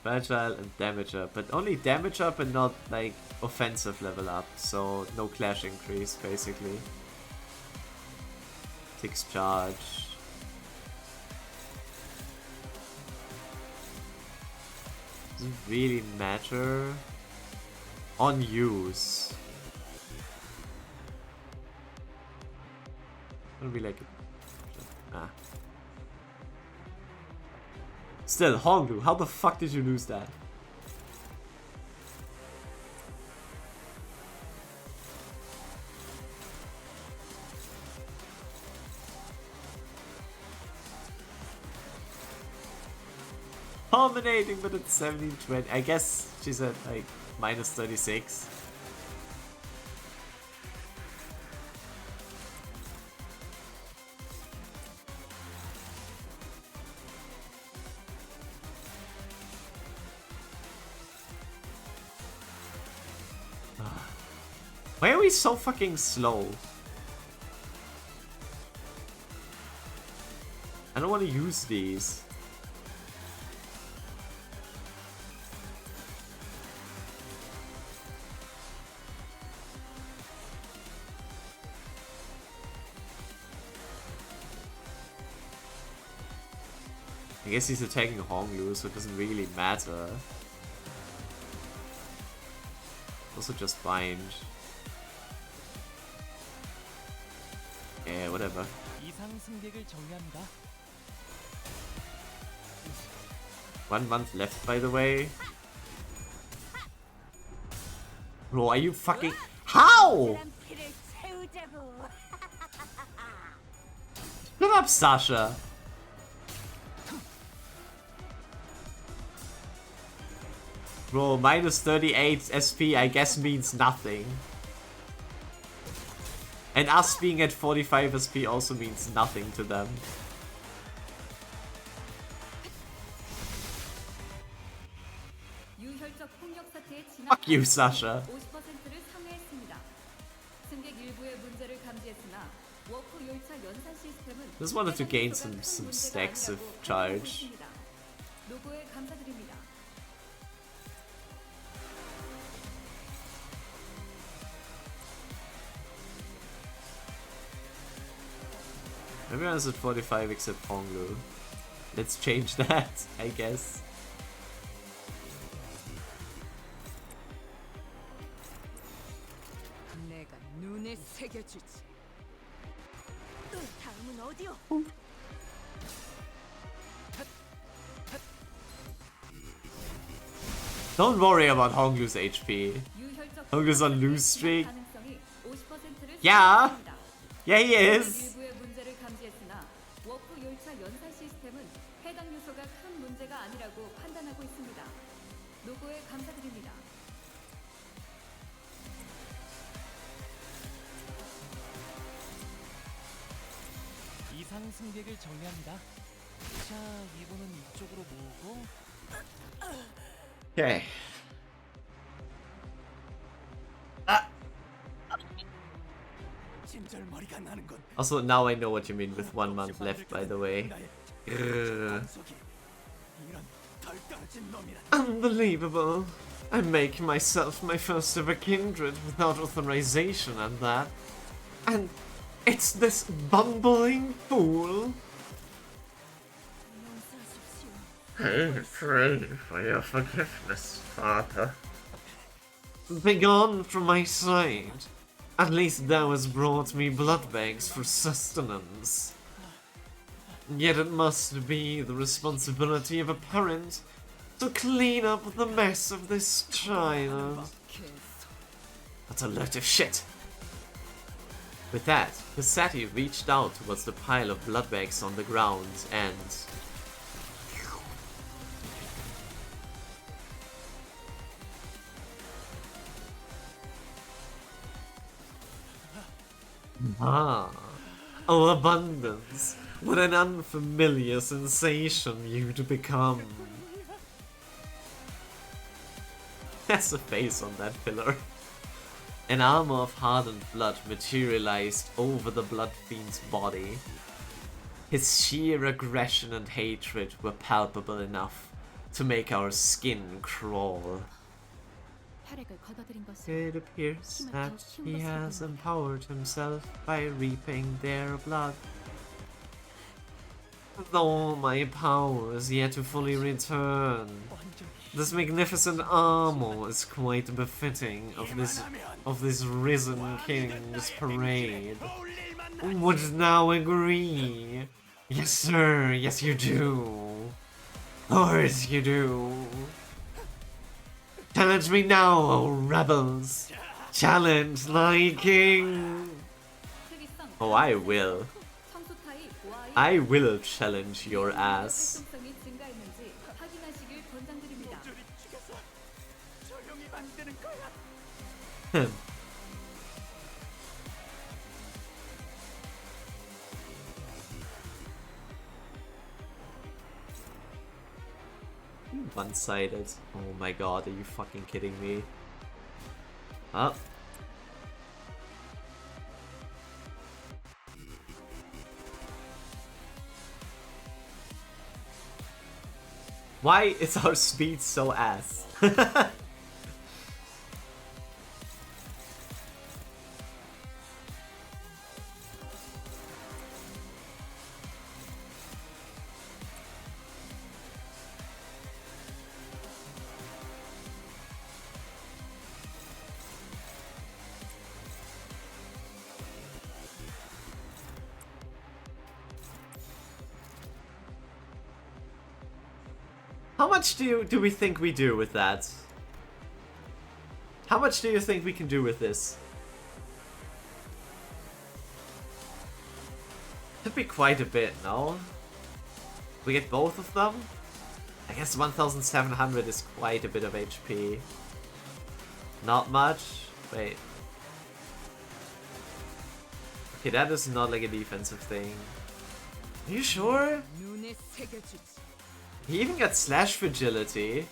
Fragile and damage up, but only damage up and not like offensive level up, so no clash increase basically. Takes charge. Does it really matter? On use. It'll be like... Ah. Still, Honglu, how the fuck did you lose that? Culminating, but it's 1720. I guess she's at like minus 36. Why are we so fucking slow? I don't want to use these. I guess he's attacking Honglu, so it doesn't really matter. Also just bind. Yeah, whatever. 1 month left, by the way. Bro, are you fucking... How? Shut up, Sasha. Bro, minus 38 SP I guess means nothing. And us being at 45 SP also means nothing to them. Fuck you, Sasha. Just wanted to gain some stacks of charge. Everyone's at 45 except Honglu. Let's change that, I guess. Don't worry about Honglu's HP. Honglu's on lose streak. Yeah! Yeah, he is! 이상 승객을 정리합니다. 자, 이분은 이쪽으로 모으고. Okay. Also, now I know what you mean with 1 month left, by the way. Unbelievable. I make myself my first ever kindred without authorization and that. And it's this bumbling fool. I pray for your forgiveness, Father. Begone from my sight. At least thou hast brought me blood bags for sustenance. Yet it must be the responsibility of a parent to clean up the mess of this child. That's a lot of shit. With that, Pasati reached out towards the pile of blood bags on the ground and... Ah, oh abundance, what an unfamiliar sensation you'd become. There's a face on that pillar. An armor of hardened blood materialized over the blood fiend's body. His sheer aggression and hatred were palpable enough to make our skin crawl. It appears that he has empowered himself by reaping their blood. Though my power is yet to fully return, this magnificent armor is quite befitting of this risen king's parade. Would now agree? Yes, sir. Yes, you do. Of course you do. Challenge me now, O rebels. Challenge thy king. Oh, I will. I will challenge your ass. One-sided. Oh my god, are you fucking kidding me? Huh? Why is our speed so ass? How much do we think we do with that? How much do you think we can do with this? Could be quite a bit, no? We get both of them? I guess 1700 is quite a bit of HP. Not much? Wait. Okay, that is not like a defensive thing. Are you sure? He even got slash fragility.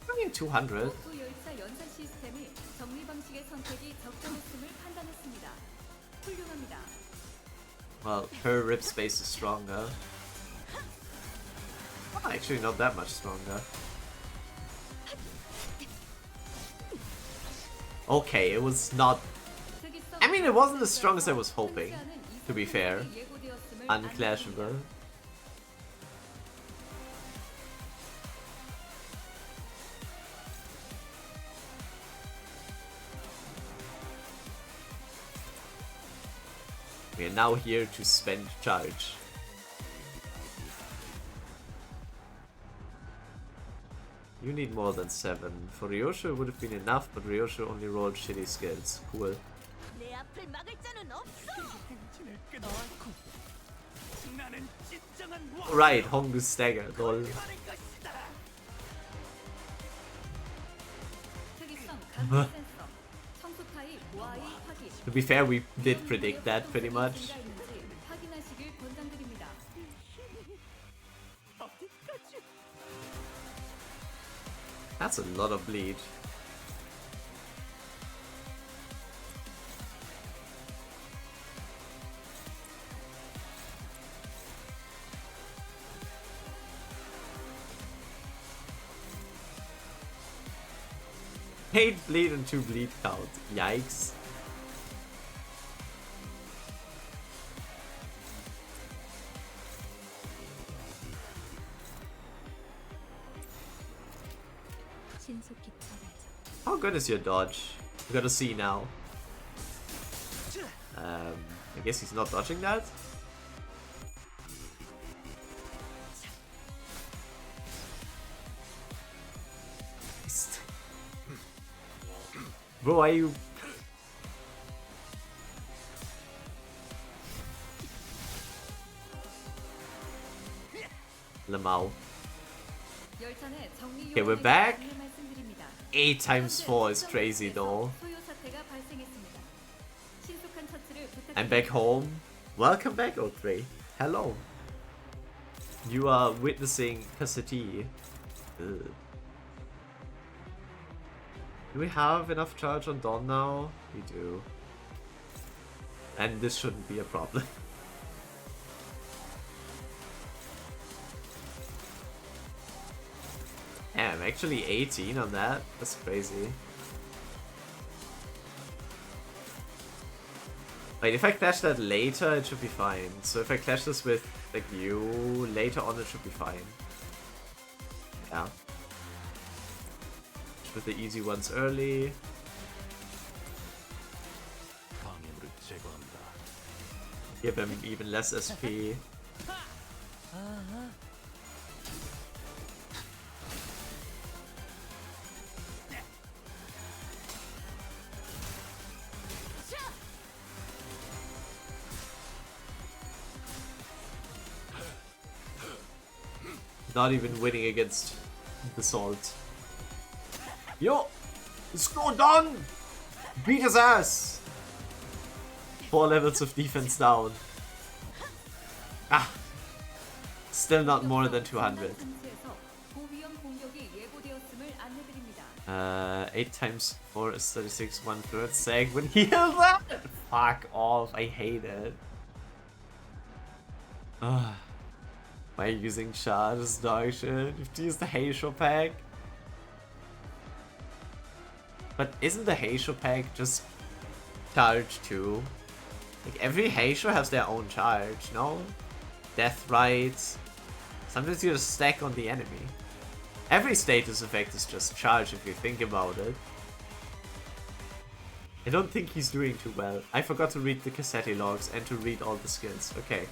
I mean 200. Well, her rip space is stronger. Oh, actually not that much stronger. Okay, it was not... I mean, it wasn't as strong as I was hoping, to be fair. Unclashable. We are now here to spend charge. You need more than 7. For Ryosho it would have been enough, but Ryosho only rolled shitty skills. Cool. Right, Hongu stagger, lol. To be fair, we did predict that pretty much. That's a lot of bleed. Eight bleed and 2 bleed count. Yikes. How good is your dodge? We gotta see now. I guess he's not dodging that? Bro, are you... Lamau. Okay, we're back. 8 times 4 is crazy though. I'm back home. Welcome back, O3. Hello. You are witnessing custody. Do we have enough charge on Dawn now? We do. And this shouldn't be a problem. Yeah, I'm actually 18 on that. That's crazy. Wait, if I clash that later, it should be fine. So if I clash this with like you later on, it should be fine. Yeah. With the easy ones early. Give him even less SP. Not even winning against the salt. Yo! It's go done! Beat his ass! 4 levels of defense down. Ah! Still not more than 200. 8 times 4 is 36, 1/3 seg when heal that! Fuck off, I hate it. Why using charge is dog shit? You have to use the Heisho pack. But isn't the Heisho pack just charge too? Like every Heisho has their own charge, no? Death rights. Sometimes you just stack on the enemy. Every status effect is just charge if you think about it. I don't think he's doing too well. I forgot to read the cassette logs and to read all the skills. Okay.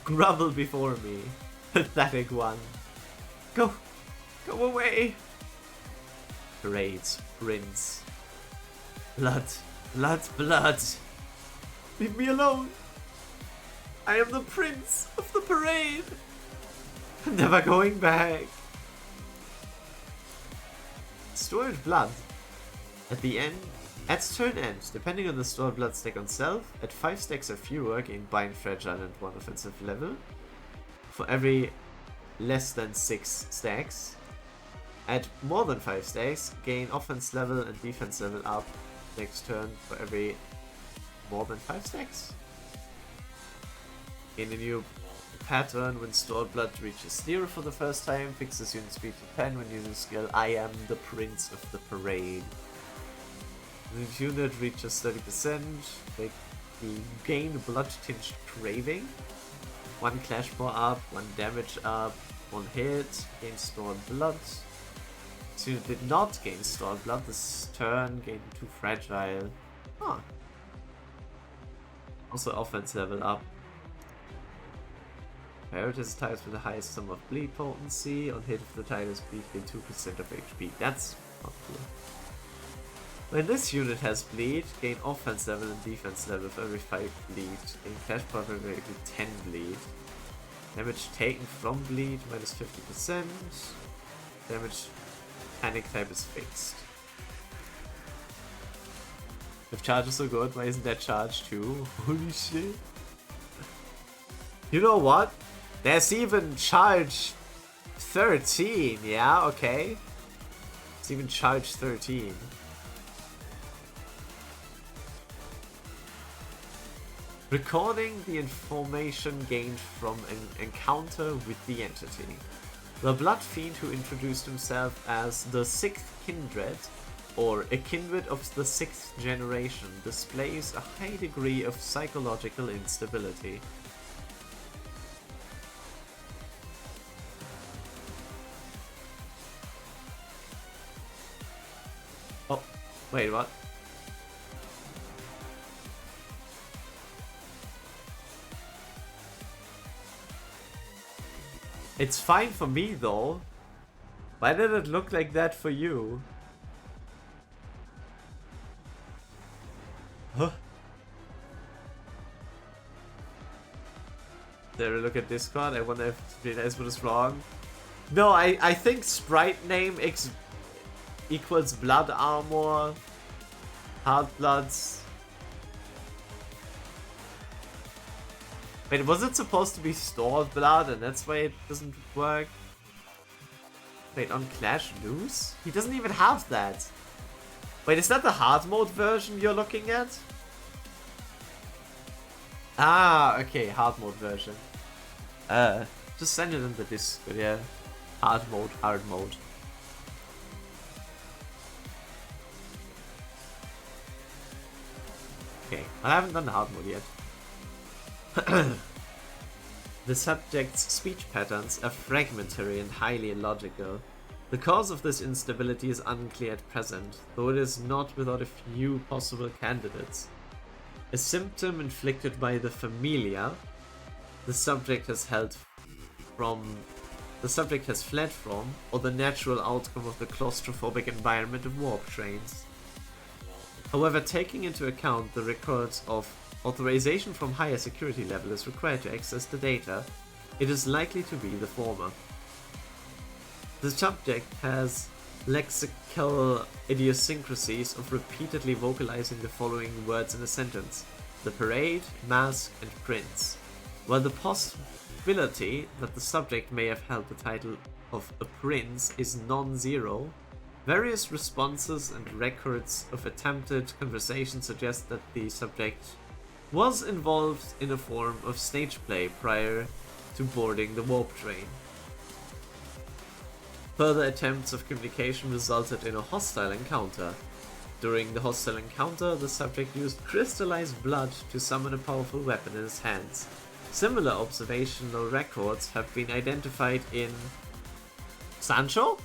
Grovel before me. Pathetic one. Go! Go away! Parades. Prince. Blood. Blood. Blood. Leave me alone. I am the prince of the parade. I'm never going back. Stored blood. At the end, at turn end, depending on the stored blood stack on self, at 5 stacks or fewer, gain Bind Fragile and 1 offensive level. For every less than 6 stacks. At more than 5 stacks, gain offense level and defense level up next turn for every more than 5 stacks. Gain a new pattern when stored blood reaches 0 for the first time, fixes unit speed to 10 when using skill I am the prince of the parade. When the unit reaches 30%, they gain blood tinged craving, 1 clash bar up, 1 damage up, 1 hit, gain stored blood. This unit did not gain stored blood this turn, gain 2 fragile. Huh. Also offense level up. Prioritize types with the highest sum of bleed potency. On hit of the tightest bleed, gain 2% of HP. That's not cool. When this unit has bleed, gain offense level and defense level for every 5 bleed. Gain clash power for every 10 bleed. Damage taken from bleed minus 50%. Damage panic type is fixed. If charge is so good, why isn't that charge too? Holy shit. You know what? There's even charge 13, yeah, okay. It's even charge 13. Recording the information gained from an encounter with the entity. The Blood Fiend who introduced himself as the 6th Kindred, or a Kindred of the 6th generation, displays a high degree of psychological instability. Oh, wait, what? It's fine for me though. Why did it look like that for you? Huh? There, look at Discord. I wonder if realize what is wrong. No, I think sprite name equals blood armor, hard bloods. Wait, was it supposed to be stored blood and that's why it doesn't work? Wait, on Clash Loose? He doesn't even have that. Wait, is that the hard mode version you're looking at? Ah, okay, hard mode version. Just send it in the Discord, yeah. Hard mode, hard mode. Okay, I haven't done the hard mode yet. The subject's speech patterns are fragmentary and highly illogical. The cause of this instability is unclear at present, though it is not without a few possible candidates. A symptom inflicted by the familia the subject has fled from, or the natural outcome of the claustrophobic environment of warp trains. However, taking into account the records of authorization from higher security level is required to access the data, it is likely to be the former. The subject has lexical idiosyncrasies of repeatedly vocalizing the following words in a sentence: the parade, mask, and prince. While the possibility that the subject may have held the title of a prince is non-zero, various responses and records of attempted conversation suggest that the subject was involved in a form of stage play prior to boarding the warp train. Further attempts of communication resulted in a hostile encounter. During the hostile encounter, the subject used crystallized blood to summon a powerful weapon in his hands. Similar observational records have been identified in Sancho?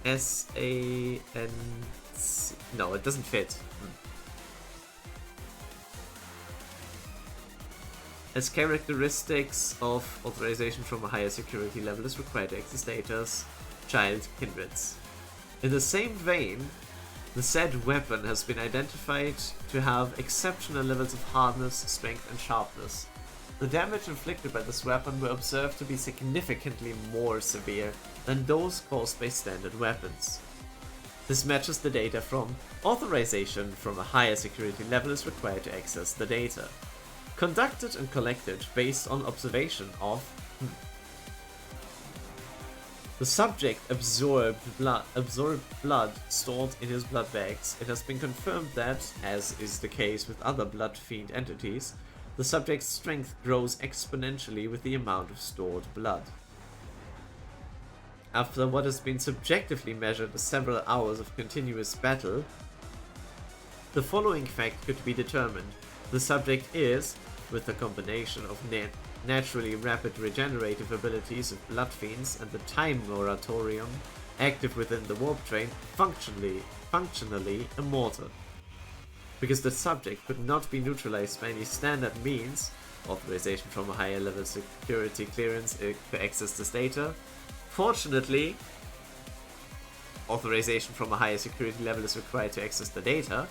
S-A-N-C... No, it doesn't fit. As characteristics of authorization from a higher security level is required to access data's child kindreds. In the same vein, the said weapon has been identified to have exceptional levels of hardness, strength, and sharpness. The damage inflicted by this weapon were observed to be significantly more severe than those caused by standard weapons. This matches the data from authorization from a higher security level is required to access the data. Conducted and collected based on observation of the subject absorbed blood stored in his blood bags. It has been confirmed that, as is the case with other blood fiend entities, the subject's strength grows exponentially with the amount of stored blood. After what has been subjectively measured as several hours of continuous battle, the following fact could be determined. The subject is, with the combination of naturally rapid regenerative abilities of blood fiends and the time moratorium active within the warp train, functionally immortal. Because the subject could not be neutralized by any standard means, authorization from a higher level security clearance to access this data. Fortunately, authorization from a higher security level is required to access the data.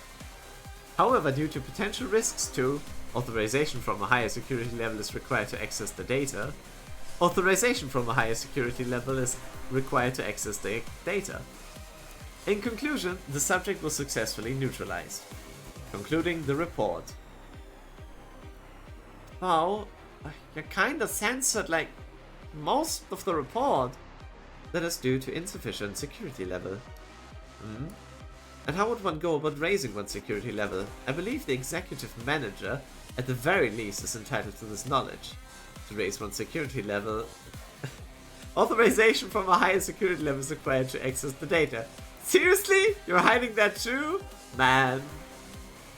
However, due to potential risks to authorization from a higher security level is required to access the data. Authorization from a higher security level is required to access the data. In conclusion, the subject was successfully neutralized. Concluding the report. Wow, you kinda censored like most of the report. That is due to insufficient security level. And how would one go about raising one's security level? I believe the executive manager, at the very least, is entitled to this knowledge. To raise one's security level, authorization from a higher security level is required to access the data. Seriously? You're hiding that too? Man.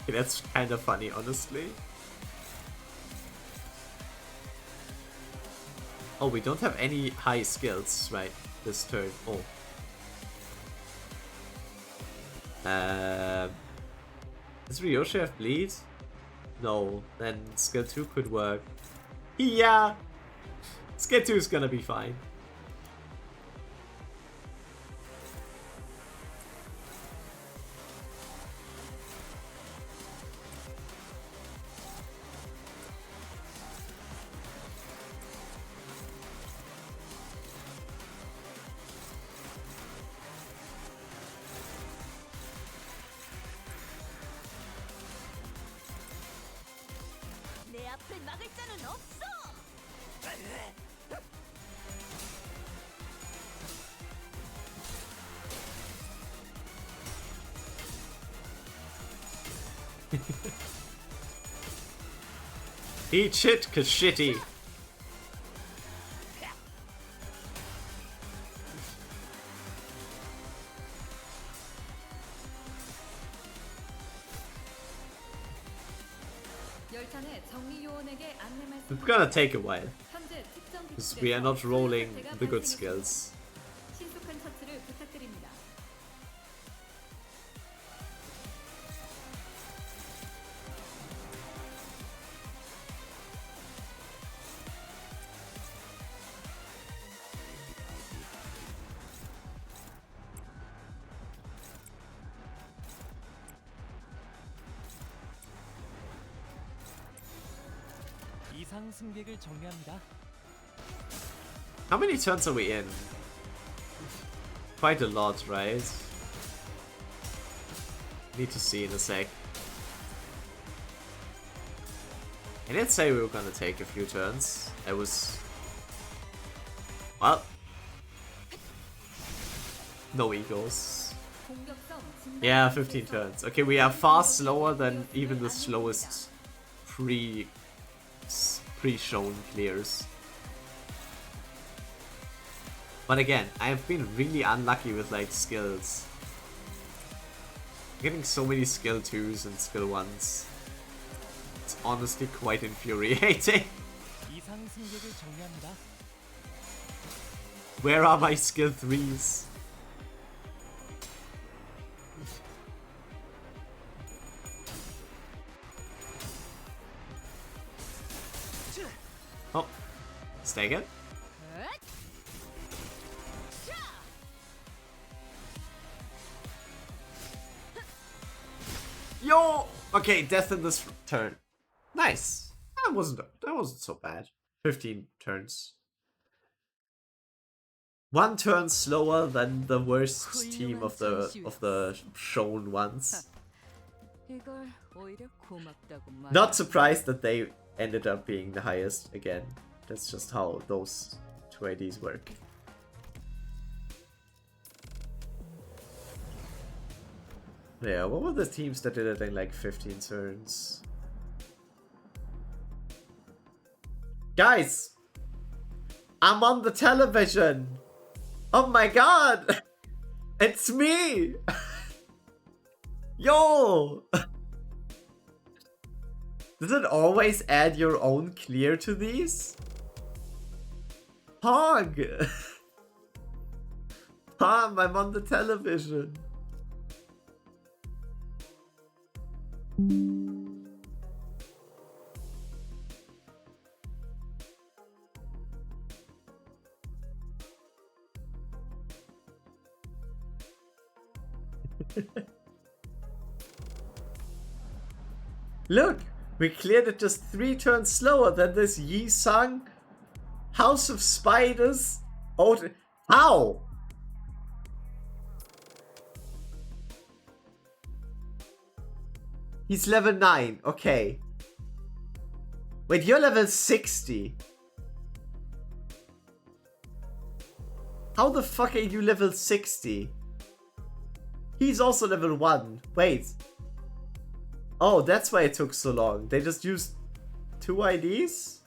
Okay, that's kind of funny, honestly. Oh, we don't have any high skills, right, this turn. Oh. Does Ryoshi have bleed? No, then skill 2 could work. Yeah! Skill 2 is gonna be fine. 내 앞을 막을 자는 없어. Eat shit, cause shitty. 절찬의 정리 요원에게 안내 말씀. It's gonna take a while. 현재 특정 Because we are not rolling the good skills. 신속한 처치를 부탁드립니다. 이상 승객을 정리합니다. How many turns are we in? Quite a lot, right? Need to see in a sec. I didn't say we were gonna take a few turns. I was... Well... No egos. Yeah, 15 turns. Okay, we are far slower than even the slowest pre-shown clears. But again, I have been really unlucky with like skills. Getting so many skill 2s and skill 1s. It's honestly quite infuriating. 이상 승객을 정리합니다. Where are my skill 3s? Oh, stay again. Yo! Okay, death in this turn. Nice. That wasn't so bad. 15 turns. 1 turn slower than the worst team of the shown ones. Not surprised that they ended up being the highest again. That's just how those 2 IDs work. Yeah, what were the teams that did it in like 15 turns? Guys! I'm on the television! Oh my god! It's me! Yo! Does it always add your own clear to these? Pog! Pom, I'm on the television. Look! We cleared it just 3 turns slower than this Yi Sang House of Spiders. Oh, how? He's level 9. Okay. Wait, you're level 60. How the fuck are you level 60? He's also level 1. Wait. Oh, that's why it took so long. They just used 2 IDs?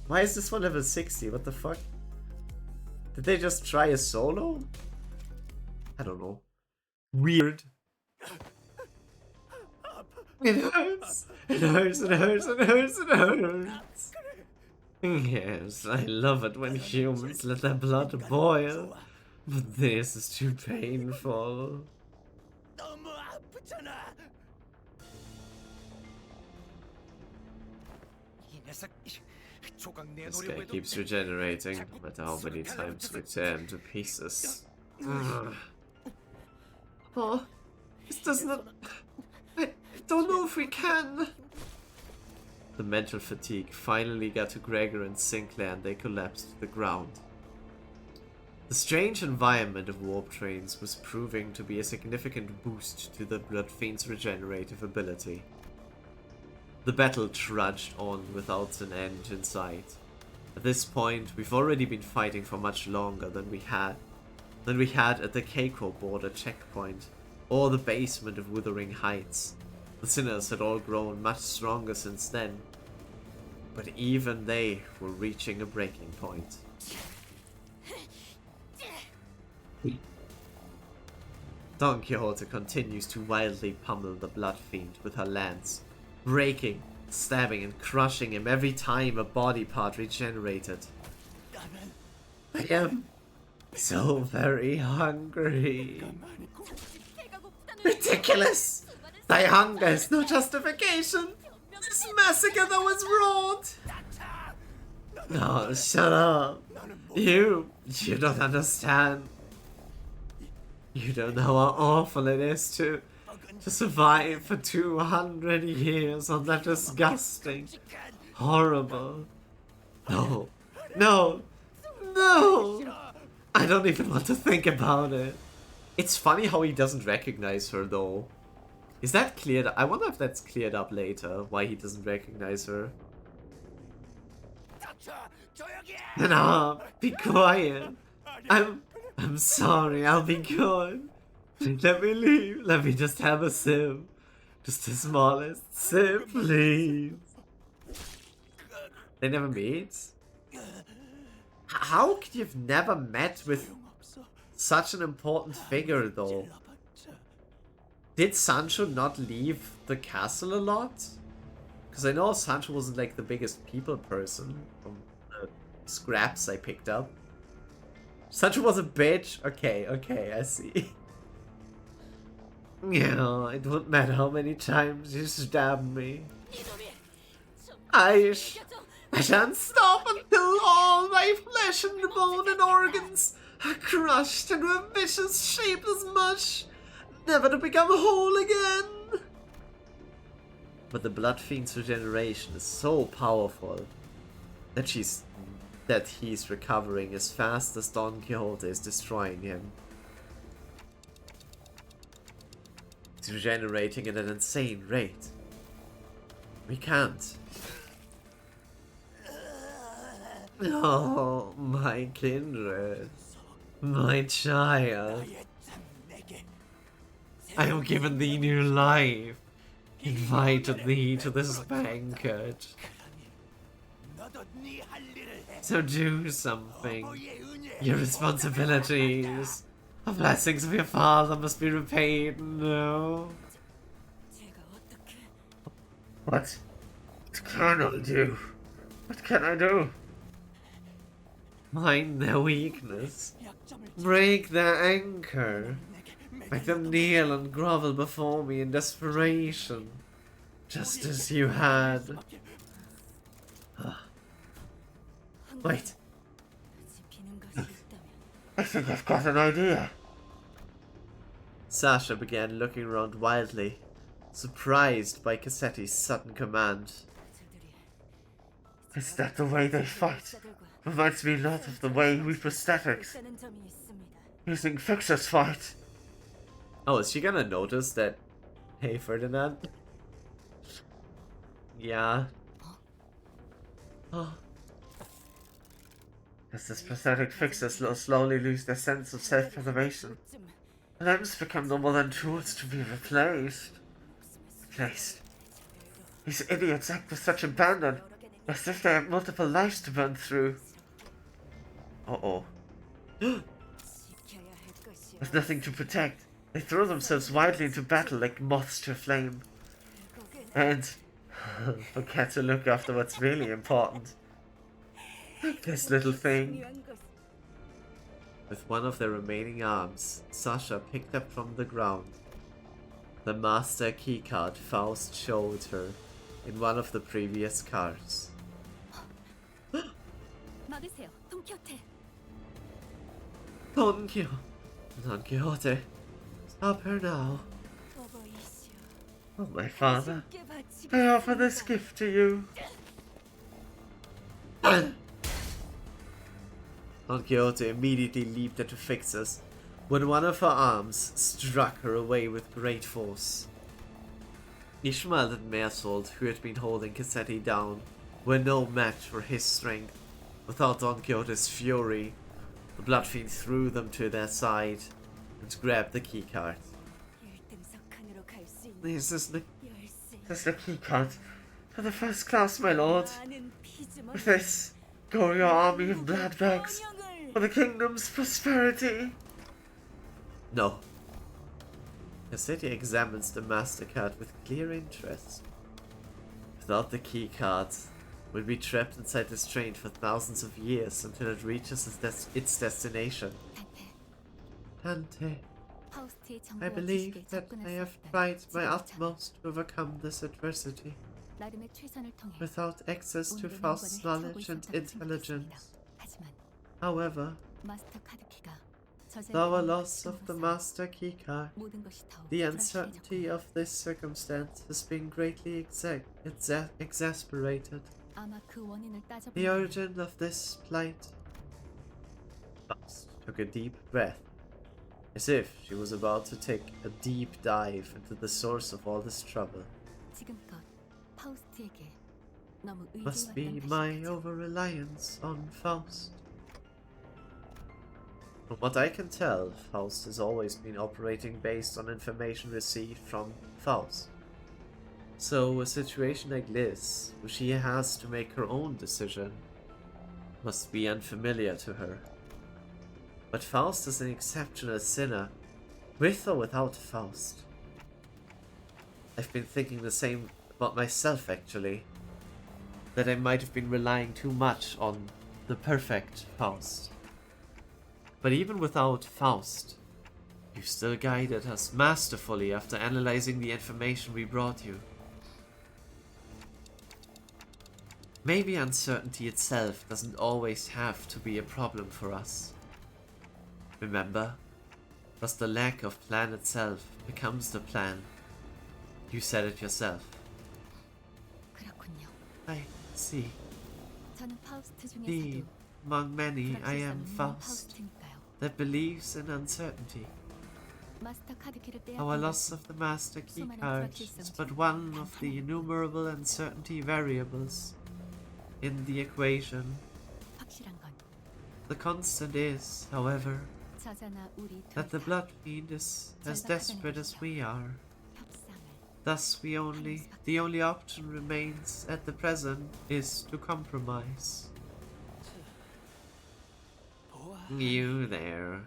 Why is this one level 60? What the fuck? Did they just try a solo? I don't know. Weird. It hurts. It hurts, it hurts, it hurts, it hurts. Yes, I love it when humans let their blood boil. But this is too painful. This guy keeps regenerating, no matter how many times we tear him to pieces. Oh, this does not... I don't know if we can. The mental fatigue finally got to Gregor and Sinclair and they collapsed to the ground. The strange environment of warp trains was proving to be a significant boost to the Blood Fiend's regenerative ability. The battle trudged on without an end in sight. At this point, we've already been fighting for much longer than we had at the Keiko border checkpoint, or the basement of Wuthering Heights. The sinners had all grown much stronger since then, but even they were reaching a breaking point. Don Quixote continues to wildly pummel the Blood Fiend with her lance, breaking, stabbing and crushing him every time a body part regenerated. I am so very hungry. Ridiculous! Thy hunger is no justification! This massacre that was wrought! No, shut up. You don't understand. You don't know how awful it is to survive for 200 years on that disgusting, horrible... No, no, no! I don't even want to think about it. It's funny how he doesn't recognize her though. Is that cleared? I wonder if that's cleared up later, why he doesn't recognize her. No, be quiet. I'm sorry, I'll be good. Let me leave. Let me just have a sip. Just the smallest sip, please. They never meet? How could you have never met with such an important figure though? Did Sancho not leave the castle a lot? Because I know Sancho wasn't like the biggest people person from the scraps I picked up. Sancho was a bitch? Okay, I see. Yeah, it wouldn't matter how many times you stab me. I shan't stop until all my flesh and bone and organs are crushed into a vicious, shapeless mush, never to become whole again. But the Blood Fiend's regeneration is so powerful that he's recovering as fast as Don Quixote is destroying him. He's regenerating at an insane rate. We can't. Oh, my kindred. My child. I have given thee new life. Invited thee to this banquet. So do something. Your responsibilities. The blessings of your father must be repaid. No. What? What can I do? What can I do? Mind their weakness. Break their anchor. Make them kneel and grovel before me in desperation. Just as you had. Wait. I think I've got an idea. Sasha began looking around wildly, surprised by Cassetti's sudden command. Is that the way they fight? Reminds me a lot of the way we prosthetics. Using fixers fight. Oh, is she gonna notice that? Hey, Ferdinand? Yeah. Oh. As this prosthetic fixers slowly lose their sense of self-preservation, limbs become no more than tools to be replaced. These idiots act with such abandon, as if they have multiple lives to burn through. Uh-oh. With nothing to protect, they throw themselves wildly into battle like moths to a flame. And forget to look after what's really important. This little thing. With one of their remaining arms, Sasha picked up from the ground the master keycard Faust showed her in one of the previous cards. Don Quixote, stop her now. Oh, my father, I offer this gift to you. Don Quixote immediately leaped at the fixers, when one of her arms struck her away with great force. Ishmael and Mersault, who had been holding Cassetti down, were no match for his strength. Without Don Quixote's fury, the Blood Fiend threw them to their side and grabbed the keycard. This is the keycard for the first class, my lord. With this, go your army of blood bags for the kingdom's prosperity. No. Cassetti examines the MasterCard with clear interest. Without the key card, we'll be trapped inside this train for thousands of years until it reaches its destination. Dante, 파우스트의 I 정보와 believe 지식에 that 접근할 I 수 have 없다는 tried my 지금의 utmost to overcome this adversity. 나름의 최선을 통해 Without access to 오늘의 Faust's 명분을 knowledge and 해치우고 있었다고 intelligence. 생각했습니다. 하지만 However, 마스터 카드 키가 with our loss of the master keycard, 모든 것이 더 the 불확실해졌고 uncertainty of this circumstance has been greatly exasperated. 아마 그 원인을 The 따져보면 origin of this plight. Faust took a deep breath, as if she was about to take a deep dive into the source of all this trouble. 지금껏 파우스트에게 너무 Must be 의지했던 my over-reliance on Faust. From what I can tell, Faust has always been operating based on information received from Faust. So a situation like this, where she has to make her own decision, must be unfamiliar to her. But Faust is an exceptional sinner, with or without Faust. I've been thinking the same about myself, actually. That I might have been relying too much on the perfect Faust. But even without Faust, you still guided us masterfully after analyzing the information we brought you. Maybe uncertainty itself doesn't always have to be a problem for us. Remember, thus the lack of plan itself becomes the plan. You said it yourself. 그렇군요. I see. 저는 파우스트 Indeed, 중에서도 among many, I am 불확실성은 Faust, 파우스트니까요. that believes in uncertainty. 마스터 카드 키를 Our 빼앗긴 loss 것은 of the master key 수많은 card 불확실성 is 중 but one of the innumerable uncertainty variables in the equation. 확실한 건 The constant is, however, 저자나 우리 that the 둘 다 blood fiend is as desperate as we are. Thus the only option remains at the present is to compromise. You there.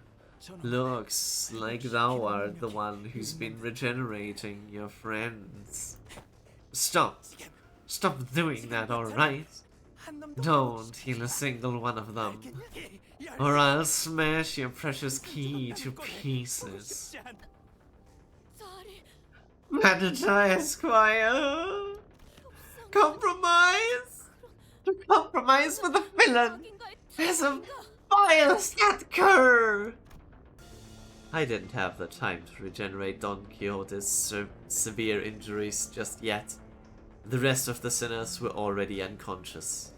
Looks like thou art the one who's been regenerating your friends. Stop! Stop doing that, alright? Don't heal a single one of them, or I'll smash your precious key to pieces. Mandata Esquire! Compromise! To compromise with a villain is a vile as that cur! I didn't have the time to regenerate Don Quixote's severe injuries just yet. The rest of the sinners were already unconscious.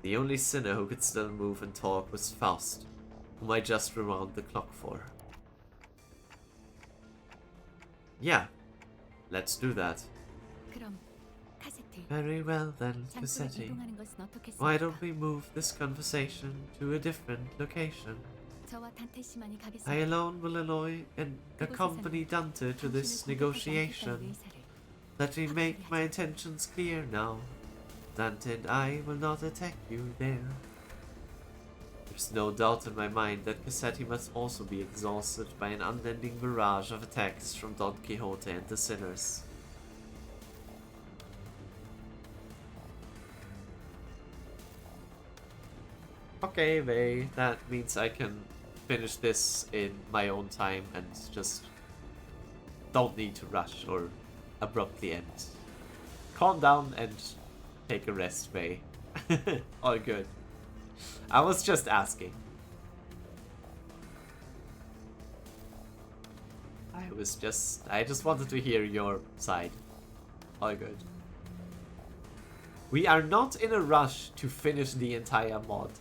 The only sinner who could still move and talk was Faust, whom I just rewound the clock for. Yeah, let's do that. 그럼 카세트 Very well then, 장소를 Cassetti. 이동하는 것은 어떻겠습니까? Why don't we move this conversation to a different location? 저와 단테 씨만이 가겠습니다. I alone will annoy and accompany Dante to this negotiation. Let me make my intentions clear now. Dante and I will not attack you there. There's no doubt in my mind that Cassetti must also be exhausted by an unending barrage of attacks from Don Quixote and the sinners. Okay, Vey, that means I can finish this in my own time and just don't need to rush or abruptly end. Calm down and take a rest, Vey. All good. I was just asking. I just wanted to hear your side. All good. We are not in a rush to finish the entire mod.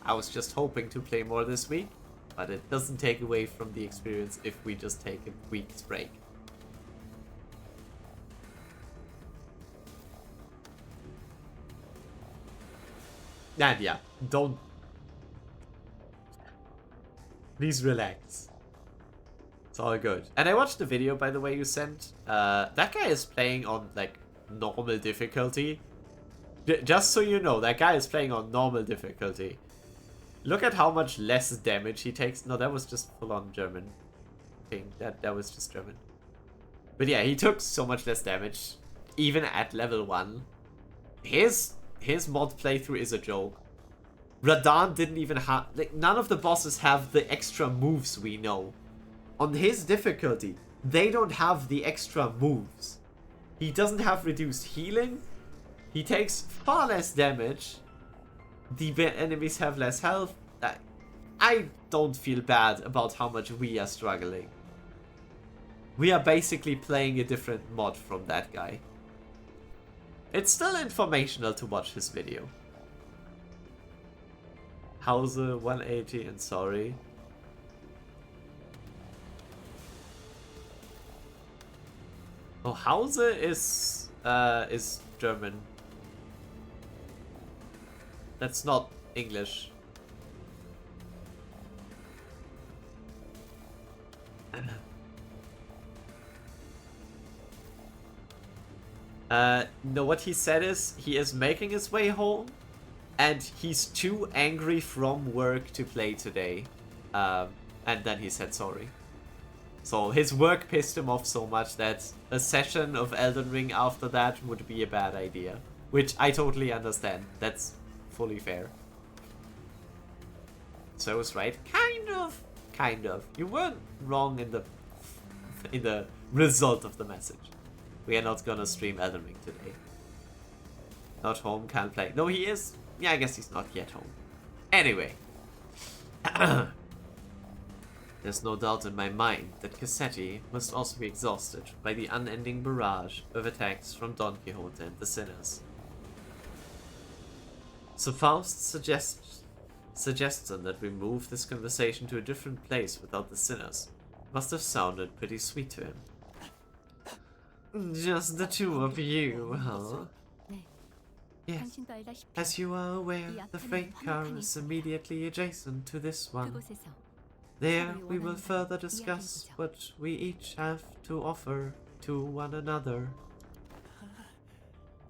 I was just hoping to play more this week, but it doesn't take away from the experience if we just take a week's break. And yeah, don't... Please relax. It's all good. And I watched the video, by the way, you sent. That guy is playing on, like, normal difficulty. Just so you know, that guy is playing on normal difficulty. Look at how much less damage he takes. No, that was just full-on German thing. That was just German. But yeah, he took so much less damage. even at level 1. His mod playthrough is a joke. Radahn didn't even have... Like, none of the bosses have the extra moves we know. On his difficulty, they don't have the extra moves. He doesn't have reduced healing. He takes far less damage. The enemies have less health. I don't feel bad about how much we are struggling. We are basically playing a different mod from that guy. It's still informational to watch his video. Hause 180 and sorry. Oh, Hause is German. That's not English. No, what he said is he is making his way home and he's too angry from work to play today. And then he said sorry. So his work pissed him off so much that a session of Elden Ring after that would be a bad idea. Which I totally understand. That's fully fair. So I was right. Kind of. Kind of. You weren't wrong in the result of the message. We are not gonna stream Elden Ring today. Not home, can't play. No, he is. Yeah, I guess he's not yet home. Anyway. There's no doubt in my mind that Cassetti must also be exhausted by the unending barrage of attacks from Don Quixote and the sinners. So Faust's suggestion that we move this conversation to a different place without the sinners must have sounded pretty sweet to him. Just the two of you, huh? Yes. As you are aware, the freight car is immediately adjacent to this one. There, we will further discuss what we each have to offer to one another.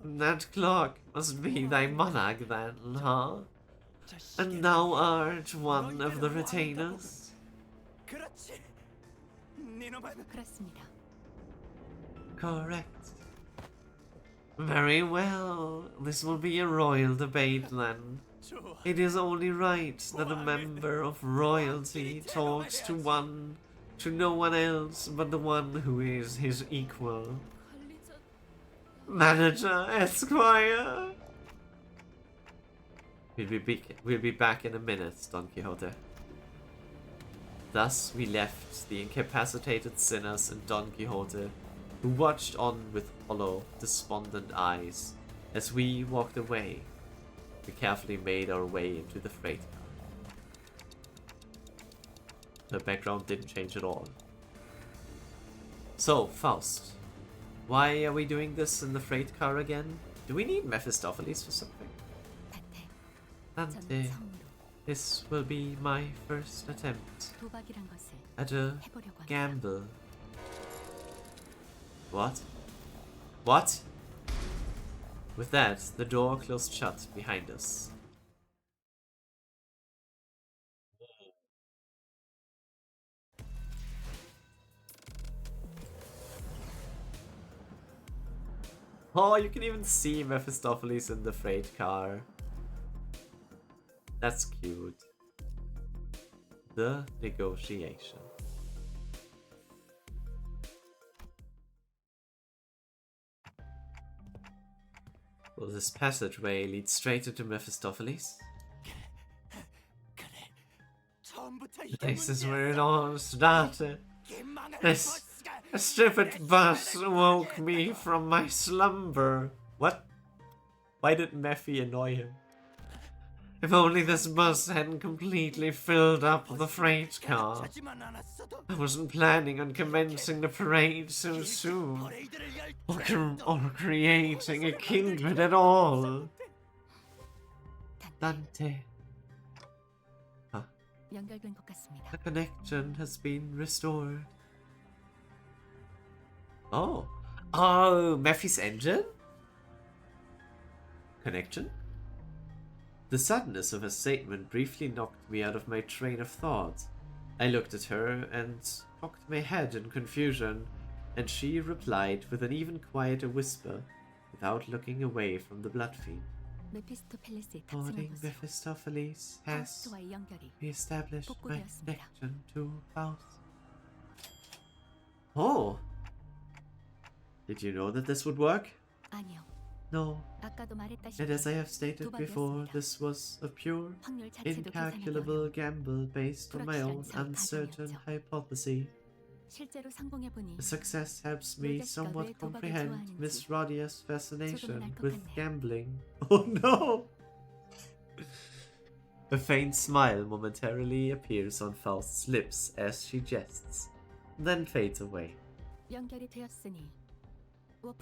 That clock must be thy monarch then, huh? And thou art one of the retainers? Correct. Very well. This will be a royal debate then. It is only right that a member of royalty talks to no one else but the one who is his equal. Manager, Esquire! We'll be back in a minute, Don Quixote. Thus we left the incapacitated sinners and Don Quixote, who watched on with hollow, despondent eyes. As we walked away, we carefully made our way into the freight car. The background didn't change at all. So, Faust, why are we doing this in the freight car again? Do we need Mephistopheles for something? Dante, this will be my first attempt at a gamble. What? What? With that, the door closed shut behind us. Oh, you can even see Mephistopheles in the freight car. That's cute. The negotiation. Will this passageway lead straight into Mephistopheles? This is where it all started. This stupid bus woke me from my slumber. What? Why did Mephi annoy him? If only this bus hadn't completely filled up the freight car. I wasn't planning on commencing the parade so soon, or creating a kindred at all. Dante. Huh. The connection has been restored. Oh. Oh, Mephi's engine? Connection? The suddenness of her statement briefly knocked me out of my train of thought. I looked at her and cocked my head in confusion, and she replied with an even quieter whisper without looking away from the Blood Fiend. 메피스토펠레스에 탑승한 Boarding 곳으로 Mephistopheles has 파우스트와의 연결이 re-established my 복구되었습니다. connection to Faust. Oh! Did you know that this would work? 아니요. No. 아까도 말했다시피 And as I have stated before, 도박이었습니다. this was a pure, 확률 자체도 계산하기 incalculable gamble based on my own 불확실한 uncertain 참 hypothesis. 실제로 성공해 보니 The success helps me 로제스가 somewhat 왜 도박을 comprehend 좋아하는지 Miss Rodia's 조금은 fascination 알것 with 같네요. gambling. Oh no! A faint smile momentarily appears on Faust's lips as she jests, then fades away. 연결이 되었으니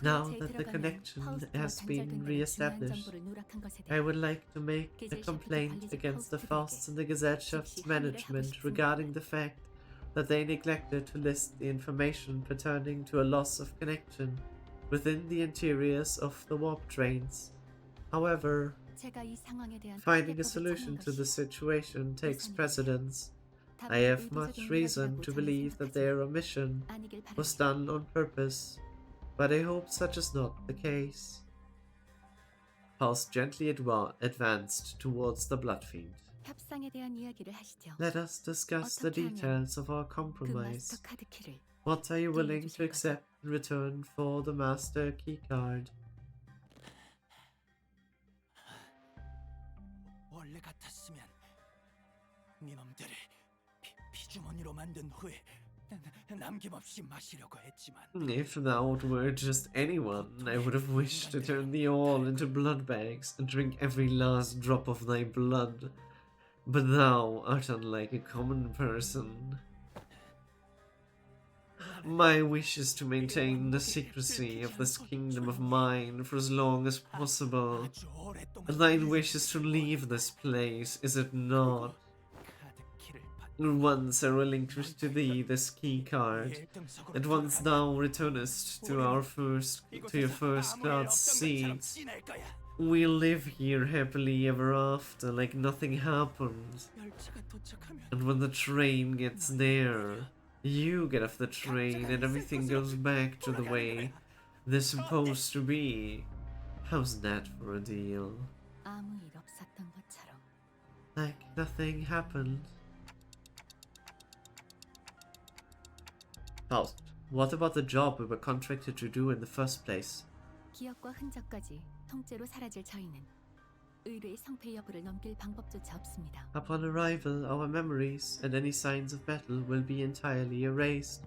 Now 워프에 that the 들어가면 connection 파우스트와 has been 단절된 중요한 re-established, 정보를 누락한 것에 I 대해 would like to make a Gesellschaftliche complaint 관리자 against the 파우스트에게 Fausts and the Gesellschaft's 즉시 항의를 하고 management 싶습니다. regarding the fact that they neglected to list the information pertaining to a loss of connection within the interiors of the warp trains. However, 제가 이 상황에 대한 finding a 해결법을 solution 찾는 to the 것이 situation takes 우선입니다. precedence. 답은 I have 의도적인 much reason 일이라고 to 저는 believe that 생각하지만 their omission 아니길 was 바랍니다. done on purpose, but I hope such is not the case. Faust gently advanced towards the Blood Fiend. 협상에 대한 이야기를 하시죠. Let us discuss the 어떻게 하면 details of our 그 compromise. 마스터 카드 키를 What are you willing to 돌려주실 accept in return for the Master Keycard? 원래 같았으면 니놈들을 피주머니로 만든 후에 남김없이 마시려고 했지만 If now it were just anyone, I would have wished to turn thee all into blood bags and drink every last drop of thy blood. But thou art unlike a common person. My wish is to maintain the secrecy of this kingdom of mine for as long as possible. And thine wish is to leave this place, is it not? Once I relinquish to thee this key card, and once thou returnest to your first class seats, we'll live here happily ever after, like nothing happened. And when the train gets there, you get off the train and everything goes back to the way they're supposed to be. How's that for a deal? 아무 일 없었던 것처럼 Like nothing happened. Faust, what about the job we were contracted to do in the first place? 기억과 흔적까지 통째로 사라질 저희는 의뢰의 성패 여부를 넘길 방법조차 없습니다. Upon arrival, our memories and any signs of battle will be entirely erased.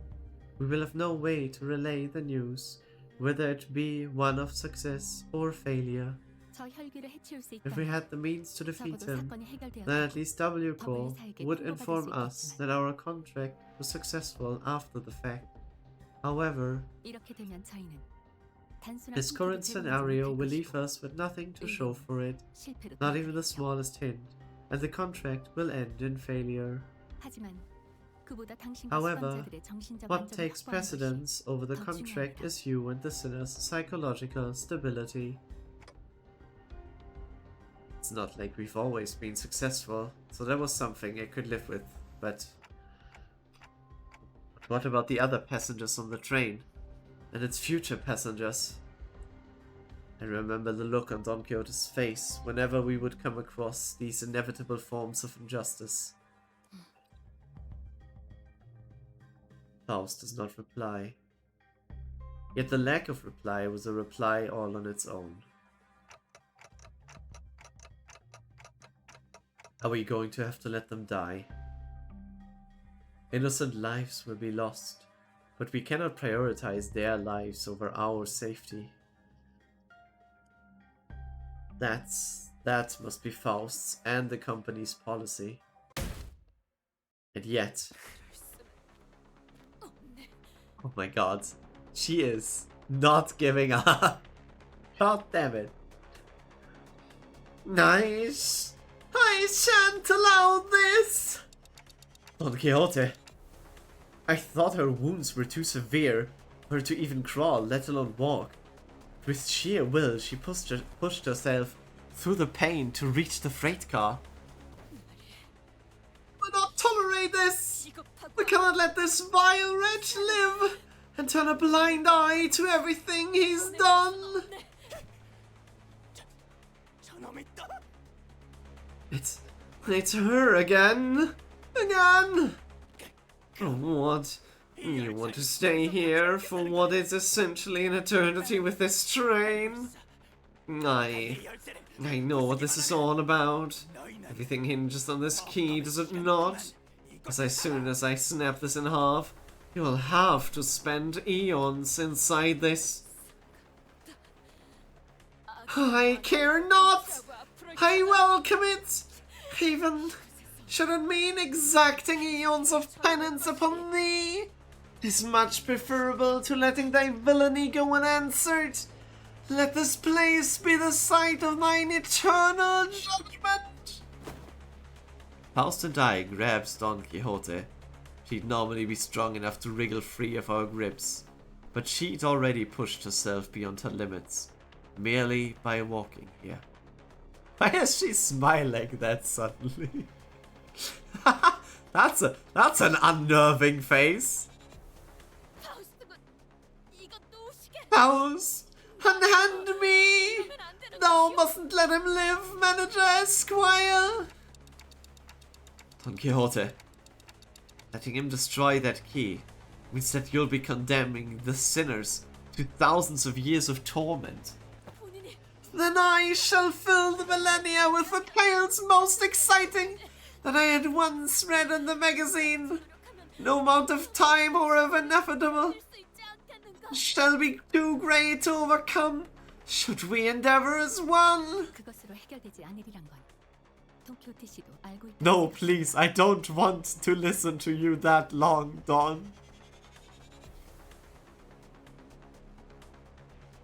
We will have no way to relay the news, whether it be one of success or failure. 저 혈기를 해치울 수 If we 있다면 had the means to defeat 적어도 him, 사건이 해결되어서 then at least W Corps W사에게 would 통보받을 inform 수 us 있겠지만 that our contract was successful after the fact. However, 이렇게 되면 저희는 단순한 this 힌트도 current 제공하지 scenario 못할 will leave 것이고 us with nothing to show for it, 실패로 not even the 돌아가겠죠. smallest hint, and the contract will end in failure. 하지만 그보다 당신과 However, 수감자들의 정신적 what 안정을 takes 확보하는 것이 precedence over the 더 contract 중요합니다. is you and the sinner's psychological stability. It's not like we've always been successful, so that was something I could live with, but what about the other passengers on the train? And its future passengers? I remember the look on Don Quixote's face whenever we would come across these inevitable forms of injustice. Faust does not reply. Yet the lack of reply was a reply all on its own. Are we going to have to let them die? Innocent lives will be lost, but we cannot prioritize their lives over our safety. That must be Faust's and the company's policy. And yet... Oh my god. She is not giving up. God damn it. Nice. I shan't allow this. Don Quixote. I thought her wounds were too severe for her to even crawl, let alone walk. With sheer will, she pushed herself through the pain to reach the freight car. We'll not tolerate this! We cannot let this vile wretch live and turn a blind eye to everything he's done! It's her again! Again! What? You want to stay here for what is essentially an eternity with this train? I know what this is all about. Everything hinges on this key, does it not? Because as soon as I snap this in half, you will have to spend eons inside this. I care not! I welcome it! Even should it mean exacting eons of penance upon thee? Is much preferable to letting thy villainy go unanswered. Let this place be the site of thine eternal judgment. Faust and I grabs Don Quixote. She'd normally be strong enough to wriggle free of our grips, but she'd already pushed herself beyond her limits, merely by walking here. Why does she smile like that suddenly? That's an unnerving face. Faust, unhand me! Thou mustn't let him live, Manager Esquire! Don Quixote, letting him destroy that key means that you'll be condemning the sinners to thousands of years of torment. Then I shall fill the millennia with the tales most exciting that I had once read in the magazine. No amount of time, however inevitable, shall be too great to overcome, should we endeavor as one. No, please, I don't want to listen to you that long, Don.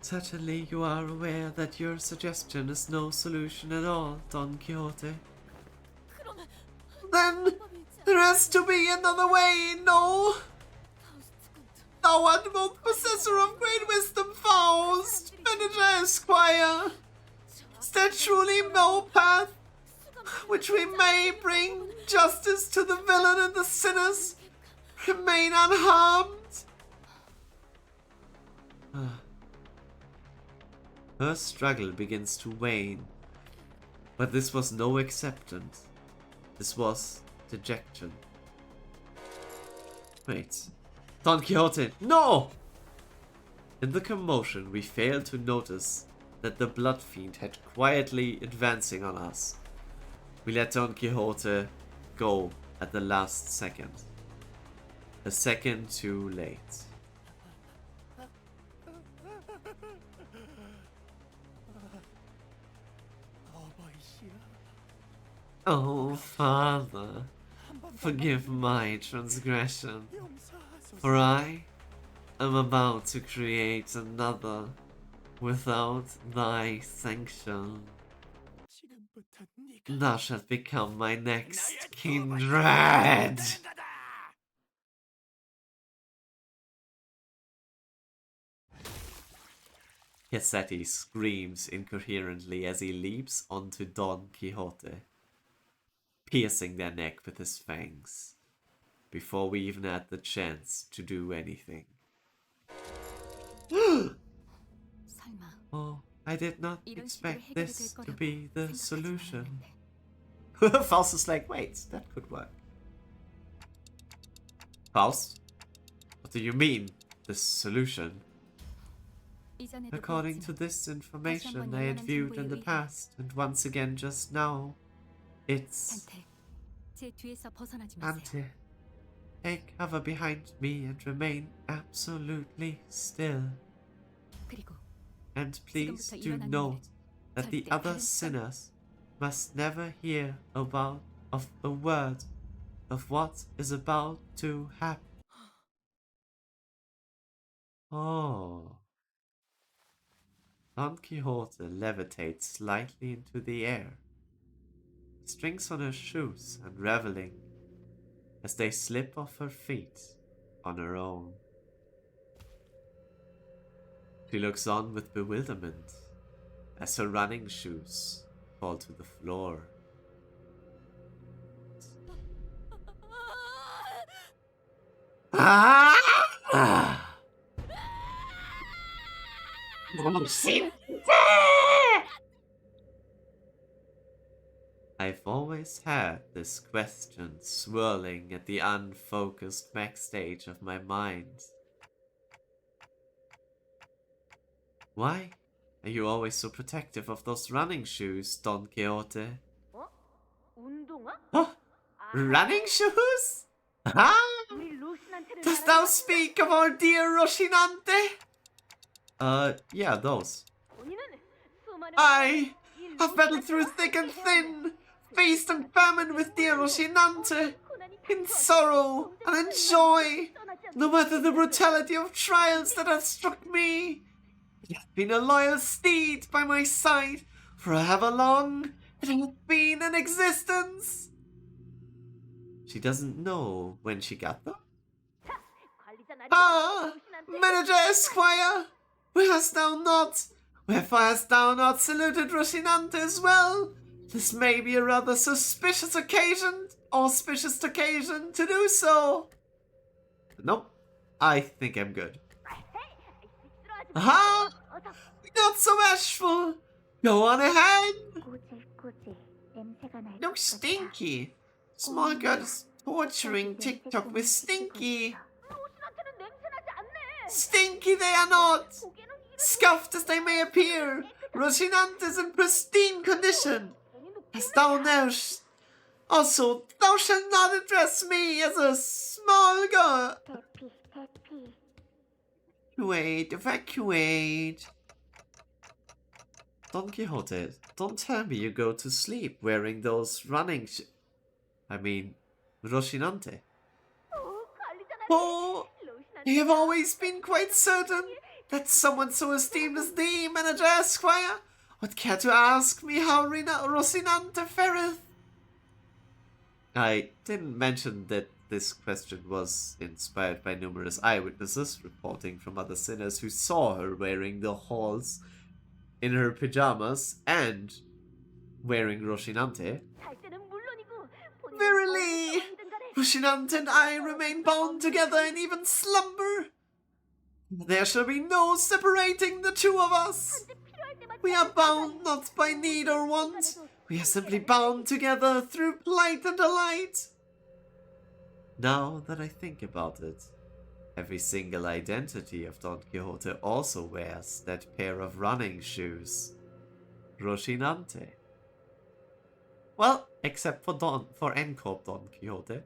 Certainly you are aware that your suggestion is no solution at all, Don Quixote. Then there has to be another way, no? Thou art both possessor of great wisdom, Faust, Manager Esquire. Is there truly no path which we may bring justice to the villain and the sinners remain unharmed? Her struggle begins to wane, but this was no acceptance. This was dejection. Wait. Don Quixote, no! In the commotion, we failed to notice that the Blood Fiend had quietly advancing on us. We let Don Quixote go at the last second. A second too late. Oh, Father, forgive my transgression, for I am about to create another without thy sanction. Thou shalt become my next kindred. Cassetti screams incoherently as he leaps onto Don Quixote, piercing their neck with his fangs, before we even had the chance to do anything. Oh, I did not expect this to be the solution. Faust is like, wait, that could work. Faust? What do you mean, the solution? According to this information I had viewed in the past, and once again just now, it's... Ante, take cover behind me and remain absolutely still. And please do note that the other sinners must never hear of a word of what is about to happen. Oh. Don Quixote levitates slightly into the air, strings on her shoes unraveling as they slip off her feet on her own. She looks on with bewilderment as her running shoes fall to the floor. Ah! I've always had this question swirling at the unfocused backstage of my mind. Why are you always so protective of those running shoes, Don Quixote? 운동화? Oh, running shoes? Ah! Dost thou speak of our dear Rocinante? Yeah, those. I have battled through thick and thin, feast and famine with dear Rocinante, in sorrow and in joy, no matter the brutality of trials that have struck me. It hath been a loyal steed by my side for however long it hath been in existence. She doesn't know when she got them? Ah, Manager Esquire, wherefore hast thou not saluted Rocinante as well? This may be a rather auspicious occasion to do so. Nope, I think I'm good. Aha! Not so bashful! Go on ahead! No, Stinky! Small girl is torturing TikTok with Stinky! Stinky they are not! Scuffed as they may appear, Rocinante is in pristine condition, as thou knowest. Also, thou shalt not address me as a small girl. Evacuate. Don Quixote, don't tell me you go to sleep wearing those running Rocinante. Oh, you have always been quite certain that someone so esteemed as thee, Manager Esquire, would care to ask me how Rocinante fareth? I didn't mention that this question was inspired by numerous eyewitnesses reporting from other sinners who saw her wearing the halls in her pajamas and wearing Rocinante. Verily, Rocinante and I remain bound together in even slumber. There shall be no separating the two of us. We are bound not by need or want. We are simply bound together through plight and delight. Now that I think about it, every single identity of Don Quixote also wears that pair of running shoes. Rocinante. Well, except for N-Corp Don Quixote.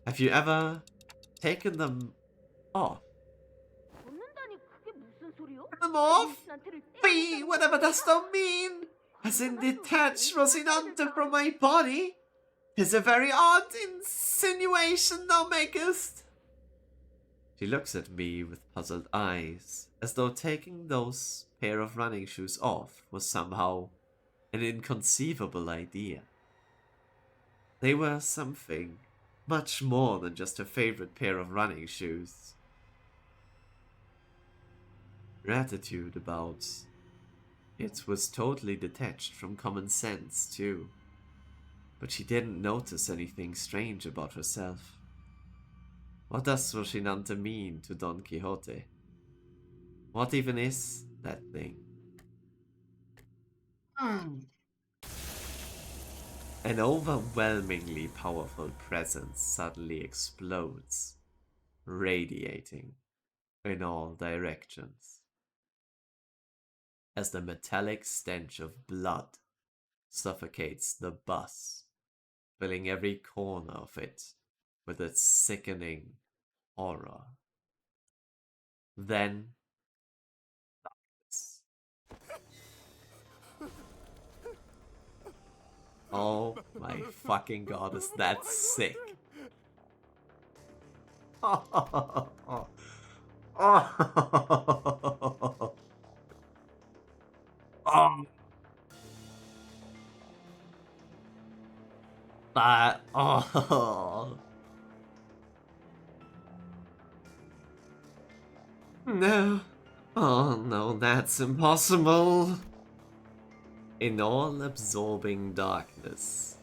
Have you ever taken them off? Them off? Fee, whatever dost thou mean? As in detach Rocinante from my body? 'Tis a very odd insinuation thou makest. She looks at me with puzzled eyes, as though taking those pair of running shoes off was somehow an inconceivable idea. They were something much more than just her favorite pair of running shoes. Her attitude about it was totally detached from common sense, too. But she didn't notice anything strange about herself. What does Rocinante mean to Don Quixote? What even is that thing? An overwhelmingly powerful presence suddenly explodes, radiating in all directions. As the metallic stench of blood suffocates the bus, filling every corner of it with its sickening horror. Then, darkness. Oh my fucking god, is that sick? Oh. That, oh. No. Oh no, that's impossible. In all-absorbing darkness,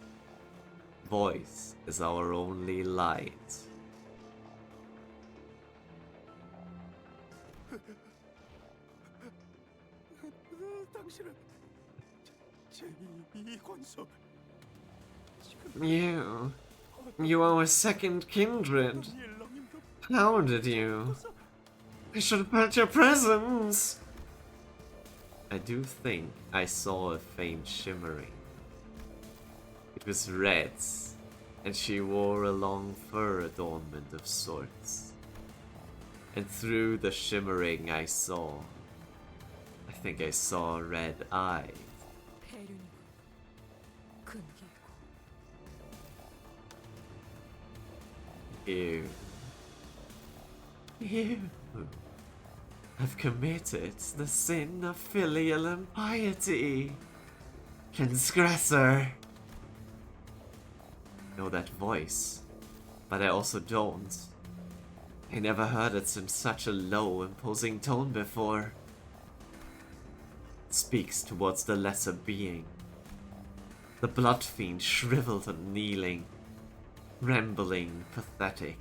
voice is our only light. 제2 권속. You are a second kindred. How did you? I should have felt your presence. I do think I saw a faint shimmering. It was red, and she wore a long fur adornment of sorts. And through the shimmering I think I saw red eyes. You have committed the sin of filial impiety, transgressor. I know that voice, but I also don't. I never heard it in such a low, imposing tone before. It speaks towards the lesser being. The blood fiend shriveled and kneeling, rambling, pathetic.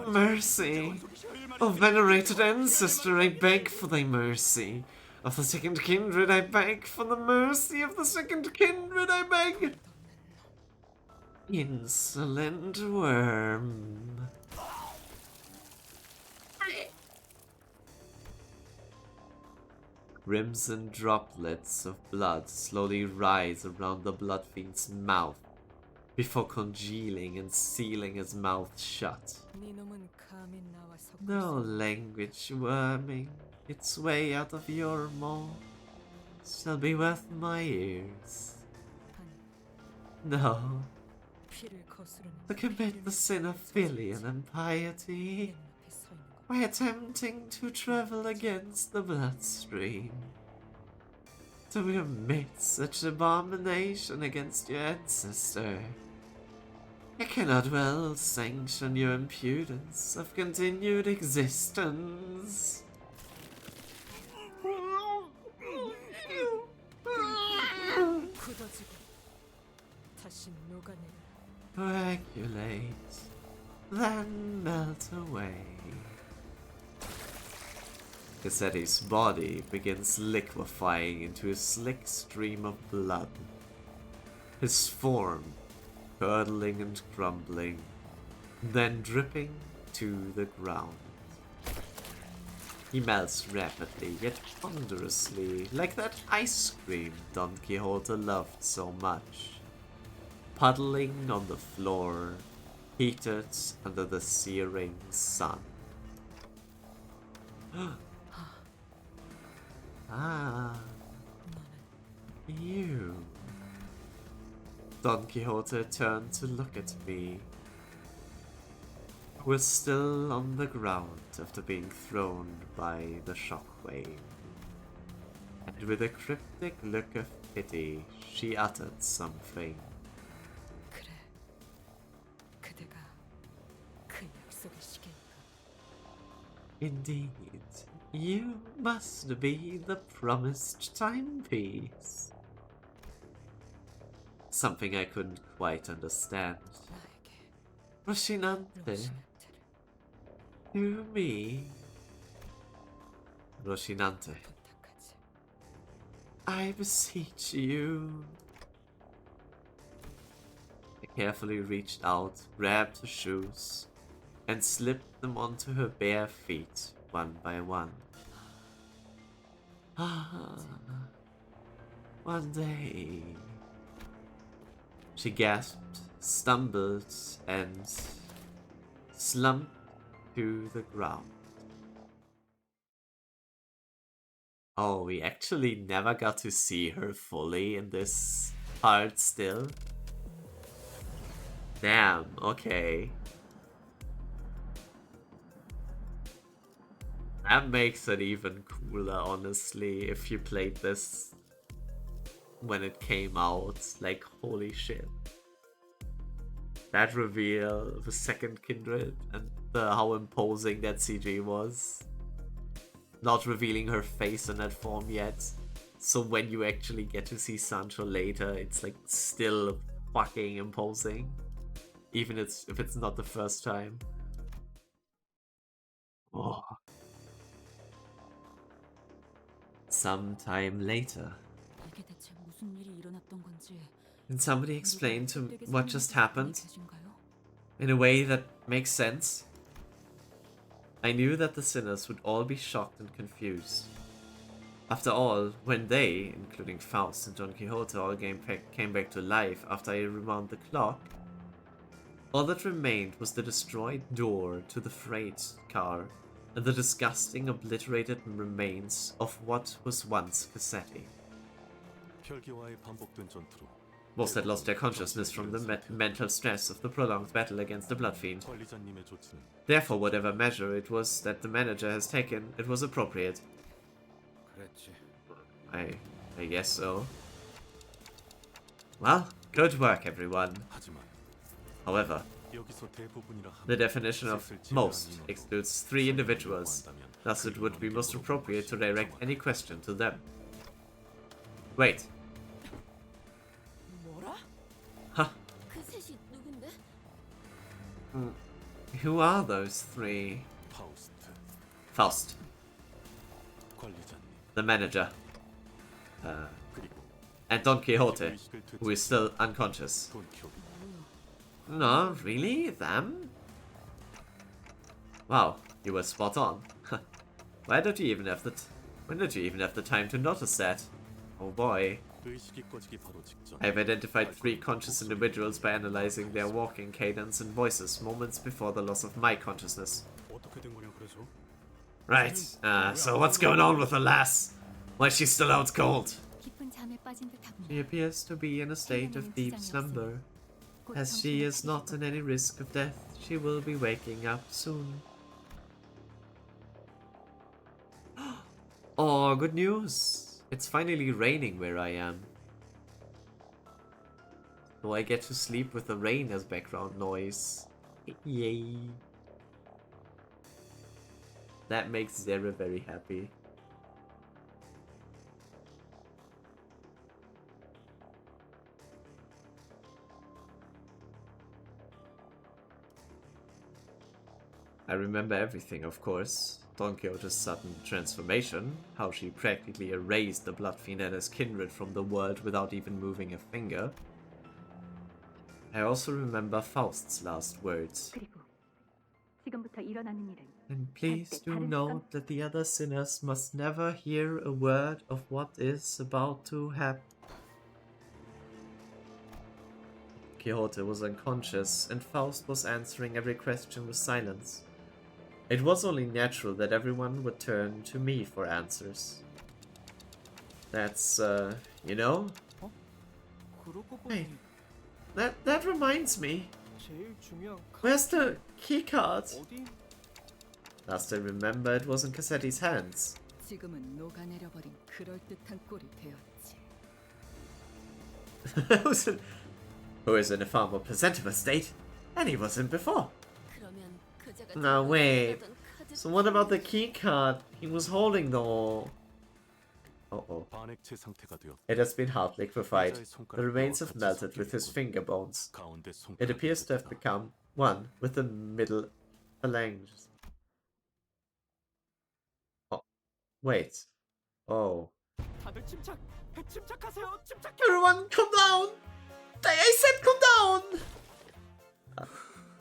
Mercy! O venerated ancestor, I beg for thy mercy. Of the second kindred, I beg for the mercy of the second kindred, I beg! Insolent worm. Crimson droplets of blood slowly rise around the blood fiend's mouth before congealing and sealing his mouth shut. No language worming its way out of your maw shall be worth my ears. No. To commit the sin of filial impiety by attempting to travel against the bloodstream. To commit such abomination against your ancestor. I cannot well sanction your impudence of continued existence. Regulate, then melt away. Cassetti's body begins liquefying into a slick stream of blood. His form curdling and crumbling, then dripping to the ground. He melts rapidly, yet ponderously, like that ice cream Don Quixote loved so much. Puddling on the floor, heated under the searing sun. Ah, you. Don Quixote turned to look at me, who was still on the ground after being thrown by the shockwave. And with a cryptic look of pity, she uttered something. Indeed, you must be the promised timepiece. Something I couldn't quite understand. Rocinante. To me. Rocinante. I beseech you. I carefully reached out, grabbed her shoes, and slipped them onto her bare feet, one by one. Ah, one day. She gasped, stumbled, and slumped to the ground. Oh, we actually never got to see her fully in this part still. Damn, okay. That makes it even cooler, honestly, if you played this when it came out. Like, holy shit. That reveal, the second kindred, and how imposing that CG was. Not revealing her face in that form yet. So when you actually get to see Sancho later, it's like still fucking imposing. Even if it's not the first time. Oh. Sometime later, 무슨 일이 일어났던 건지 Can somebody explain to what just happened in a way that makes sense? I knew that the sinners would all be shocked and confused. After all, when they, including Faust and Don Quixote, all came back to life after I rewound the clock, all that remained was the destroyed door to the freight car and the disgusting, obliterated remains of what was once Cassetti. Most had lost their consciousness from the mental stress of the prolonged battle against the Blood Fiend. Therefore, whatever measure it was that the manager has taken, it was appropriate. I guess so. Well, good work, everyone. However, the definition of most excludes 3 individuals, thus it would be most appropriate to direct any question to them. Wait. Huh. Who are those 3? Faust. The manager. And Don Quixote, who is still unconscious. No, really? Them? Wow, you were spot on. Why did you even have when did you even have the time to notice that? Oh boy. I've identified 3 conscious individuals by analyzing their walking cadence and voices moments before the loss of my consciousness. Right, so what's going on with the lass? Why is she still out cold? She appears to be in a state of deep slumber. As she is not in any risk of death, she will be waking up soon. Oh, good news! It's finally raining where I am. So I get to sleep with the rain as background noise. Yay! That makes Zera very happy. I remember everything, of course. Don Quixote's sudden transformation, how she practically erased the Blood Fiend and his kindred from the world without even moving a finger. I also remember Faust's last words. And please do note that the other sinners must never hear a word of what is about to happen. Quixote was unconscious, and Faust was answering every question with silence. It was only natural that everyone would turn to me for answers. That's, you know? Hey, that reminds me. Where's the keycard? Last I remember, it was in Cassetti's hands. Who is in a far more presentable state, and he was in before. No, wait. So what about the keycard? He was holding though. Uh-oh. It has been hard liquefied. The remains have melted with his finger bones. It appears to have become one with the middle phalanges. Oh, wait. Oh. Everyone, come down! I said come down!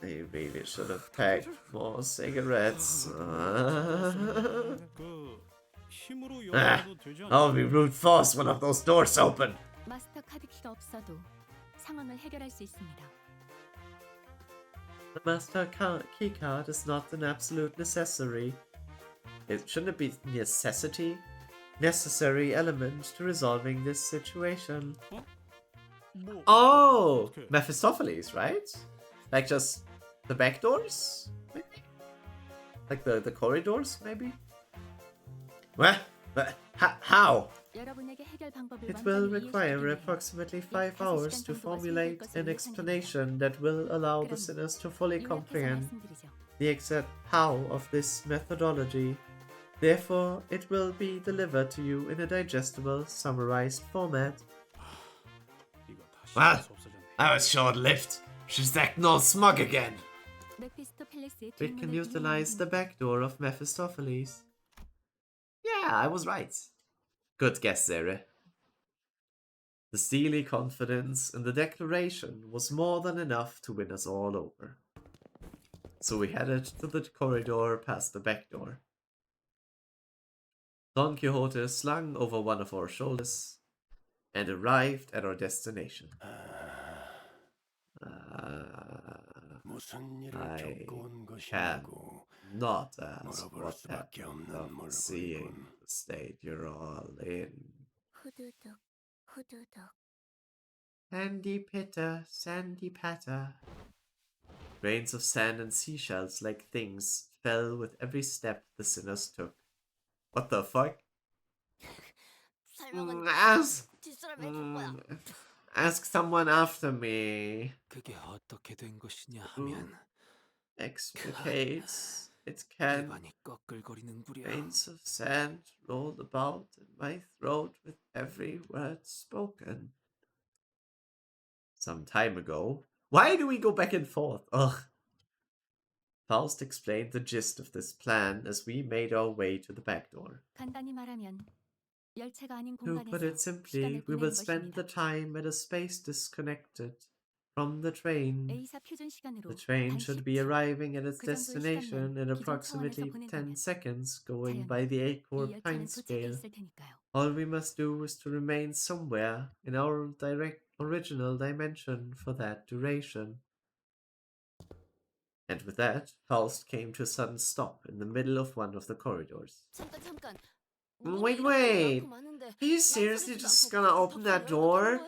They really should have packed more cigarettes. I'll be brute force one of those doors open. 마스터 카드 키가 없어도 상황을 해결할 수 있습니다. The master key card is not an absolute necessary. Shouldn't it be necessary element to resolving this situation? Oh, Mephistopheles, right? Like just the back doors, maybe? Like the corridors, maybe? What? How? It will require approximately 5 hours to formulate an explanation that will allow the sinners to fully comprehend the exact how of this methodology. Therefore, it will be delivered to you in a digestible, summarized format. Well, that was short-lived. She's acting all smug again. We can utilize the back door of Mephistopheles. Yeah, I was right. Good guess, Zere. The steely confidence in the declaration was more than enough to win us all over. So we headed to the corridor past the back door. Don Quixote slung over one of our shoulders and arrived at our destination. I can not ask what happened after seeing the state you're all in. 후두둑, 후두둑. Sandy pitter, sandy patter. Grains of sand and seashells like things fell with every step the sinners took. What the fuck? Ask someone after me. 그게 어떻게 된 것이냐 하면 Explicates it can. 입안이 꺼끌거리는구려. Grains of sand rolled about in my throat with every word spoken. Some time ago. Why do we go back and forth? Ugh. Faust explained the gist of this plan as we made our way to the back door. 간단히 말하면 열차가 아닌 To put it 공간에서 simply, 시간을 we 보내는 will spend 것입니다. the time at a space disconnected from the train. A사 표준 시간으로 The train 단 should be 10초. arriving at its 그 정도의 destination 시간만 in 기존 approximately 차원에서 10 보낸다면 seconds, going 자연히 by the 8-core 이 time 열차는 도착해 scale. 있을 테니까요. All we must do is to remain somewhere in our direct original dimension for that duration. And with that, Faust came to a sudden stop in the middle of one of the corridors. 잠깐. Wait! Are you seriously just gonna open that door?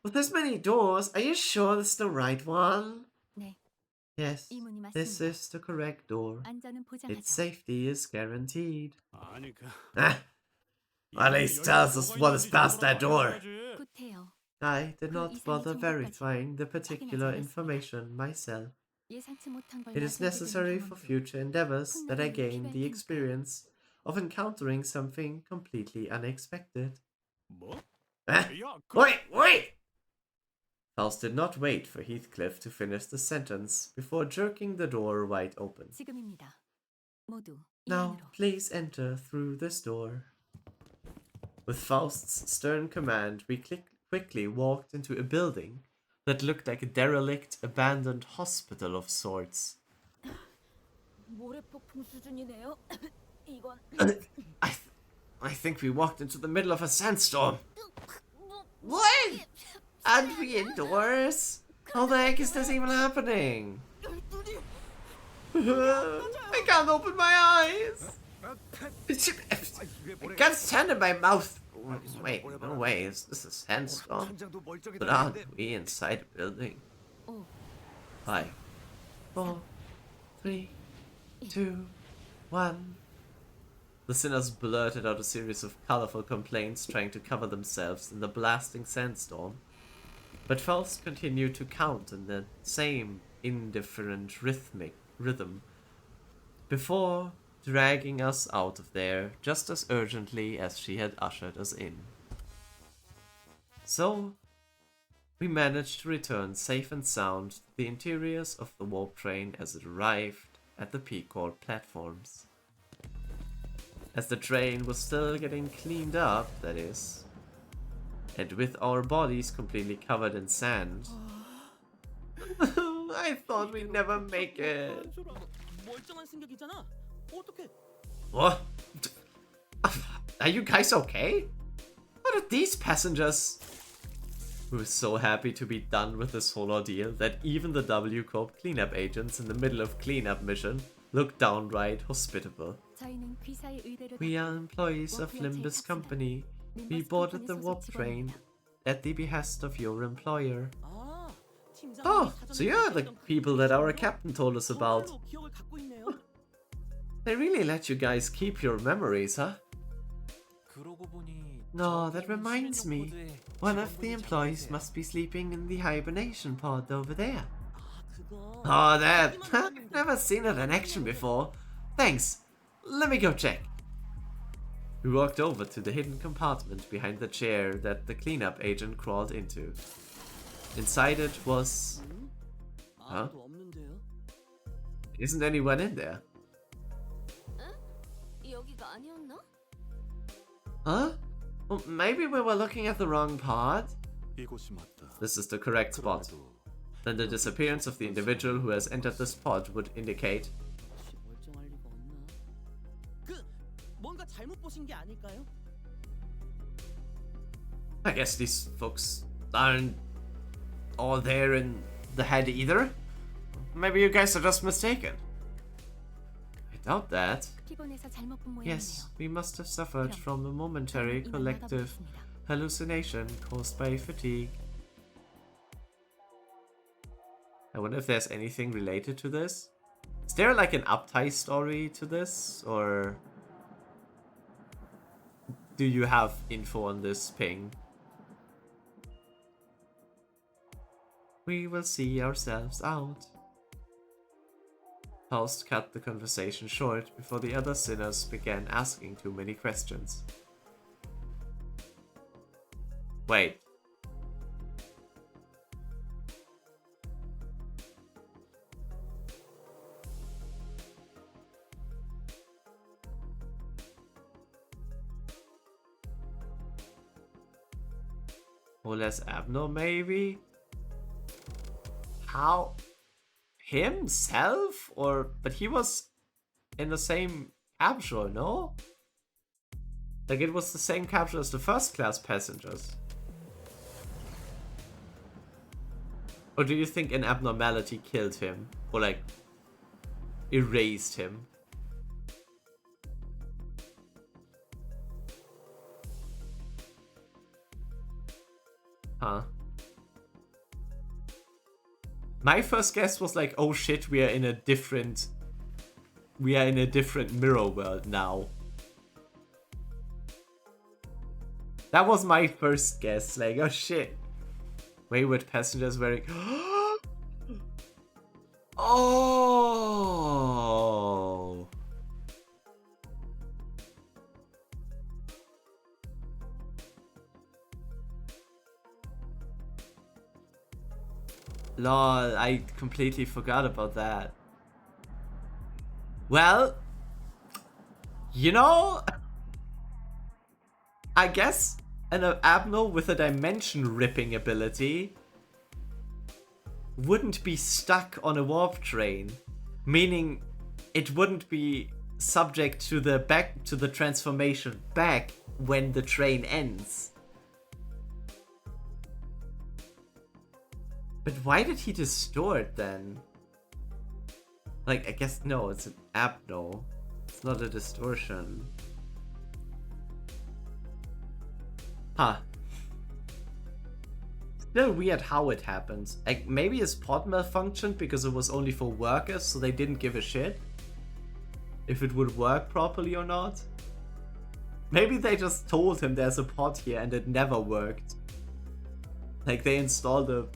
With this many doors, are you sure this is the right one? 네. Yes, 이 문이 this 맞습니다. is the correct door. 안전은 Its 보장하죠. safety is guaranteed. 아니 그 At least tells us what is past that door. 구태여. I did 그 not 이상의 bother 정보까지 verifying the particular 확인하지 information myself. 예상치 못한 걸 It is 마주하게 necessary 되는 for 경험도 future endeavors that I 훗날에는 gain 필요할 the 테니까요. experience of encountering something completely unexpected. 뭐? Wait! Faust did not wait for Heathcliff to finish the sentence before jerking the door wide open. 지금입니다. 모두 이 Now, 안으로. please enter through this door. With Faust's stern command, we quickly walked into a building that looked like a derelict, abandoned hospital of sorts. 모래폭풍 수준이네요. 이건 I think we walked into the middle of a sandstorm. What? Aren't we indoors? How the heck is this even happening? I can't open my eyes. I got sand in my mouth. Wait, no way. Is this a sandstorm? But aren't we inside a building? 5, 4, 3, 2, 1. The sinners blurted out a series of colorful complaints, trying to cover themselves in the blasting sandstorm. But Faust continued to count in the same indifferent rhythm before dragging us out of there just as urgently as she had ushered us in. So, we managed to return safe and sound to the interiors of the warp train as it arrived at the P-Core platforms. As the train was still getting cleaned up, that is, and with our bodies completely covered in sand. I thought we'd never make it. 멀쩡한 승객이잖아. 어떻게? What? Are you guys okay? What are these passengers? We were so happy to be done with this whole ordeal that even the W Corp cleanup agents in the middle of cleanup mission looked downright hospitable. 저희는 귀사의 의대로 We are employees of Limbus Company. We boarded the warp train at the behest of your employer. Oh, so you're the people that our captain told us about. They really let you guys keep your memories, huh? No, that reminds me. One of the employees must be sleeping in the hibernation pod over there. Oh, that. I've never seen it in action before. Thanks. Let me go check. We walked over to the hidden compartment behind the chair that the cleanup agent crawled into. Inside it was... Huh? Isn't anyone in there? 여기가 아니었나? Huh? Well, maybe we were looking at the wrong part. 이곳이 맞다. This is the correct spot. Then the disappearance of the individual who has entered the spot would indicate. 멀쩡할 리가 없나? 뭔가 잘못 보신 게 아닐까요? I guess these folks aren't all there in the head either. Maybe you guys are just mistaken. I doubt that. 피곤해서 잘못 본 모양이네요. Yes, we must have suffered from a momentary collective hallucination caused by fatigue. I wonder if there's anything related to this. Is there like an uptie story to this, or do you have info on this ping? We will see ourselves out. Faust cut the conversation short before the other sinners began asking too many questions. Wait. Or less Abner, maybe? How? Himself? Or but he was in the same capsule, no? Like it was the same capsule as the first class passengers. Or do you think an abnormality killed him? Or like erased him? Huh. My first guess was like, oh shit, we are in a different mirror world now. That was my first guess, like, oh shit. Wayward passengers wearing oh. Lol, I completely forgot about that. Well, you know, I guess an Abno with a dimension ripping ability wouldn't be stuck on a warp train, meaning it wouldn't be subject to the transformation back when the train ends. But why did he distort then? Like, I guess, no, it's an Abno. It's not a distortion. Huh. Still weird how it happens. Like, maybe his pod malfunctioned because it was only for workers, so they didn't give a shit if it would work properly or not. Maybe they just told him there's a pod here and it never worked. Like, they installed a...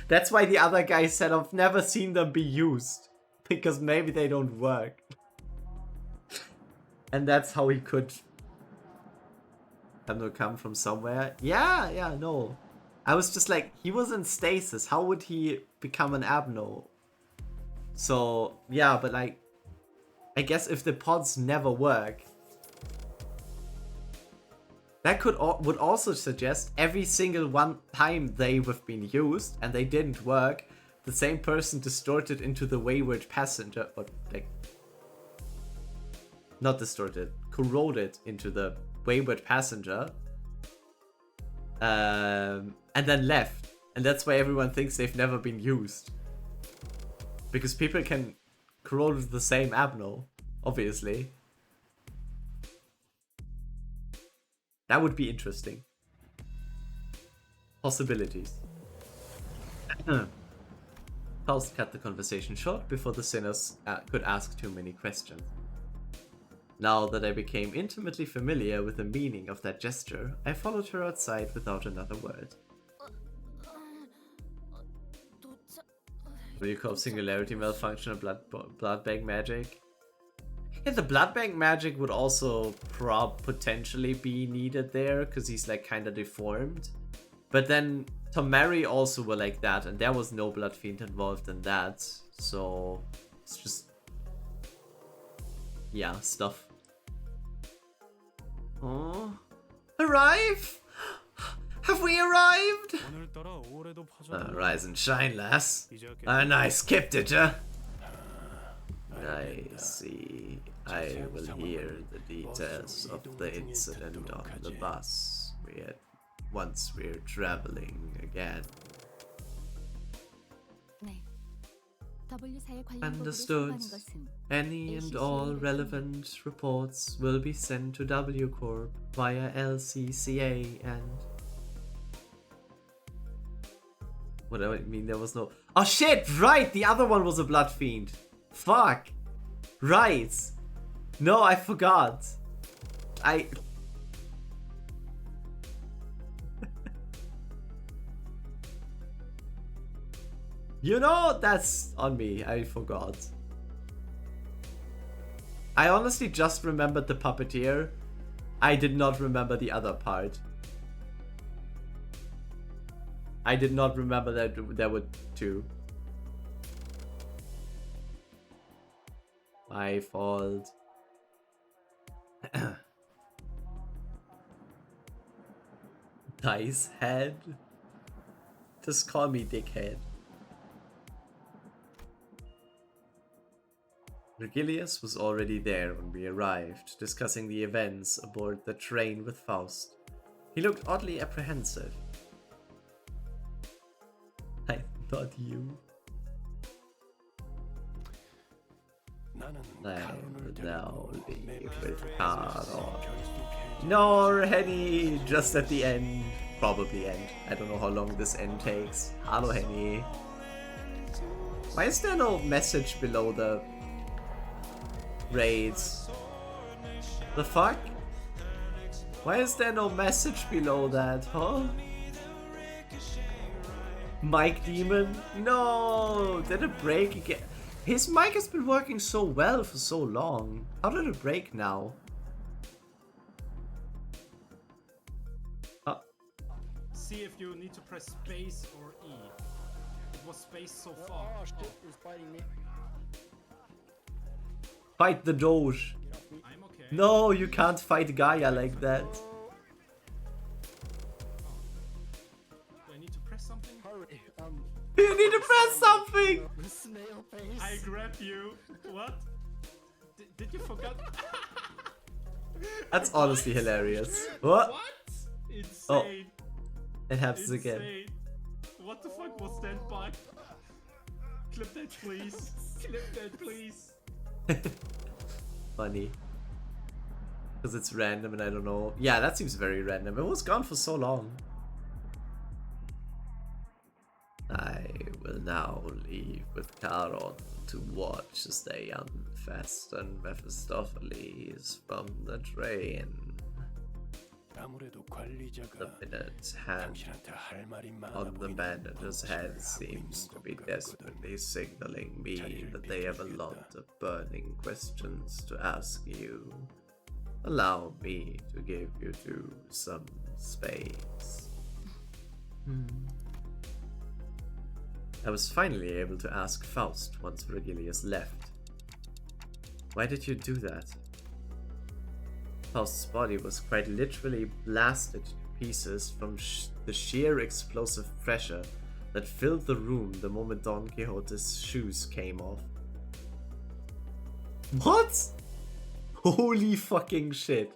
That's why the other guy said I've never seen them be used. Because maybe they don't work. And that's how he could... have to come from somewhere. Yeah, no. I was just like, he was in stasis. How would he become an Abno? So, yeah, but like... I guess if the pods never work... That would also suggest every single one time they have been used and they didn't work, the same person distorted into the wayward passenger, or like, not distorted, corroded into the wayward passenger, and then left. And that's why everyone thinks they've never been used. Because people can corrode with the same Abno, obviously. That would be interesting. Possibilities. Faust cut the conversation short before the sinners could ask too many questions. Now that I became intimately familiar with the meaning of that gesture, I followed her outside without another word. Will you call singularity malfunction a blood bank magic? Yeah, the blood bank magic would also potentially be needed there, because he's like kind of deformed. But then Tomari also were like that, and there was no blood fiend involved in that. So it's just, yeah, stuff. Oh, arrive! Have we arrived? 오늘따라 올해도 파전. Rise and shine, lass. Nice skip, did ya? I see. I will hear the details of the incident on the bus. Once we're traveling again. 네. W사의 관련 보고를 Understood. 송부하는 것은 Any and all relevant reports will be sent to W Corp via LCCA and... What do I mean? There was no... Oh shit! Right! The other one was a blood fiend. Fuck! Right! No, I forgot. You know, that's on me. I forgot. I honestly just remembered the puppeteer. I did not remember the other part. I did not remember that there were two. My fault. Nice head. Just call me dickhead. Virgilius was already there when we arrived, discussing the events aboard the train with Faust. He looked oddly apprehensive. I thought you. I will now leave with Caro. No, Henny! Just at the end. Probably end. I don't know how long this end takes. Hello, Henny. Why is there no message below the raids? The fuck? Why is there no message below that, huh? Mic Demon? No! Did it break again? His mic has been working so well for so long. How did it break now? See if you need to press space or E. It was space so far. Oh shit, he's fighting me. Fight the Doge. I'm okay. No, you can't fight Gaia like that. Do I need to press something? Hurry, You need to press something! snail face. I grab you. What? Did you forget? That's honestly hilarious. What? Insane. Oh, it happens again. Insane. What the fuck was that bug? Clip that, please. Clip that, please. Funny. Because it's random and I don't know. Yeah, that seems very random. It was gone for so long. I will now leave with Charon to watch as they unfasten Mephistopheles from the train. The minute hand on the manager's head seems to be desperately signaling me that they have a lot of burning questions to ask you. Allow me to give you two some space. I was finally able to ask Faust once Virgilius left. Why did you do that? Faust's body was quite literally blasted to pieces from the sheer explosive pressure that filled the room the moment Don Quixote's shoes came off. What? Holy fucking shit.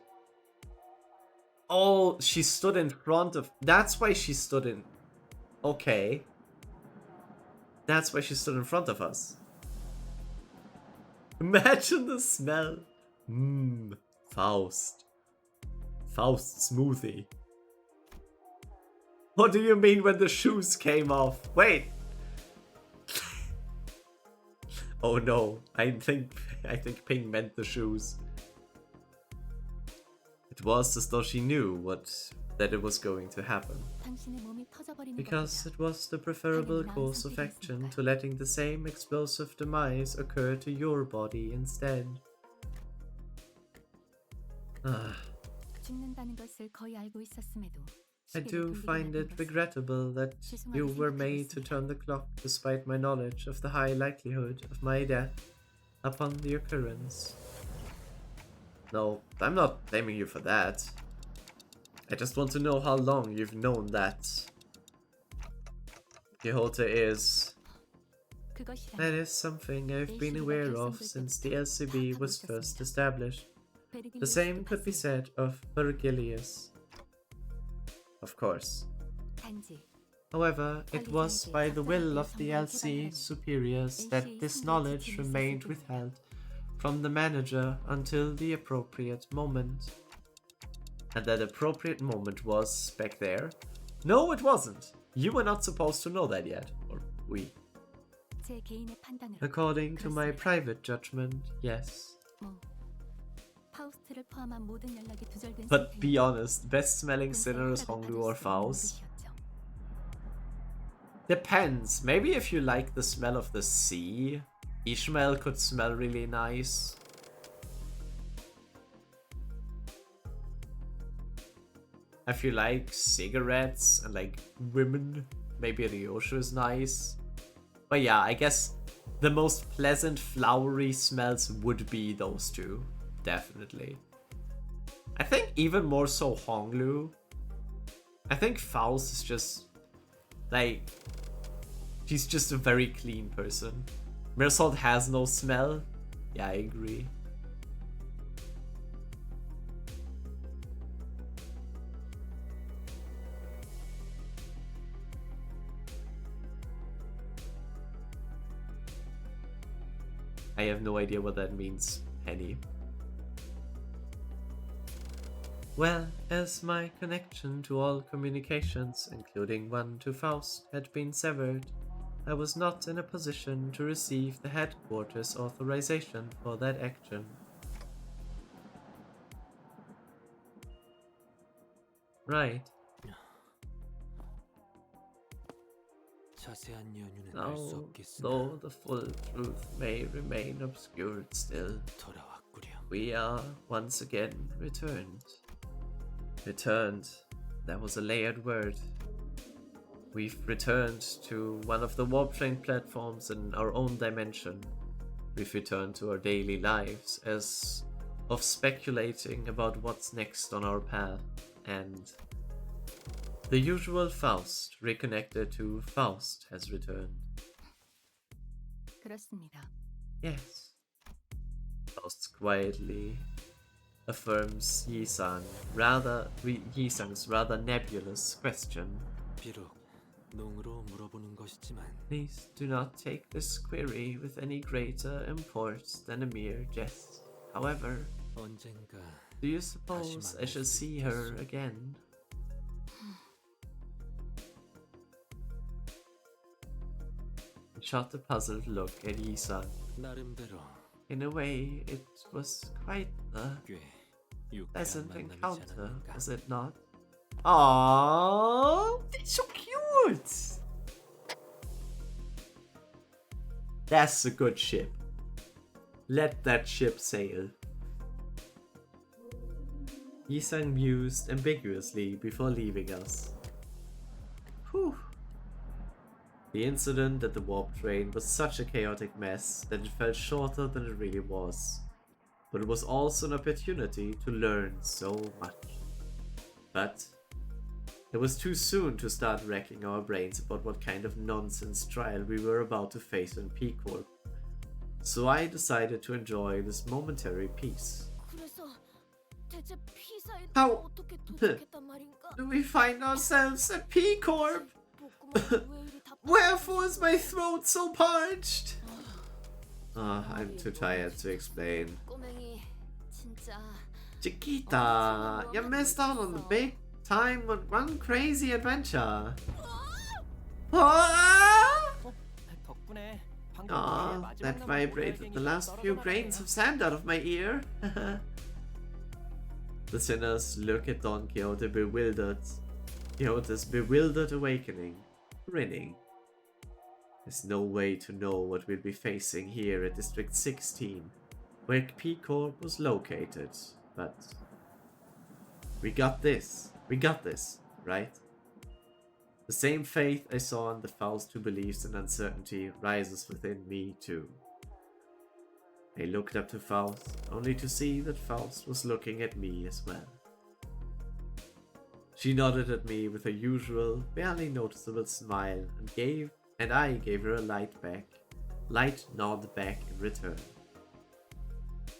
Oh, she stood in front of... That's why she stood in... Okay. That's why she stood in front of us. Imagine the smell. Faust. Faust smoothie. What do you mean when the shoes came off? Wait. Oh no. I think Ping meant the shoes. It was as though she knew that it was going to happen. Because it was the preferable course of action to letting the same explosive demise occur to your body instead. I do find it regrettable that you were made to turn the clock despite my knowledge of the high likelihood of my death upon the occurrence. No, I'm not blaming you for that. I just want to know how long you've known that Quixote is. That is something I've been aware of since the LCB was first established. The same could be said of Virgilius. Of course. However, it was by the will of the LC superiors that this knowledge remained withheld from the manager until the appropriate moment. And that appropriate moment was back there? No, it wasn't. You were not supposed to know that yet. Or we. According to my private judgment, yes. But be honest, best smelling sinner is Honglu or Faust? Depends. Maybe if you like the smell of the sea, Ishmael could smell really nice. If you like cigarettes and like women, maybe Ryosho is nice. But yeah, I guess the most pleasant flowery smells would be those two. Definitely. I think even more so Honglu. I think Faust is just like, she's just a very clean person. Mirsault has no smell. Yeah, I agree. I have no idea what that means, Penny. Well, as my connection to all communications, including one to Faust, had been severed, I was not in a position to receive the headquarters' authorization for that action. Right. Though the full truth may remain obscured still, we are once again returned. Returned. That was a layered word. We've returned to one of the warp train platforms in our own dimension. We've returned to our daily lives as of speculating about what's next on our path, and the usual Faust, reconnected to Faust, has returned. 그렇습니다. Yes. Faust quietly affirms Yi-sang's rather nebulous question. Please do not take this query with any greater import than a mere jest. However, do you suppose I shall see her again? He shot a puzzled look at Yi-sang. In a way, it was quite a pleasant encounter, was it not? Aww, that's so cute! That's a good ship. Let that ship sail. Yi-sang mused ambiguously before leaving us. Whew. The incident at the warp train was such a chaotic mess that it felt shorter than it really was. But it was also an opportunity to learn so much. But it was too soon to start racking our brains about what kind of nonsense trial we were about to face in P-Corp. So I decided to enjoy this momentary peace. How do we find ourselves at P-Corp? Wherefore is my throat so parched? I'm too tired to explain. Chiquita, you missed out on the big time on one crazy adventure. That vibrated the last few grains of sand out of my ear. The sinners look at Don Quixote bewildered. Quixote's bewildered awakening, grinning. There's no way to know what we'll be facing here at District 16, where P-Corp was located, but we got this, right? The same faith I saw in the Faust who believes in uncertainty rises within me too. I looked up to Faust, only to see that Faust was looking at me as well. She nodded at me with her usual, barely noticeable smile and I gave her a light nod back in return.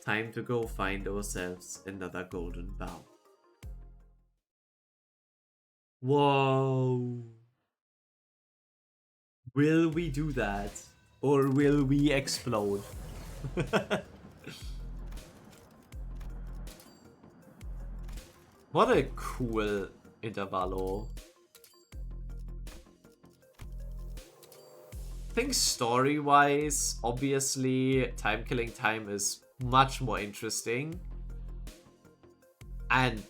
Time to go find ourselves another golden bow. Whoa. Will we do that? Or will we explode? What a cool intervallo. I think story-wise, obviously, Time Killing Time is much more interesting. And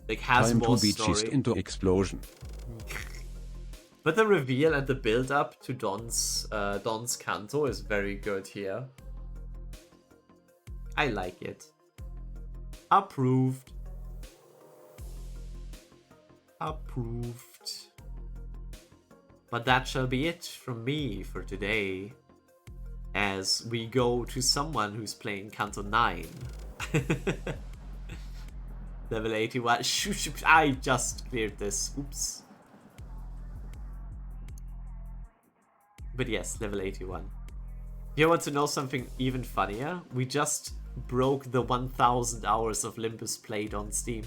like has Time more to be story. chased into explosion. But the reveal and the build-up to Don's Canto is very good here. I like it. Approved. Approved. But that shall be it from me for today, as we go to someone who's playing Canto 9. Level 81. I just cleared this. Oops. But yes, level 81. You want to know something even funnier? We just broke the 1000 hours of Limbus played on Steam.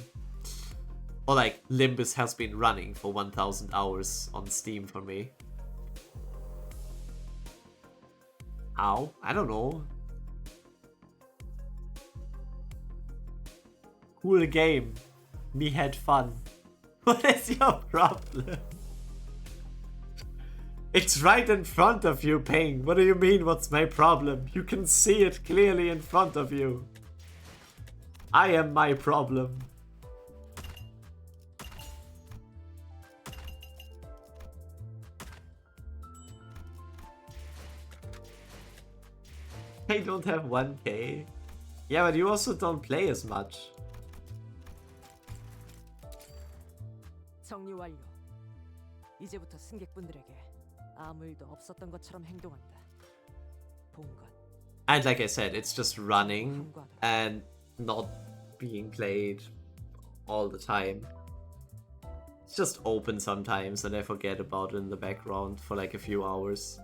Or like, Limbus has been running for 1000 hours on Steam for me. How? I don't know. Cool game. Me had fun. What is your problem? It's right in front of you, Ping. What do you mean, what's my problem? You can see it clearly in front of you. I am my problem. I don't have 1k. Yeah, but you also don't play as much. 정리 완료. 이제부터 승객분들에게 아무 일도 없었던 것처럼 행동한다. 본 것. And like I said, it's just running and not being played all the time. It's just open sometimes and I forget about it in the background for like a few hours.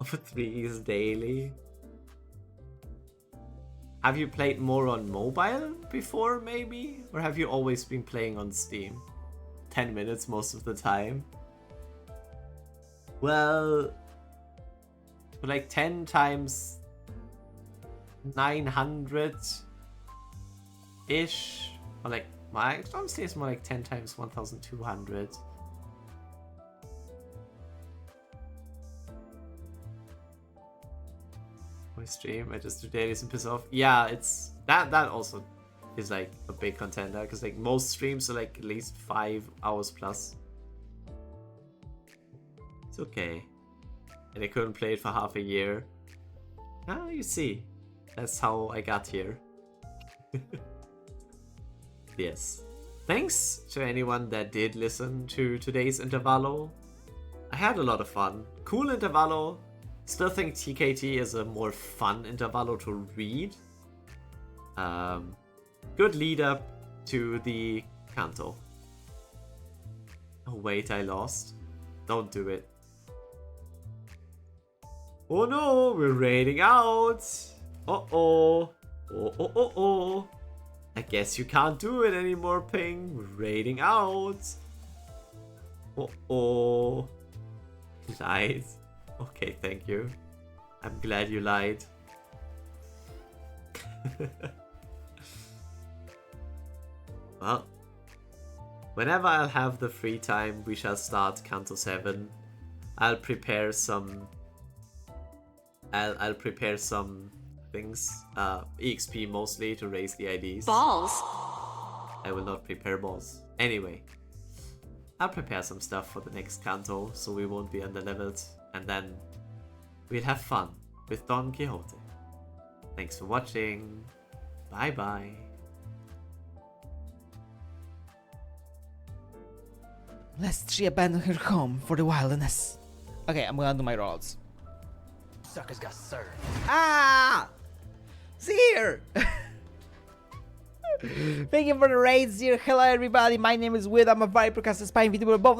For 3 daily. Have you played more on mobile before, maybe? Or have you always been playing on Steam? 10 minutes most of the time? Well, like 10 times 900-ish? Or like, honestly it's more like 10 times 1200. My stream, I just do dailies and piss off. Yeah, it's that also is like a big contender because like most streams are like at least 5 hours plus. It's okay. And I couldn't play it for half a year. Ah, you see. That's how I got here. Yes. Thanks to anyone that did listen to today's intervallo. I had a lot of fun. Cool intervallo. Still think TKT is a more fun intervallo to read. Good lead up to the canto. Oh wait, I lost. Don't do it. Oh no, we're raiding out. Uh-oh. Oh. I guess you can't do it anymore, Ping. We're raiding out. Uh-oh. Lied. Okay, thank you. I'm glad you lied. Well, whenever I'll have the free time, we shall start Canto 7. I'll prepare some... I'll prepare some things. EXP mostly to raise the IDs. Balls. I will not prepare balls. Anyway, I'll prepare some stuff for the next Canto, so we won't be under-leveled. And then we'll have fun with Don Quixote. Thanks for watching. Bye bye. Lest she abandon her home for the wilderness. Okay, I'm gonna do my rolls. Suckers got served. Ah! See here! Thank you for the raids here. Hello everybody, my name is Wid. I'm a Vipercast Spine VTuber. Both